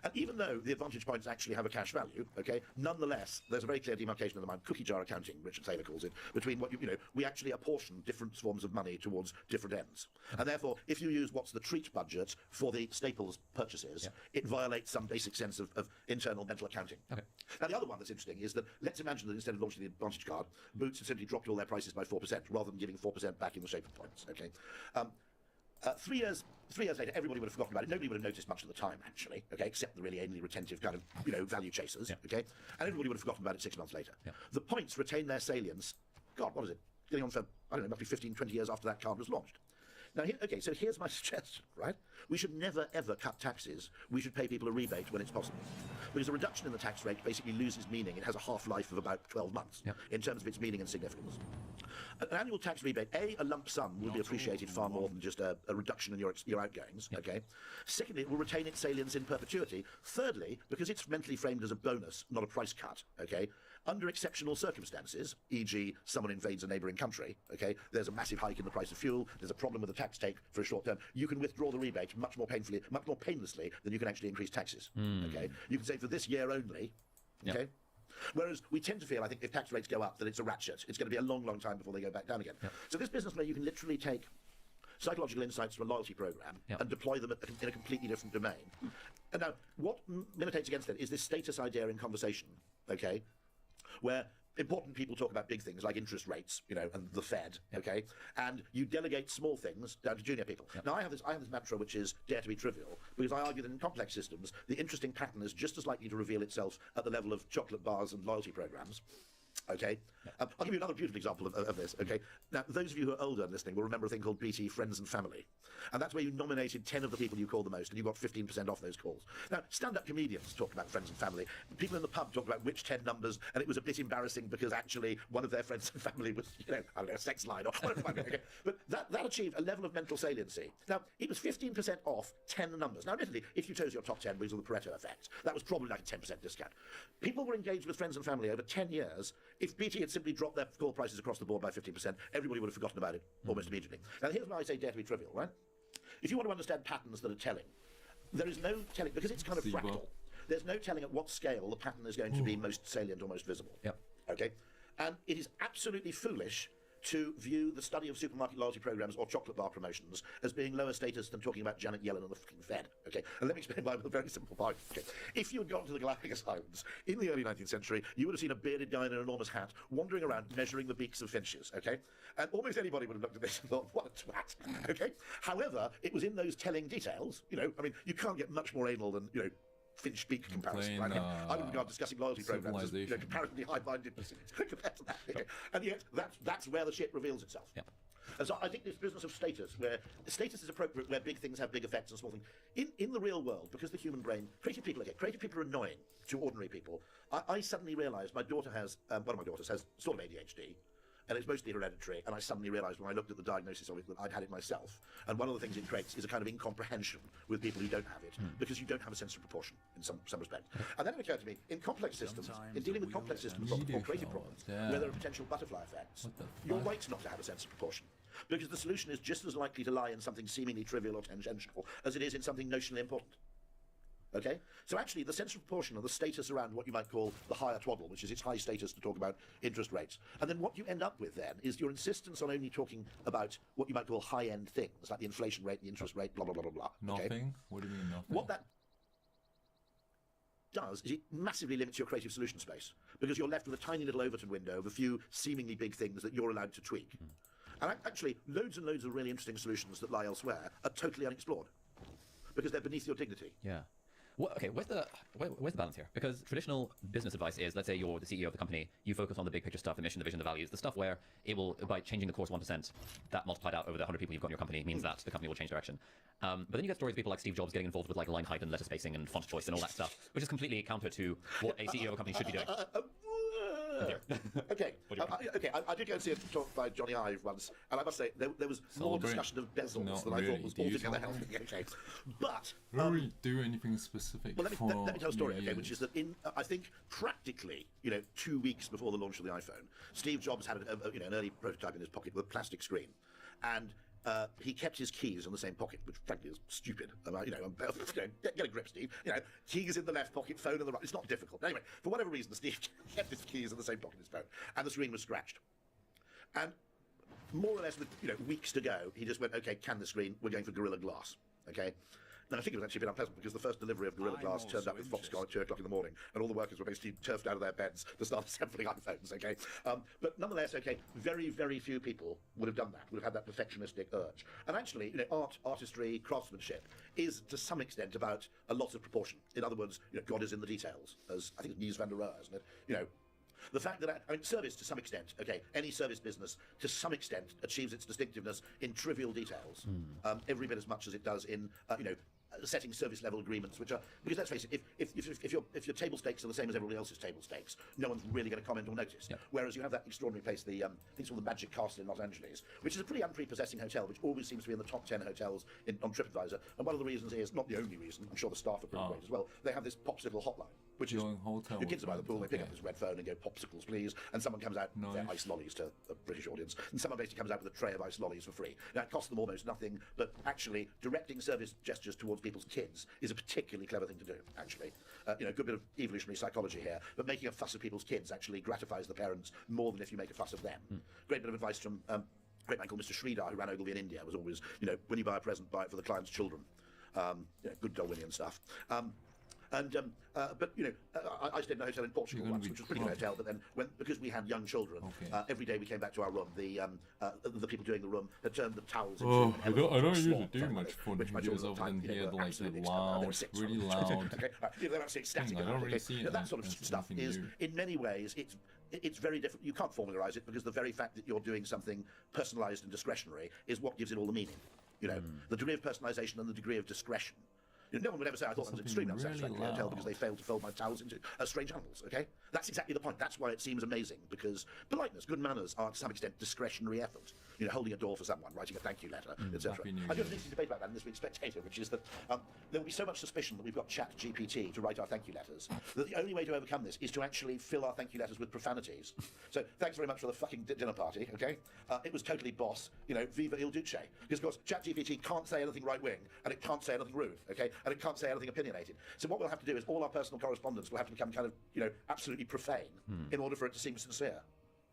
And even though the advantage points actually have a cash value, okay, nonetheless, there's a very clear demarcation in the mind, cookie jar accounting, Richard Thaler calls it, between what we actually apportion different forms of money towards different ends. And therefore, if you use what's the treat budget for the staples purchases, it violates some basic sense of internal mental accounting. Okay. Now, the other one that's interesting is that let's imagine that instead of launching the advantage card, Boots had simply dropped all their prices by 4%, rather than giving 4% back in the shape of points, okay? 3 years later, everybody would have forgotten about it. Nobody would have noticed much at the time, actually, okay, except the really anally retentive kind of, value chasers, okay? And everybody would have forgotten about it 6 months later. The points retain their salience, God, what is it? Getting on for, I don't know, roughly 15, 20 years after that card was launched. Now, so here's my suggestion, right? We should never, ever cut taxes. We should pay people a rebate when it's possible. Because a reduction in the tax rate basically loses meaning. It has a half-life of about 12 months in terms of its meaning and significance. An annual tax rebate, a lump sum, will be appreciated far more than just a reduction in your outgoings, okay? Secondly, it will retain its salience in perpetuity. Thirdly, because it's mentally framed as a bonus, not a price cut, okay? Under exceptional circumstances, e.g. someone invades a neighbouring country, okay, there's a massive hike in the price of fuel, there's a problem with the tax take for a short term, you can withdraw the rebate much more painlessly than you can actually increase taxes, okay? You can say for this year only, okay? Whereas we tend to feel, I think, if tax rates go up, that it's a ratchet. It's going to be a long, long time before they go back down again. So this business where you can literally take psychological insights from a loyalty program and deploy them in a completely different domain. And now, what militates against that is this status idea in conversation, okay, where important people talk about big things like interest rates, and the Fed, okay, and you delegate small things down to junior people. Now, I have this mantra which is dare to be trivial, because I argue that in complex systems, the interesting pattern is just as likely to reveal itself at the level of chocolate bars and loyalty programs. Okay, I'll give you another beautiful example of this. Okay, now those of you who are older and listening will remember a thing called BT Friends and Family, and that's where you nominated 10 of the people you call the most, and you got 15% off those calls. Now, stand-up comedians talk about friends and family. People in the pub talked about which 10 numbers, and it was a bit embarrassing because actually one of their friends and family was, I don't know, a sex line or whatever it might be. Okay, but that achieved a level of mental saliency. Now, it was 15% off 10 numbers. Now, admittedly, if you chose your top 10 because of the Pareto effect, that was probably like a 10% discount. People were engaged with friends and family over 10 years. If BT had simply dropped their call prices across the board by 15%, everybody would have forgotten about it almost immediately. Now, here's why I say dare to be trivial, right? If you want to understand patterns that are telling, there is no telling, because it's kind of fractal, there's no telling at what scale the pattern is going to be most salient or most visible. Okay? And it is absolutely foolish to view the study of supermarket loyalty programs or chocolate bar promotions as being lower status than talking about Janet Yellen and the fucking Fed, okay? And let me explain why with a very simple point, okay? If you had gone to the Galapagos Islands in the early 19th century, you would have seen a bearded guy in an enormous hat wandering around measuring the beaks of finches, okay? And almost anybody would have looked at this and thought, what a twat, okay? However, it was in those telling details, you can't get much more anal than, Finch beak comparison, right? I would regard discussing loyalty programs as comparatively high-mindedness compared to that. Okay? And yet, that's where the shit reveals itself. And so I think this business of status, where status is appropriate, where big things have big effects and small things, in the real world, because the human brain, creative people are annoying to ordinary people. I suddenly realised my daughter has, one of my daughters has sort of ADHD, and it's mostly hereditary, and I suddenly realised when I looked at the diagnosis of it that I'd had it myself. And one of the things it creates is a kind of incomprehension with people who don't have it, because you don't have a sense of proportion in some respect. And then it occurred to me, in complex systems, in dealing with complex systems or creative problems, where there are potential butterfly effects, you're right not to have a sense of proportion. Because the solution is just as likely to lie in something seemingly trivial or tangential as it is in something notionally important. Okay? So actually, the sense of proportion and the status around what you might call the higher twaddle, which is its high status to talk about interest rates. And then what you end up with then is your insistence on only talking about what you might call high-end things, like the inflation rate, the interest rate, blah, blah, blah, blah, blah. Nothing? Okay? What do you mean nothing? What that does is it massively limits your creative solution space, because you're left with a tiny little Overton window of a few seemingly big things that you're allowed to tweak. And actually, loads and loads of really interesting solutions that lie elsewhere are totally unexplored, because they're beneath your dignity. Yeah. Well, okay, where's the balance here? Because traditional business advice is, let's say you're the CEO of the company, you focus on the big picture stuff, the mission, the vision, the values, the stuff where it will, by changing the course 1%, that multiplied out over the 100 people you've got in your company means that the company will change direction. But then you get stories of people like Steve Jobs getting involved with like line height and letter spacing and font choice and all that stuff, which is completely counter to what a CEO of a company should be doing. Okay, I did go and see a talk by Johnny Ive once, and I must say there was more discussion of bezels than I thought was altogether healthy. Okay, but don't really do anything specific. Well, let me tell a story, okay, which is that in I think practically 2 weeks before the launch of the iPhone, Steve Jobs had an early prototype in his pocket with a plastic screen, and he kept his keys in the same pocket, which frankly is stupid. Get a grip, Steve. Keys in the left pocket, phone in the right. It's not difficult. Anyway, for whatever reason, Steve kept his keys in the same pocket as his phone, and the screen was scratched. And more or less with weeks to go, he just went, okay, can the screen? We're going for Gorilla Glass. Okay. And I think it was actually a bit unpleasant, because the first delivery of Gorilla Glass turned up with Foxconn at 2 o'clock in the morning, and all the workers were basically turfed out of their beds to start assembling iPhones, okay? But nonetheless, okay, very, very few people would have done that, would have had that perfectionistic urge. And actually, artistry, craftsmanship is to some extent about a lot of proportion. In other words, God is in the details, as I think it's Mies van der Rohe, isn't it? The fact that, service to some extent, okay, any service business to some extent achieves its distinctiveness in trivial details, every bit as much as it does in, setting service level agreements, which are, because let's face it, if your table stakes are the same as everybody else's table stakes, no one's really going to comment or notice. Yep. Whereas you have that extraordinary place, I think it's called the Magic Castle in Los Angeles, which is a pretty unprepossessing hotel, which always seems to be in the top 10 hotels on TripAdvisor. And one of the reasons is, not the only reason, I'm sure the staff are pretty great as well, they have this popsicle hotline, which is your kids are by the pool, they pick up this red phone and go, popsicles please, and someone comes out, they're ice lollies to a British audience, and someone basically comes out with a tray of ice lollies for free. Now it costs them almost nothing, but actually directing service gestures towards people's kids is a particularly clever thing to do, actually. Good bit of evolutionary psychology here, but making a fuss of people's kids actually gratifies the parents more than if you make a fuss of them. Great bit of advice from great man called Mr. Sridhar, who ran Ogilvy in India, was always, when you buy a present, buy it for the client's children. Good Darwinian stuff. But I stayed in a hotel in Portugal once, which was a pretty good hotel. But then, because we had young children, every day we came back to our room, the people doing the room had turned the towels into. I don't usually do much fun videos other than hear the loud, really loud. They're actually ecstatic. I don't really see it. That sort of stuff is, in many ways, it's very different. You can't formalize it, because the very fact that you're doing something personalized and discretionary is what gives it all the meaning. The degree of personalization and the degree of discretion. No one would ever say I thought that was extremely unsatisfactory hotel because they failed to fold my towels into strange animals, okay? That's exactly the point. That's why it seems amazing, because politeness, good manners are to some extent discretionary effort. Holding a door for someone, writing a thank you letter, etc. I do have an interesting debate about that in this week's Spectator, which is that there will be so much suspicion that we've got ChatGPT to write our thank you letters, that the only way to overcome this is to actually fill our thank you letters with profanities. So thanks very much for the fucking dinner party, okay? It was totally boss, viva il duce. Because of course ChatGPT can't say anything right-wing, and it can't say anything rude, okay? And it can't say anything opinionated. So what we'll have to do is all our personal correspondence will have to become kind of, absolutely profane in order for it to seem sincere.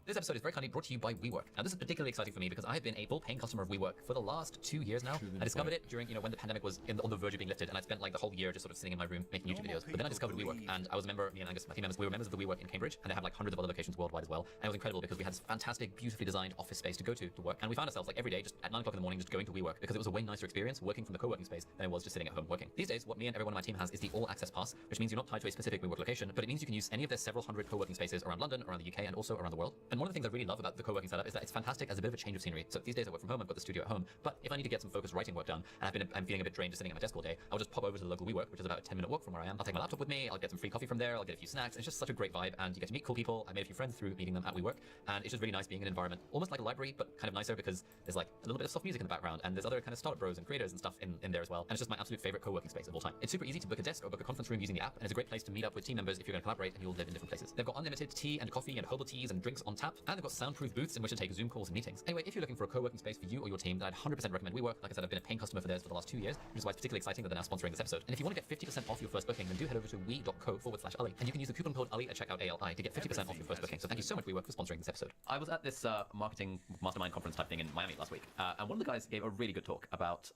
This episode is very kindly brought to you by WeWork. Now, this is particularly exciting for me because I have been a full paying customer of WeWork for the last 2 years now. I discovered it during, when the pandemic was on the verge of being lifted, and I spent like the whole year just sort of sitting in my room making YouTube videos. But then I discovered WeWork, and I was a member, me and Angus, my team members, we were members of the WeWork in Cambridge, and they have like hundreds of other locations worldwide as well. And it was incredible because we had this fantastic, beautifully designed office space to go to work. And we found ourselves like every day just at 9 o'clock in the morning just going to WeWork because it was a way nicer experience working from the co-working space than it was just sitting at home working. These days, what me and everyone on my team has is the All Access Pass, which means you're not tied to a specific WeWork location, but it means you can use any of their several hundred co-working spaces around London, around the UK, and also around the world. And And one of the things I really love about the co-working setup is that it's fantastic as a bit of a change of scenery. So these days I work from home, I've got the studio at home, but if I need to get some focused writing work done, and I'm feeling a bit drained just sitting at my desk all day, I'll just pop over to the local WeWork, which is about a 10-minute walk from where I am. I'll take my laptop with me, I'll get some free coffee from there, I'll get a few snacks. It's just such a great vibe, and you get to meet cool people. I made a few friends through meeting them at WeWork, and it's just really nice being in an environment almost like a library, but kind of nicer because there's like a little bit of soft music in the background, and there's other kind of startup bros and creators and stuff in there as well. And it's just my absolute favorite co-working space of all time. It's super easy to book a desk or book a conference room using the app, and it's a great place to meet up with team members if you're going to collaborate and you'll live in different places. They've got unlimited tea and coffee and herbal teas and drinks on tap, and they've got soundproof booths in which to take Zoom calls and meetings. Anyway, if you're looking for a co-working space for you or your team, then I'd 100% recommend WeWork. Like I said, I've been a paying customer for theirs for the last 2 years, which is why it's particularly exciting that they're now sponsoring this episode. And if you want to get 50% off your first booking, then do head over to we.co/Ali, and you can use the coupon code Ali at checkout ALI to get 50% off your first booking. So thank you so much, WeWork, for sponsoring this episode. I was at this marketing mastermind conference type thing in Miami last week, and one of the guys gave a really good talk about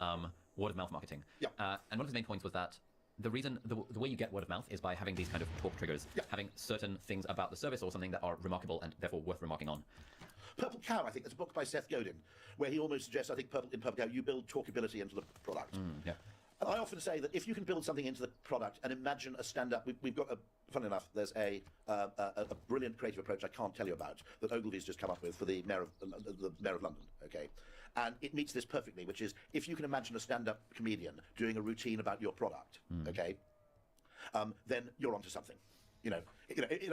word of mouth marketing. Yeah. And one of his main points was that the reason, the way you get word of mouth is by having these kind of talk triggers, having certain things about the service or something that are remarkable and therefore worth remarking on. Purple Cow, I think, there's a book by Seth Godin, where he almost suggests, I think, in Purple Cow, you build talkability into the product. Yeah. And I often say that if you can build something into the product and imagine a stand-up, we've got funnily enough, there's a brilliant creative approach I can't tell you about that Ogilvy's just come up with for the Mayor of London, okay? And it meets this perfectly, which is if you can imagine a stand-up comedian doing a routine about your product, okay, then you're onto something. In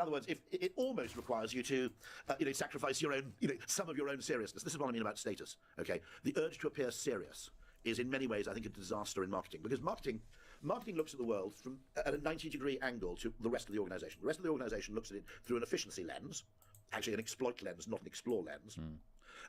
other words, if it almost requires you to, sacrifice your own, some of your own seriousness. This is what I mean about status. Okay, the urge to appear serious is in many ways, I think, a disaster in marketing, because marketing looks at the world from at a 90-degree angle to the rest of the organisation. The rest of the organisation looks at it through an efficiency lens, actually an exploit lens, not an explore lens.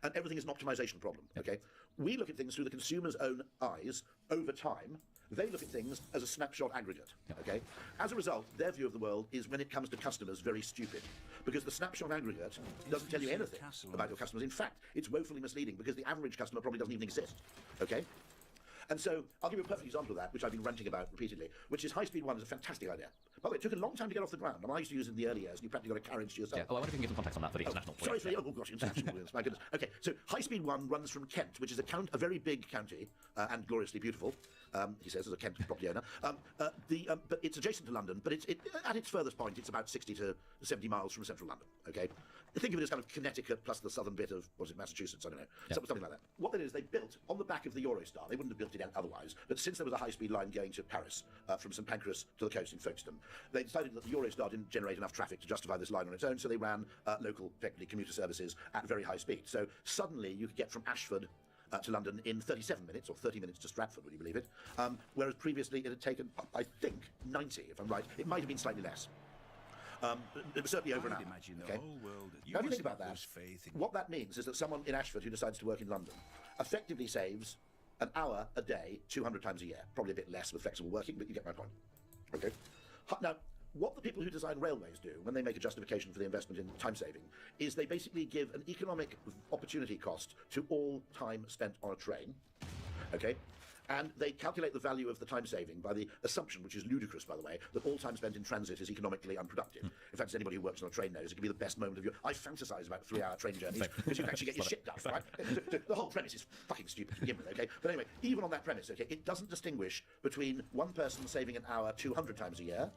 And everything is an optimization problem, okay? We look at things through the consumer's own eyes over time. They look at things as a snapshot aggregate, okay? As a result, their view of the world is, when it comes to customers, very stupid, because the snapshot aggregate doesn't tell you anything about your customers. In fact, it's woefully misleading, because the average customer probably doesn't even exist, okay? And so I'll give you a perfect example of that, which I've been ranting about repeatedly, which is High Speed 1 is a fantastic idea. By the way, it took a long time to get off the ground, and I used to use it in the early years, and you practically got a carriage to yourself. Yeah. Oh, I wonder if we can give some context on that for the international audience. Sorry, oh gosh, international audience, my goodness. Okay, so High Speed 1 runs from Kent, which is a very big county, and gloriously beautiful, he says, as a Kent property owner. But it's adjacent to London, but at its furthest point, it's about 60 to 70 miles from central London, okay? Think of it as kind of Connecticut plus the southern bit of, Massachusetts, I don't know, something like that. What that is, they built, on the back of the Eurostar, they wouldn't have built it otherwise, but since there was a high-speed line going to Paris, from St Pancras to the coast in Folkestone, they decided that the Eurostar didn't generate enough traffic to justify this line on its own, so they ran local, effectively, commuter services at very high speed. So suddenly you could get from Ashford to London in 37 minutes, or 30 minutes to Stratford, would you believe it? Whereas previously it had taken, I think, 90, if I'm right. It might have been slightly less. It was certainly over an hour. Okay? Now, if you think about that, what that means is that someone in Ashford who decides to work in London effectively saves an hour a day, 200 times a year. Probably a bit less with flexible working, but you get my point. Okay. Now, what the people who design railways do when they make a justification for the investment in time saving is they basically give an economic opportunity cost to all time spent on a train. Okay. And they calculate the value of the time saving by the assumption, which is ludicrous, by the way, that all time spent in transit is economically unproductive. In fact, as anybody who works on a train knows, it can be the best moment of your... I fantasize about 3-hour train journeys because you can actually get your shit done, right? The whole premise is fucking stupid to begin with, okay? But anyway, even on that premise, okay, it doesn't distinguish between one person saving an hour 200 times a year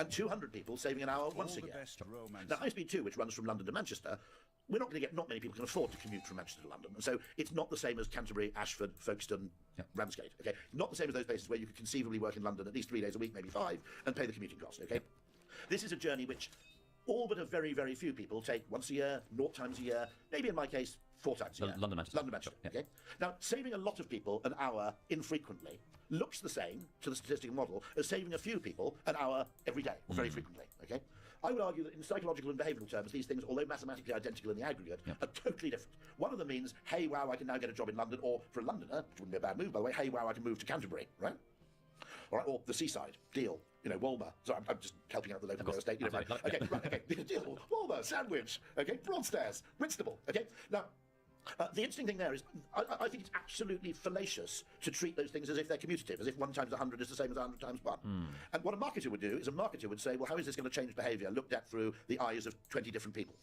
and 200 people saving an hour once a year. Now, High Speed 2, which runs from London to Manchester, we're not going to get, not many people can afford to commute from Manchester to London. And so it's not the same as Canterbury, Ashford, Folkestone, Ramsgate, okay? Not the same as those places where you could conceivably work in London at least 3 days a week, maybe 5, and pay the commuting cost, okay? This is a journey which all but a very, very few people take once a year, 0 times a year, maybe in my case, 4 times a year. London-Manchester. London-Manchester, okay? Now, saving a lot of people an hour infrequently looks the same to the statistical model as saving a few people an hour every day, or very frequently, okay? I would argue that in psychological and behavioural terms, these things, although mathematically identical in the aggregate, are totally different. One of them means, hey, wow, I can now get a job in London, or for a Londoner, which wouldn't be a bad move, by the way, hey, wow, I can move to Canterbury, right? All right, or the seaside, deal, Walmer. Sorry, I'm just helping out the local real estate, right? Okay, right, okay, deal, Walmer, Sandwich, okay, Broadstairs, Whitstable, okay? Now, the interesting thing there is, I think it's absolutely fallacious to treat those things as if they're commutative, as if 1 times 100 is the same as 100 times 1. And what a marketer would do is a marketer would say, well, how is this going to change behaviour looked at through the eyes of 20 different people?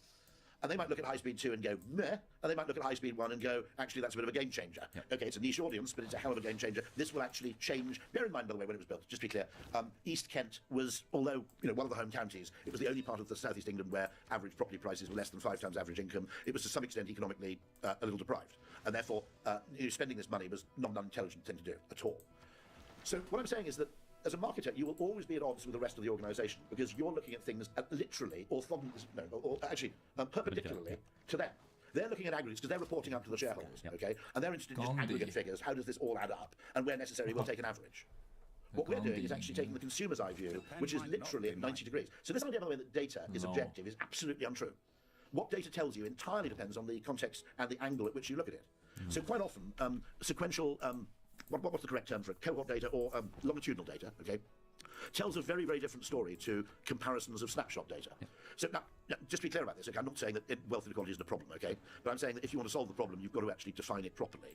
And they might look at High Speed 2 and go, meh, and they might look at High Speed 1 and go, actually, that's a bit of a game changer. Yep. Okay, it's a niche audience, but it's a hell of a game changer. This will actually change. Bear in mind, by the way, when it was built, just to be clear, East Kent was, although, one of the home counties, it was the only part of the southeast England where average property prices were less than 5 times average income. It was to some extent economically a little deprived. And therefore, spending this money was not an unintelligent thing to do at all. So what I'm saying is that as a marketer, you will always be at odds with the rest of the organisation because you're looking at things literally, perpendicularly to them. They're looking at aggregates because they're reporting up to the shareholders, okay? And they're interested in just aggregate figures. How does this all add up? And where necessary, we'll take an average. What we're doing is actually taking the consumer's eye view, which is literally at 90 degrees. So this idea, by the way, that data is objective is absolutely untrue. What data tells you entirely depends on the context and the angle at which you look at it. So quite often, sequential, what's the correct term for it? Cohort data or longitudinal data, okay, tells a very, very different story to comparisons of snapshot data. So now, just to be clear about this, okay, I'm not saying that wealth inequality isn't a problem, okay, but I'm saying that if you want to solve the problem, you've got to actually define it properly.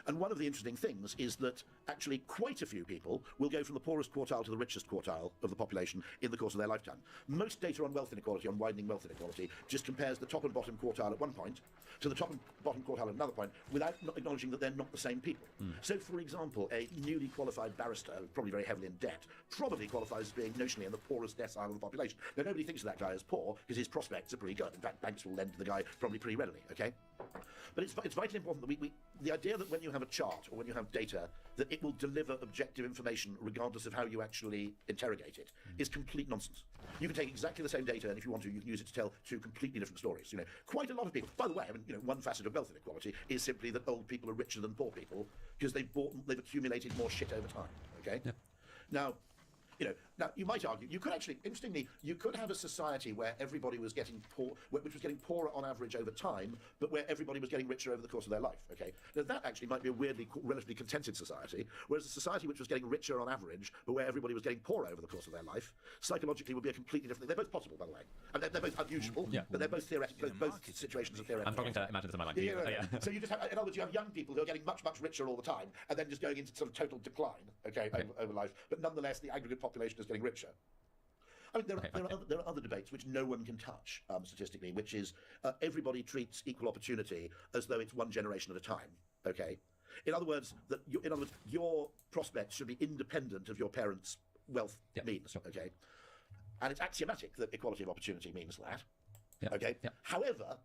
And one of the interesting things is that actually quite a few people will go from the poorest quartile to the richest quartile of the population in the course of their lifetime. Most data on wealth inequality, on widening wealth inequality, just compares the top and bottom quartile at one point to the top and bottom quartile at another point without acknowledging that they're not the same people. So, for example, a newly qualified barrister, probably very heavily in debt, probably qualifies as being notionally in the poorest decile of the population. Now, nobody thinks of that guy as poor because his prospects are pretty good. In fact, banks will lend to the guy probably pretty readily, okay? But it's vitally important that the idea that when you have a chart or when you have data, that it will deliver objective information regardless of how you actually interrogate it is complete nonsense. You can take exactly the same data, and if you want to, you can use it to tell two completely different stories. Quite a lot of people, by the way, one facet of wealth inequality is simply that old people are richer than poor people because they've accumulated more shit over time, okay? Yeah. Now, you might argue, you could actually, interestingly, you could have a society where everybody was getting poor, which was getting poorer on average over time, but where everybody was getting richer over the course of their life, okay? Now, that actually might be a weirdly, relatively contented society, whereas a society which was getting richer on average, but where everybody was getting poorer over the course of their life, psychologically would be a completely different thing. They're both possible, by the way. And they're both unusual, but they're both theoretical, both situations are theoretical. I'm struggling to imagine this in my mind. So you just have, in other words, you have young people who are getting much, much richer all the time, and then just going into sort of total decline, okay, over life, but nonetheless, the aggregate population is getting richer. I mean, there are other debates which no one can touch statistically, which is everybody treats equal opportunity as though it's one generation at a time. Okay, in other words, your prospects should be independent of your parents' wealth means. Okay, and it's axiomatic that equality of opportunity means that. Okay, however,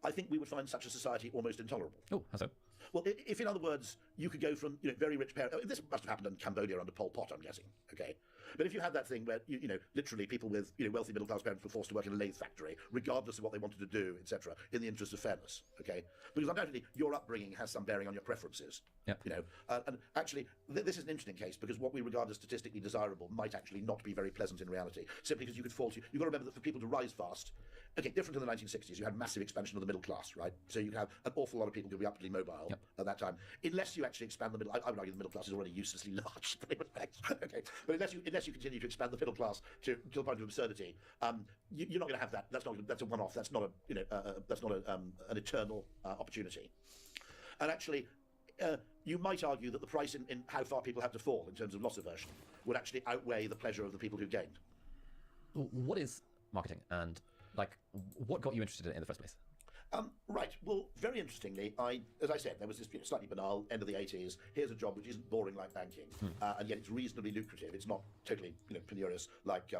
I think we would find such a society almost intolerable. Oh, how so? Well, if in other words you could go from very rich parents, this must have happened in Cambodia under Pol Pot, I'm guessing. Okay, but if you had that thing where literally people with wealthy middle class parents were forced to work in a lathe factory, regardless of what they wanted to do, etc., in the interest of fairness. Okay, because undoubtedly your upbringing has some bearing on your preferences. Yeah. And actually this is an interesting case because what we regard as statistically desirable might actually not be very pleasant in reality, simply because you could fall to. You've got to remember that for people to rise fast. Okay, different to the 1960s, you had massive expansion of the middle class, right? So you have an awful lot of people who will be upwardly mobile at that time. Unless you actually expand the middle, I would argue the middle class is already uselessly large. Okay, but unless you continue to expand the middle class to the point of absurdity, you're not going to have that. That's a one-off. That's not an eternal opportunity. And actually, you might argue that the price in how far people have to fall in terms of loss aversion would actually outweigh the pleasure of the people who gained. What is marketing, and what got you interested in it in the first place? Right. Well, very interestingly, as I said, there was this slightly banal end of the 80s. Here's a job which isn't boring like banking, and yet it's reasonably lucrative. It's not totally, penurious like,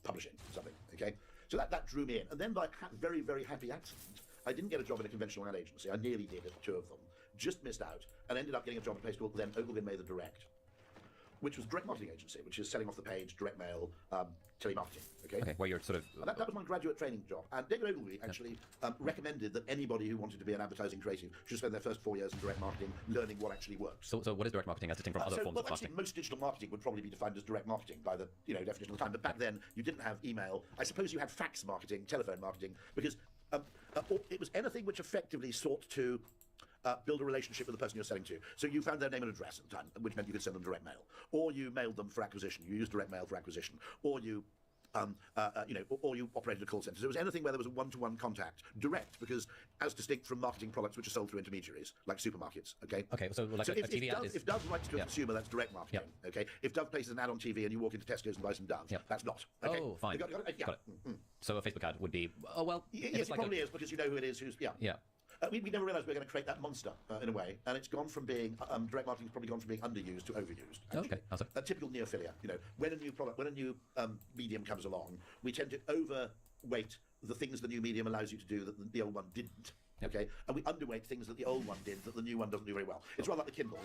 publishing or something. Okay. So that drew me in, and then by very, very happy accident, I didn't get a job in a conventional ad agency. I nearly did at 2 of them, just missed out, and ended up getting a job at a place called then Ogilvy Mather Direct, which was a direct marketing agency, which is selling off the page, direct mail, telemarketing. Okay, where you're sort of. And that was my graduate training job. And David Ogilvy actually recommended that anybody who wanted to be an advertising creative should spend their first 4 years in direct marketing, learning what actually works. So what is direct marketing as distinct from other forms of marketing? Most digital marketing would probably be defined as direct marketing by the definition of the time. But back then, you didn't have email. I suppose you had fax marketing, telephone marketing, because it was anything which effectively sought to build a relationship with the person you're selling to. So you found their name and address at the time, which meant you could send them direct mail. Or you mailed them for acquisition. You used direct mail for acquisition. Or you or you operated a call centre. So it was anything where there was a one-to-one contact, direct, because as distinct from marketing products which are sold through intermediaries, like supermarkets, okay? Okay, so like a TV ad is... If Dove writes to a consumer, that's direct marketing, okay? If Dove places an ad on TV and you walk into Tesco's and buy some Dove, that's not, okay? Oh, fine. Got it. So a Facebook ad would be, Yes, it probably is, because you know who it is, we never realised we were going to create that monster, in a way, and it's gone from being, direct marketing's probably gone from being underused to overused. Okay, how's it? A typical neophilia, when a new medium comes along, we tend to overweight the things the new medium allows you to do that the old one didn't. Okay, and we underweight things that the old one did that the new one doesn't do very well. It's rather like the Kindle.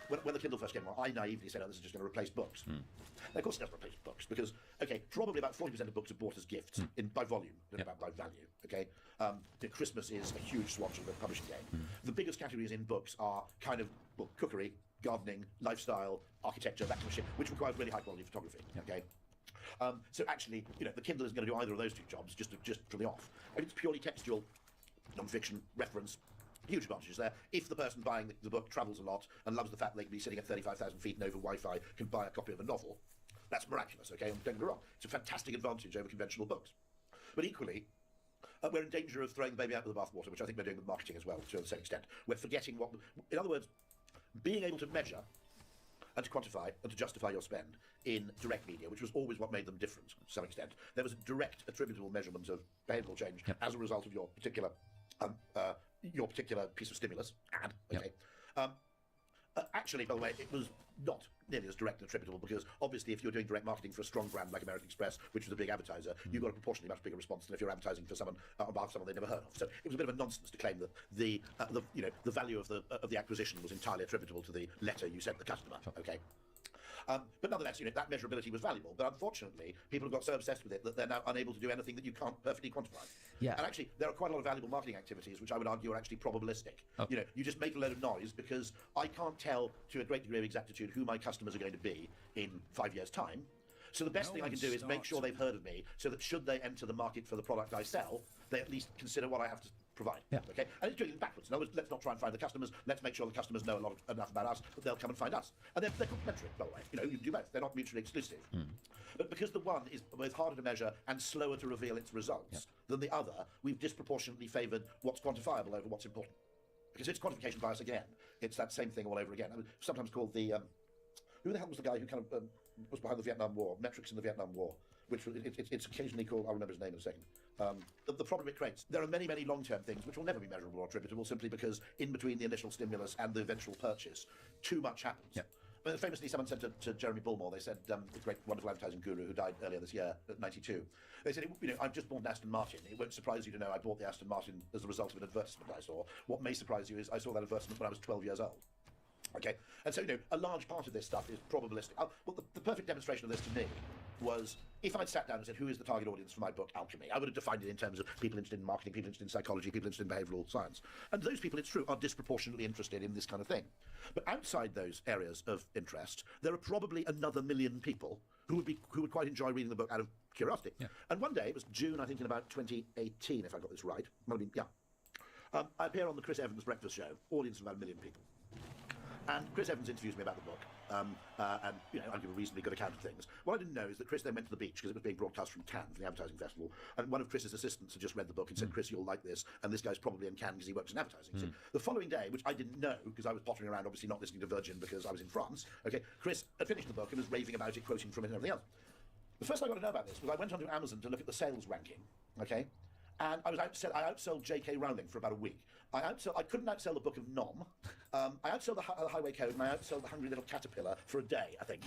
When the Kindle first came along, I naively said, "Oh, this is just going to replace books." And of course, it doesn't replace books because, probably about 40% of books are bought as gifts by volume, not by value. Okay, Christmas is a huge swath of the publishing game. The biggest categories in books are kind of cookery, gardening, lifestyle, architecture, that kind of shit, which requires really high quality photography. Okay. So actually, the Kindle isn't going to do either of those two jobs just from the off. I mean, it's purely textual. Non-fiction, reference, huge advantages there. If the person buying the book travels a lot and loves the fact they can be sitting at 35,000 feet and over Wi-Fi can buy a copy of a novel, that's miraculous, okay? Don't get me wrong. It's a fantastic advantage over conventional books. But equally, we're in danger of throwing the baby out with the bathwater, which I think we're doing with marketing as well, to a certain extent. We're forgetting in other words, being able to measure and to quantify and to justify your spend in direct media, which was always what made them different to some extent. There was a direct attributable measurement of behavioural change as a result of your particular piece of stimulus ad. Okay. Actually, by the way, it was not nearly as direct and attributable because obviously if you're doing direct marketing for a strong brand like American Express, which was a big advertiser, you got a proportionally much bigger response than if you're advertising for someone on behalf of someone they'd never heard of. So it was a bit of a nonsense to claim that the value of the acquisition was entirely attributable to the letter you sent the customer. Okay. But nonetheless, that measurability was valuable. But unfortunately, people have got so obsessed with it that they're now unable to do anything that you can't perfectly quantify. Yeah. And actually, there are quite a lot of valuable marketing activities which I would argue are actually probabilistic. You just make a load of noise because I can't tell to a great degree of exactitude who my customers are going to be in 5 years' time. So the best thing I can do is make sure they've heard of me so that should they enter the market for the product I sell, they at least consider what I have to provide. Okay? And it's doing it backwards. In other words, let's not try and find the customers. Let's make sure the customers know enough about us that they'll come and find us. And they're complementary, by the way. You can do both. They're not mutually exclusive. But because the one is both harder to measure and slower to reveal its results than the other, we've disproportionately favoured what's quantifiable over what's important. Because it's quantification bias again. It's that same thing all over again. I mean, sometimes called the... who the hell was the guy who kind of was behind the Vietnam War? Metrics in the Vietnam War. Which it's occasionally called, I'll remember his name in a second. The problem it creates. There are many, many long-term things which will never be measurable or attributable simply because in between the initial stimulus and the eventual purchase, too much happens. I mean, famously, someone said to Jeremy Bullmore, they said, the great, wonderful advertising guru who died earlier this year at 92, they said, I've just bought an Aston Martin. It won't surprise you to know I bought the Aston Martin as a result of an advertisement I saw. What may surprise you is I saw that advertisement when I was 12 years old. Okay, and so, a large part of this stuff is probabilistic. Well, the perfect demonstration of this to me was if I'd sat down and said, who is the target audience for my book, Alchemy? I would have defined it in terms of people interested in marketing, people interested in psychology, people interested in behavioural science. And those people, it's true, are disproportionately interested in this kind of thing. But outside those areas of interest, there are probably another million people who would quite enjoy reading the book out of curiosity. And one day, it was June, I think, in about 2018, if I got this right. I appear on the Chris Evans Breakfast Show, audience of about 1 million people. And Chris Evans interviews me about the book, and I give a reasonably good account of things. What I didn't know is that Chris then went to the beach because it was being broadcast from Cannes, from the advertising festival, and one of Chris's assistants had just read the book and said, Chris, you'll like this, and this guy's probably in Cannes because he works in advertising. So the following day, which I didn't know because I was pottering around, obviously not listening to Virgin because I was in France, Chris had finished the book and was raving about it, quoting from it and everything else. The first I got to know about this was I went onto Amazon to look at the sales ranking, and I outsold J.K. Rowling for about a week. I couldn't outsell the Book of Nom. I outsold the Highway Code, and I outsold the Hungry Little Caterpillar for a day, I think.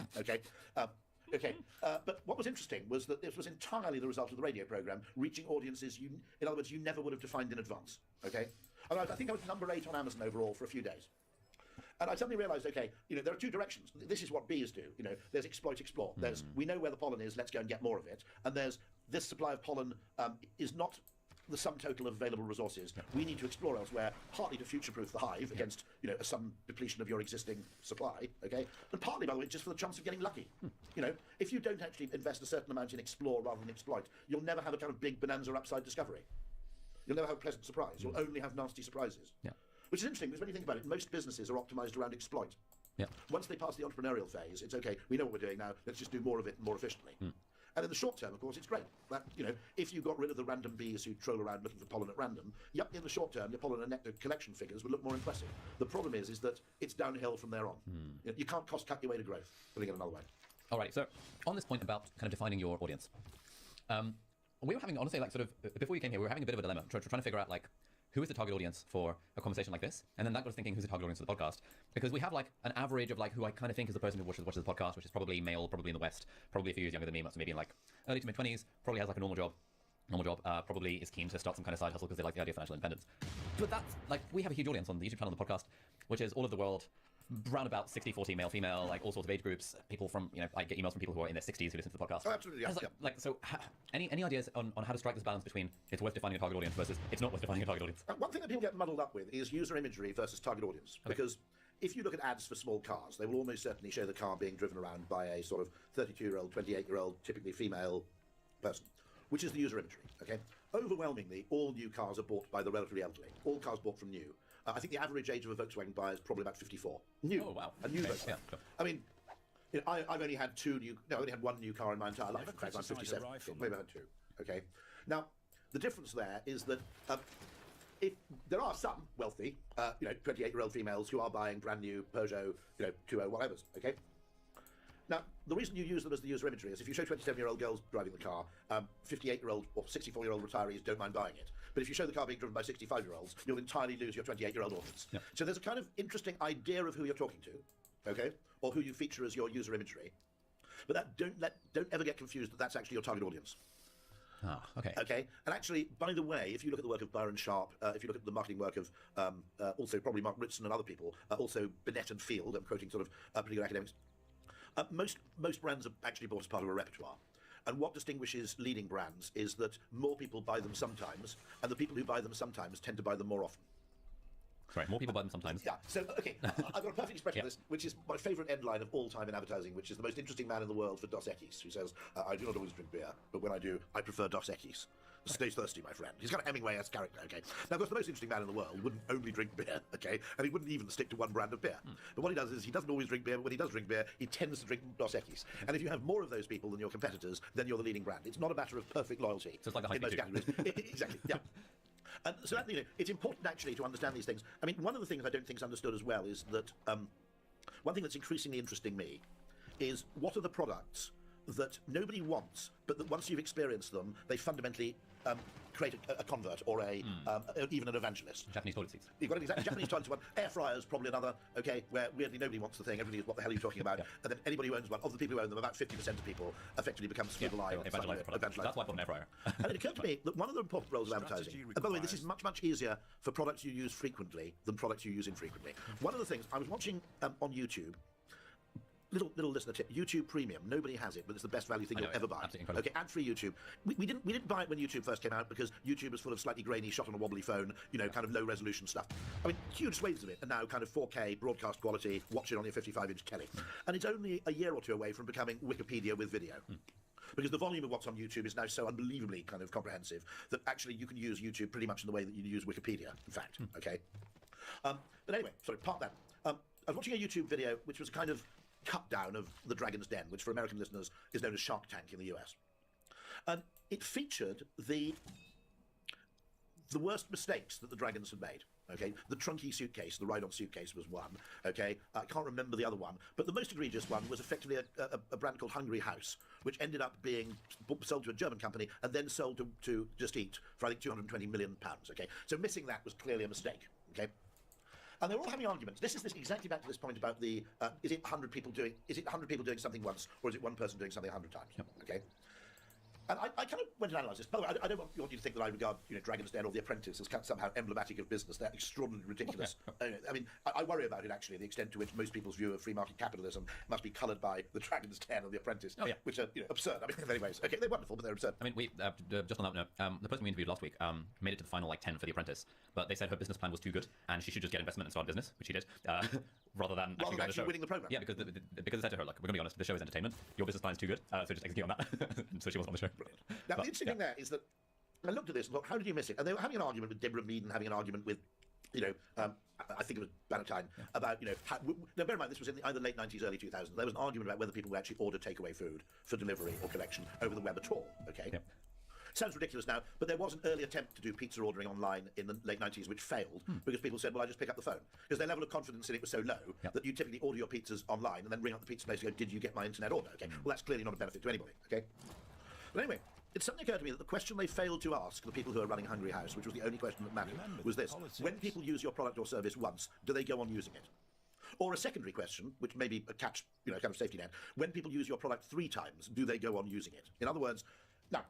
But what was interesting was that this was entirely the result of the radio programme reaching audiences in other words, you never would have defined in advance. I think I was number 8 on Amazon overall for a few days. And I suddenly realised, there are two directions. This is what bees do. There's exploit, explore. There's we know where the pollen is, let's go and get more of it. And there's this supply of pollen is not the sum total of available resources. We need to explore elsewhere, partly to future-proof the hive against, some depletion of your existing supply, and partly, by the way, just for the chance of getting lucky. If you don't actually invest a certain amount in explore rather than exploit, you'll never have a kind of big bonanza upside discovery. You'll never have a pleasant surprise. You'll only have nasty surprises. Which is interesting, because when you think about it, most businesses are optimised around exploit. Once they pass the entrepreneurial phase, it's okay, we know what we're doing now, let's just do more of it more efficiently. And in the short term, of course, it's great. That, if you got rid of the random bees who troll around looking for pollen at random, in the short term, your pollen and nectar collection figures would look more impressive. The problem is that it's downhill from there on. You can't cost-cut your way to growth, putting it another way. All right, so on this point about kind of defining your audience, we were having, honestly, like sort of, before you came here, we were having a bit of a dilemma, trying to figure out, like, who is the target audience for a conversation like this? And then that got us thinking, who's the target audience for the podcast? Because we have like an average of like who I kind of think is the person who watches the podcast, which is probably male, probably in the West, probably a few years younger than me, maybe in like early to mid-20s, probably has like a normal job, probably is keen to start some kind of side hustle because they like the idea of financial independence. But that's like, we have a huge audience on the YouTube channel and the podcast, which is all of the world, round about 60-40 male, female, like all sorts of age groups, people from, I get emails from people who are in their 60s who listen to the podcast. Oh, absolutely, yeah. So any ideas on how to strike this balance between it's worth defining a target audience versus it's not worth defining a target audience? One thing that people get muddled up with is user imagery versus target audience. Okay. Because if you look at ads for small cars, they will almost certainly show the car being driven around by a sort of 32-year-old, 28-year-old, typically female person, which is the user imagery, okay? Overwhelmingly, all new cars are bought by the relatively elderly. All cars bought from new. I think the average age of a Volkswagen buyer is probably about 54. New. Oh, wow. A new Volkswagen. Yeah, sure. I mean, I've only had I only had one new car in my entire life. In fact, I'm 57. Maybe I had two. Okay. Now, the difference there is that if there are some wealthy, 28-year-old females who are buying brand new Peugeot, 2.0 whatevers, okay? Now, the reason you use them as the user imagery is if you show 27-year-old girls driving the car, 58-year-old or 64-year-old retirees don't mind buying it. But if you show the car being driven by 65-year-olds, you'll entirely lose your 28-year-old audience. Yeah. So there's a kind of interesting idea of who you're talking to, okay, or who you feature as your user imagery. But that don't ever get confused that that's actually your target audience. Ah, okay. Okay, and actually, by the way, if you look at the work of Byron Sharp, if you look at the marketing work of also probably Mark Ritson and other people, also Binet and Field, I'm quoting sort of pretty good academics, most brands are actually bought as part of a repertoire. And what distinguishes leading brands is that more people buy them sometimes, and the people who buy them sometimes tend to buy them more often. Right, more people buy them sometimes. Yeah, so, okay, I've got a perfect expression of this, which is my favourite end line of all time in advertising, which is the most interesting man in the world for Dos Equis, who says, I do not always drink beer, but when I do, I prefer Dos Equis. Stay thirsty, my friend. He's got a Hemingway-esque character, okay? Now, of course, the most interesting man in the world wouldn't only drink beer, okay? And he wouldn't even stick to one brand of beer. But what he does is he doesn't always drink beer, but when he does drink beer, he tends to drink Dos Equis. And if you have more of those people than your competitors, then you're the leading brand. It's not a matter of perfect loyalty. So it's like the in most categories. Exactly, yeah. And so that, it's important actually to understand these things. I mean, one of the things I don't think is understood as well is that one thing that's increasingly interesting me is what are the products that nobody wants, but that once you've experienced them, they fundamentally create a convert or even an evangelist. Japanese toilet seats. You've got an exact Japanese toilet one. Air fryers probably another. Okay, where weirdly nobody wants the thing. Everybody is what the hell are you talking about? Yeah. And then anybody who owns one, of the people who own them, about 50% of people effectively become evangelize the product. That's why I bought an air fryer. And it occurred to me that one of the important roles of advertising, and by the way, this is much easier for products you use frequently than products you use infrequently. One of the things I was watching on YouTube. Little listener tip: YouTube Premium. Nobody has it, but it's the best value thing you'll ever buy. Okay, ad-free YouTube. We didn't buy it when YouTube first came out because YouTube was full of slightly grainy, shot on a wobbly phone, kind of low resolution stuff. I mean, huge swathes of it are now kind of 4K broadcast quality. Watch it on your 55-inch telly, and it's only a year or two away from becoming Wikipedia with video. Because the volume of what's on YouTube is now so unbelievably kind of comprehensive that actually you can use YouTube pretty much in the way that you use Wikipedia. In fact, okay. But anyway, sorry, park that. I was watching a YouTube video which was kind of cut down of The Dragon's Den, which for American listeners is known as Shark Tank in the US. And it featured the worst mistakes that the Dragons had made. Okay, the trunky suitcase, the ride-on suitcase was one. Okay, I can't remember the other one, but the most egregious one was effectively a brand called Hungry House, which ended up being sold to a German company and then sold to Just Eat for I think £220 million. Okay, so missing that was clearly a mistake. Okay. And they're all having arguments. This is exactly back to this point about the is it 100 people doing something once, or is it one person doing something 100 times? Yep. Okay. And I kind of went to analyse this. By the way, I don't want you to think that I regard Dragon's Den or The Apprentice as somehow emblematic of business. They're extraordinarily ridiculous. I mean, I worry about it actually, the extent to which most people's view of free market capitalism must be coloured by The Dragon's Den or The Apprentice, which are absurd. I mean, in many ways. Okay, they're wonderful, but they're absurd. I mean, we just on that note, the person we interviewed last week made it to the final 10 for The Apprentice, but they said her business plan was too good and she should just get investment and start a business, which she did, rather than actually winning the programme. Yeah, because they said to her, look, we're going to be honest, the show is entertainment. Your business plan is too good, so just execute on that. And so she was on the show. Brilliant. Now, the interesting thing there is that I looked at this and thought, how did you miss it? And they were having an argument with Deborah Mead and having an argument with, I think it was Bannatyne, about, now bear in mind this was in either late 90s, early 2000s. There was an argument about whether people would actually order takeaway food for delivery or collection over the web at all, okay? Yep. Sounds ridiculous now, but there was an early attempt to do pizza ordering online in the late 90s, which failed because people said, well, I just pick up the phone. Because their level of confidence in it was so low that you typically order your pizzas online and then ring up the pizza place and go, did you get my internet order? Okay, well, that's clearly not a benefit to anybody, okay? But anyway, it suddenly occurred to me that the question they failed to ask the people who are running Hungry House, which was the only question that mattered, was this. When people use your product or service once, do they go on using it? Or a secondary question, which may be a catch, kind of safety net, when people use your product 3 times, do they go on using it? In other words, now,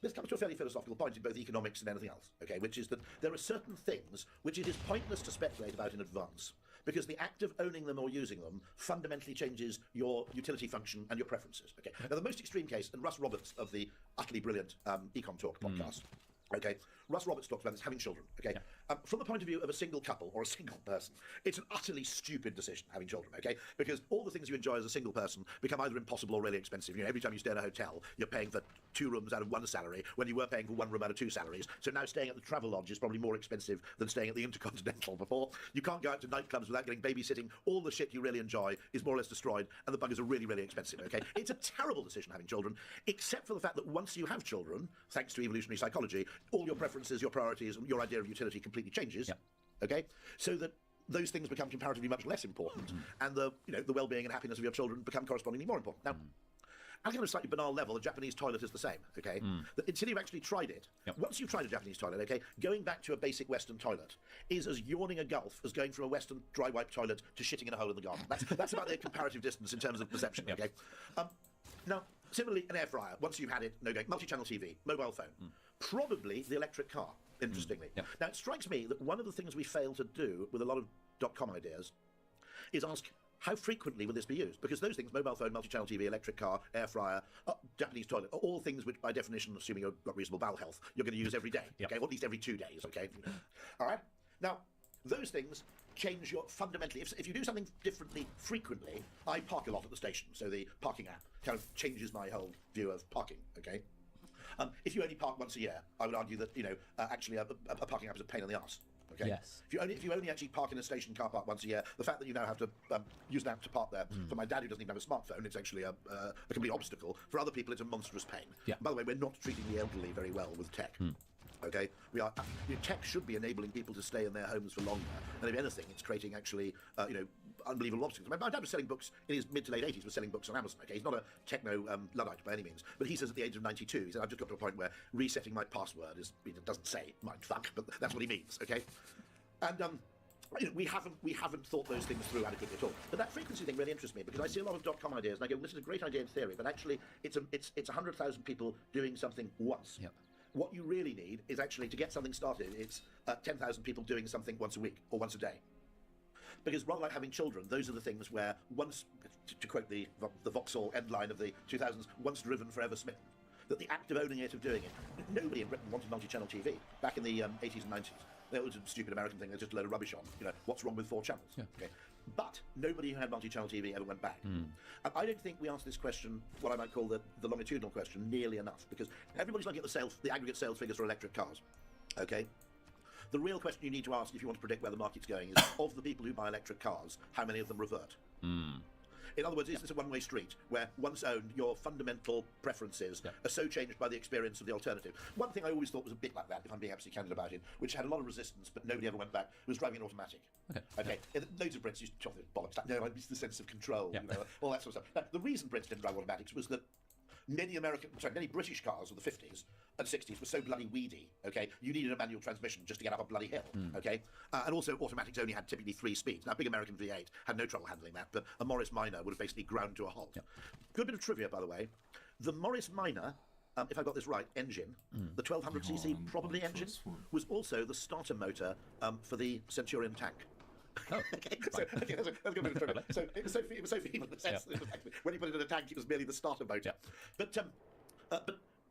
this comes to a fairly philosophical point in both economics and anything else, okay, which is that there are certain things which it is pointless to speculate about in advance, because the act of owning them or using them fundamentally changes your utility function and your preferences, okay? Now, the most extreme case, and Russ Roberts of the utterly brilliant Econ Talk podcast, okay, Russ Roberts talks about this, having children, okay? From the point of view of a single couple or a single person, it's an utterly stupid decision, having children, okay? Because all the things you enjoy as a single person become either impossible or really expensive. Every time you stay in a hotel, you're paying for 2 rooms out of 1 salary when you were paying for 1 room out of 2 salaries. So now staying at the Travelodge is probably more expensive than staying at the Intercontinental before. You can't go out to nightclubs without getting babysitting. All the shit you really enjoy is more or less destroyed, and the buggers are really, really expensive, okay? It's a terrible decision having children, except for the fact that once you have children, thanks to evolutionary psychology, all your preferences, your priorities, and your idea of utility completely changes, okay? So that those things become comparatively much less important, and the well-being and happiness of your children become correspondingly more important. Now, on a kind of slightly banal level, a Japanese toilet is the same, okay? Until you've actually tried it, once you've tried a Japanese toilet, okay, going back to a basic Western toilet is as yawning a gulf as going from a Western dry wipe toilet to shitting in a hole in the garden. That's about their comparative distance in terms of perception, okay? Now, similarly, an air fryer, once you've had it, no going. Multi-channel TV, mobile phone, probably the electric car, interestingly. Now, it strikes me that one of the things we fail to do with a lot of .com ideas is ask, how frequently will this be used? Because those things, mobile phone, multi-channel TV, electric car, air fryer, Japanese toilet, are all things which, by definition, assuming you've got reasonable bowel health, you're going to use every day, okay, or at least every 2 days, okay? All right? Now, those things change your fundamentally. If you do something differently frequently, I park a lot at the station, so the parking app kind of changes my whole view of parking, okay? If you only park once a year, I would argue that, actually a parking app is a pain in the arse. Okay? Yes. If you only actually park in a station car park once a year, the fact that you now have to use an app to park there, for my dad who doesn't even have a smartphone, it's actually a complete obstacle. For other people, it's a monstrous pain. By the way, we're not treating the elderly very well with tech. Okay, we are. Tech should be enabling people to stay in their homes for longer, and if anything, it's creating actually, unbelievable obstacles. My dad was selling books in his mid to late 80s. Was selling books on Amazon. Okay, he's not a techno luddite by any means, but he says at the age of 92, he said, I've just got to a point where resetting my password is. It doesn't say mind fuck, but that's what he means. Okay, and we haven't thought those things through adequately at all. But that frequency thing really interests me because I see a lot of .com ideas and I go, this is a great idea in theory, but actually it's 100,000 people doing something once. What you really need is actually, to get something started, it's 10,000 people doing something once a week or once a day. Because rather like having children, those are the things where once, to quote the Vauxhall end line of the 2000s, once driven, forever smitten. That the act of owning it, of doing it, nobody in Britain wanted multi-channel TV back in the 80s and 90s. That was a stupid American thing, there's just a load of rubbish on. What's wrong with 4 channels? Okay. But nobody who had multi-channel TV ever went back. And I don't think we asked this question, what I might call the longitudinal question, nearly enough, because everybody's looking at the aggregate sales figures for electric cars. Okay? The real question you need to ask if you want to predict where the market's going is, of the people who buy electric cars, how many of them revert? In other words, is this a one-way street where once owned, your fundamental preferences are so changed by the experience of the alternative? One thing I always thought was a bit like that, if I'm being absolutely candid about it, which had a lot of resistance but nobody ever went back, was driving an automatic. Okay. Loads of Brits used to chop their bollocks. No, I miss the sense of control, all that sort of stuff. Now, the reason Brits didn't drive automatics was that many British cars of the 50s and 60s were so bloody weedy, okay? You needed a manual transmission just to get up a bloody hill, okay? And also, automatics only had typically 3 speeds. Now, a big American V8 had no trouble handling that, but a Morris Minor would have basically ground to a halt. Good bit of trivia, by the way. The Morris Minor, if I got this right, engine, the 1200cc probably engine, was also the starter motor for the Centurion tank. Okay, so that's a good bit of trivia. So it was so feeble in the sense that when you put it in a tank, it was merely the starter motor. But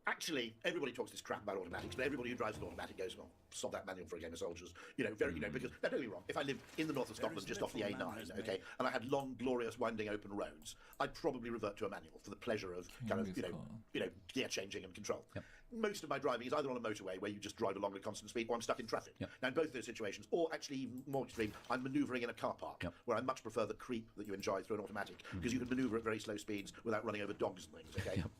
actually, everybody talks this crap about automatics, but everybody who drives an automatic goes, well, stop that manual for a game of soldiers. Because, don't get me wrong, if I lived in the north of Scotland, just off the A9, okay, and I had long, glorious, winding open roads, I'd probably revert to a manual for the pleasure of gear changing and control. Yep. Most of my driving is either on a motorway where you just drive along at constant speed, or I'm stuck in traffic. Yep. Now, in both those situations, or actually even more extreme, I'm manoeuvring in a car park, where I much prefer the creep that you enjoy through an automatic, because you can manoeuvre at very slow speeds without running over dogs and things, okay? Yep.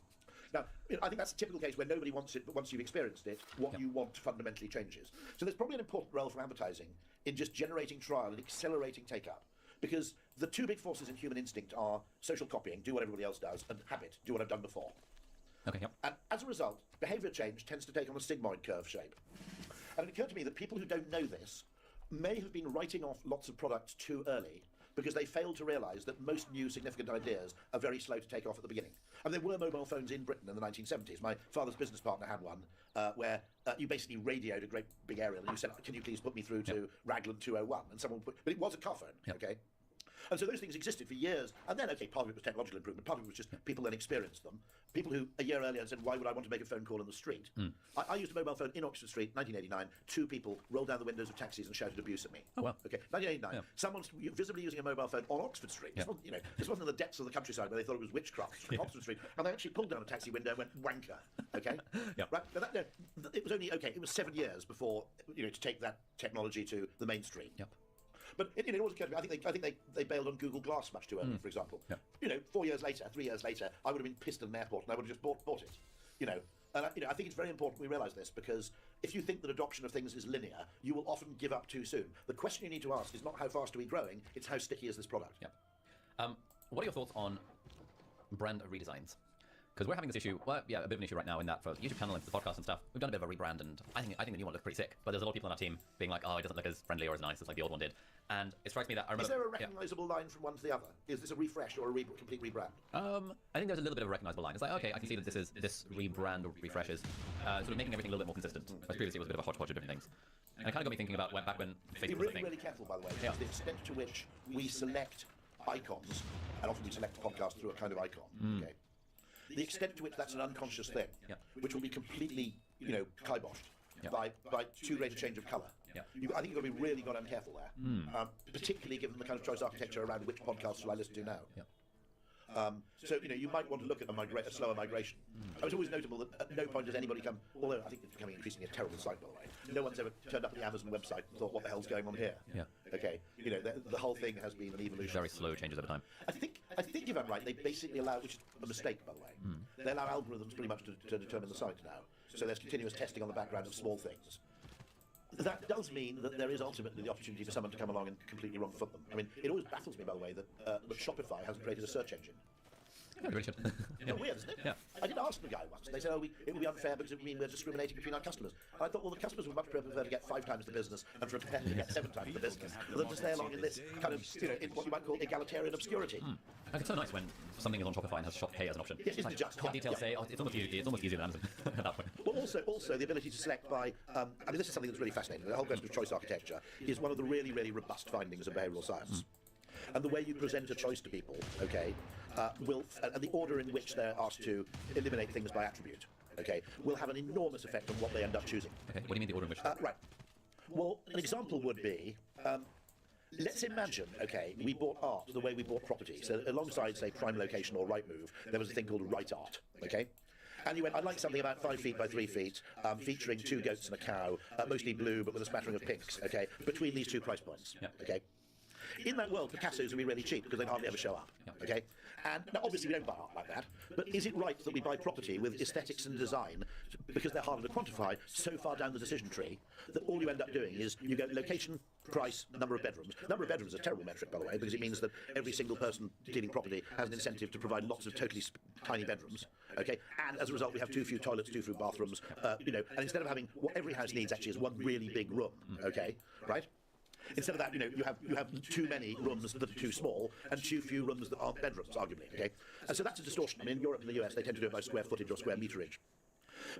Now, I think that's a typical case where nobody wants it, but once you've experienced it, what you want fundamentally changes. So there's probably an important role for advertising in just generating trial and accelerating take-up. Because the two big forces in human instinct are social copying, do what everybody else does, and habit, do what I've done before. Okay, yep. And as a result, behaviour change tends to take on a sigmoid curve shape. And it occurred to me that people who don't know this may have been writing off lots of products too early because they failed to realise that most new significant ideas are very slow to take off at the beginning. And there were mobile phones in Britain in the 1970s. My father's business partner had one where you basically radioed a great big aerial and you said, can you please put me through to Raglan 201? And someone put, but it was a car phone, okay? And so those things existed for years, and then, okay, part of it was technological improvement, part of it was just people then experienced them. People who, a year earlier, said, why would I want to make a phone call in the street? I used a mobile phone in Oxford Street, 1989. Two people rolled down the windows of taxis and shouted abuse at me. Oh, wow. Okay, 1989. Someone's visibly using a mobile phone on Oxford Street. This wasn't, this wasn't in the depths of the countryside where they thought it was witchcraft. Oxford Street. And they actually pulled down a taxi window and went, wanker. Okay? Right? But it was only, it was 7 years before, to take that technology to the mainstream. But it always occurred to me, I think they bailed on Google Glass much too early, for example. 4 years later, 3 years later, I would have been pissed at an airport and I would have just bought it. And I think it's very important we realise this, because if you think that adoption of things is linear, you will often give up too soon. The question you need to ask is not how fast are we growing, it's how sticky is this product. What are your thoughts on brand redesigns? Because we're having this issue, a bit of an issue right now in that for the YouTube channel and for the podcast and stuff, we've done a bit of a rebrand, and I think the new one looks pretty sick. But there's a lot of people on our team being like, oh, it doesn't look as friendly or as nice as like the old one did. And it strikes me that I remember. Is there a recognisable line from one to the other? Is this a refresh or a complete rebrand? I think there's a little bit of a recognisable line. It's like, okay, I can see that this rebrand or refresh is sort of making everything a little bit more consistent. Whereas previously it was a bit of a hodgepodge of different things. And it kind of got me thinking about back when Facebook was a thing. Be really careful, by the way, because the extent to which we select icons, and often we select a podcast through a kind of icon, okay? The extent to which that's an unconscious thing, which will be completely, kiboshed by too great a change of colour. I think you've got to be really careful there, particularly given the kind of choice architecture around which podcasts will I listen to now. So, you might want to look at a slower migration. It's always notable that at no point does anybody come, although I think it's becoming increasingly a terrible site, by the way, no one's ever turned up at the Amazon website and thought, what the hell's going on here? Okay, the whole thing has been an evolution. Very slow changes over time. I think if I'm right, they basically allow, which is a mistake, by the way, they allow algorithms pretty much to determine the site now. So there's continuous testing on the background of small things. That does mean that there is ultimately the opportunity for someone to come along and completely wrong foot them. I mean, it always baffles me, by the way, that Shopify hasn't created a search engine. Yeah, really should. Weird, isn't it? I did ask the guy once. They said, it would be unfair because it would mean we're discriminating between our customers. And I thought, well, the customers would much prefer to get 5 times the business and for a competitor to get 7 times the business than to stay along in this kind of, in what you might call egalitarian obscurity. It's so nice when something is on Shopify and has Shop Pay as an option. Yes, it's just details say, it's almost easier than Amazon at that point. Well, also the ability to select by, this is something that's really fascinating. The whole question of choice architecture is one of the really, really robust findings of behavioural science. And the way you present a choice to people, okay, and the order in which they're asked to eliminate things by attribute, okay, will have an enormous effect on what they end up choosing. Okay, what do you mean the order in which? Right. Well, an example would be, let's imagine, okay, we bought art the way we bought property. So alongside, say, Prime Location or Rightmove, there was a thing called Right Art, okay? And you went, I'd like something about 5 feet by 3 feet, featuring 2 goats and a cow, mostly blue but with a smattering of pinks, okay, between these 2 price points, okay? In that world, Picassos will be really cheap because they hardly ever show up, okay? And now, obviously, we don't buy art like that, but is it right that we buy property with aesthetics and design, because they're harder to quantify, so far down the decision tree, that all you end up doing is you go location, price, number of bedrooms. Number of bedrooms is a terrible metric, by the way, because it means that every single person dealing property has an incentive to provide lots of totally tiny bedrooms, okay? And as a result, we have too few toilets, too few bathrooms, and instead of having what every house needs actually is one really big room, okay, right? Instead of that, you have too many rooms that are too small and too few rooms that aren't bedrooms, arguably, okay? And so that's a distortion. I mean, in Europe and the US, they tend to do it by square footage or square meterage.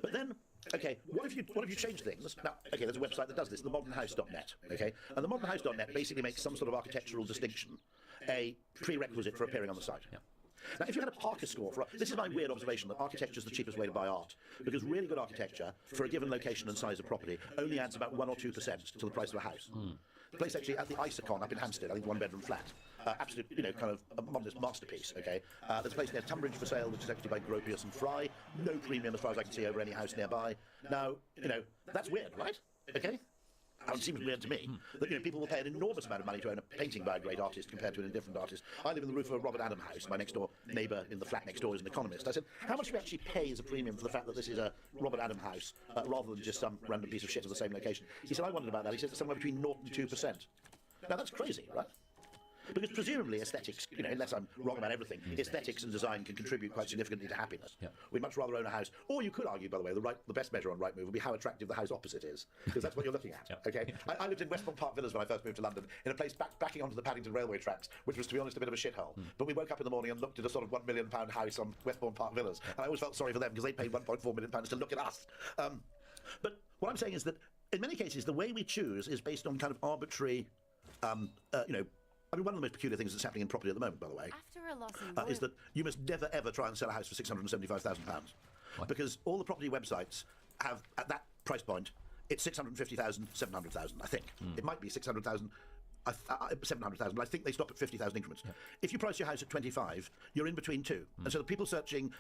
But then, okay, what if you change things? Now, okay, there's a website that does this, themodernhouse.net, okay? And themodernhouse.net basically makes some sort of architectural distinction a prerequisite for appearing on the site. Now, if you had a Parker score for... This is my weird observation, that architecture is the cheapest way to buy art, because really good architecture, for a given location and size of property, only adds about 1 or 2% to the price of a house. The place actually at the Isocon up in Hampstead, I think one-bedroom flat. Absolute, kind of a modernist masterpiece, okay? There's a place near Tunbridge for sale, which is actually by Gropius and Fry. No premium as far as I can see over any house nearby. Now, that's weird, right? Okay? It seems weird to me that people will pay an enormous amount of money to own a painting by a great artist compared to an indifferent artist. I live in the roof of a Robert Adam house. My next door neighbour in the flat next door is an economist. I said, how much do you actually pay as a premium for the fact that this is a Robert Adam house rather than just some random piece of shit of the same location? He said, I wondered about that. He said it's somewhere between 0 and 2%. Now that's crazy, right? Because presumably aesthetics, unless I'm wrong about everything, aesthetics and design can contribute quite significantly to happiness. Yeah. We'd much rather own a house, or you could argue, by the way, the best measure on Rightmove would be how attractive the house opposite is, because that's what you're looking at. Okay, I lived in Westbourne Park Villas when I first moved to London, in a place backing onto the Paddington railway tracks, which was, to be honest, a bit of a shithole. But we woke up in the morning and looked at a sort of £1 million house on Westbourne Park Villas, and I always felt sorry for them because they paid £1.4 million to look at us. But what I'm saying is that in many cases, the way we choose is based on kind of arbitrary, one of the most peculiar things that's happening in property at the moment, by the way, After a loss in is that you must never ever try and sell a house for £675,000. Because all the property websites have, at that price point, it's 650,000, 700,000, I think. It might be 600,000, 700,000, but I think they stop at 50,000 increments. If you price your house at 25, you're in between two. And so the people searching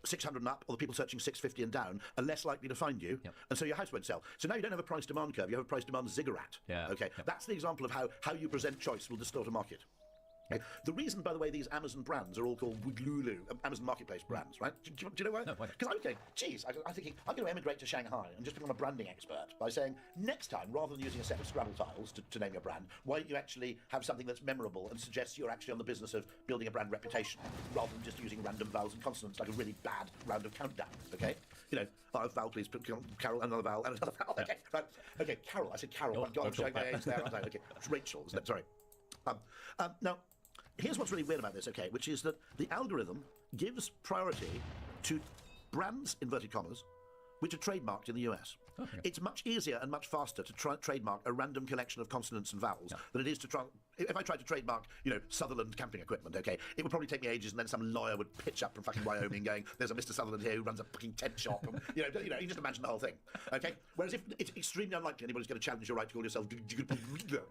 600 and up, or the people searching 650 and down, are less likely to find you, and so your house won't sell. So now you don't have a price demand curve, you have a price demand ziggurat. Okay, that's the example of how you present choice will distort a market. The reason, by the way, these Amazon brands are all called Wiglulu, Amazon Marketplace brands, right? Do you know why? No, why? Because I was going, geez, I'm thinking, I'm going to emigrate to Shanghai and just become a branding expert by saying, next time, rather than using a set of Scrabble tiles to name your brand, why don't you actually have something that's memorable and suggests you're actually on the business of building a brand reputation, rather than just using random vowels and consonants like a really bad round of countdown, okay? Vowel, please, Carol, another vowel, and another vowel, okay, right. Okay, Carol, I said Carol, oh, my God, I'm showing my age there, aren't I? Okay, it's Rachel, isn't it? Sorry. Now, here's what's really weird about this, okay, which is that the algorithm gives priority to brands, inverted commas, which are trademarked in the US. Okay. It's much easier and much faster to trademark a random collection of consonants and vowels than it is to try... If I tried to trademark, Sutherland camping equipment, okay, it would probably take me ages, and then some lawyer would pitch up from fucking Wyoming going, there's a Mr. Sutherland here who runs a fucking tent shop, and, you just imagine the whole thing, okay? Whereas if it's extremely unlikely anybody's going to challenge your right to call yourself,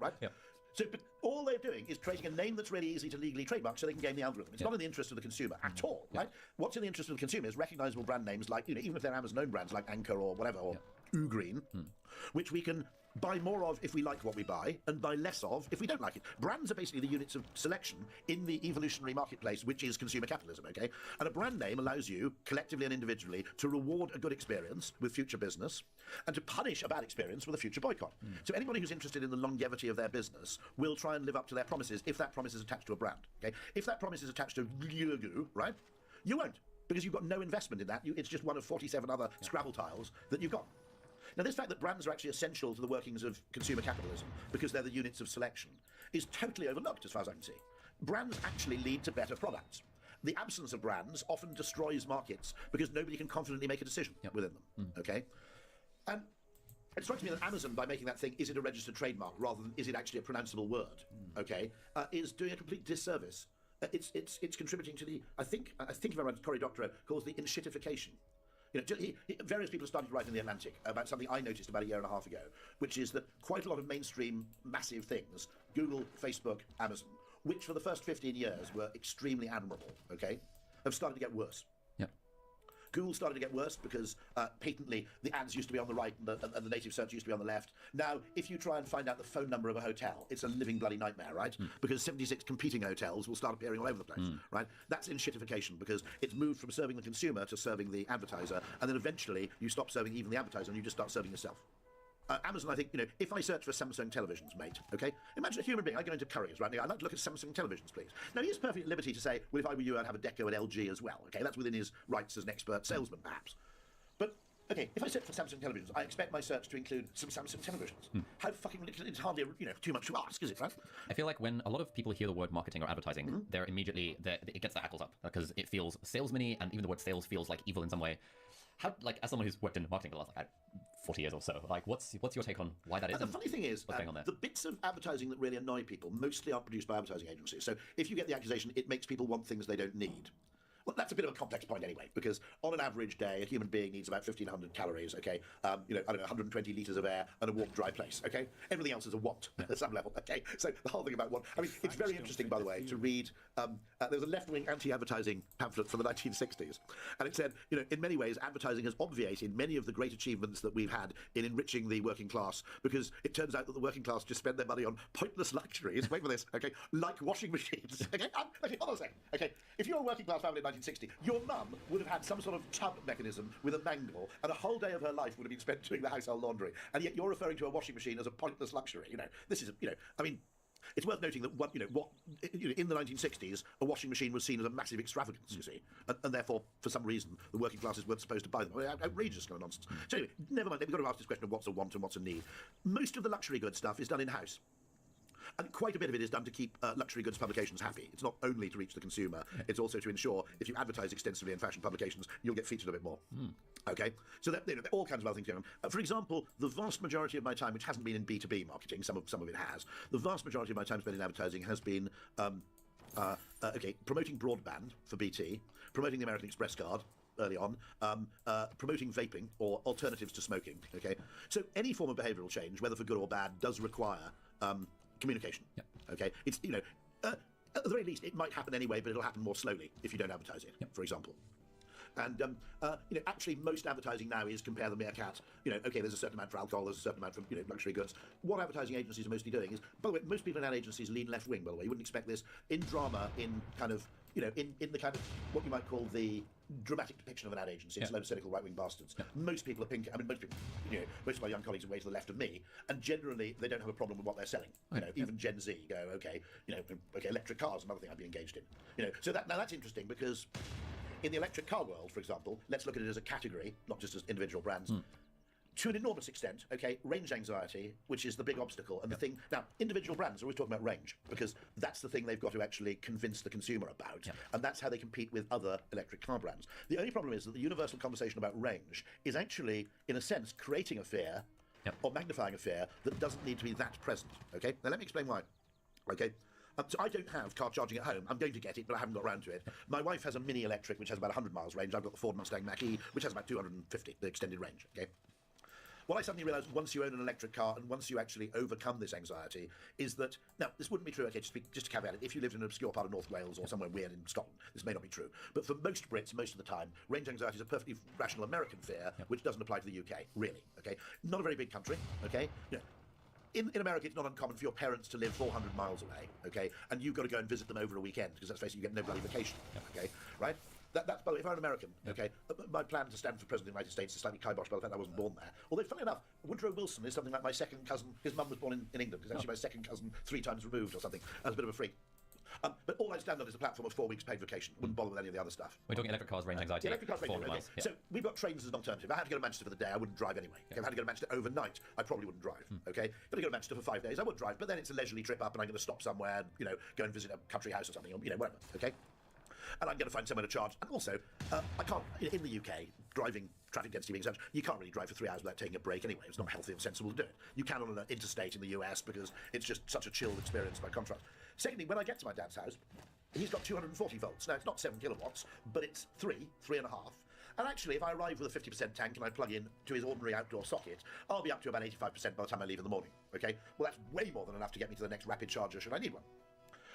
right? Yeah. So, but all they're doing is creating a name that's really easy to legally trademark so they can game the algorithm. It's not in the interest of the consumer at all, right? What's in the interest of the consumer is recognisable brand names like, even if they're Amazon-owned brands like Anchor or whatever, or Ugreen, which we can buy more of if we like what we buy, and buy less of if we don't like it. Brands are basically the units of selection in the evolutionary marketplace, which is consumer capitalism, okay? And a brand name allows you, collectively and individually, to reward a good experience with future business, and to punish a bad experience with a future boycott. So anybody who's interested in the longevity of their business will try and live up to their promises if that promise is attached to a brand, okay? If that promise is attached to right? You won't, because you've got no investment in that. It's just one of 47 other Scrabble tiles that you've got. Now, this fact that brands are actually essential to the workings of consumer capitalism because they're the units of selection is totally overlooked as far as I can see. Brands actually lead to better products. The absence of brands often destroys markets because nobody can confidently make a decision within them, okay? And it strikes me that Amazon, by making that thing, is it a registered trademark rather than is it actually a pronounceable word, okay, is doing a complete disservice. It's contributing to the, I think if I remember, Cory Doctorow calls the inshitification. Various people have started to write in The Atlantic about something I noticed about a year and a half ago, which is that quite a lot of mainstream, massive things, Google, Facebook, Amazon, which for the first 15 years were extremely admirable, okay, have started to get worse. Google started to get worse because patently the ads used to be on the right and the native search used to be on the left. Now, if you try and find out the phone number of a hotel, it's a living bloody nightmare, right? Because 76 competing hotels will start appearing all over the place, right? That's inshitification because it's moved from serving the consumer to serving the advertiser, and then eventually you stop serving even the advertiser and you just start serving yourself. Amazon, I think, if I search for Samsung televisions, mate, okay? Imagine a human being, I go into Currys, right? I'd like to look at Samsung televisions, please. Now, he's perfectly at liberty to say, well, if I were you, I'd have a Deco and LG as well, okay? That's within his rights as an expert salesman, perhaps. But, okay, if I search for Samsung televisions, I expect my search to include some Samsung televisions. How fucking ridiculous, it's hardly, too much to ask, is it, right? I feel like when a lot of people hear the word marketing or advertising, they're immediately, it gets their hackles up, because it feels salesman-y, and even the word sales feels like evil in some way. How, as someone who's worked in marketing for the last 40 years or so. Like, what's your take on why that is? The funny thing is, what's going on there? the bits of advertising that really annoy people mostly are produced by advertising agencies. So if you get the accusation, it makes people want things they don't need. Well, that's a bit of a complex point anyway, because on an average day, a human being needs about 1,500 calories, okay? I don't know, 120 litres of air and a warm, dry place, okay? Everything else is a want at some level, okay? So the whole thing about want... I mean, it's very interesting, by the way, to read... there was a left-wing anti-advertising pamphlet from the 1960s, and it said, in many ways, advertising has obviated many of the great achievements that we've had in enriching the working class, because it turns out that the working class just spend their money on pointless luxuries, wait for this, okay, like washing machines, okay? Okay, hold on a second, okay? If you're a working class family in 1960, your mum would have had some sort of tub mechanism with a mangle, and a whole day of her life would have been spent doing the household laundry, and yet you're referring to a washing machine as a pointless luxury. This is, I mean, it's worth noting that in the 1960s, a washing machine was seen as a massive extravagance, you see, and therefore, for some reason, the working classes weren't supposed to buy them. Outrageous kind of nonsense. So anyway, never mind. We've got to ask this question of what's a want and what's a need. Most of the luxury goods stuff is done in-house. And quite a bit of it is done to keep luxury goods publications happy. It's not only to reach the consumer, it's also to ensure if you advertise extensively in fashion publications, you'll get featured a bit more. Okay? So there are all kinds of other things going on. For example, the vast majority of my time, which hasn't been in B2B marketing, some of it has, the vast majority of my time spent in advertising has been promoting broadband for BT, promoting the American Express card early on, promoting vaping or alternatives to smoking. Okay? So any form of behavioural change, whether for good or bad, does require communication. Yep. Okay, it's at the very least it might happen anyway, but it'll happen more slowly if you don't advertise it. Yep. For example. And actually, most advertising now is compare the meerkat. Okay, there's a certain amount for alcohol, there's a certain amount for luxury goods. What advertising agencies are mostly doing is, by the way, most people in ad agencies lean left wing. By the way, you wouldn't expect this in drama, in kind of in the kind of what you might call the dramatic depiction of an ad agency. It's a load of cynical right-wing bastards. Most people are pink. I mean, most people, most of my young colleagues are way to the left of me, and generally they don't have a problem with what they're selling. Even Gen Z go, okay, electric cars, another thing I'd be engaged in. So that's interesting because in the electric car world, for example, let's look at it as a category, not just as individual brands. To an enormous extent, range anxiety, which is the big obstacle, and the thing... Now, individual brands are always talking about range, because that's the thing they've got to actually convince the consumer about, and that's how they compete with other electric car brands. The only problem is that the universal conversation about range is actually, in a sense, creating a fear, or magnifying a fear, that doesn't need to be that present, okay? Now, let me explain why, okay? So I don't have car charging at home. I'm going to get it, but I haven't got around to it. My wife has a mini electric, which has about 100 miles range. I've got the Ford Mustang Mach-E, which has about 250, the extended range, okay? What I suddenly realised once you own an electric car and once you actually overcome this anxiety is that, now, this wouldn't be true, okay, just to caveat it, if you lived in an obscure part of North Wales or somewhere weird in Scotland, this may not be true. But for most Brits, most of the time, range anxiety is a perfectly rational American fear, which doesn't apply to the UK, really, okay? Not a very big country, okay? In America, it's not uncommon for your parents to live 400 miles away, okay? And you've got to go and visit them over a weekend, because let's face it, you get no bloody vacation, okay? Right? That's, by the way, if I'm an American, okay, my plan to stand for President of the United States is slightly kiboshed by the fact I wasn't born there. Although, funnily enough, Woodrow Wilson is something like my second cousin. His mum was born in England. He's actually my second cousin 3 times removed or something. I was a bit of a freak. But all I stand on is a platform of 4 weeks paid vacation. Wouldn't bother with any of the other stuff. We're talking electric cars, range anxiety. Electric cars, range anxiety. Okay. So we've got trains as an alternative. If I had to go to Manchester for the day, I wouldn't drive anyway. If I had to go to Manchester overnight, I probably wouldn't drive. Okay. If I had to go to Manchester for 5 days, I would drive. But then it's a leisurely trip up, and I'm going to stop somewhere, go and visit a country house or something, or whatever. Okay. And I'm going to find somewhere to charge. And also, I can't, in the UK, driving, traffic density being such, you can't really drive for 3 hours without taking a break anyway. It's not healthy or sensible to do it. You can on an interstate in the US because it's just such a chilled experience by contrast. Secondly, when I get to my dad's house, he's got 240 volts. Now, it's not 7 kilowatts, but it's 3.5. And actually, if I arrive with a 50% tank and I plug in to his ordinary outdoor socket, I'll be up to about 85% by the time I leave in the morning, okay? Well, that's way more than enough to get me to the next rapid charger should I need one.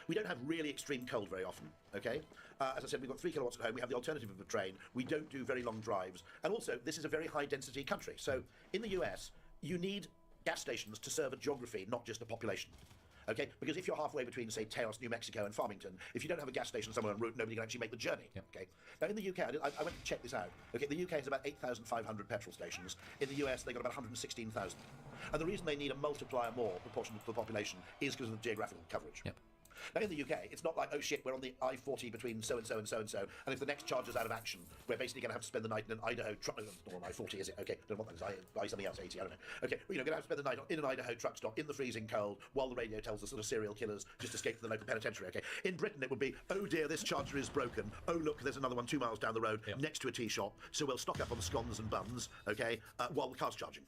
We don't have really extreme cold very often, okay? As I said, we've got 3 kilowatts at home. We have the alternative of a train. We don't do very long drives. And also, this is a very high-density country. So, in the US, you need gas stations to serve a geography, not just a population. Okay? Because if you're halfway between, say, Taos, New Mexico and Farmington, if you don't have a gas station somewhere en route, nobody can actually make the journey. Okay? Now, in the UK, I went to check this out. Okay, the UK has about 8,500 petrol stations. In the US, they've got about 116,000. And the reason they need a multiplier more proportional to the population is because of the geographical coverage. Yep. Now, in the UK, it's not like, oh shit, we're on the I-40 between so-and-so and so-and-so, and if the next charger's out of action, we're basically going to have to spend the night in an Idaho truck. Not on I-40, is it? Okay, don't know what that is. I something else, 80, I don't know. Okay, well, going to have to spend the night in an Idaho truck stop in the freezing cold while the radio tells us that the serial killers just escaped from the local penitentiary, okay? In Britain, it would be, oh dear, this charger is broken. Oh, look, there's another one 2 miles down the road next to a tea shop, so we'll stock up on scones and buns, okay, while the car's charging.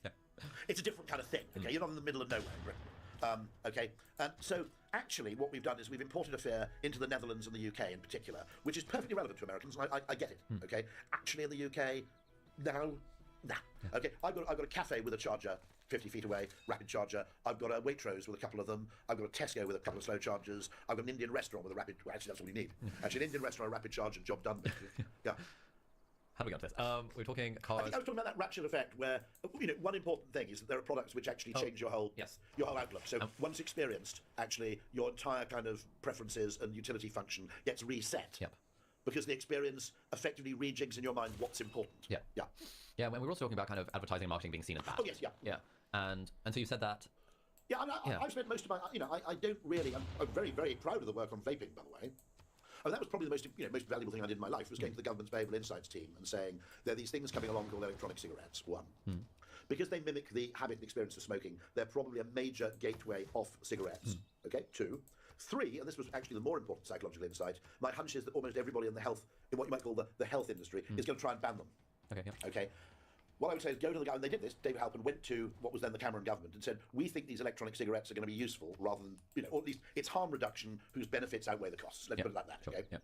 It's a different kind of thing, okay? You're not in the middle of nowhere in Britain. Okay, and so actually what we've done is we've imported a fear into the Netherlands and the UK in particular, which is perfectly relevant to Americans, and I get it, okay? Actually in the UK, no, nah. Okay, I've got a cafe with a charger 50 feet away, rapid charger. I've got a Waitrose with a couple of them. I've got a Tesco with a couple of slow chargers. I've got an Indian restaurant with a rapid, well, actually that's all you need. Actually an Indian restaurant, a rapid charger, job done. Yeah. How do we get to this? We're talking cars. I was talking about that ratchet effect where, one important thing is that there are products which actually change your whole outlook. So once experienced, actually, your entire kind of preferences and utility function gets reset. Yep. Because the experience effectively rejigs in your mind what's important. Yeah. Yeah. Yeah, when we were also talking about kind of advertising and marketing being seen as bad. Oh, yes, yeah. Yeah. And so you said that. Yeah, I've spent most of my, I don't really, I'm very, very proud of the work on vaping, by the way. And that was probably the most valuable thing I did in my life, was going to the government's behavioural insights team and saying, there are these things coming along called electronic cigarettes, one. Because they mimic the habit and experience of smoking, they're probably a major gateway off cigarettes, okay, 2. 3, and this was actually the more important psychological insight, my hunch is that almost everybody in what you might call the health industry, is going to try and ban them. Okay, yeah. Okay? What I would say is go to the guy, and they did this, David Halpern went to what was then the Cameron government and said, we think these electronic cigarettes are going to be useful rather than, or at least it's harm reduction whose benefits outweigh the costs. Let's put it like that, okay? Yeah.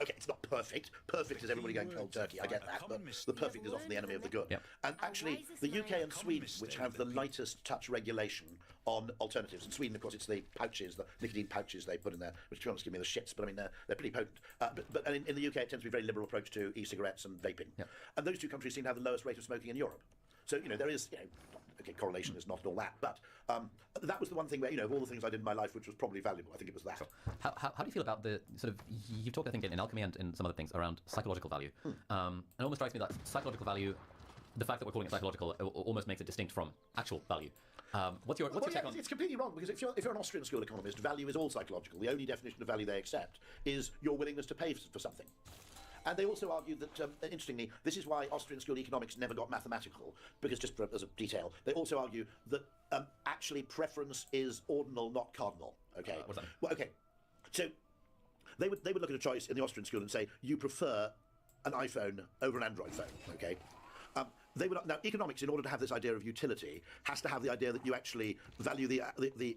Okay, it's not perfect. Perfect is everybody going cold turkey, I get that, but the perfect is often the enemy of the good. Yep. And actually, the UK and Sweden, which have the lightest touch regulation on alternatives, and Sweden, of course, it's the pouches, the nicotine pouches they put in there, which to be honest give me the shits, but I mean, they're pretty potent. But in the UK, it tends to be a very liberal approach to e-cigarettes and vaping. Yep. And those two countries seem to have the lowest rate of smoking in Europe. So, there is, okay, correlation is not all that, but that was the one thing where, of all the things I did in my life, which was probably valuable, I think it was that. Sure. How do you feel about the sort of, you've talked, I think, in alchemy and in some other things around psychological value. And it almost strikes me that psychological value, the fact that we're calling it psychological, almost makes it distinct from actual value. What's your take on... It's completely wrong, because if you're an Austrian school economist, value is all psychological. The only definition of value they accept is your willingness to pay for something. And they also argued that, interestingly, this is why Austrian school economics never got mathematical, because as a detail, they also argue that actually preference is ordinal, not cardinal. Okay. What's that mean? Well, okay. So they would look at a choice in the Austrian school and say you prefer an iPhone over an Android phone. Okay. Now, economics, in order to have this idea of utility, has to have the idea that you actually value the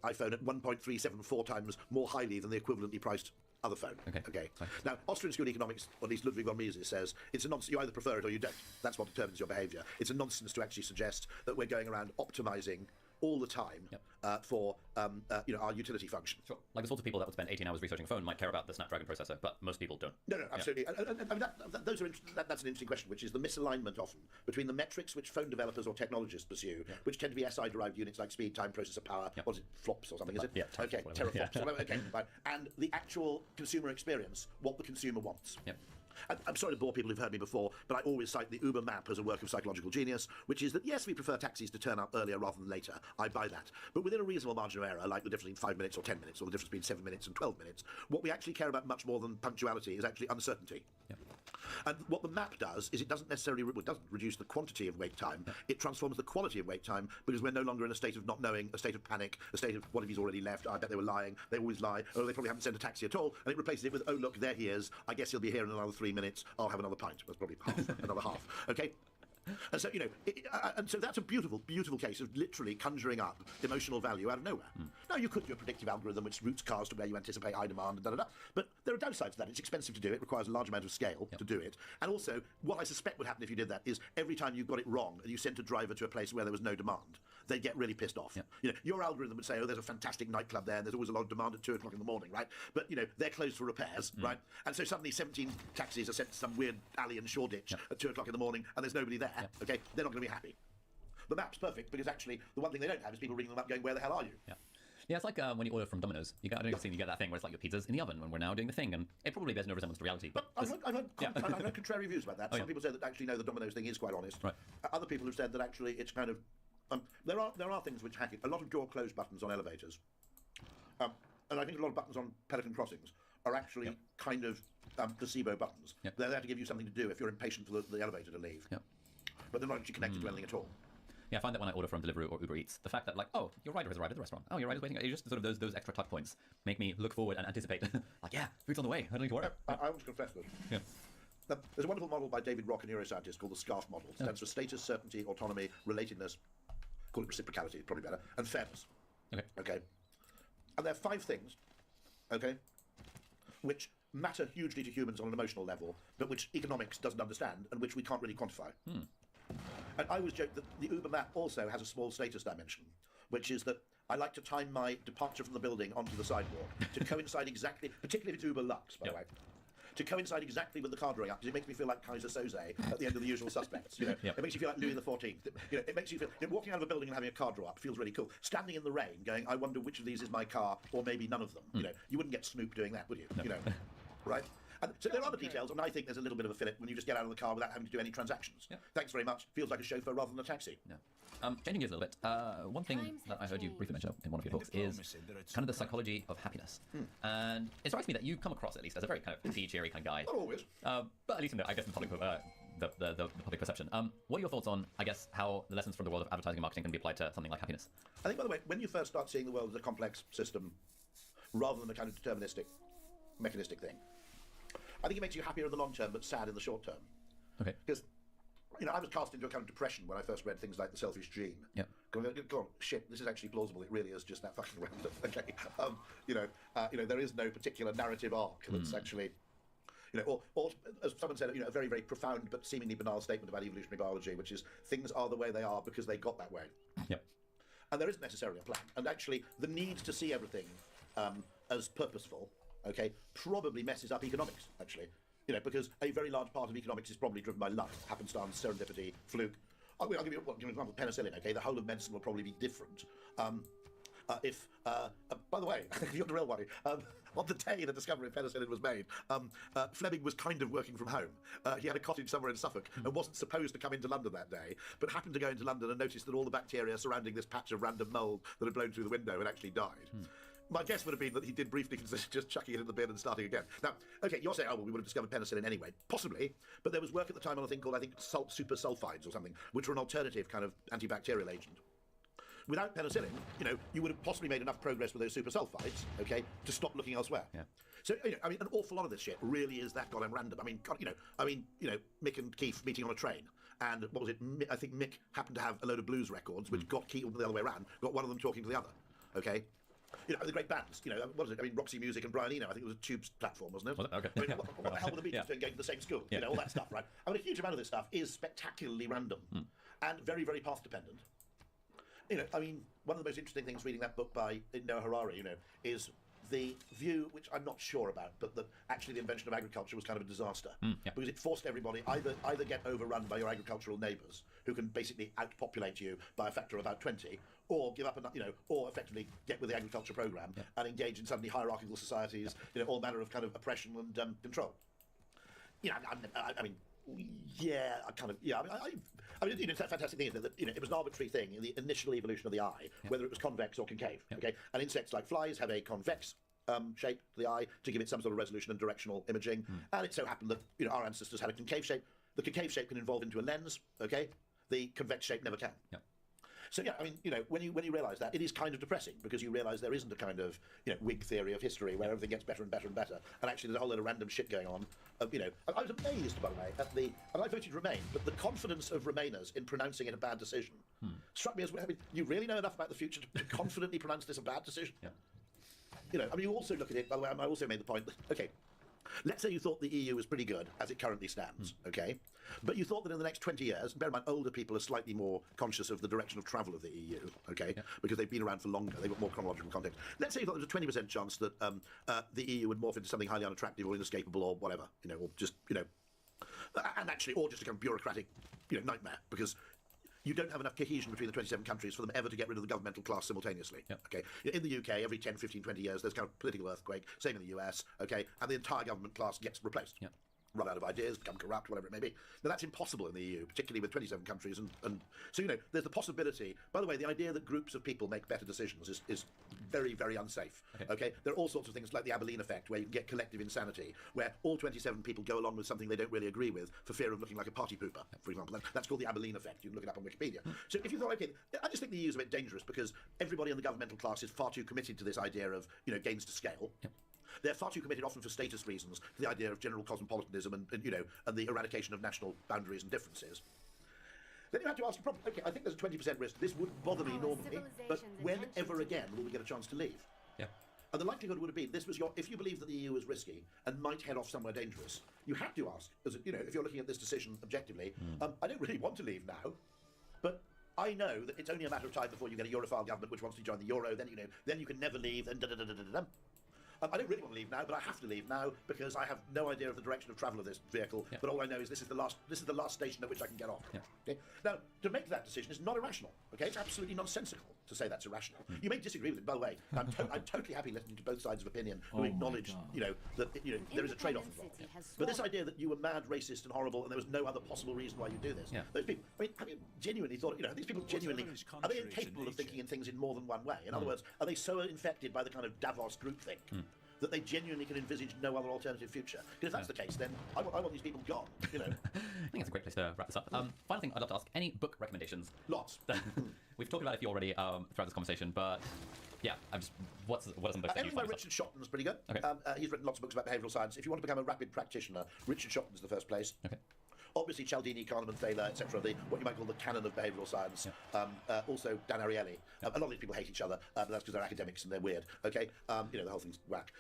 iPhone at 1.374 times more highly than the equivalently priced other phone. Okay. Now, Austrian school economics, or at least Ludwig von Mises says, it's a nonsense. You either prefer it or you don't. That's what determines your behaviour. It's a nonsense to actually suggest that we're going around optimising all the time for our utility function. Sure. Like the sorts of people that would spend 18 hours researching a phone might care about the Snapdragon processor, but most people don't. No, absolutely. Yeah. I mean, that's an interesting question, which is the misalignment often between the metrics which phone developers or technologists pursue, which tend to be SI-derived units like speed, time, processor power, what is it, flops or something, is it? Yeah, okay, teraflops. Okay, right. And the actual consumer experience, what the consumer wants. Yep. I'm sorry to bore people who've heard me before, but I always cite the Uber map as a work of psychological genius, which is that, yes, we prefer taxis to turn up earlier rather than later. I buy that. But within a reasonable margin of error, like the difference between 5 minutes or 10 minutes, or the difference between 7 minutes and 12 minutes, what we actually care about much more than punctuality is actually uncertainty. Yep. And what the map does is it doesn't necessarily reduce the quantity of wait time, it transforms the quality of wait time, because we're no longer in a state of not knowing, a state of panic, a state of what if he's already left, I bet they were lying, they always lie, or they probably haven't sent a taxi at all, and it replaces it with, oh look, there he is, I guess he'll be here in another 3 minutes, I'll have another pint. That's probably another half, okay? And so, and so that's a beautiful, beautiful case of literally conjuring up emotional value out of nowhere. Now, you could do a predictive algorithm which routes cars to where you anticipate high demand and da-da-da, but there are downsides to that. It's expensive to do it, requires a large amount of scale to do it, and also, what I suspect would happen if you did that is every time you got it wrong and you sent a driver to a place where there was no demand, they'd get really pissed off. Your algorithm would say, oh, there's a fantastic nightclub there, and there's always a lot of demand at 2 o'clock in the morning, right? But, they're closed for repairs, right? And so suddenly 17 taxis are sent to some weird alley in Shoreditch at 2 o'clock in the morning, and there's nobody there, okay? They're not going to be happy. The map's perfect, because actually, the one thing they don't have is people ringing them up going, where the hell are you? Yeah, it's like when you order from Domino's. I don't know if you've seen, you get that thing where it's like your pizza's in the oven when we're now doing the thing, and it probably bears no resemblance to reality. But I've heard contrary views about that. Some people say that actually, no, the Domino's thing is quite honest. Right. Other people have said that actually it's kind of... there are things which hack it. A lot of door close buttons on elevators. and I think a lot of buttons on Pelican Crossings are actually kind of placebo buttons. They're there to give you something to do if you're impatient for the elevator to leave. But they're not actually connected to anything at all. Yeah, I find that when I order from Deliveroo or Uber Eats, the fact that, like, oh, your rider has arrived at the restaurant. Oh, your rider's waiting. Just sort of those extra touch points make me look forward and anticipate. Like, yeah, food's on the way. I don't need to worry. I want to confess this. There's a wonderful model by David Rock, a neuroscientist, called the SCARF model. It stands for status, certainty, autonomy, relatedness, call it reciprocality, probably better, and fairness. Okay. And there are 5 things, okay, which matter hugely to humans on an emotional level, but which economics doesn't understand and which we can't really quantify. And I always joke that the Uber map also has a small status dimension, which is that I like to time my departure from the building onto the sidewalk to coincide exactly, particularly if it's Uber Lux, by the way, to coincide exactly with the car drawing up, because it makes me feel like Kaiser Soze at the end of The Usual Suspects. You know, it makes you feel like Louis XIV. You know, it makes you feel walking out of a building and having a car draw up feels really cool. Standing in the rain, going, I wonder which of these is my car, or maybe none of them. You know, you wouldn't get Snoop doing that, would you? You know, right? And so there are other details, and I think there's a little bit of a fillip when you just get out of the car without having to do any transactions. Thanks very much. Feels like a chauffeur rather than a taxi. Changing gears a little bit, one thing that I heard you briefly mention in one of your talks is kind of the psychology of happiness. And it strikes me that you come across, at least, as a very kind of happy, cheery kind of guy. Not always. But at least in the, I guess, in the public perception. What are your thoughts on, I guess, how the lessons from the world of advertising and marketing can be applied to something like happiness? I think, by the way, when you first start seeing the world as a complex system, rather than a kind of deterministic, mechanistic thing, I think it makes you happier in the long term, but sad in the short term. Okay. Because, you know, I was cast into a kind of depression when I first read things like The Selfish Gene. Going, shit, this is actually plausible. It really is just that fucking random. Okay. There is no particular narrative arc that's actually, you know, or as someone said, you know, a very, very profound but seemingly banal statement about evolutionary biology, which is things are the way they are because they got that way. And there isn't necessarily a plan. And actually, the need to see everything as purposeful, okay, probably messes up economics, actually. You know, because a very large part of economics is probably driven by luck, happenstance, serendipity, fluke. I'll give you an example, penicillin, okay? The whole of medicine will probably be different. By the way, you're the real worry. On the day the discovery of penicillin was made, Fleming was kind of working from home. He had a cottage somewhere in Suffolk and wasn't supposed to come into London that day, but happened to go into London and noticed that all the bacteria surrounding this patch of random mould that had blown through the window had actually died. My guess would have been that he did briefly consider just chucking it in the bin and starting again. Now, okay, you're saying, oh, well, we would have discovered penicillin anyway. Possibly, but there was work at the time on a thing called, I think, super sulfides or something, which were an alternative kind of antibacterial agent. Without penicillin, you know, you would have possibly made enough progress with those super sulfides, okay, to stop looking elsewhere. So, you know, I mean, an awful lot of this shit really is that goddamn random. I mean, God, Mick and Keith meeting on a train. And what was it? I think Mick happened to have a load of blues records, which got Keith the other way around, got one of them talking to the other, okay? You know, the great bands, you know, what was it? I mean, Roxy Music and Brian Eno, I think it was a Tube's platform, wasn't it? Was it? Okay. I mean, what the hell were the Beatles doing going to the same school? You know, all that stuff, right? I mean, a huge amount of this stuff is spectacularly random and very, very path-dependent. You know, I mean, one of the most interesting things reading that book by Noah Harari, you know, is the view, which I'm not sure about, but that actually the invention of agriculture was kind of a disaster because it forced everybody either get overrun by your agricultural neighbours who can basically outpopulate you by a factor of about 20, or give up, or effectively get with the agriculture program and engage in suddenly hierarchical societies, you know, all manner of kind of oppression and control. You know, I mean, it's that fantastic thing, isn't it? That, you know, it was an arbitrary thing in the initial evolution of the eye, whether it was convex or concave. Okay, and insects like flies have a convex shape to the eye to give it some sort of resolution and directional imaging. And it so happened that, you know, our ancestors had a concave shape. The concave shape can evolve into a lens. Okay, the convex shape never can. So yeah, I mean, you know, when you realise that, it is kind of depressing because you realise there isn't a kind of, you know, Whig theory of history where everything gets better and better and better, and actually there's a whole load of random shit going on. You know, I was amazed, by the way, and I voted Remain, but the confidence of Remainers in pronouncing it a bad decision struck me as, I mean, you really know enough about the future to confidently pronounce this a bad decision. You know, I mean, you also look at it. By the way, I also made the point that, okay, let's say you thought the EU was pretty good as it currently stands, okay? But you thought that in the next 20 years, bear in mind, older people are slightly more conscious of the direction of travel of the EU, okay? Because they've been around for longer, they've got more chronological context. Let's say you thought there was a 20% chance that the EU would morph into something highly unattractive or inescapable or whatever, you know, or just, you know, and actually, or just a kind of bureaucratic, you know, nightmare, because you don't have enough cohesion between the 27 countries for them ever to get rid of the governmental class simultaneously. Okay, in the UK, every 10, 15, 20 years, there's kind of political earthquake. Same in the US. Okay, and the entire government class gets replaced. run out of ideas, become corrupt, whatever it may be. Now, that's impossible in the EU, particularly with 27 countries. And so, there's the possibility. By the way, the idea that groups of people make better decisions is very, very unsafe. Okay? There are all sorts of things like the Abilene effect, where you can get collective insanity, where all 27 people go along with something they don't really agree with for fear of looking like a party pooper, for example. That's called the Abilene effect. You can look it up on Wikipedia. So if you thought, okay, I just think the EU is a bit dangerous because everybody in the governmental class is far too committed to this idea of, gains to scale. They're far too committed, often for status reasons, to the idea of general cosmopolitanism and the eradication of national boundaries and differences. Then you have to ask the problem. Okay, I think there's a 20% risk. This would bother me normally, but when ever again will we get a chance to leave? Yeah. And the likelihood would have been if you believe that the EU is risky and might head off somewhere dangerous, you have to ask, if you're looking at this decision objectively, I don't really want to leave now, but I know that it's only a matter of time before you get a Europhile government which wants to join the euro. Then you can never leave. And I don't really want to leave now, but I have to leave now because I have no idea of the direction of travel of this vehicle. But all I know is this is the last station at which I can get off. Okay? Now, to make that decision is not irrational. Okay, it's absolutely nonsensical to say that's irrational. You may disagree with it, by the way. I'm totally happy listening to both sides of opinion who acknowledge, that there is a trade-off involved. But this idea that you were mad, racist, and horrible, and there was no other possible reason why you do this. Those people. I mean, have you genuinely thought? These people genuinely are they incapable of thinking in things in more than one way? In other words, are they so infected by the kind of Davos groupthink that they genuinely can envisage no other alternative future? Because if that's the case, then I want these people gone. I think it's a great place to wrap this up. Final thing I'd love to ask: any book recommendations? Lots. We've talked about a few already throughout this conversation, but yeah, what are some books that you Everything by find? Richard Shotton's pretty good. Okay. He's written lots of books about behavioural science. If you want to become a rapid practitioner, Richard Shotton's the first place. Okay. Obviously, Cialdini, Kahneman, Thaler, etc., what you might call the canon of behavioural science. Also, Dan Ariely. A lot of these people hate each other, but that's because they're academics and they're weird. Okay, the whole thing's whack.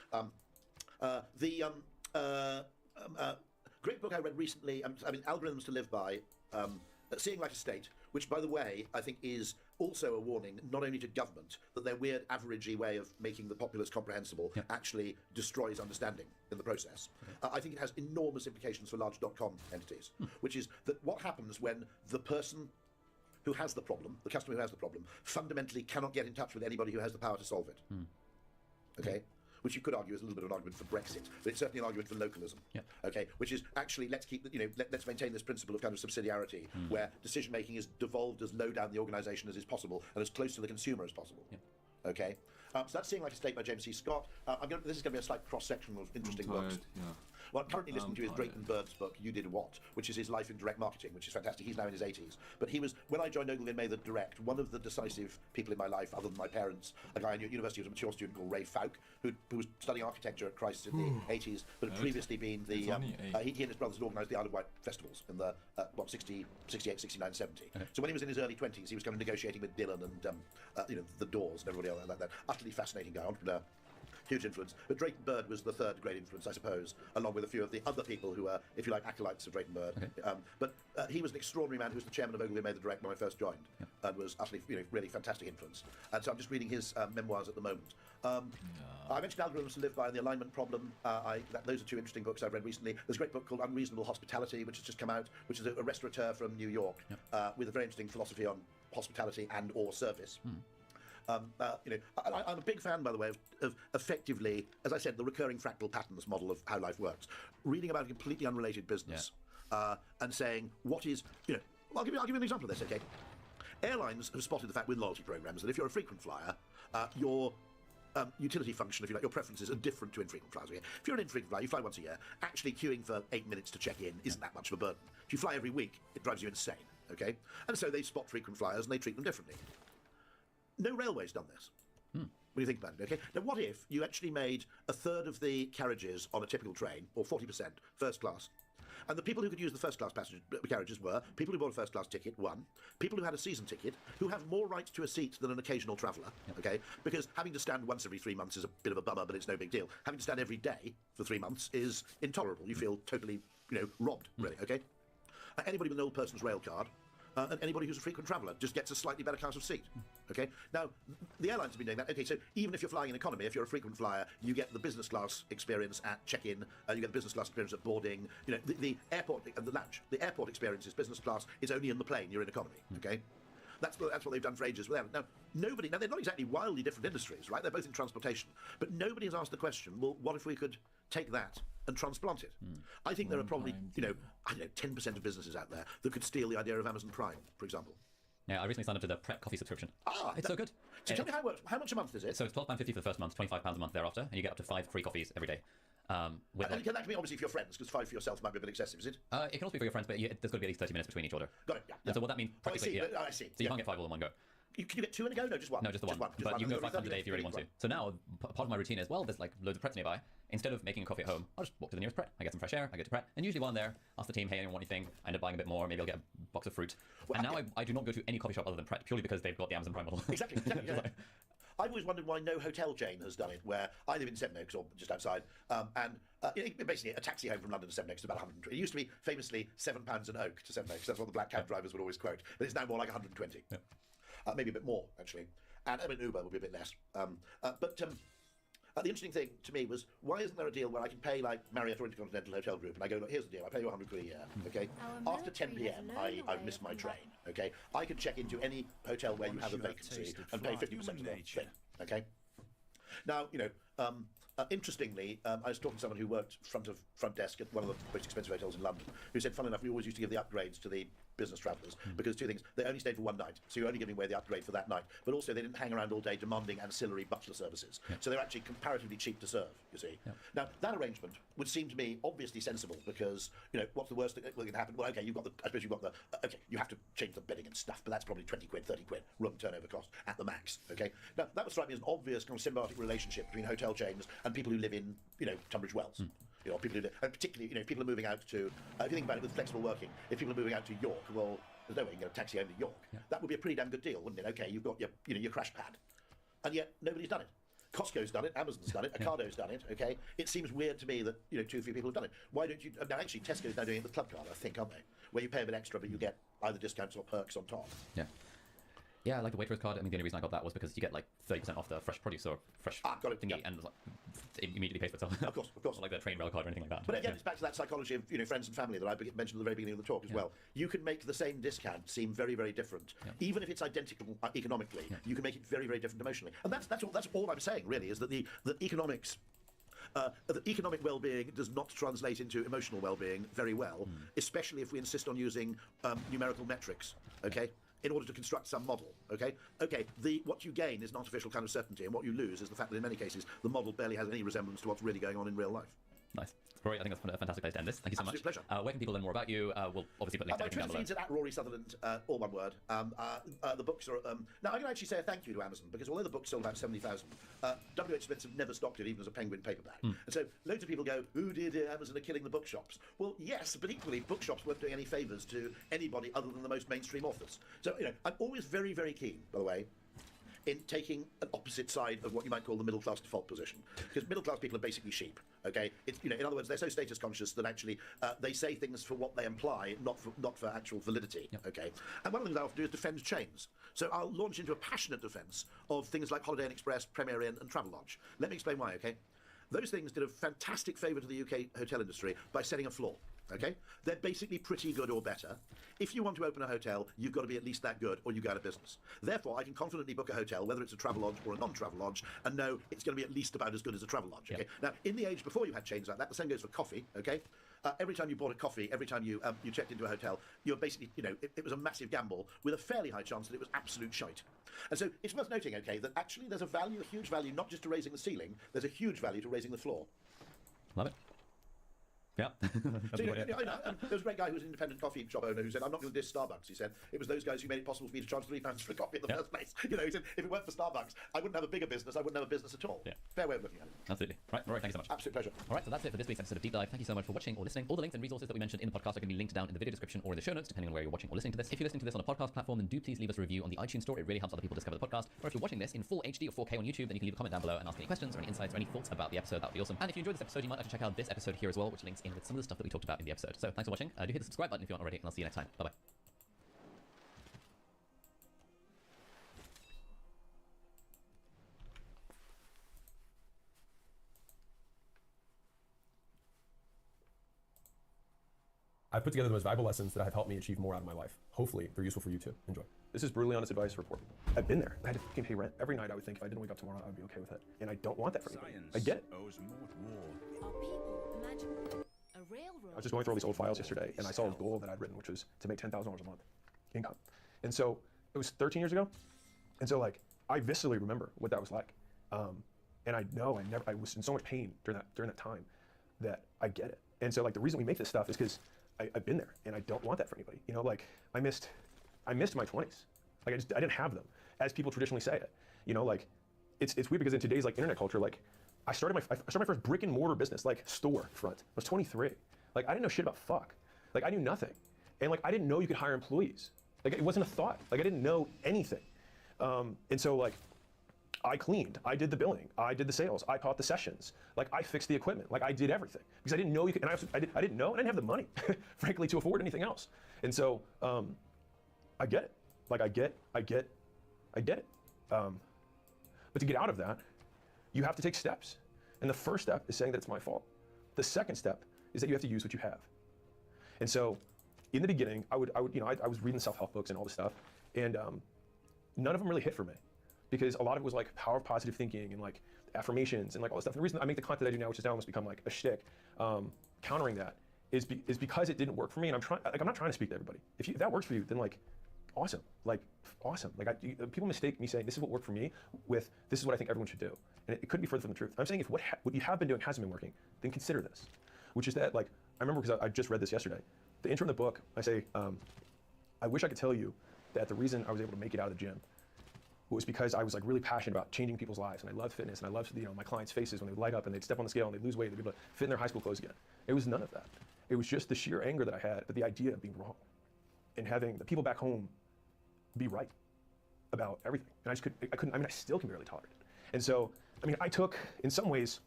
Great book I read recently. Algorithms to Live By. Seeing Like a State, which, by the way, I think is also a warning not only to government that their weird averagey way of making the populace comprehensible actually destroys understanding in the process. I think it has enormous implications for large .com entities, which is that what happens when the person who has the problem, the customer who has the problem, fundamentally cannot get in touch with anybody who has the power to solve it. Okay? Which you could argue is a little bit of an argument for Brexit, but it's certainly an argument for localism. Okay, which is actually let's maintain this principle of kind of subsidiarity, where decision making is devolved as low down the organisation as is possible and as close to the consumer as possible. Okay, so that's Seeing Like a State by James C. Scott. This is going to be a slight cross section of interesting books. What I'm currently listening to is Drayton Bird's book, You Did What, which is his life in direct marketing, which is fantastic. He's now in his 80s. But he was, when I joined Ogilvy and Mather Direct, one of the decisive people in my life, other than my parents, a guy I knew at university who was a mature student called Ray Falk, who was studying architecture at Christ in the 80s, but had previously been he and his brothers had organised the Isle of Wight festivals in the, 68, 69, 70. So when he was in his early 20s, he was kind of negotiating with Dylan and, the Doors and everybody else like that. Utterly fascinating guy, entrepreneur. Huge influence. But Drayton Bird was the third great influence, I suppose, along with a few of the other people who are, if you like, acolytes of Drayton Bird. But he was an extraordinary man who was the chairman of Ogilvy and Mather Direct when I first joined, and was utterly, really fantastic influence. And so I'm just reading his memoirs at the moment. I mentioned Algorithms to Live By and The Alignment Problem. Those are two interesting books I've read recently. There's a great book called Unreasonable Hospitality, which has just come out, which is a restaurateur from New York with a very interesting philosophy on hospitality and or service. I'm a big fan, by the way, of effectively, as I said, the recurring fractal patterns model of how life works. Reading about a completely unrelated business and saying, what is, I'll give you an example of this, okay? Airlines have spotted the fact with loyalty programs that if you're a frequent flyer, your utility function, if you like, your preferences are different to infrequent flyers. Okay? If you're an infrequent flyer, you fly once a year, actually queuing for 8 minutes to check in isn't that much of a burden. If you fly every week, it drives you insane, okay? And so they spot frequent flyers and they treat them differently. No railway's done this. When you think about it, okay? Now, what if you actually made a third of the carriages on a typical train, or 40%, first class? And the people who could use the first class carriages were people who bought a first class ticket, one, people who had a season ticket, who have more right to a seat than an occasional traveller, okay? Because having to stand once every 3 months is a bit of a bummer, but it's no big deal. Having to stand every day for 3 months is intolerable. You feel totally, robbed, really, okay? Anybody with an old person's rail card, and anybody who's a frequent traveller just gets a slightly better class of seat. Okay. Now, the airlines have been doing that. Okay, so even if you're flying in economy, if you're a frequent flyer, you get the business class experience at check-in, you get the business class experience at boarding. The airport and the lounge. The airport experience is business class. It's only in the plane. You're in economy. Okay. That's what they've done for ages with them. Now, they're not exactly wildly different industries, right? They're both in transportation. But nobody has asked the question, well, what if we could take that and transplant it. I think there are probably, I don't know, 10% of businesses out there that could steal the idea of Amazon Prime, for example. Yeah, I recently signed up to the Prep Coffee subscription. It's so good. So tell me how much a month is it? So it's £12.50 for the first month, £25 a month thereafter, and you get up to 5 free coffees every day. And that can be obviously for your friends, because 5 for yourself might be a bit excessive, is it? It can also be for your friends, but there's got to be at least 30 minutes between each order. Got it, yeah. And so what that means, practically, I see. So you can't get 5 all in one go. Can you get 2 in a go? No, just one. No, just the one. But you can go 5 times a day if you really want to. So now, part of my routine is, well, there's like loads of Prets nearby. Instead of making a coffee at home, I'll just walk to the nearest Pret. I get some fresh air, I go to Pret, and usually while I'm there, ask the team, hey, anyone want anything? I end up buying a bit more, maybe I'll get a box of fruit. Well, and now I do not go to any coffee shop other than Pret, purely because they've got the Amazon Prime model. Exactly. Yeah. I've always wondered why no hotel chain has done it, where I live in Sevenoaks, or just outside, and basically a taxi home from London to Sevenoaks is about 100. It used to be famously £7 an oak to Sevenoaks. That's what the black cab drivers would always quote. But it's now more like 120. Yeah. Maybe a bit more, actually. And I mean, Uber would be a bit less. The interesting thing to me was, why isn't there a deal where I can pay like Marriott or Intercontinental Hotel Group, and I go, look, here's the deal, I pay you 100 quid a year, okay? After 10 p.m, I've missed my train, okay? I can check into any hotel where you have a vacancy and pay 50% of the thing, okay? Now, interestingly, I was talking to someone who worked front desk at one of the most expensive hotels in London, who said, funnily enough, we always used to give the upgrades to the business travellers, because 2 things: they only stayed for 1 night, so you're only giving away the upgrade for that night, but also they didn't hang around all day demanding ancillary butler services, so they're actually comparatively cheap to serve, you see. Now, that arrangement would seem to me obviously sensible, because, what's the worst that can happen? Well, okay, I suppose you've got okay, you have to change the bedding and stuff, but that's probably 20 quid, 30 quid, room turnover cost at the max, okay? Now, that would strike me as an obvious kind of symbiotic relationship between hotel chains and people who live in, Tunbridge Wells. People who, and particularly, if people are moving out to, if you think about it with flexible working, if people are moving out to York, well, there's no way you can get a taxi home to York. That would be a pretty damn good deal, wouldn't it? Okay, you've got your, your crash pad, and yet nobody's done it. Costco's done it, Amazon's done it, Ocado's done it, okay? It seems weird to me that, too few people have done it. Why don't you, now actually Tesco's now doing it with Club Card, I think, aren't they? Where you pay a bit extra, but you get either discounts or perks on top. Yeah, like the Waitrose card. I mean, the only reason I got that was because you get like 30% off the fresh produce or fresh thingy, and like, it immediately pays for itself. Of course. Not like the train rail card or anything like that. But again, it's back to that psychology of friends and family that I mentioned at the very beginning of the talk as well. You can make the same discount seem very, very different, even if it's identical economically. You can make it very, very different emotionally, and that's all I'm saying really, is that the economics. That economic well-being does not translate into emotional well-being very well, especially if we insist on using numerical metrics. Okay. In order to construct some model, okay? What you gain is an artificial kind of certainty, and what you lose is the fact that in many cases the model barely has any resemblance to what's really going on in real life. Nice. Rory, I think that's a fantastic place to end this. Thank you so much. Absolute pleasure. Where can people learn more about you? We'll obviously put links to everything down below. My Twitter feed's at Rory Sutherland, all one word. The books are... now, I'm going to actually say a thank you to Amazon, because although the book sold about 70,000, W.H. Smith have never stocked it, even as a Penguin paperback. And so loads of people go, "Who did Amazon are killing the bookshops?" Well, yes, but equally, bookshops weren't doing any favours to anybody other than the most mainstream authors. So, I'm always very, very keen, by the way, in taking an opposite side of what you might call the middle-class default position. Because middle-class people are basically sheep, okay? It's, in other words, they're so status conscious that actually they say things for what they imply, not for actual validity, okay? And one of the things I often do is defend chains. So I'll launch into a passionate defence of things like Holiday Inn Express, Premier Inn and Travelodge. Let me explain why, okay? Those things did a fantastic favour to the UK hotel industry by setting a floor. Okay? They're basically pretty good or better. If you want to open a hotel, you've got to be at least that good, or you go out of business. Therefore, I can confidently book a hotel, whether it's a Travelodge or a non-Travelodge, and know it's going to be at least about as good as a Travelodge. Okay? Now, in the age before you had chains like that, the same goes for coffee. Okay? Every time you bought a coffee, every time you checked into a hotel, you're basically, it was a massive gamble with a fairly high chance that it was absolute shite. And so it's worth noting, okay, that actually there's a huge value, not just to raising the ceiling, there's a huge value to raising the floor. Love it. Yeah. So, there was a great guy who was an independent coffee shop owner who said, "I'm not going to diss Starbucks." He said, "It was those guys who made it possible for me to charge £3 for a coffee in the first place." He said, if it weren't for Starbucks, I wouldn't have a bigger business, I wouldn't have a business at all. Fair way of looking at it. Absolutely. Right, Rory, thank you so much. Absolute pleasure. All right, so that's it for this week's episode of Deep Dive. Thank you so much for watching or listening. All the links and resources that we mentioned in the podcast are going to be linked down in the video description or in the show notes, depending on where you're watching or listening to this. If you're listening to this on a podcast platform, then do please leave us a review on the iTunes store. It really helps other people discover the podcast. Or if you're watching this in full HD or 4K on YouTube, then you can leave a comment down below and ask any questions or any insights or any thoughts about the episode. That would be awesome. And if you enjoyed this episode, you might like to check out this episode here as well, which links in with some of the stuff that we talked about in the episode. So thanks for watching. Do hit the subscribe button if you aren't already, and I'll see you next time. Bye-bye. I've put together the most valuable lessons that have helped me achieve more out of my life. Hopefully, they're useful for you too. Enjoy. This is Brutally Honest Advice Report. I've been there. I had to fucking pay rent every night. I would think if I didn't wake up tomorrow, I would be okay with it. And I don't want that for anybody. I get it. I was just going through all these old files yesterday, and I saw a goal that I'd written, which was to make $10,000 a month income. And so it was 13 years ago. And so like, I viscerally remember what that was like. And I know I was in so much pain during that time that I get it. And so like the reason we make this stuff is because I've been there, and I don't want that for anybody. You know, like I missed my 20s. Like I didn't have them, as people traditionally say it. You know, like it's weird because in today's like internet culture, like I started my first brick and mortar business, like store front. I was 23. Like I didn't know shit about fuck. Like I knew nothing. And like I didn't know you could hire employees. Like it wasn't a thought. Like I didn't know anything. And so like I cleaned, I did the billing, I did the sales, I taught the sessions. Like I fixed the equipment. Like I did everything because I didn't know you could, and I didn't know, and I didn't have the money, frankly, to afford anything else. And so I get it. Like I get it. But to get out of that, you have to take steps. And the first step is saying that it's my fault. The second step is that you have to use what you have. And so in the beginning, I was reading self-help books and all this stuff, and none of them really hit for me because a lot of it was like power of positive thinking and like affirmations and like all this stuff. And the reason I make the content I do now, which is now almost become like a shtick, countering that is because it didn't work for me. And I'm not trying to speak to everybody. If that works for you, then like, awesome. Like, people mistake me saying this is what worked for me with this is what I think everyone should do. And it couldn't be further from the truth. I'm saying if what you have been doing hasn't been working, then consider this. Which is that, like, I remember because I just read this yesterday. The intro in the book, I say, I wish I could tell you that the reason I was able to make it out of the gym was because I was like really passionate about changing people's lives, and I loved fitness, and I loved my clients' faces when they would light up and they'd step on the scale and they'd lose weight, they'd be able to fit in their high school clothes again. It was none of that. It was just the sheer anger that I had at the idea of being wrong and having the people back home be right about everything. And I still can barely tolerate it. And so, I mean, I took, in some ways,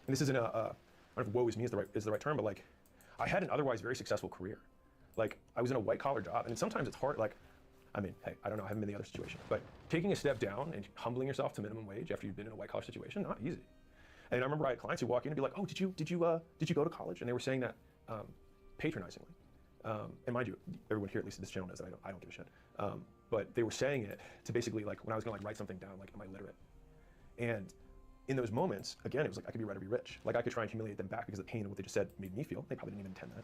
and this isn't I don't know if woe is me is the right term, but like, I had an otherwise very successful career. Like, I was in a white collar job, and sometimes it's hard, like, I mean, hey, I don't know, I haven't been in the other situation, but taking a step down and humbling yourself to minimum wage after you've been in a white collar situation, not easy. And I remember I had clients who walk in and be like, oh, did you go to college? And they were saying that patronizingly. And mind you, everyone here, at least in this channel, knows that I don't give a shit. But they were saying it to basically, like, when I was gonna like write something down, like, am I literate? And in those moments, again, it was like I could be right or be rich. Like I could try and humiliate them back because the pain of what they just said made me feel. They probably didn't even intend that.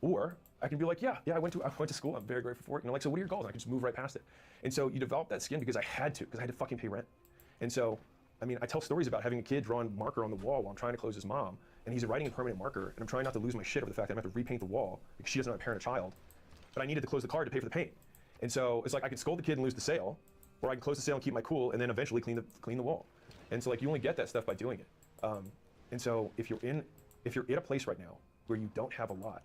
Or I can be like, yeah, I went to school. I'm very grateful for it. Like, so what are your goals? And I can just move right past it. And so you develop that skin because I had to fucking pay rent. And so, I mean, I tell stories about having a kid drawing marker on the wall while I'm trying to close his mom, and he's writing a permanent marker, and I'm trying not to lose my shit over the fact that I'm gonna have to repaint the wall because she doesn't have a parent or child, but I needed to close the card to pay for the paint. And so it's like I can scold the kid and lose the sale, or I can close the sale and keep my cool, and then eventually clean the wall. And so like you only get that stuff by doing it. And so if you're in a place right now where you don't have a lot,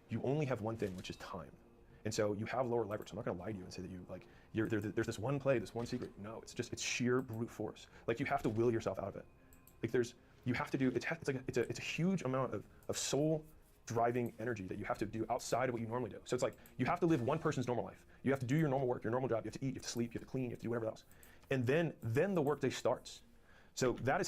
you only have one thing, which is time. And so you have lower leverage. I'm not gonna lie to you and say that you like there's this one play, this one secret. No, it's sheer brute force. Like you have to will yourself out of it. Like you have to do it's a huge amount of soul driving energy that you have to do outside of what you normally do. So it's like you have to live one person's normal life. You have to do your normal work, your normal job. You have to eat, you have to sleep, you have to clean, you have to do whatever else. And then the workday starts. So that is how